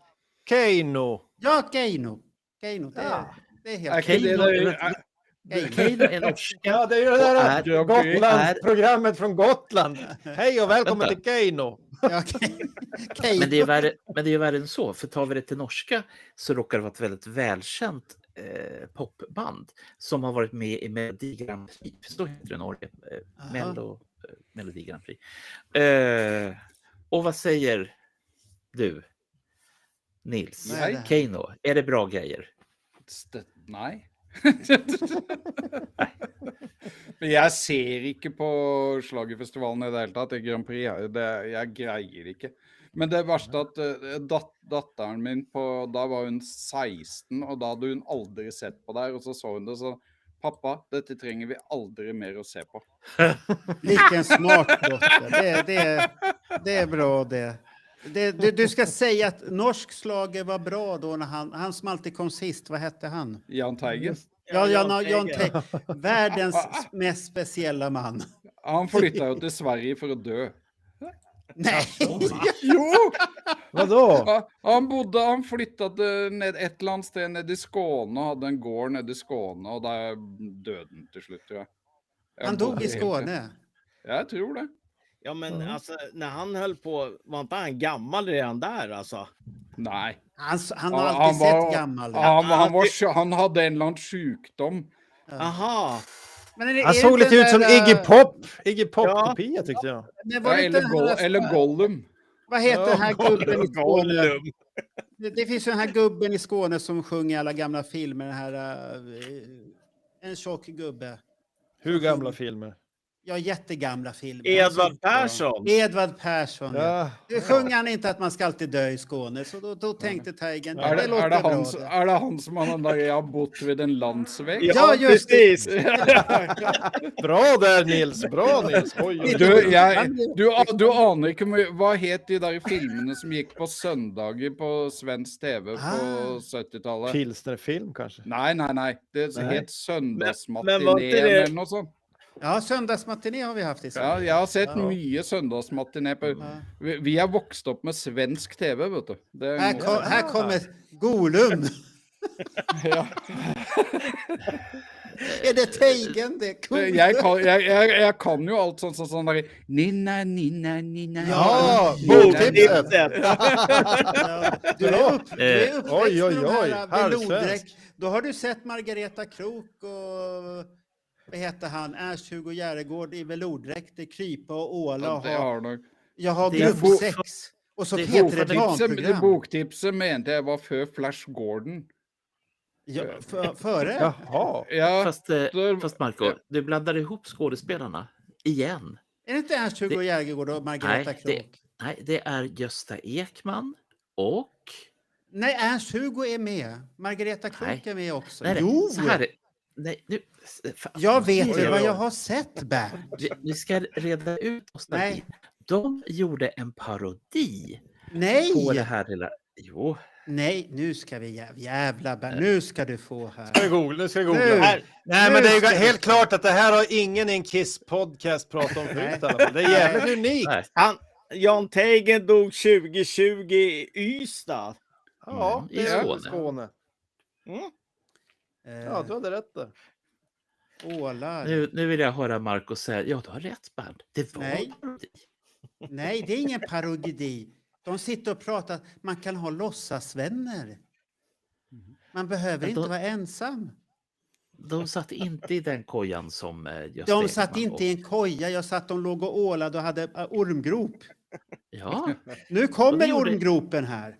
Keino. Ja, Keino. Keino, det är helt Okej, det Keino, är- Keino är norska. Ja, det är ju det Och där är- Gotland-programmet från Gotland. Hej och välkommen Vänta. till Keino. Ja, Keino. Men det är ju värre än så, för tar vi det till norska så råkar det vara ett väldigt välkänt popband som har varit med i Melodi Grand Prix. Så heter det i Norge. Aha. Melodi Grand Prix. Och vad säger du? Nils, Vad är det här? Keino, är det bra grejer? Nej. Men jeg ser ikke på Schlagerfestivalen i det hele tatt. I Grand Prix, jeg greier ikke. Men det verste at datteren min da var hun 16, og da hadde hun aldri sett på det her, og så hun det så, pappa, dette trenger vi aldri mer å se på. Vilken smart dotter. Det är bra det. Du ska säga att norsk slager var bra då när han som alltid kom sist. Vad hette han? Jan Teigen. Ja, Jan Teigen. Teigen. Världens mest speciella man. Han flyttet jo til Sverige for å dø. Nej! Jo! Vadå? Ja, han flyttet ned et eller annet sted ned i Skåne, og hadde en gård ned i Skåne, og der døde han til slutt, tror jeg. Han dog i Skåne. Jeg tror det. Ja, men alltså, när han höll på, var inte han gammal redan där alltså? Nej. Han har alltid sett gammal ut. Han hade en eller annan sjukdom. Aha. Men är Han det såg inte lite den ut som där, Iggy Pop. Iggy Pop-kopia tyckte jag. Men var det inte den här- Eller Gollum. Vad heter den här gubben i Skåne? Gollum. Det finns ju den här gubben i Skåne som sjunger alla gamla filmer. Den här, en tjock gubbe. Hur gamla filmer? Ja, jättegamla filmer. Edvard Persson. Edvard Persson. Ja. Ja. Nu sjunger han inte att man ska alltid dö i Skåne, så då tänkte Teigen, ja, det låter Är det bra. han som han där jag har bott vid en landsväg? Ja, just det. precis. Bra där Nils, bra Nils. Oj, oj. Du aner ikke vad heter de där filmerna som gick på söndagar på svensk tv på 70-talet? Pilsnerfilm kanske? Nej. Det Nej. heter Men var Söndagsmatiné inte det- eller något sånt. Ja, söndagsmatiné har vi haft i Ja, Sverige. jag har sett mycket söndagsmatiné på. Vi har vuxit upp med svensk tv, vet du. Det är Här kommer Golum. ja. Är det Teigen? Det är Golum. Jag kan ju allt sånt där nina. Ja, Boktipset. Ja, du är uppväxt Oj, oj, med de oj, här halvsvensk. velourdräkt. Då har du sett Margareta Krok och vad heter han? Ernst-Hugo Järegård i velourdräkter, krypa och åla och Det ha, har nog. jag har Det är grupp bo- 6. Och så det är heter det Det barnprogram. boktipset mente jag var för Flash Gordon. Ja, före? Jaha. Ja, Fast Marco, du blandar ihop skådespelarna igen. Är det inte Ernst-Hugo Järegård och Margareta Krok? Nej, det är Gösta Ekman och... Nej, Ernst-Hugo är med. Margareta Krok Nej. är med också. Nej, Jo! så här är... Nej, nu... Fan. Jag vet Oj, ju oj, vad oj. jag har sett, Bernt. Vi ska reda ut oss. Nej. De gjorde en parodi på det Nej! här lilla... Jo, Nej, nu ska vi jävla Bernt. Nu ska du få här. Nu ska vi googla. Nu. Nej, men Nu det är ska ju vi- helt klart att det här har ingen i en Kiss-podcast pratat om förut. i alla fall. Det är jävligt unikt. nej. Jan Teigen dog 2020 i Ystad. Ja, I det är Skåne. Skåne. Ja, du hade rätt där. Ålar. Nu vill jag höra Marco säga, ja du har rätt Bernt. Det var Nej. en parodi. Nej, det är ingen parodi. De sitter och pratar. Man kan ha låtsasvänner. Man behöver Men inte då- vara ensam. De satt inte i den kojan som Gösta De satt Ekman inte i en koja. Jag satt de låg och ålade och hade ormgrop. Ja, Nu Och det kommer gjorde- ormgropen här.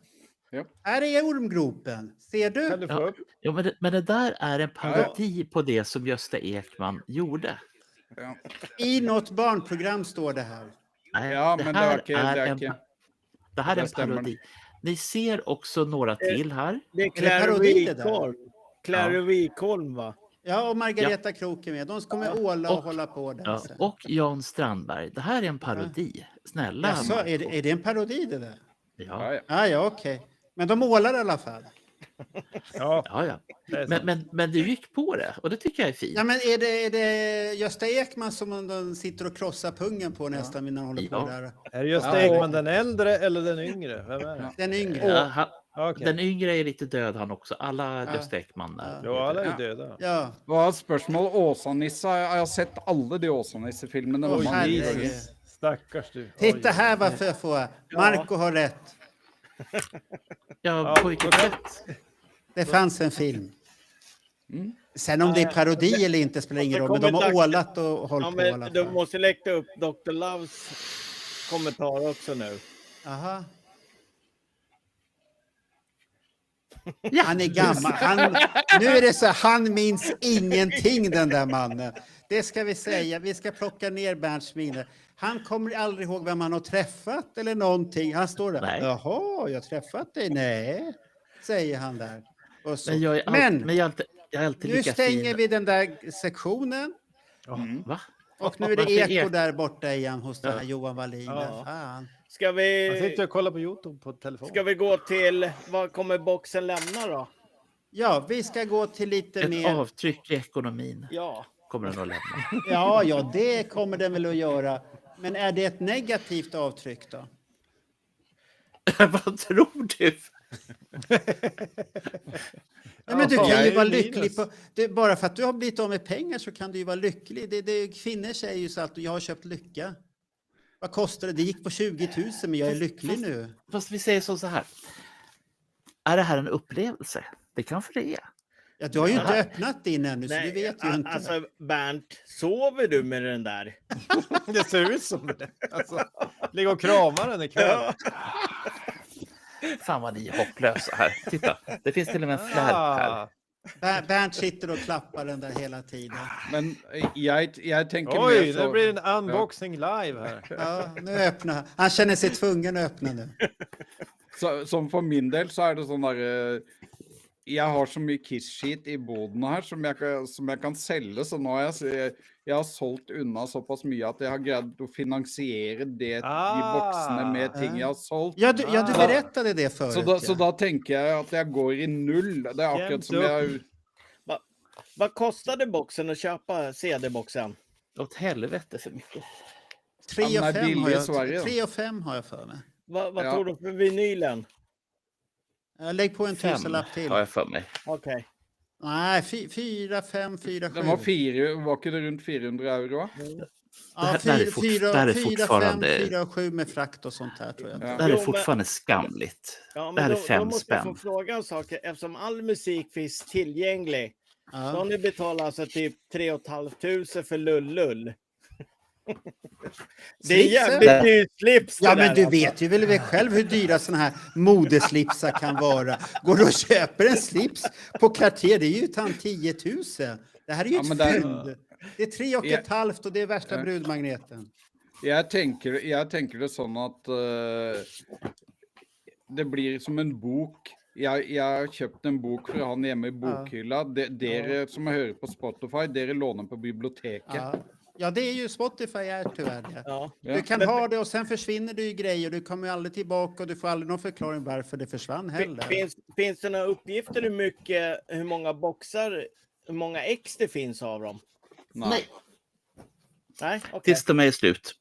Ja. Här är ormgropen. Ser Kan du? du få Ja. upp? ja men det där är en parodi på det som Gösta Ekman gjorde. ja. I något barnprogram står det här. Nej, Ja, men det här var är det en, inte. det här är Det en stämmer. parodi. Ni ser också några till här. Det är det Claire parodi det där? Wikholm. Claire Wikholm va? Ja, och Margareta Krok är med. De kommer åla och Och- hålla på där. Ja, sen. och Jan Strandberg. Det här är en parodi. Snälla Jaså, Marco. är det en parodi det där? Ja, Ja, okej. Men de ålar i alla fall. Ja, ja. det är sant. Men du gick på det och det tycker jag är fint. Ja, men är det Gösta Ekman som de sitter och krossar pungen på nästan när han håller på Ja. där? Är det just Ja. Ekman den äldre eller den yngre? Vem är det? Den yngre. Ja, han, Okej. Den yngre är lite död han också. Alla Ja. Gösta Ekman är Ja, alla är Ja. döda. Ja. Vad ett spörsmål Åsa-Nisse. Jag har sett alla de Åsa-Nisse-filmerna. Åh, Mange herregud. gånger. Stackars du. Titta Oj, här varför jag får. Marco har rätt. Ja, på vilket sätt? Det fanns en film. Mm. Sen om det är parodi eller inte spelar ingen Det roll. Men de kommer har dags- ålat och hållit Ja, på i alla men du fall. måste lägga upp Dr. Loves kommentar också nu. Aha. Han är gammal. Nu är det så här, han minns ingenting den där mannen. Det ska vi säga. Vi ska plocka ner Bernts minne. Han kommer aldrig ihåg vem han har träffat eller någonting. Han står där. Nej. Jaha, jag har träffat dig? Nej, säger han där. Och så. Men jag är alltid Nu lika stänger fin. vi den där sektionen. Va? Och nu är det Varför eko där borta igen hos den här Ja. Johan Wallin. Ja. Fan. Ska Jag sitter vi, och kollar på YouTube på telefon. ska vi gå till, vad kommer boxen lämna då? Ja, vi ska gå till lite Ett mer... avtryck i ekonomin Ja, kommer den att lämna. Ja, det kommer den väl att göra. Men är det ett negativt avtryck då? Vad tror du? Ja, men du Ja, kan jag ju är vara minus. lycklig på... Bara för att du har blivit av med pengar så kan du ju vara lycklig. Kvinnor säger ju så att jag har köpt lycka. Vad kostar det? Det gick på 20 000 men jag är lycklig nu. Fast vi säger så här. Är det här en upplevelse? Det kanske det är. Ja, du har ju inte öppnat din ännu så du vet ju inte. alltså Bernt, sover du med den där? Det ser ut som det. Alltså, ligga och krama den ikväll. Fan vad ni är hopplösa här. Titta, det finns till och med en flärp här. Bernt sitter och klappar den där hela tiden. Men jag tänker Oj, mer så... det blir en unboxing live här. Ja, nu öppnar han. Han känner sig tvungen att öppna nu. Som for min del så er det sånn der Jeg har så mye Kiss-skit i boden her som jeg kan selge, så nå har jeg har solgt unna såpass mye at jeg har greid å finansiere de boksene med ting jeg har solgt. Ja, du berättade det förut. Så da tenker jeg at jeg går i null. Det er akkurat som jeg... Vad kostade boxen att köpa CD-boxen? Åt helvete för mycket. 3 Ja, men och det är 5 har billig i jag, Sverige. 3 och 5 har jag för mig. Vad Ja. tror du för vinylen? Lägg på en 5 tusenlapp till. har jag för mig. Okej. Nej, 4, 5, 4, 7. Den var ikke det rundt 400 euro? Ja, Det här är 4, fortfarande- 5, 4 och 7 med frakt och sånt här tror jag. Ja. Det här Jo, är men- fortfarande skamligt. Ja, Det men här är då 5 måste jag få spänn. fråga en sak. Eftersom all musik finns tillgänglig. Så har Ja. ni betalat alltså typ 3 500 för Lullull. Det är Slipsen? jävligt dyrt slips det Ja, men där, du alltså. vet ju väl själv hur dyra såna här modeslipsar kan vara. Går du och köper en slips på Cartier, det är ju 10 000. Det här är ju Ja, ett men det- fynd. Det är 3 och ett halvt och det är värsta brudmagneten. Jeg tenker det sånn at det blir som en bok. Jeg har kjøpt en bok for han hjemme i bokhylla. Dere som hører på Spotify, dere låner på biblioteket. Ja. Ja, det är ju Spotify är tyvärr det. Ja. Du kan ha det och sen försvinner det ju grejer. Du kommer ju aldrig tillbaka och du får aldrig någon förklaring varför det försvann heller. Finns det några uppgifter hur många boxar, hur många ex det finns av dem? Nej. Nej, okej. Tills de är slut.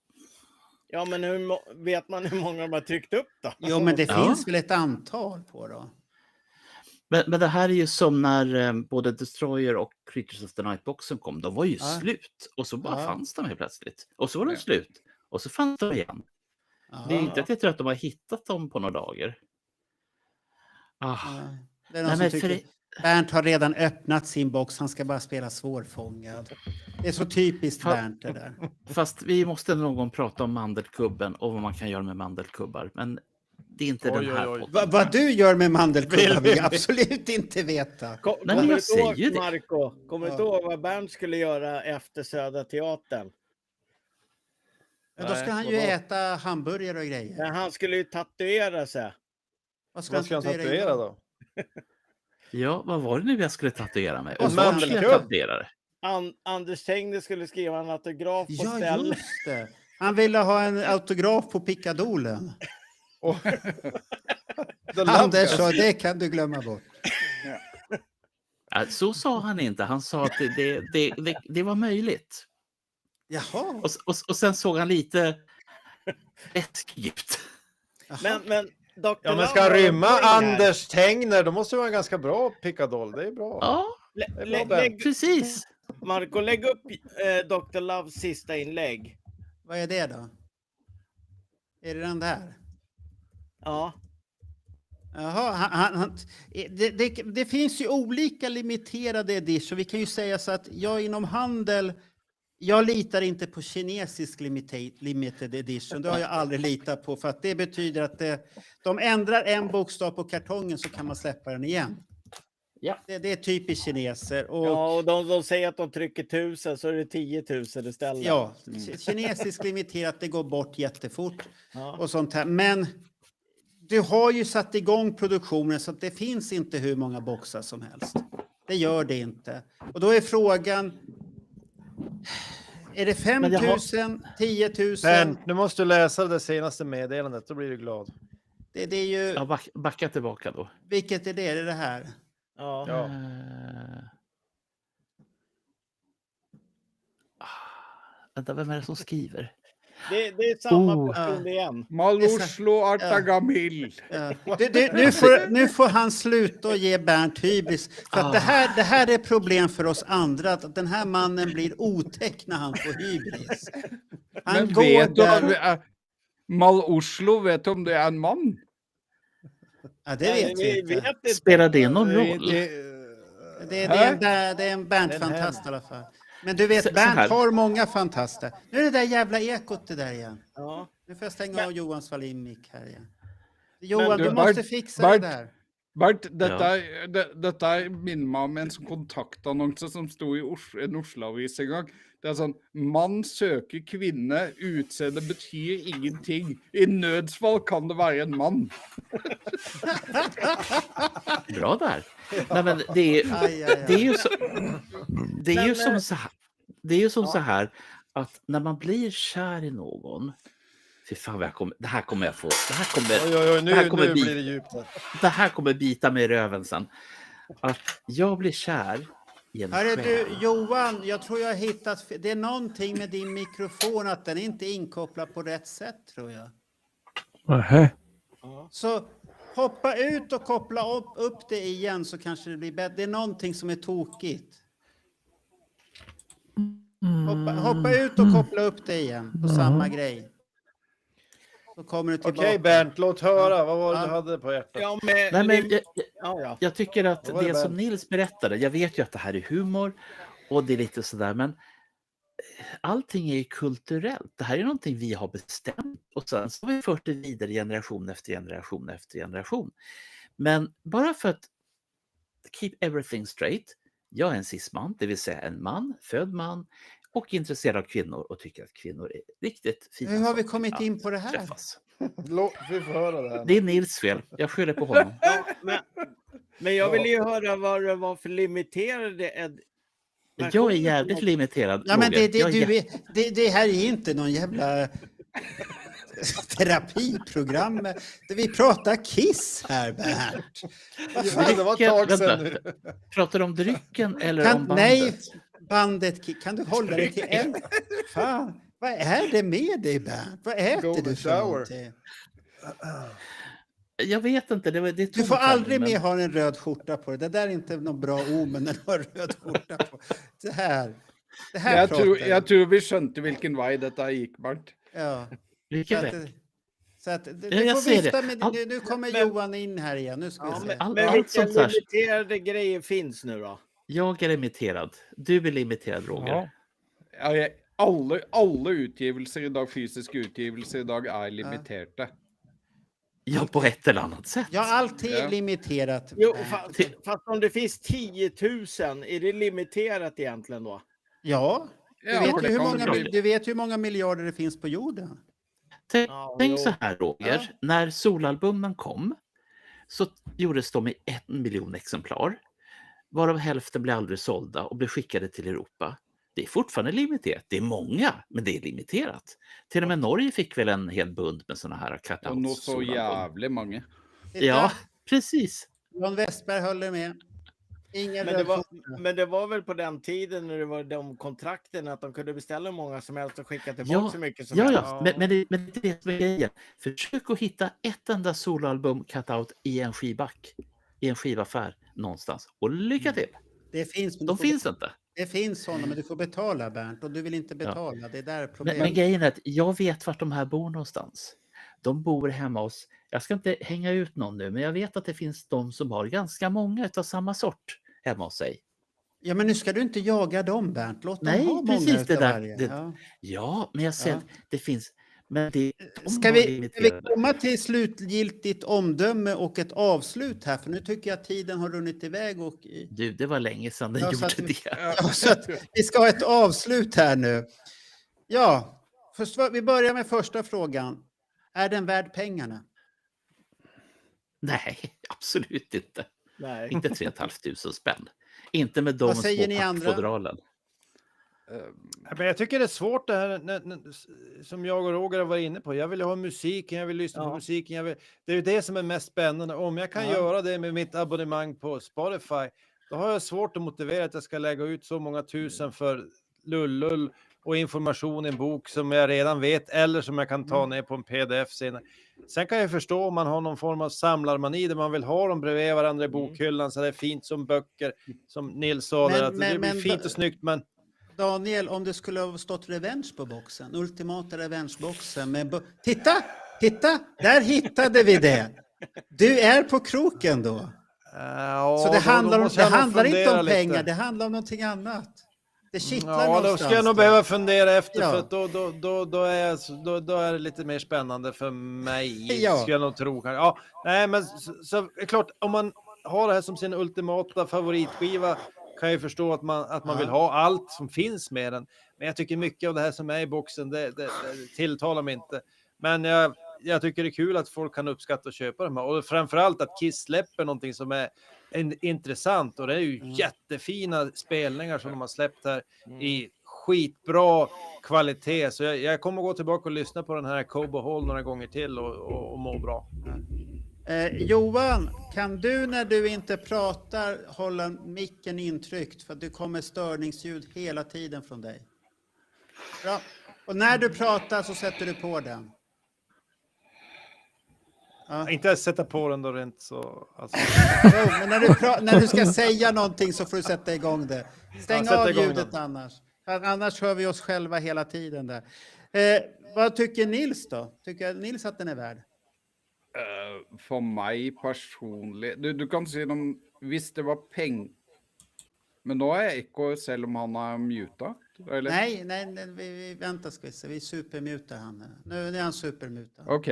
Ja, men vet man hur många de har tryckt upp då? Jo, men det Ja. finns väl ett antal på då. Men det här är ju som när både Destroyer och Creatures of the Night-boxen kom. De var ju Ja. slut. Och så bara Ja. fanns de helt plötsligt. Och så var de Ja. slut. Och så fanns de igen. Ja. Det är inte att jag tror att de har hittat dem på några dagar. Ah. Ja. Det är någon Nej, som men tycker för- Bernt har redan öppnat sin box, han ska bara spela svårfångad. Det är så typiskt Fan. Bernt det där. Fast vi måste någon gång prata om mandelkubben och vad man kan göra med mandelkubbar. Men det är inte Oj, den här oj, oj. podden. Vad du gör med mandelkubbar vill jag absolut inte veta. Nej, Kommer men jag du säger ihåg, ju det. Marco? Kommer du Ja. ihåg vad Bernt skulle göra efter Södra Teatern? Men då ska Nej, han ju vadå? äta hamburgare och grejer. Men han skulle ju tatuera sig. Vad ska Vad ska han tatuera då? Ja, vad var det nu jag skulle tatuera mig? En Och vad skulle jag mandelkubb. tatuera det? Anders Tengner skulle skriva en autograf på Ja, ställ. just det. Han ville ha en autograf på pickadolen. Anders sa, det kan du glömma bort. Ja, så sa han inte. Han sa att det var möjligt. Jaha. Och sen såg han lite läskig ut. Jaha. Men Dr. Ja, men Love ska har en rymma poäng här. Anders Tengner, då måste det vara en ganska bra pickadoll. Det är bra. Ja, precis. Marco, lägg upp Dr. Loves sista inlägg. Vad är det då? Är det den där? Ja. Jaha, det finns ju olika limiterade edition. Vi kan ju säga så att jag inom handel Jag litar inte på kinesisk limited edition. Det har jag aldrig litat på. För att det betyder att de ändrar en bokstav på kartongen så kan man släppa den igen. Ja. Det är typiskt kineser. Och, Ja, och de säger att de trycker 1000 så är det 10 000 istället. ja, kinesisk limiterat, det går bort jättefort. Ja. Och sånt här. Men du har ju satt igång produktionen så att det finns inte hur många boxar som helst. Det gör det inte. Och då är frågan, är det 5 Men jag 000, har- 10 000? Bernt, nu måste du läsa det senaste meddelandet, då blir du glad. Det är ju, Ja, backa tillbaka då. vilket är det? Är det här? Ja. Ja. Vänta, vem är det som skriver? Det är samma Oh. person igen. Maloslo Artagamil. Ja. Nu får han sluta och ge Bernt hybris. För att det här är problem för oss andra. Att den här mannen blir otäck när han får hybris. Han Men går vet du, där. Maloslo, vet du om det är en man? Ja, det vet vi inte. vet inte. Spelar det någon roll? Det är en Bernt-fantast i alla fall. Men du vet, Så Bernt här. har många fantaster. Nu är det där jävla ekot det där igen. Ja. Nu får jag stänga av Johan Svalin-mick här igen. Johan, du, du måste Bernt, fixa Bernt. det där. Bert, dette minner meg om en sånn kontaktannonse som sto i en Oslo-avis en gang. Det er sånn, mann søker kvinne, utseende betyr ingenting. I nødsfall kan det være en mann. Bra där. Nej, men det är, Aj, aj, aj. det är ju så, det är ju som så här, det är ju som så här att när man blir kär i någon, fy fan vad det här kommer jag få, det här kommer, Nu, det här kommer nu bli- blir det djupt här. det här kommer bita mig i röven sen. Att jag blir kär i en Hörru själ. du, Johan, jag tror jag har hittat... Det är någonting med din mikrofon, att den inte är inkopplad på rätt sätt, tror jag. Så hoppa ut och koppla upp det igen så kanske det blir bättre. Det är någonting som är tokigt. Hoppa ut och koppla upp det igen på samma grej. Så kommer du tillbaka. Okej Bernt, låt höra. Vad var det Ja. du hade på hjärtat? Ja, Nej, men ja. jag tycker att Vad var det det som väl? Nils berättade, jag vet ju att det här är humor och det är lite sådär, men allting är ju kulturellt. Det här är någonting vi har bestämt och sen så har vi fört det vidare generation efter generation efter generation. Men bara för att keep everything straight, jag är en cisman, det vill säga en man, född man och intresserad av kvinnor och tycker att kvinnor är riktigt fina. Hur har vi saker kommit att in på det här? träffas. Vi får höra det här. Det är Nils fel, jag skyller på honom. Men jag vill ju höra vad det var för limiterade Jag är jävligt limiterad. Ja, men Roger. det här är inte någon jävla terapiprogram. Vi pratar Kiss här, Bernt. Ja, det var ett tag sedan nu. Pratar du om drycken eller om bandet? Nej, bandet. Kan du hålla dig till en? Fan, vad är det med dig, Bernt? Vad äter Golden du för shower. någonting? Jag vet inte. Det är Du tomt får här, aldrig men- mer ha en röd skjorta på dig. Det där är inte någon bra omen när du har röd skjorta på. Det här Jeg tror vi skjønte hvilken vei dette gikk, Bernt. Ja. Vilken Så att, väg? så att, du Ja, jag får ser vifta det. med, Allt- nu kommer men- Johan in här igen. Nu ska vi Ja, se. men Allt vilka sånt där. limiterade grejer finns nu då? Jag är limiterad. Du är limiterad, Roger. Ja. Ja, alle utgivelser i dag, fysiske utgivelser i dag, er limiterte. Ja, på ett eller annat sätt. Ja, allt är Ja. limiterat. Jo, fast om det finns 10 000, är det limiterat egentligen då? Ja, du, Ja, vet for ju det hur kan många, det bli. du vet hur många miljarder det finns på jorden. Tänk jo. så här, Roger. När solalbumen kom så gjordes de i 1 miljon exemplar. Varav hälften blev aldrig sålda och blev skickade till Europa. Det är fortfarande limiterat. Det är många, men det är limiterat. Till och med Norge fick väl en hel bund med såna här Og cutouts. nå så solalbum. jævlig mange. Titta, Ja, precis. Jan Westberg håller med. Ingen Men det, röd var, skjorta. men det var väl på den tiden när det var de kontrakten att de kunde beställa hur många som helst och skicka tillbaka Ja, så mycket som Ja, helst. ja. Men det är det som är grejen. Försök att hitta ett enda solalbum cutout i en skivback. I en skivaffär någonstans. Och lycka till. Det finns, men du De får finns inte. Det finns sådana, men du får betala, Bernt. Och du vill inte betala. Det är där Men problemet. grejen är att jag vet vart de här bor någonstans. De bor hemma hos, jag ska inte hänga ut någon nu, men jag vet att det finns de som har ganska många av samma sort hemma hos sig. Ja, men nu ska du inte jaga dem, Bernt. Låt dem Nej, ha många precis det utav där. varje. Det, Ja. ja, men jag säger Ja. att det finns... Men det, de Ska var vi limiterade. komma till slutgiltigt omdöme och ett avslut här? För nu tycker jag att tiden har runnit iväg. Och, Du, det var länge sedan den Ja, så gjorde att vi- det. ja, så att vi ska ha ett avslut här nu. Ja, vi börjar med första frågan. Är den värd pengarna? Nej, absolut inte. Nej. Inte 3 500 spänn. Inte med de Vad säger små ni andra? pappfodralen. Men jag tycker det är svårt det här som jag och Roger har varit inne på. Jag vill ha musiken, jag vill lyssna på musiken. Det är ju det som är mest spännande. Om jag kan göra det med mitt abonnemang på Spotify, då har jag svårt att motivera att jag ska lägga ut så många tusen för lullull och information i en bok som jag redan vet eller som jag kan ta ner på en pdf senare. Sen kan jag förstå om man har någon form av samlarmani där man vill ha dem bredvid varandra i bokhyllan så det är fint som böcker, som Nils sa där, att det blir fint och snyggt, men Daniel, om det skulle ha stått Revenge på boxen, ultimata Revenge-boxen med... Titta, där hittade vi det. Du är på kroken då. ja, Så det då handlar måste jag nog inte fundera om lite. pengar, det handlar om någonting annat. Det kittlar Ja, då någonstans. ska jag nog där. behöva fundera efter, Ja. för att då är det lite mer spännande för mig, Ja. ska jag nog tro. Ja, nej, men så är klart, om man har det här som sin ultimata favoritskiva kan jag förstå att man vill ha allt som finns med den. Men jag tycker mycket av det här som är i boxen, det tilltalar mig inte. Men jag tycker det är kul att folk kan uppskatta och köpa dem här. Och framförallt att Kiss släpper någonting som är intressant. Och det är ju jättefina spelningar som de har släppt här i skitbra kvalitet. Så jag kommer gå tillbaka och lyssna på den här Cobo Hall några gånger till och må bra. Johan, kan du när du inte pratar hålla micken intryckt för att det kommer störningsljud hela tiden från dig? Bra. Och när du pratar så sätter du på den. Ja. Inte ens sätta på den då rent så. Alltså. Jo, men när du ska säga någonting så får du sätta igång det. Stäng sätta av igång ljudet den. annars. För annars hör vi oss själva hela tiden där. Vad tycker Nils då? Tycker Nils att den är värd? For meg personlig du kan si noe hvis det var men nå er Echo selv om han er muta, eller? Nej, vi väntar ska vi se. Vi supermutar han. Nu är han supermuta. Ok.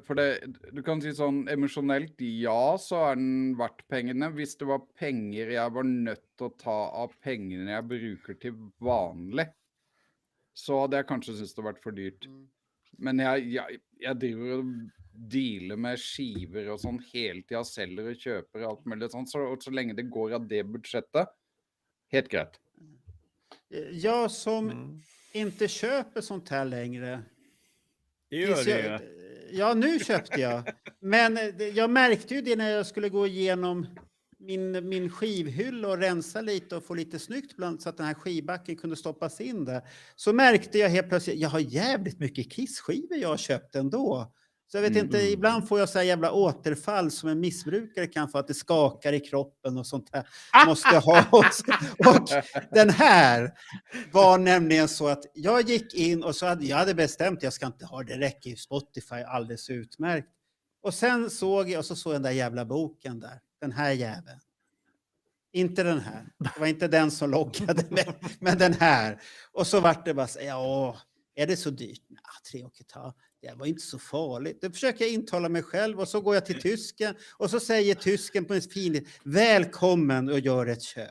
For det, du kan si sånn emosjonelt, ja, så er den verdt pengene. Hvis det var penger jeg var nødt til å ta av pengene jeg bruker til vanlig, så hadde jeg kanskje syntes det vært for dyrt. Men jeg driver og dealer med skiver og sånn hele tiden, selger og kjøper og alt mulig sånn, så lenge det går av det budsjettet, helt greit. Jag som inte köper sånt här längre. Det gör Tills du jag- ju. Ja, nu köpte jag. Men jag märkte ju det när jag skulle gå igenom min skivhylla och rensa lite och få lite snyggt bland så att den här skivbacken kunde stoppas in där. Så märkte jag helt plötsligt, jag har jävligt mycket Kiss-skivor jag har köpt ändå. Så jag vet inte, ibland får jag så här jävla återfall som en missbrukare kan få, att det skakar i kroppen och sånt där. Måste ha. Och den här var nämligen så att jag gick in och så jag hade bestämt, jag ska inte ha det, räcker ju Spotify alldeles utmärkt. Och sen såg jag, och så såg jag den där jävla boken där. Den här jäveln. Inte den här. Det var inte den som lockade mig, men den här. Och så vart det bara så, ja, är det så dyrt? Nej, 3,5. Det var inte så farligt. Då försöker jag intala mig själv och så går jag till tysken och så säger tysken på en fin välkommen och gör ett köp.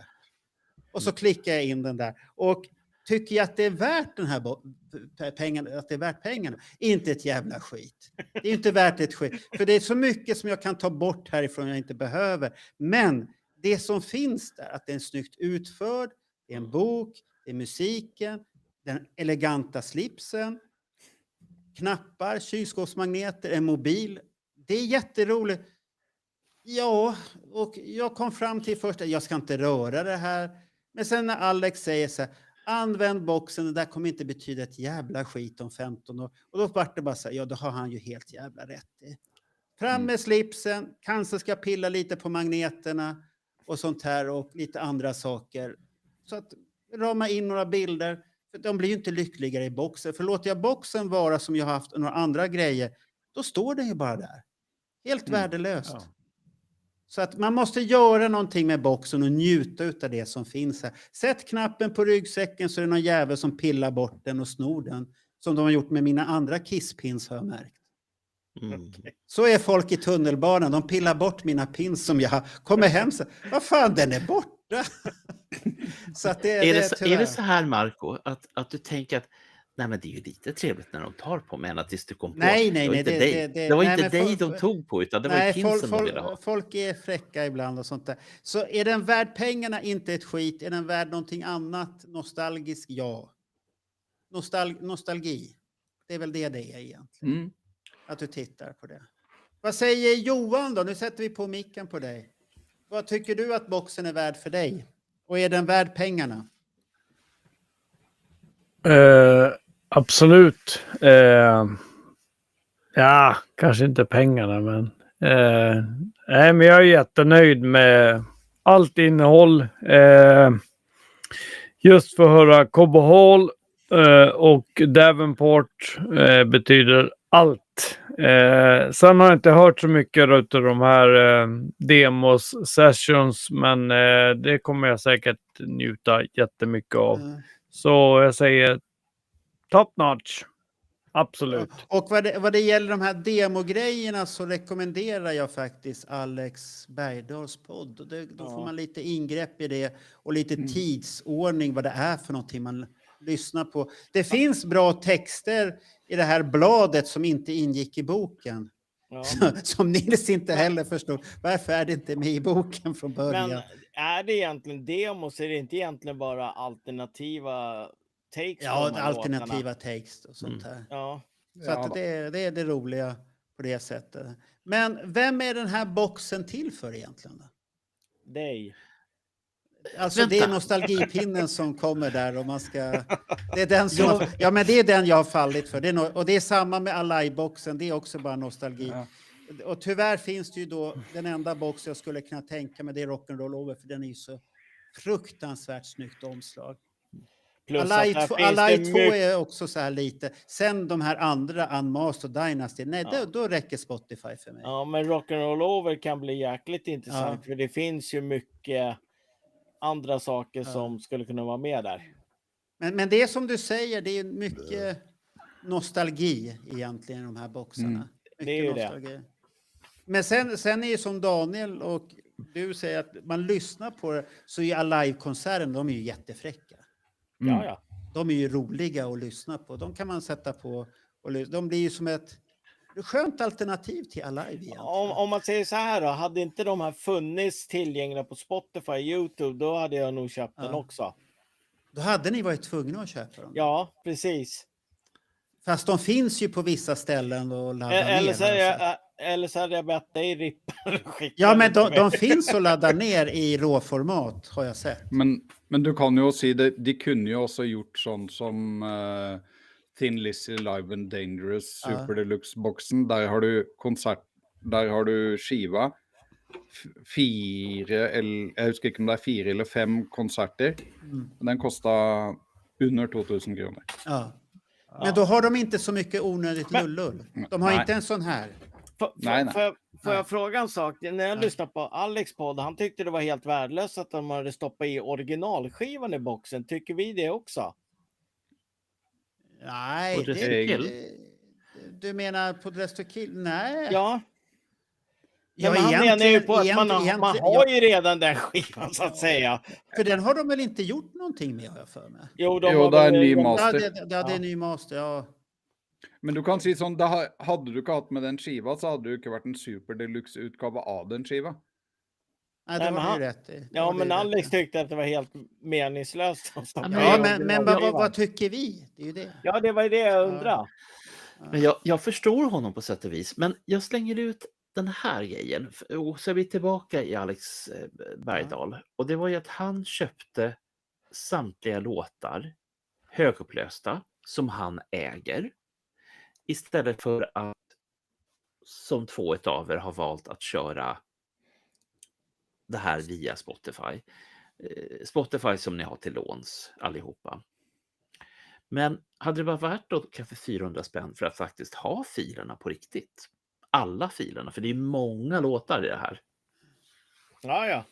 Och så klickar jag in den där och tycker jag att det är värt den här pengarna, att det är värt pengarna. Inte ett jävla skit. Det är inte värt ett skit. För det är så mycket som jag kan ta bort härifrån jag inte behöver. Men det som finns där, att det är snyggt utförd, det är en bok, det är musiken, den eleganta slipsen, knappar, kylskåpsmagneter, en mobil. Det är jätteroligt. Ja, och jag kom fram till först att jag ska inte röra det här. Men sen när Alex säger så här, använd boxen, det där kommer inte betyda ett jävla skit om 15 år. Och då vart det bara så här, ja då har han ju helt jävla rätt i. Fram med slipsen, kanske ska pilla lite på magneterna och sånt här och lite andra saker. Så att rama in några bilder. För de blir ju inte lyckligare i boxen. För låter jag boxen vara som jag har haft några andra grejer, då står den ju bara där. Helt värdelöst. Ja. Så att man måste göra någonting med boxen och njuta av det som finns här. Sätt knappen på ryggsäcken så är det någon jävel som pillar bort den och snor den. Som de har gjort med mina andra kisspins har jag märkt. Mm. Så är folk i tunnelbanan. De pillar bort mina pins som jag kommer hem så. Vad fan, den är borta. Så att det Är det tyvärr. så här, Marco, att du tänker att nej, men det är ju lite trevligt när de tar på mig ända tills du kom på. Nej, Det var inte dig de tog på, utan det var ju pinsen de ville ha. Folk är fräcka ibland och sånt där. Så är den värd pengarna? Inte ett skit. Är den värd någonting annat? Nostalgisk? Ja. Nostalgi. Det är väl det är egentligen. Mm. Att du tittar på det. Vad säger Johan då? Nu sätter vi på micken på dig. Vad tycker du att boxen är värd för dig? Och är den värd pengarna? Absolut. Ja, kanske inte pengarna, men nej, men jag är jättenöjd med allt innehåll. Just för att höra Cobo Hall och Davenport betyder allt. Sen har jag inte hört så mycket av de här demos sessions, men det kommer jag säkert njuta jättemycket av. Så jag säger top notch. Absolut. Och vad det gäller de här demogrejerna så rekommenderar jag faktiskt Alex Bergdahls podd. Då får man lite ingrepp i det och lite tidsordning vad det är för någonting man lyssnar på. Det finns bra texter i det här bladet som inte ingick i boken. Ja. Som Nils inte heller förstod. Varför är det inte med i boken från början? Men är det egentligen demos? Är det inte egentligen bara alternativa takes? Ja, alternativa text och sånt här. Ja. Så att det är det roliga på det sättet. Men vem är den här boxen till för egentligen? Då? Dig. Alltså det är nostalgipinnen som kommer där och man ska... Det är den som ja, men det är den jag har fallit för. Det är och det är samma med Alive-boxen. Det är också bara nostalgi. Ja. Och tyvärr finns det ju då den enda box jag skulle kunna tänka mig, det är Rock'n'Roll Over, för den är ju så fruktansvärt snyggt omslag. Alive 2 är också så här lite. Sen de här andra, Unmasked och Dynasty, nej, då räcker Spotify för mig. Ja, men Rock'n'Roll Over kan bli jäkligt intressant för det finns ju mycket andra saker som skulle kunna vara med där. Men det är som du säger, det är mycket nostalgi egentligen i de här boxarna. Det är ju det. Men sen är ju som Daniel och du säger att man lyssnar på det, så är Alive-konserten, de är ju jättefräcka. Ja. De är ju roliga att lyssna på. De kan man sätta på och de blir ju som ett skönt alternativ till Alive egentligen. Om man säger så här då, hade inte de här funnits tillgängliga på Spotify, YouTube, då hade jag nog köpt den också. Då hade ni varit tvungna att köpa dem. Ja, precis. Fast de finns ju på vissa ställen och ladda ner. Eller så hade jag bett dig rippa. Ja, men de finns att ladda ner i råformat har jag sett. Men du kan ju säga det, de kunde ju också gjort sånt som Thin Lizzy Live and Dangerous Super Deluxe-boxen. Där har du konsert, där har du skiva. 4 eller jag husker inte om det är 4 eller 5 konserter. Den kostar under 2000 kronor. Ja. Men då har de inte så mycket onödigt lullull. De har inte en sån här. Får jag fråga en sak? När jag lyssnade på Alex podd, han tyckte det var helt värdelöst att de hade stoppat i originalskivan i boxen. Tycker vi det också? Nej, du menar på Dress to Kill? Nej. Ja. Men han menar ju på att man har ju redan den skivan så att säga. För den har de väl inte gjort någonting med, har jag för mig. Jo, det är en ny master. Det är en ny master, ja. Men du kan säga sån, hade du inte haft med den skiva så hade det inte varit en super deluxe utgåva av den skiva. Nej, det har du rätt i. Ja, men Alex tyckte att det var helt meningslöst. Men vad tycker vi? Det är ju det. Ja, det var ju det jag undrar. Men jag förstår honom på sätt och vis, men jag slänger ut den här grejen. Och så är vi tillbaka i Alex Bergdahl. Och det var ju att han köpte samtliga låtar högupplösta som han äger. Istället för att, som 2 av er har valt att köra det här via Spotify. Spotify som ni har till låns allihopa. Men hade det varit värt då kanske 400 spänn för att faktiskt ha filerna på riktigt? Alla filerna, för det är många låtar i det här. Ja.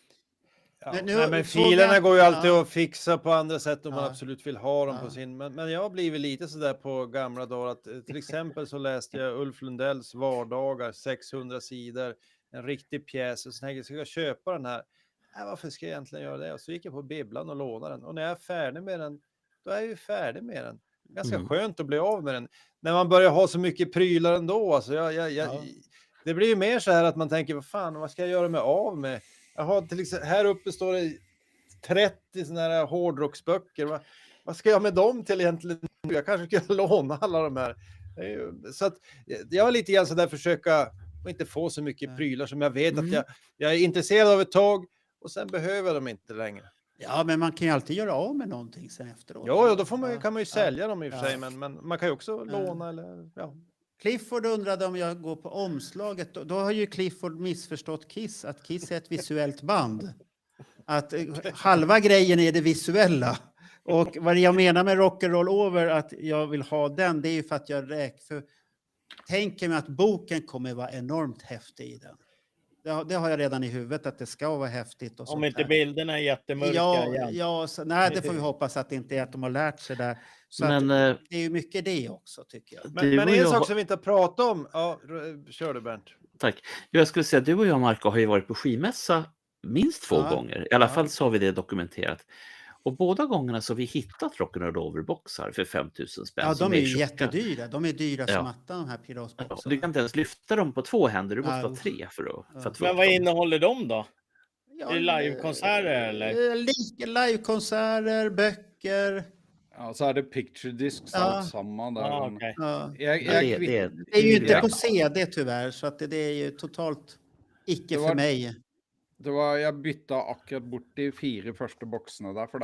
Ja, Men nu men såg filerna jag- går ju alltid ja. att fixa på andra sätt om man Ja. absolut vill ha dem Ja. på sin. Men jag har blivit lite sådär på gamla dagar att till exempel så läste jag Ulf Lundells Vardagar, 600 sidor, en riktig pjäs och så tänkte jag, ska jag köpa den här? Varför ska jag egentligen göra det? Och så gick jag på bibblan och lånade den och när jag är färdig med den, då är jag ju färdig med den. Ganska skönt att bli av med den. När man börjar ha så mycket prylar ändå, alltså Ja. det blir ju mer så här att man tänker, vad ska jag göra mig av med? Jag har till exempel, här uppe står det 30 sådana här hårdrocksböcker. Vad ska jag med dem till egentligen? Jag kanske ska låna alla de här. Så att jag var lite grann så där försöka inte få så mycket prylar som jag vet att jag är intresserad av ett tag och sen behöver jag dem inte längre. Ja, men man kan ju alltid göra av med någonting sen efteråt. Ja, då kan man ju Ja. sälja dem i och för sig, Ja. men man kan ju också låna eller ja. Clifford undrade om jag går på omslaget. Då har ju Clifford missförstått Kiss, att Kiss är ett visuellt band. Att halva grejen är det visuella. Och vad jag menar med Rock'n'Roll Over, att jag vill ha den, det är ju för att jag tänker mig att boken kommer vara enormt häftig i den. Det har jag redan i huvudet, att det ska vara häftigt. Och Om sånt inte där. bilderna är jättemörka igen. Nej, det får vi hoppas att det inte är att de har lärt sig där. Så Men, att, det är ju mycket det också, tycker jag. Men Du och en jag sak har- som vi inte har pratat om, kör du Bernt. Tack. Jag skulle säga, du och jag, Marco, har ju varit på skivmässa minst 2 Ja. gånger. I alla fall så har vi det dokumenterat. Och båda gångerna så har vi hittat Rock'n'Roll Over-boxar för 5 000 spänn. Ja, som de är ju tjocka. jättedyra. De är dyra Ja. som attan, de här Ja, piratboxarna. du kan inte ens lyfta dem på 2 händer, du måste Ja. ha 3 för att få Men upp vad dem. innehåller de då? Ja, Är det livekonserter eller? Livekonserter, böcker. Ja, så är det picture discs Ja. allt samman där. Ja, men okej. Ja. jag, Ja, jag, Det är ju inte Ja. på CD tyvärr, så att det är ju totalt icke Det var- för mig. jag bytte akkurat bort de 4 första boxarna där, för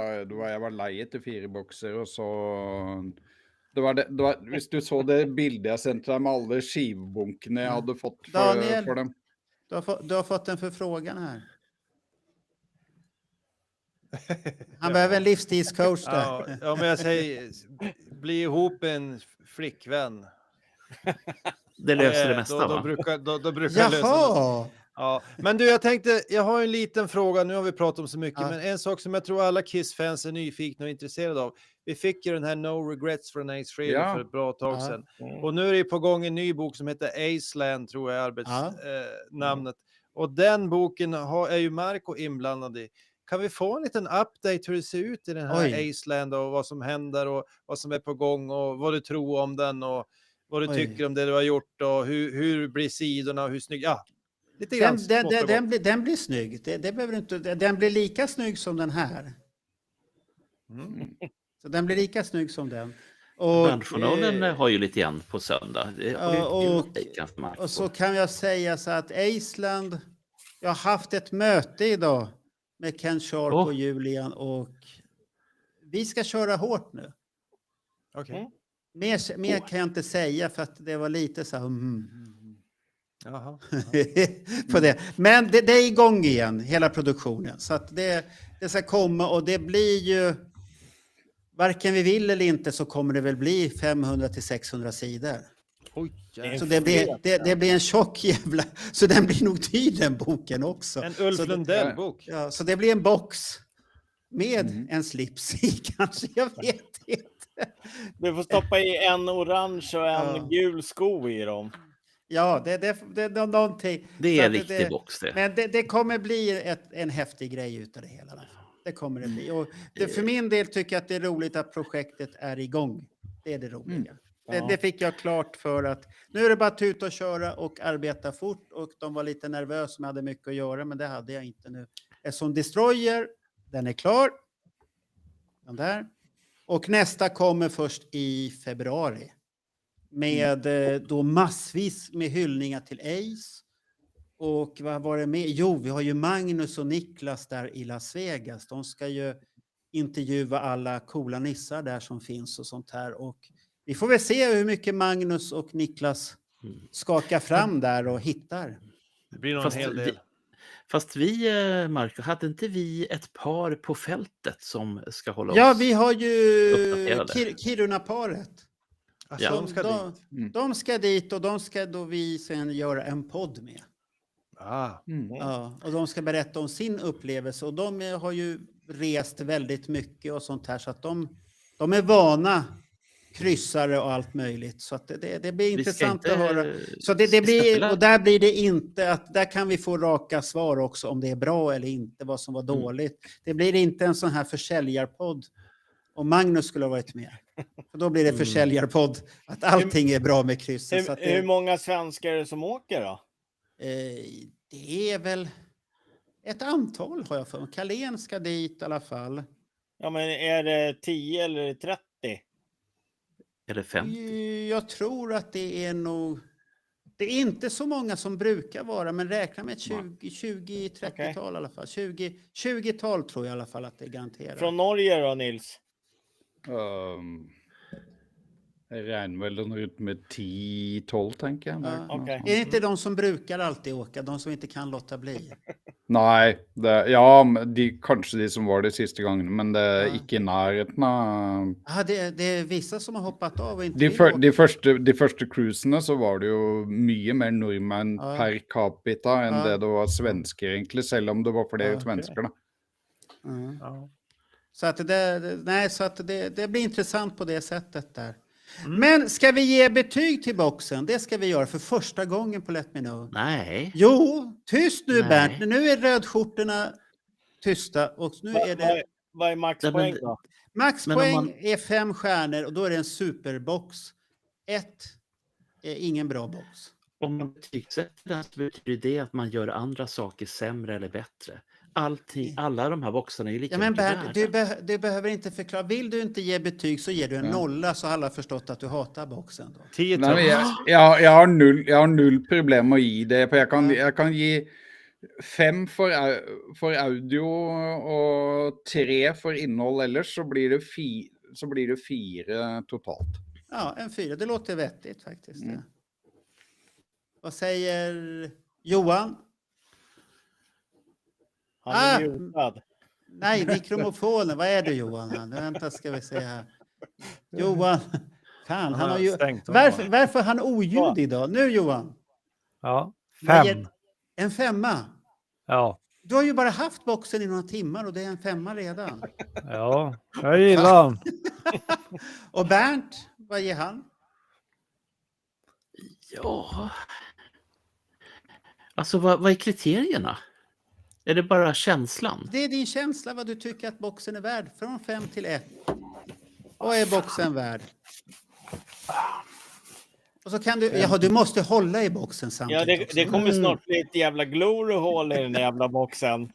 jag var lei etter 4 boxer, och så hvis du så det bildet jag sendte deg med alla skivbunkene jag hade fått Daniel. för dem. Du har fått en förfrågan här. Han behöver en livstidscoach där. Ja, men jag säger, bli ihop med en flickvän. Det löser det mesta, Då va? brukar jag lösa det. Jaha! Ja, men du, jag har en liten fråga. Nu har vi pratat om så mycket, Ja. men en sak som jag tror alla Kiss-fans är nyfikna och intresserade av. Vi fick ju den här No Regrets från Ace Frehley Ja. för ett bra tag Ja. sedan. Och nu är det på gång en ny bok som heter Aceland, tror jag är arbetsnamnet. Och den boken är ju Marco inblandad i. Kan vi få en liten update hur det ser ut i den här Oj. Aceland och vad som händer och vad som är på gång och vad du tror om den och vad du Oj. tycker om det du har gjort och hur blir sidorna och hur snygg... Ja, lite grann. Den blir snygg. Det behöver inte, den blir lika snygg som den här. Så den blir lika snygg som den. Och, Bandjournalen har ju lite grann på söndag. Det har ju och- kul take, kanske, Marco. och så kan jag säga så att Aceland, jag har haft ett möte idag med Ken Sharp Åh. och Julian och vi ska köra hårt nu. Okej. Mer kan jag inte säga för att det var lite så här, Jaha. på det. Men det är igång igen, hela produktionen. Så att det ska komma och det blir ju, varken vi vill eller inte så kommer det väl bli 500 till 600 sidor. Oj, Så det blir en tjock jävla, så den blir nog dyr den boken också. en Ulf Så det- Lundell-bok. Ja, så det blir en box med en slips i kanske, jag vet inte. Du får stoppa i en orange och en Ja. gul sko i dem. Ja, det är någonting. Det Så är att en riktig box det. Men det kommer bli en häftig grej utav det hela. Det kommer det bli. Och för min del tycker jag att det är roligt att projektet är igång. Det är det roliga. Ja. Det fick jag klart för att nu är det bara att tuta och köra och arbeta fort. Och de var lite nervösa, de hade mycket att göra, men det hade jag inte nu. Eftersom Destroyer, den är klar. Den där. Och nästa kommer först i februari. Med då massvis med hyllningar till Ace. Och vad var det med? Jo, vi har ju Magnus och Niklas där i Las Vegas. De ska ju intervjua alla coola nissar där som finns och sånt här. Och vi får väl se hur mycket Magnus och Niklas skakar fram där och hittar. Det blir nog Fast en hel del. Fast vi, Marco, hade inte vi ett par på fältet som ska hålla oss? Ja, vi har ju uppdaterade. Kiruna-paret. Alltså, Ja. de ska dit. De ska dit och de ska då vi sen göra en podd med. Ja, och de ska berätta om sin upplevelse och de har ju rest väldigt mycket och sånt här så att de är vana kryssare och allt möjligt så att det blir Vi ska intressant inte- att höra. Så vi det ska blir, spela- och där blir det inte att där kan vi få raka svar också om det är bra eller inte, vad som var dåligt. Det blir inte en sån här försäljarpodd om Magnus skulle ha varit med. För då blir det försäljarpodd att allting är bra med krysset. Så att Hur många svenskar är det som åker då? det är väl ett antal har jag för mig. Carlén ska dit i alla fall. Ja, men är det 10 eller 30? Är det 50? Jag tror att det är nog... Det är inte så många som brukar vara, men räkna med ett 20-30-tal i alla fall. 20-tal tror jag i alla fall att det är garanterat. Från Norge då, Nils? Jeg regner vel rundt med 10-12, tenker jeg. Ja. Okej. Är det inte de som brukar alltid åka, de som inte kan låta bli? Nei, ja, kanskje de som var det siste gangen, men det er Ja. ikke i nærheten av Det är vissa som har hoppat av och inte de, vill før, åka. de første cruisene så var det jo mye mer nordmenn Ja. per capita enn Ja. det var svensker, egentlig, selv om det var flere Ja, svensker, da. Mm. Ja. Så att det blir intressant på det sättet där. Men ska vi ge betyg till boxen? Det ska vi göra för första gången på Let Me Know. Nej. Jo, tyst nu Nej. Bernt. Nu är rödskjortorna tysta och nu är det Vad är maxpoäng då? maxpoäng Men om är 5 stjärnor och då är det en superbox. 1 är ingen bra box. Om man betygsätter den så betyder det att man gör andra saker sämre eller bättre. Alla de här boxarna är ju lika Ja, men mycket Bernt, värda. du behöver inte förklara. Vill du inte ge betyg så ger du en nolla så har alla förstått att du hatar boxen. Då. 10 Nei, men jeg har null problem med å gi det, for jeg kan gi 5 for audio og 3 for innhold ellers, så blir det 4 totalt. Ja, en 4. Det låter vettigt faktiskt. Det. Vad säger Johan? Han är mutad. Nej, mikrofonen. Vad är det Johan? Vänta ska vi se här. Johan. Fan, han har ju... stängt av. Varför är han oljud idag? Nu Johan. Ja. Vad 5. ger- En 5. Ja. Du har ju bara haft boxen i några timmar och det är en 5 redan. Ja. Jag gillar den. Och Bernt, vad ger han? Ja. Alltså vad är kriterierna? Är det bara känslan? Det är din känsla vad du tycker att boxen är värd. Från 5 till 1. Vad är boxen värd? Och så kan du måste hålla i boxen Ja, samtidigt också. det kommer snart bli ett jävla glory-hål i den där jävla boxen.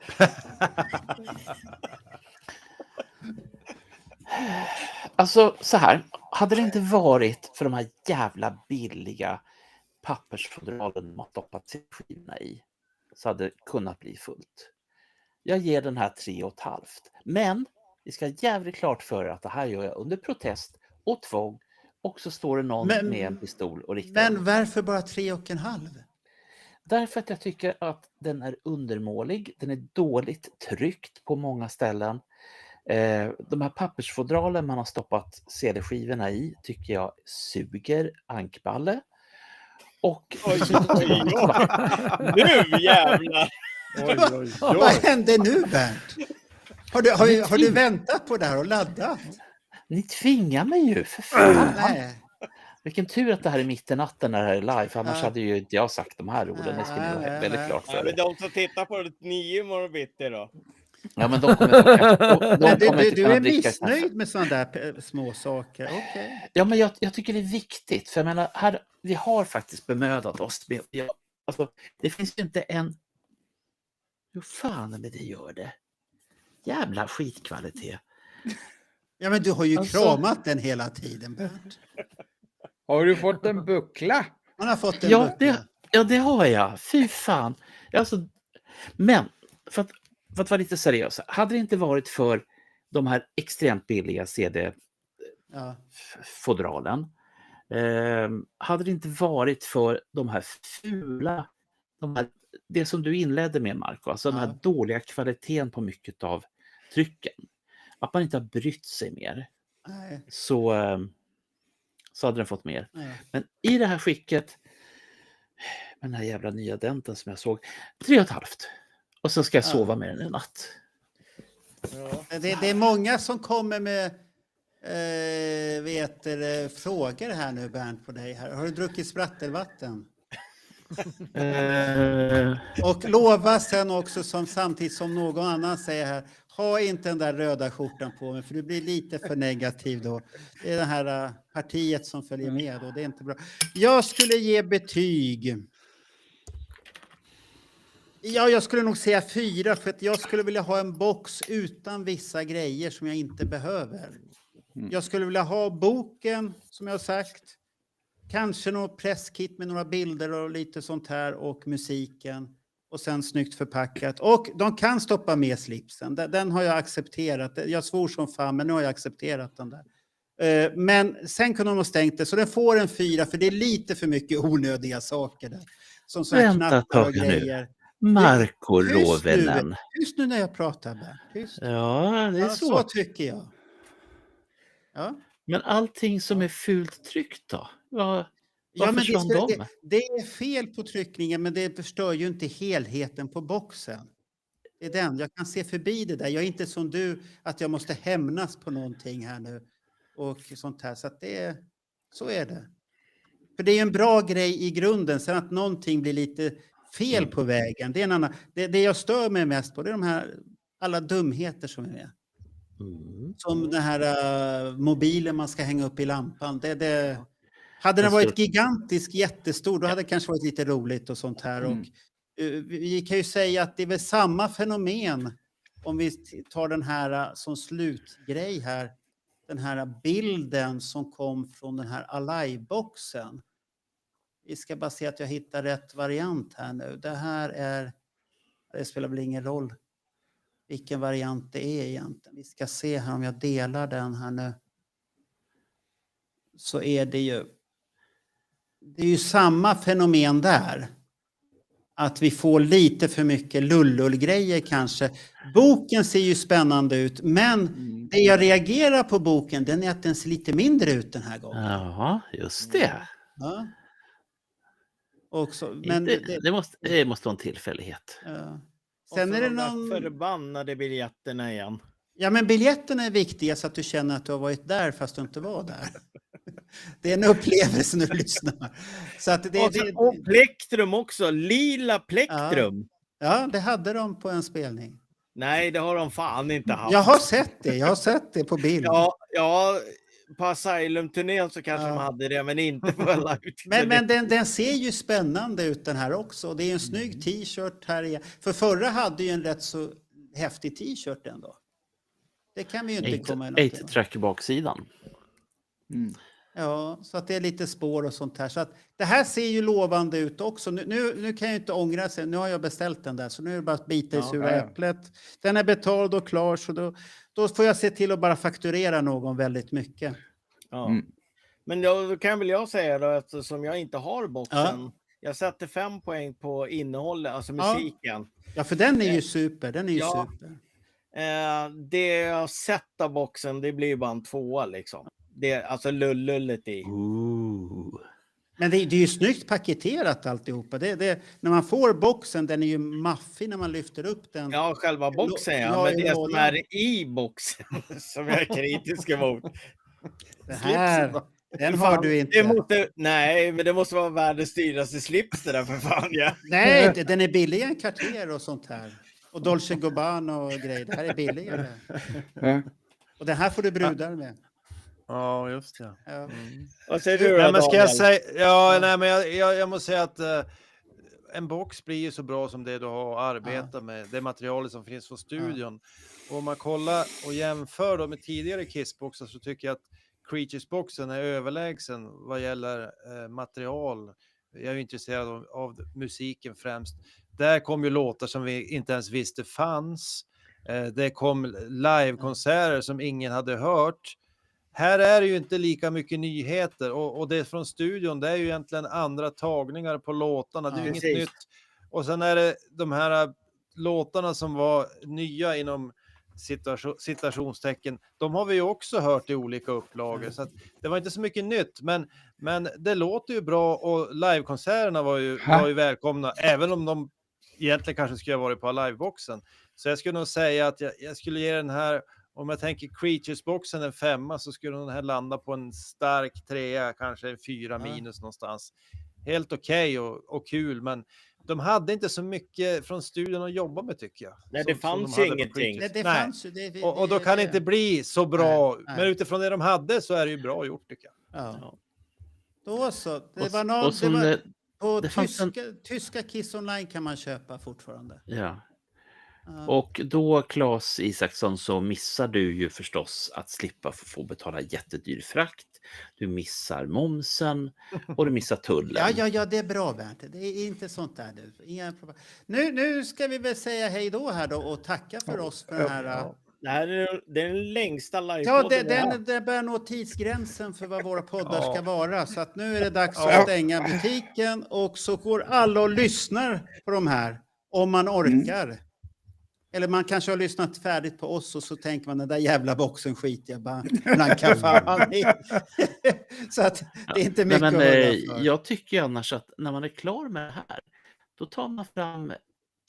Alltså så här, hade det inte varit för de här jävla billiga pappersfodralen man stoppat skivorna i så hade det kunnat bli fullt. Jag ger den här 3,5. Men vi ska jävligt klart för att det här gör jag under protest och tvång och så står det någon Men- med en pistol och riktar Men den. varför bara 3,5? Därför att jag tycker att den är undermålig, den är dåligt tryckt på många ställen. De här pappersfodralen man har stoppat CD-skivorna i tycker jag suger ankballe. Och Nu jävlar! Vad hände nu Bernt? Har du väntat på det här och laddat? ni tvingar mig ju för fan. Nej. Vilken tur att det här är mitt i natten när det här är live, för annars Ja. hade ju inte jag sagt de här orden. Det ska ni ha Nej, väldigt nej. klart Ja, för men er. de som tittar på det 9 morgon bitti då. Ja, men de kommer Men inte du kunna är dricka kaffe. missnöjd med sådana där små saker. Okej. Ja, men jag tycker det är viktigt, för jag menar, här, vi har faktiskt bemödat oss. Alltså, det finns ju inte en... Hur fan är det gör det? Jävla skitkvalitet. Ja, men du har ju Alltså- kramat den hela tiden Bernt. Har du fått en buckla? Man har fått en Ja, buckla. det har jag. Fy fan. Alltså, men, för att vara lite seriös. Hade det inte varit för de här extremt billiga CD-fodralen, Ja. hade det inte varit för de här fula, det som du inledde med Marco, alltså den här dåliga kvaliteten på mycket av trycken. Att man inte har brytt sig mer, Nej. så hade den fått mer. Nej. Men i det här skicket, med den här jävla nya denten som jag såg. 3,5. Och så ska jag Ja. sova med den en natt. Ja. Det är många som kommer med frågor här nu, Bernt, på dig här. Har du druckit sprattelvatten? Och lova sen också, samtidigt som någon annan säger här, ha inte den där röda skjortan på mig, för du blir lite för negativ då. Det är det här partiet som följer med och det är inte bra. Jag skulle ge betyg. Ja, jag skulle nog säga 4, för att jag skulle vilja ha en box utan vissa grejer som jag inte behöver. Jag skulle vilja ha boken, som jag har sagt. Kanske något presskit med några bilder och lite sånt här, och musiken. Och sen snyggt förpackat. Och de kan stoppa med slipsen. Den har jag accepterat. Jag svor som fan, men nu har jag accepterat den där. Men sen kunde de ha stängt det, så den får en 4, för det är lite för mycket onödiga saker där. Som såna här Vänta knappar och ett tag nu. grejer. Marco Tyst nu. Rovenen. Tyst nu när jag pratar, Bernt. Tyst. Ja, det är Ja, så. så tycker jag. Ja. Men allting som är fult tryckt då? Vad Ja, men försvann de? det är fel på tryckningen, men det förstör ju inte helheten på boxen. Det är den. Jag kan se förbi det där. Jag är inte som du, att jag måste hämnas på någonting här nu. Och sånt här. Så att så är det. För det är ju en bra grej i grunden. Sen att någonting blir lite fel på vägen. Det är en annan. Det jag stör mig mest på, det är de här alla dumheter som är med. Som den här mobilen man ska hänga upp i lampan. Hade den varit gigantisk, jättestor, då hade det kanske varit lite roligt och sånt här. Och vi kan ju säga att det är väl samma fenomen om vi tar den här som slutgrej här. Den här bilden som kom från den här Alive-boxen. Vi ska bara se att jag hittar rätt variant här nu. Det spelar väl ingen roll vilken variant det är egentligen. Vi ska se här om jag delar den här nu. Så är det är ju samma fenomen där. Att vi får lite för mycket lullull-grejer kanske. Boken ser ju spännande ut, men det jag reagerar på boken, den är att den ser lite mindre ut den här gången. Ja, just det. Ja. Också, men Det måste vara en tillfällighet. ja. Sen Sen är det de där någon... förbannade biljetterna igen. Ja, men biljetterna är viktiga så att du känner att du har varit där fast du inte var där. Det är en upplevelse när du lyssnar. Så att Och plektrum också, lila plektrum. Ja, det hade de på en spelning. Nej, det har de fan inte haft. Jag har sett det på bild. Ja, på Asylum-turnén så kanske de hade det, men inte på live. Men den ser ju spännande ut den här också. Det är en snygg t-shirt här. För förra hade ju en rätt så häftig t-shirt ändå. Det kan vi ju inte komma ihåg. 8-track i baksidan. Ja, så att det är lite spår och sånt här. Så att det här ser ju lovande ut också. Nu kan jag ju inte ångra sig. Nu har jag beställt den där. Så nu är det bara att bita i sura äpplet. Den är betald och klar. Så då får jag se till att bara fakturera någon väldigt mycket. Ja. Men då kan väl jag säga då, eftersom jag inte har boxen. Ja. Jag sätter 5 poäng på innehållet, alltså musiken. Ja, för den är ju super. Den är ju super. Det jag sett av boxen, det blir bara en 2 liksom. Det är alltså lullullet i. Men det är ju snyggt paketerat alltihopa. När man får boxen, den är ju maffig när man lyfter upp den. Ja, själva boxen men det som är i boxen som jag är kritisk emot. Det här, den har du inte. Nej, men det måste vara världens dyraste slips det där för fan. Ja. Nej, den är billigare än Cartier och sånt här. Och Dolce Gabbana och grejer. Det här är billigare. Och den här får du brudar med. Ja, just det. Ja. Vad säger du då, nej, men ska jag Daniel? säga, nej, men jag måste säga att en box blir ju så bra som det du har att arbeta med. Det materialet som finns från studion. Och om man kollar och jämför då med tidigare Kiss-boxar så tycker jag att Creatures-boxen är överlägsen vad gäller material. Jag är ju intresserad av musiken främst. Där kom ju låtar som vi inte ens visste fanns. Det kom livekonserter som ingen hade hört. Här är det ju inte lika mycket nyheter och det från studion, det är ju egentligen andra tagningar på låtarna. Det är inget nytt. Och sen är det de här låtarna som var nya inom citationstecken, de har vi ju också hört i olika upplagor. Så att det var inte så mycket nytt, men det låter ju bra och livekonserterna var ju välkomna, även om de egentligen kanske skulle ha varit på liveboxen. Så jag skulle nog säga att jag skulle ge den här, om jag tänker Creatures-boxen en 5, så skulle den här landa på en stark 3, kanske en 4 minus någonstans. Helt okej och kul, men de hade inte så mycket från studion att jobba med, tycker jag. Nej, som- det som de fanns hade ju på ingenting. Creatures. Det Nej. fanns ju. Och då kan det inte bli så bra, Nej, nej. men utifrån det de hade så är det ju bra gjort, tycker jag. Ja. Då så. Det Och- var och någon, som det var, det- på det fanns tyska Kiss Online kan man köpa fortfarande. Ja. Ja. Och då, Claes Isaksson, så missar du ju förstås att slippa få betala jättedyr frakt. Du missar momsen och du missar tullen. Ja, det är bra, Bernt. Det är inte sånt där nu. Inga problem. Nu ska vi väl säga hej då här då och tacka för oss för den här... Det här är den längsta Ja, livepodden vi har. det börjar nå tidsgränsen för vad våra poddar Ja. ska vara. Så att nu är det dags att stänga butiken och så går alla och lyssnar på de här om man orkar. Eller man kanske har lyssnat färdigt på oss och så tänker man den där jävla boxen skiter jag bara blankar fan i. Så att det är inte mycket Nej, men, att hålla för. jag tycker annars att när man är klar med det här, då tar man fram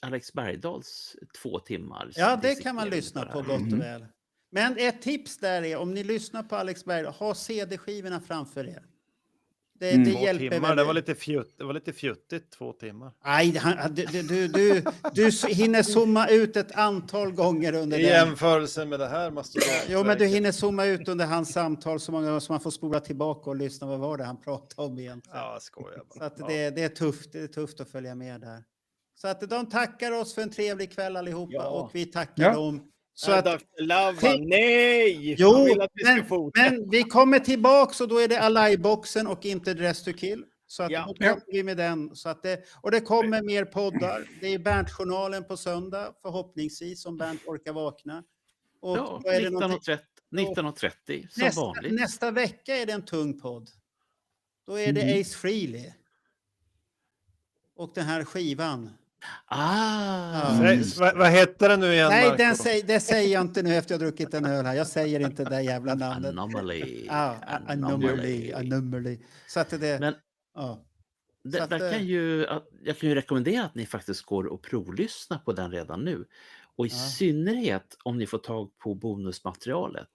Alex Bergdahls 2 timmar. Ja, det kan man dissekering lyssna det på här. gott och väl. Men ett tips där är, om ni lyssnar på Alex Bergdahl, ha CD-skivorna framför er. Det 2 hjälper timmar, väldigt. det var lite fjuttigt, 2 timmar. Nej, du hinner zooma ut ett antal gånger under I den. jämförelse med det här Jo, men du hinner zooma ut under hans samtal så många gånger som man får spola tillbaka och lyssna. Vad var det han pratade om egentligen? Ja, jag skojar bara. Så att det är tufft att följa med där. Så att de tackar oss för en trevlig kväll allihopa Ja. och vi tackar Ja. dem. Så Så att, Dr. Lava, nej! Jo, Han vill att vi ska fortsätta. men vi kommer tillbaks och då är det Alive-boxen och inte Dress to Kill. Så att Ja. då kommer vi med den. Så att och det kommer mer poddar. Det är Bernt-journalen på söndag, förhoppningsvis, om Bernt orkar vakna. Och Ja, då är det någonting- 19.30 som vanligt. nästa vecka är det en tung podd. Då är det Ace Frehley. Och den här skivan. Ah! Vad hette den nu igen, Nej, Marco? det säger jag inte nu efter jag druckit en öl här. Jag säger inte det jävla namnet. Anomaly. Ja, anomaly. Så att det... Men ja. det, Så att, där kan jag kan ju rekommendera att ni faktiskt går och provlyssnar på den redan nu. Och i synnerhet om ni får tag på bonusmaterialet.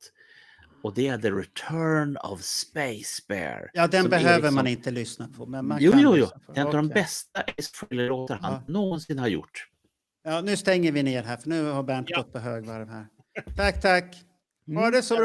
Och det är The Return of Space Bear. Ja, den som behöver Eriksson- man inte lyssna på. Men man Jo. kan lyssna på Det är en av de Okej. bästa Ace Frehley-låtar han någonsin har gjort. Ja, nu stänger vi ner här för nu har Bernt gått på högvarv här. Tack. Ha det så bra.